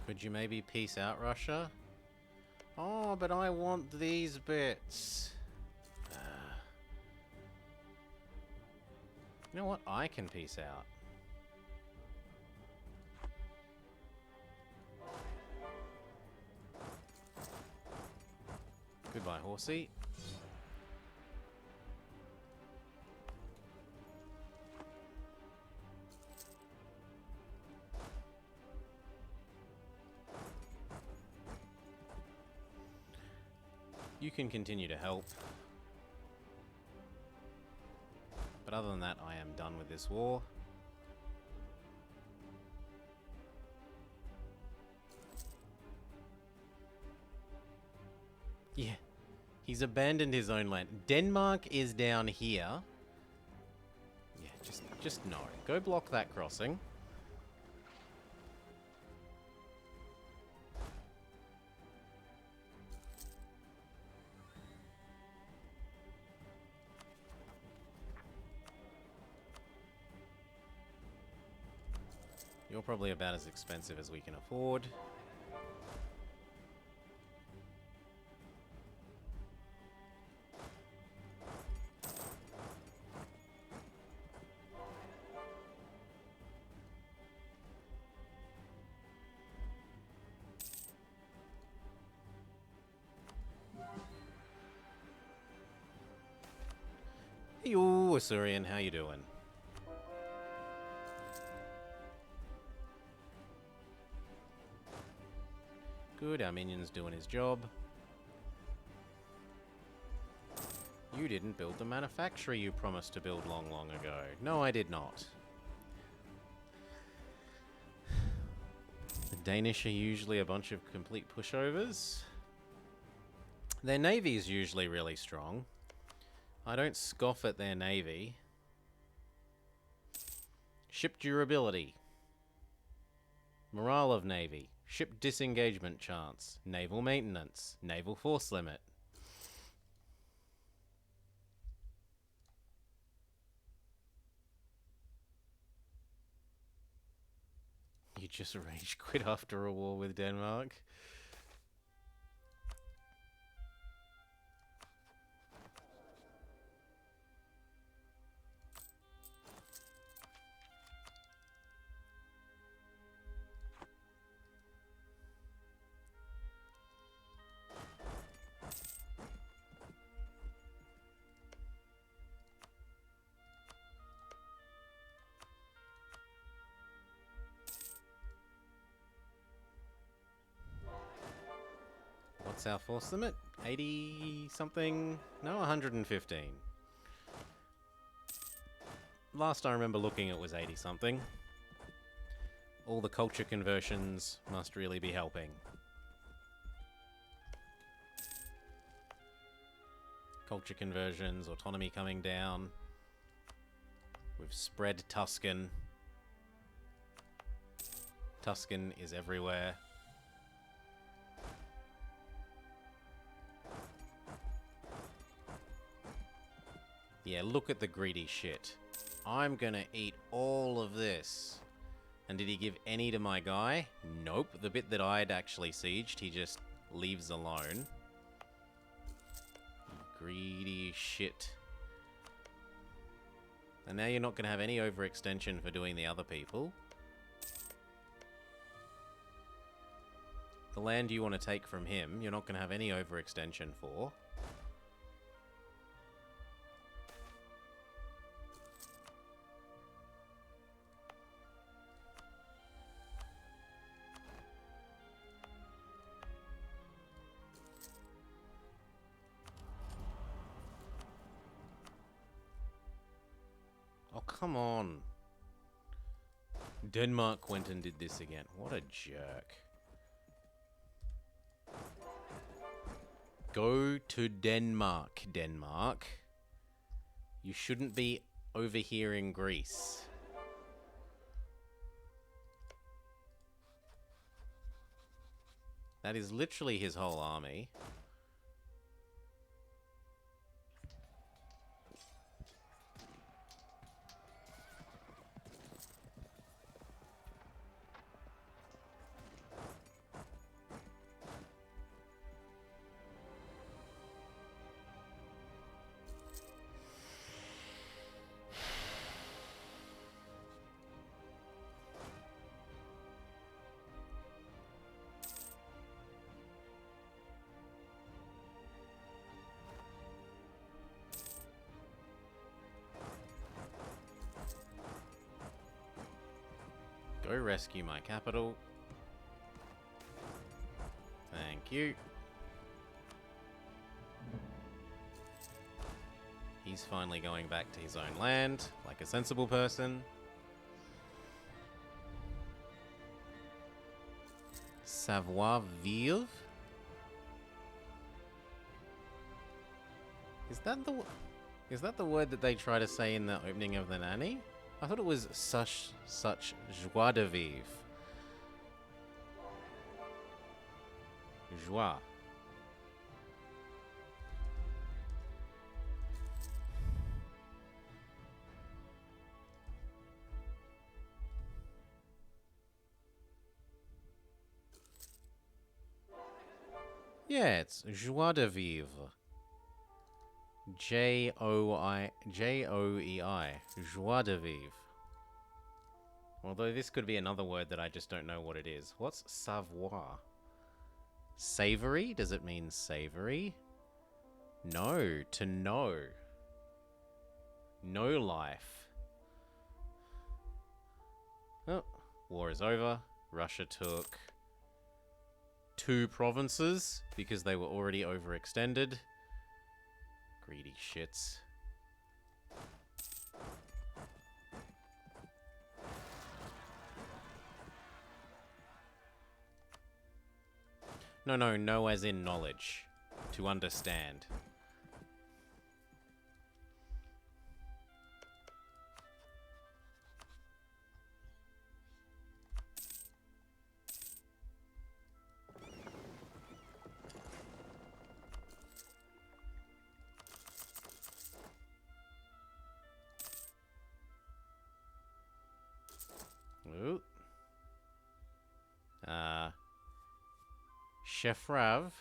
Speaker 1: Could you maybe peace out, Russia? Oh, but I want these bits. You know what? I can peace out. Goodbye, horsey. You can continue to help. But other than that, I am done with this war. Yeah. He's abandoned his own land. Denmark is down here. Yeah, just no. Go block that crossing. You're probably about as expensive as we can afford. Hey, yo, Assyrian, how you doing? Good, our minion's doing his job. You didn't build the manufactory you promised to build long, long ago. No, I did not. The Danish are usually a bunch of complete pushovers. Their navy is usually really strong. I don't scoff at their navy. Ship durability. Morale of navy. Ship disengagement chance. Naval maintenance. Naval force limit. You just rage quit after a war with Denmark. What's our force limit? 80 something? No, 115. Last I remember looking, it was 80 something. All the culture conversions must really be helping. Culture conversions, autonomy coming down. We've spread Tuscan. Tuscan is everywhere. Yeah, look at the greedy shit. I'm gonna eat all of this. And did he give any to my guy? Nope. The bit that I'd actually sieged, he just leaves alone. Greedy shit. And now you're not going to have any overextension for doing the other people. The land you want to take from him, you're not going to have any overextension for. Oh, come on. Denmark went and did this again. What a jerk. Go to Denmark, Denmark. You shouldn't be over here in Greece. That is literally his whole army. Go rescue my capital. Thank you. He's finally going back to his own land, like a sensible person. Savoir-vivre? Is that the word that they try to say in the opening of the nanny? I thought it was such joie de vivre. Joie. Yeah, it's joie de vivre. Joei. Joie de vivre. Although this could be another word that I just don't know what it is. What's savoir? Savory? Does it mean savory? No, to know. Know life. Oh, war is over. Russia took 2 provinces because they were already overextended. Greedy shits. No, know as in knowledge. To understand. Ooh. Chef Rav,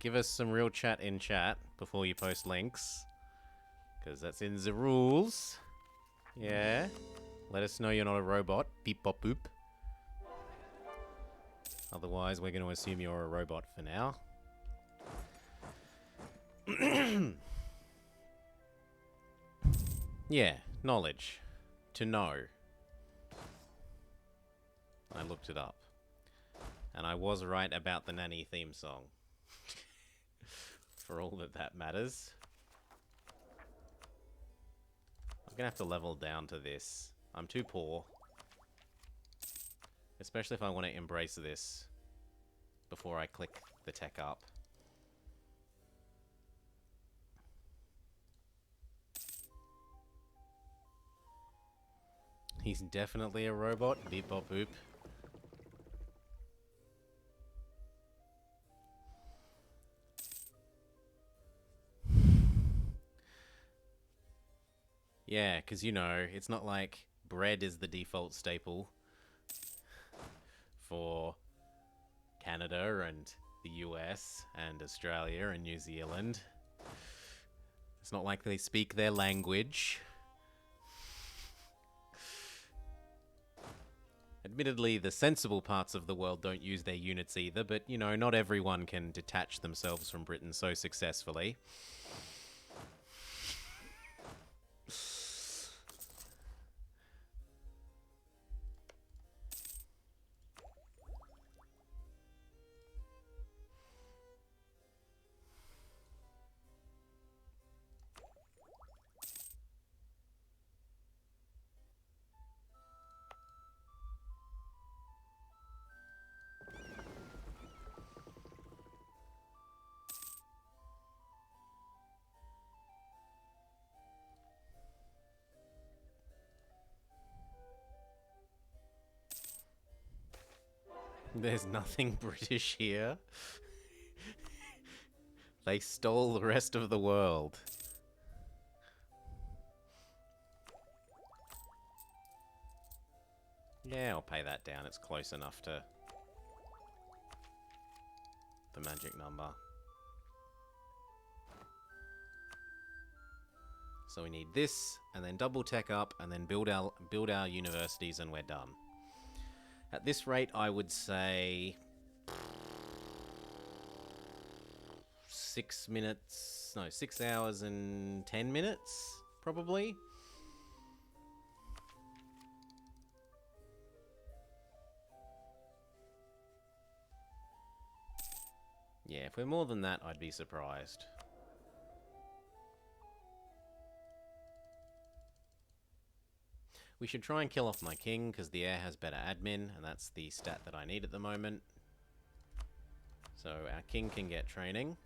Speaker 1: give us some real chat in chat before you post links. Because that's in the rules. Yeah. Let us know you're not a robot. Beep bop boop. Otherwise, we're going to assume you're a robot for now. Yeah, knowledge. To know. I looked it up. And I was right about the nanny theme song. For all that matters. I'm gonna have to level down to this. I'm too poor. Especially if I want to embrace this before I click the tech up. He's definitely a robot. Beep bop boop. Yeah, because, you know, it's not like bread is the default staple for Canada and the US and Australia and New Zealand. It's not like they speak their language. Admittedly, the sensible parts of the world don't use their units either, but, you know, not everyone can detach themselves from Britain so successfully. There's nothing British here. They stole the rest of the world. Yeah, I'll pay that down. It's close enough to the magic number. So we need this, and then double tech up, and then build our universities, and we're done. At this rate, I would say 6 hours and 10 minutes, probably. Yeah, if we're more than that, I'd be surprised. We should try and kill off my king, because the heir has better admin, and that's the stat that I need at the moment. So our king can get training.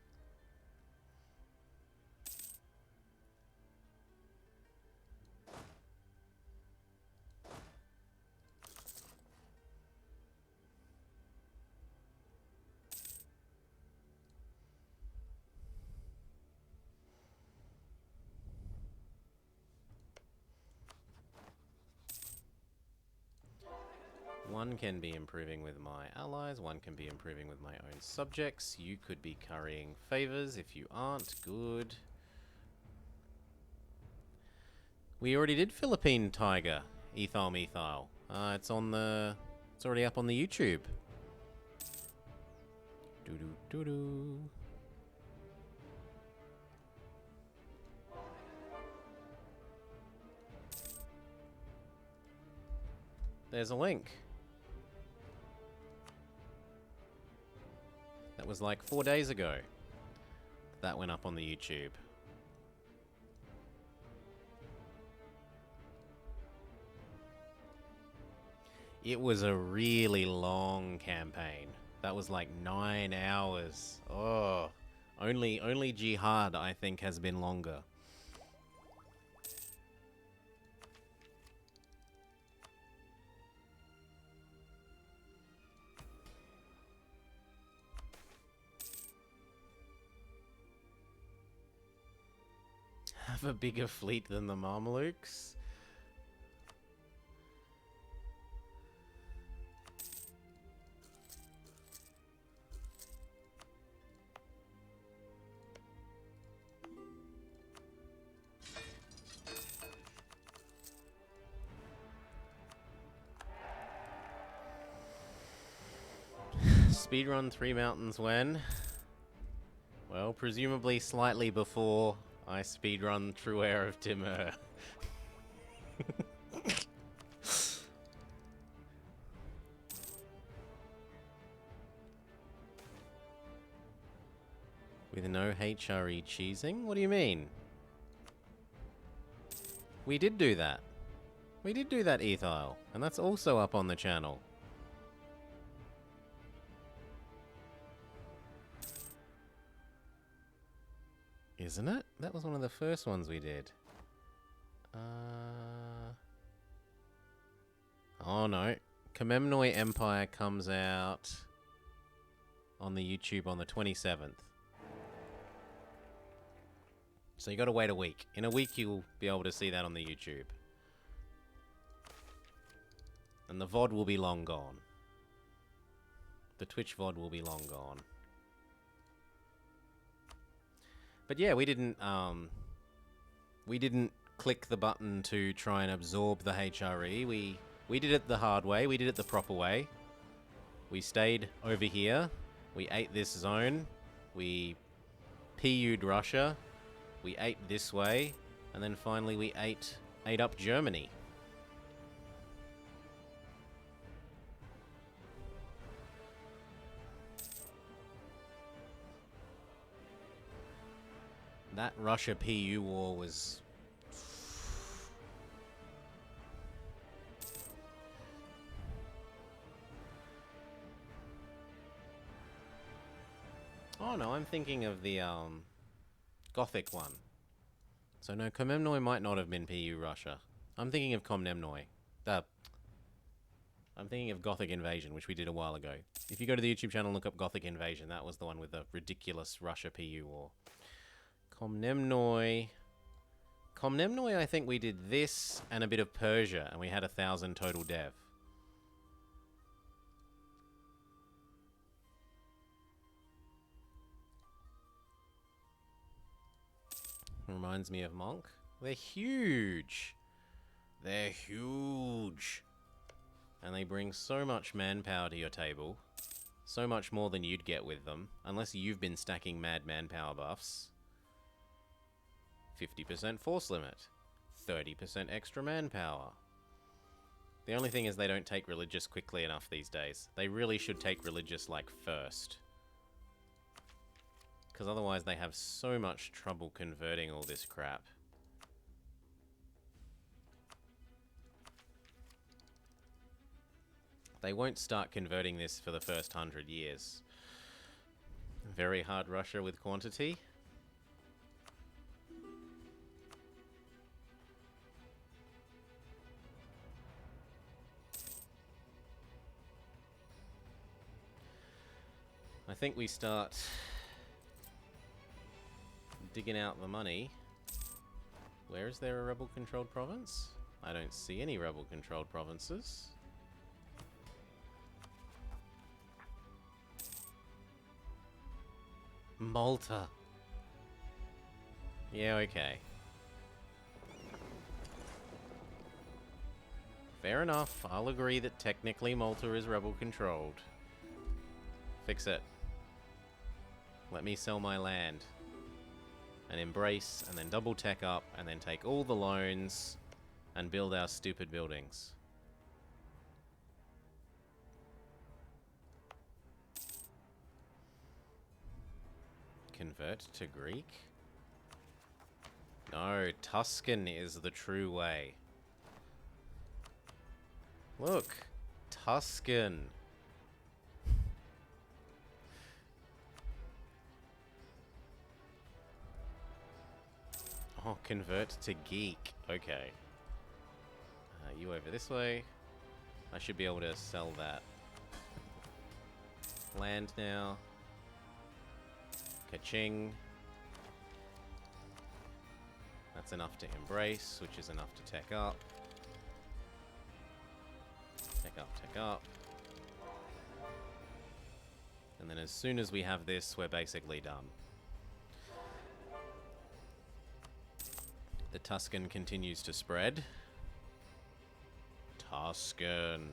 Speaker 1: One can be improving with my allies, one can be improving with my own subjects. You could be currying favors if you aren't. Good. We already did Philippine Tiger, Ethyl Methyl. It's already up on the YouTube. Doo-doo-doo-doo. There's a link. That was like 4 days ago. That went up on the YouTube. It was a really long campaign. That was like 9 hours. Oh, only Jihad, I think, has been longer. Have a bigger fleet than the Mamelukes? Speedrun 3 Mountains when? Well, presumably slightly before I speedrun True Heir of Timur. With no HRE cheesing? What do you mean? We did do that. We did do that, Ethyl. And that's also up on the channel. Isn't it? That was one of the first ones we did. Oh no. Komemnoi Empire comes out on the YouTube on the 27th. So you gotta wait a week. In a week you'll be able to see that on the YouTube. And the VOD will be long gone. The Twitch VOD will be long gone. But yeah, we didn't We didn't click the button to try and absorb the HRE. We did it the hard way. We did it the proper way. We stayed over here. We ate this zone. We PU'd Russia. We ate this way. And then finally we ate up Germany. That Russia-PU war was... Oh no, I'm thinking of the Gothic one. So no, Komnemnoi might not have been PU Russia. I'm thinking of Komnemnoi. I'm thinking of Gothic Invasion, which we did a while ago. If you go to the YouTube channel and look up Gothic Invasion, that was the one with the ridiculous Russia-PU war. Komnemnoi, I think we did this and a bit of Persia, and we had 1,000 total dev. Reminds me of Monk. They're huge. They're huge. And they bring so much manpower to your table. So much more than you'd get with them. Unless you've been stacking mad manpower buffs. 50% force limit. 30% extra manpower. The only thing is they don't take religious quickly enough these days. They really should take religious, like, first. Because otherwise they have so much trouble converting all this crap. They won't start converting this for the first 100 years. Very hard Russia with quantity. I think we start digging out the money. Where is there a rebel-controlled province? I don't see any rebel-controlled provinces. Malta. Yeah, okay. Fair enough. I'll agree that technically Malta is rebel-controlled. Fix it. Let me sell my land. And embrace, and then double tech up, and then take all the loans, and build our stupid buildings. Convert to Greek? No, Tuscan is the true way. Look, Tuscan. Oh, convert to geek. Okay. You over this way. I should be able to sell that land now. Ka-ching. That's enough to embrace, which is enough to tech up. Tech up, tech up. And then as soon as we have this, we're basically done. The Tuscan continues to spread. Tuscan.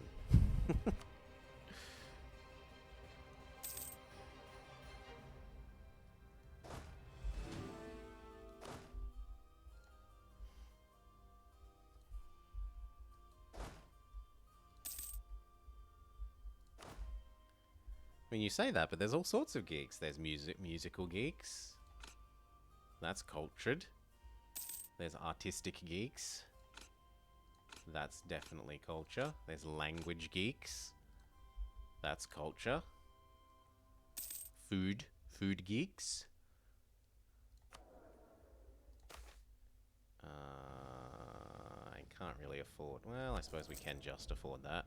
Speaker 1: I mean, you say that, but there's all sorts of geeks. There's musical geeks. That's cultured. There's artistic geeks. That's definitely culture. There's language geeks. That's culture. Food geeks. I can't really afford... Well, I suppose we can just afford that.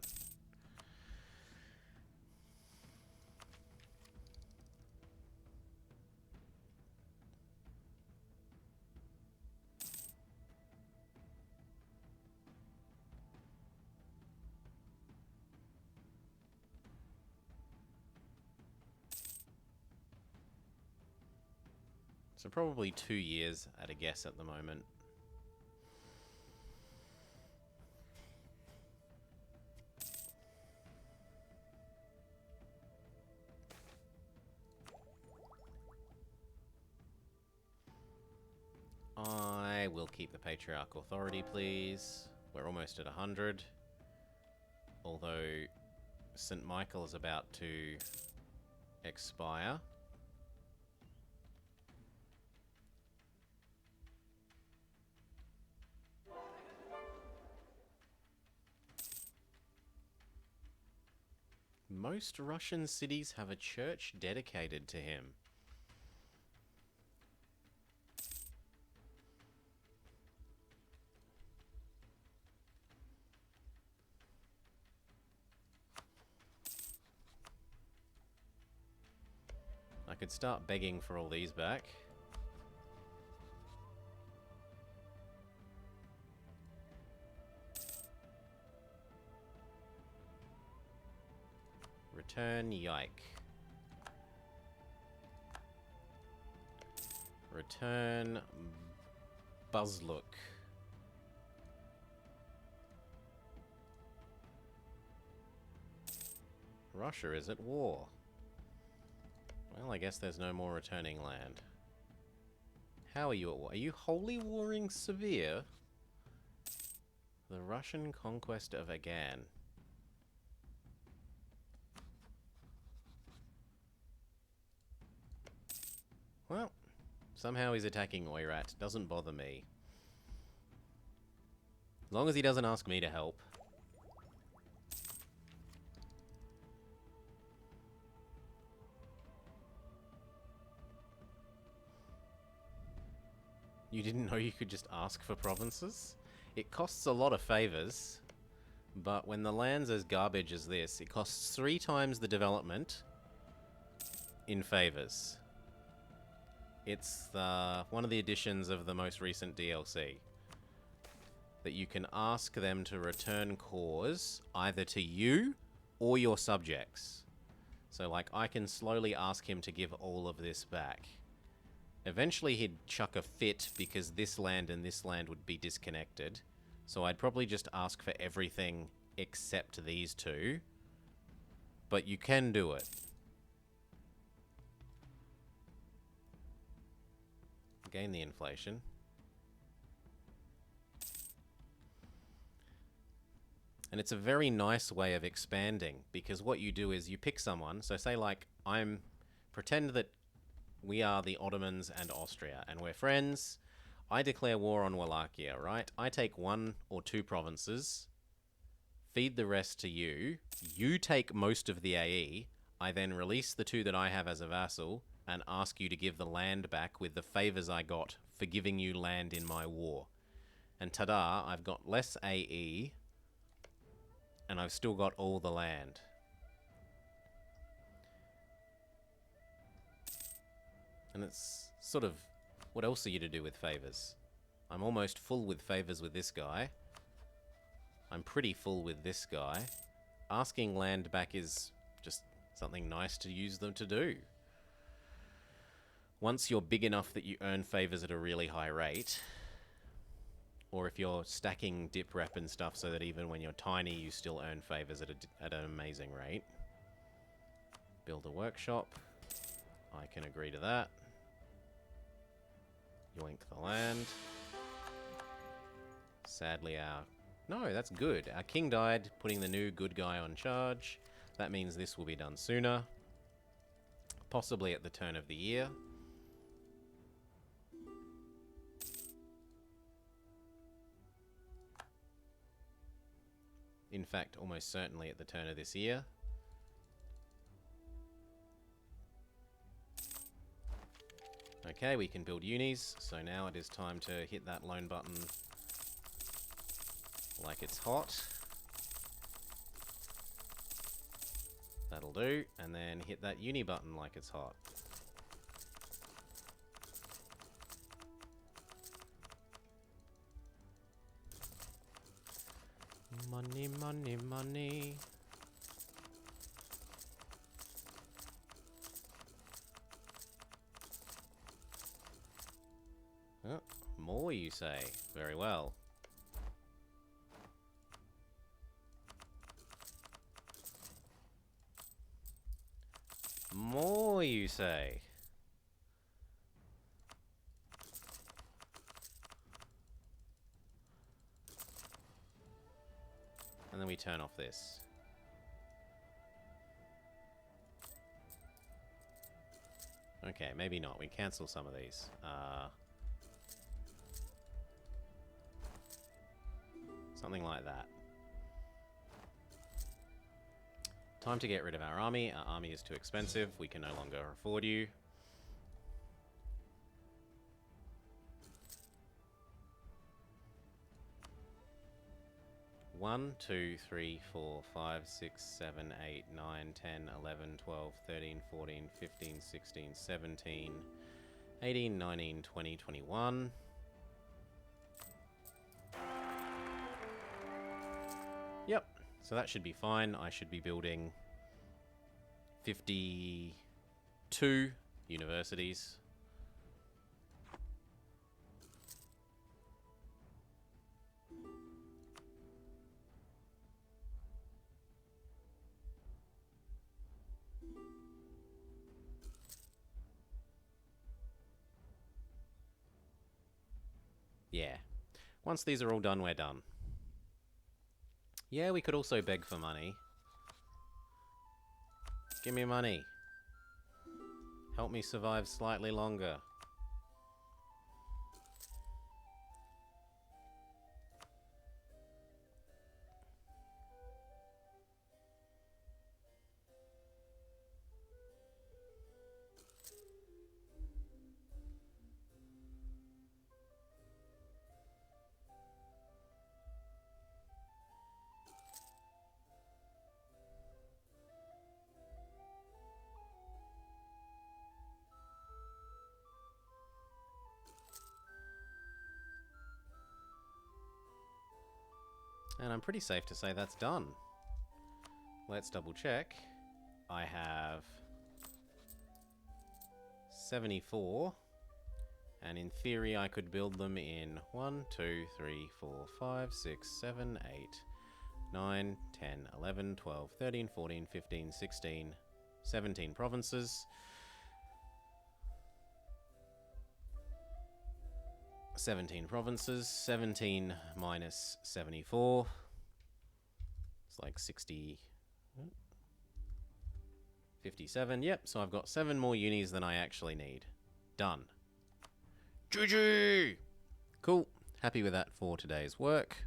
Speaker 1: So probably 2 years at a guess at the moment. I will keep the Patriarch Authority, please. We're almost at 100. Although St. Michael is about to expire. Most Russian cities have a church dedicated to him. I could start begging for all these back. Return Yike. Return Buzzlook. Russia is at war. Well, I guess there's no more returning land. How are you at war? Are you holy warring Severe? The Russian conquest of Agan. Well, somehow he's attacking Oirat. Doesn't bother me. As long as he doesn't ask me to help. You didn't know you could just ask for provinces? It costs a lot of favors, but when the land's as garbage as this, it costs 3 times the development in favors. It's one of the additions of the most recent DLC. That you can ask them to return cores either to you or your subjects. So, like, I can slowly ask him to give all of this back. Eventually he'd chuck a fit because this land and this land would be disconnected. So I'd probably just ask for everything except these two. But you can do it. Gain the inflation. And it's a very nice way of expanding, because what you do is you pick someone. So say like pretend that we are the Ottomans and Austria and we're friends. I declare war on Wallachia, right? I take 1 or 2 provinces, feed the rest to you. You take most of the AE. I then release the 2 that I have as a vassal and ask you to give the land back with the favors I got for giving you land in my war. And ta-da, I've got less AE, and I've still got all the land. And it's sort of, what else are you to do with favors? I'm almost full with favors with this guy. I'm pretty full with this guy. Asking land back is just something nice to use them to do. Once you're big enough that you earn favors at a really high rate, or if you're stacking dip rep and stuff so that even when you're tiny you still earn favors at an amazing rate. Build a workshop. I can agree to that. Yoink the land. Sadly no, that's good. Our king died, putting the new good guy on charge. That means this will be done sooner. Possibly at the turn of the year. In fact, almost certainly at the turn of this year. Okay, we can build unis, so now it is time to hit that loan button like it's hot. That'll do, and then hit that uni button like it's hot. Money, money, money. Oh, more you say. Very well. More you say. we turn off this? Okay, maybe not. We cancel some of these. Something like that. Time to get rid of our army. Our army is too expensive. We can no longer afford you. One, 2, 3, 4, 5, 6, 7, 8, 9, 10, 11, 12, 13, 14, 15, 16, 17, 18, 19, 20, 21. Yep, so that should be fine. I should be building 52 universities. Yeah. Once these are all done, we're done. Yeah, we could also beg for money. Give me money. Help me survive slightly longer. And I'm pretty safe to say that's done. Let's double check. I have 74. And in theory, I could build them in 1, 2, 3, 4, 5, 6, 7, 8, 9, 10, 11, 12, 13, 14, 15, 16, 17 provinces. 17 provinces, 17 minus 74. It's like 60, 57. Yep, so I've got 7 more unis than I actually need. Done. GG! Cool. Happy with that for today's work.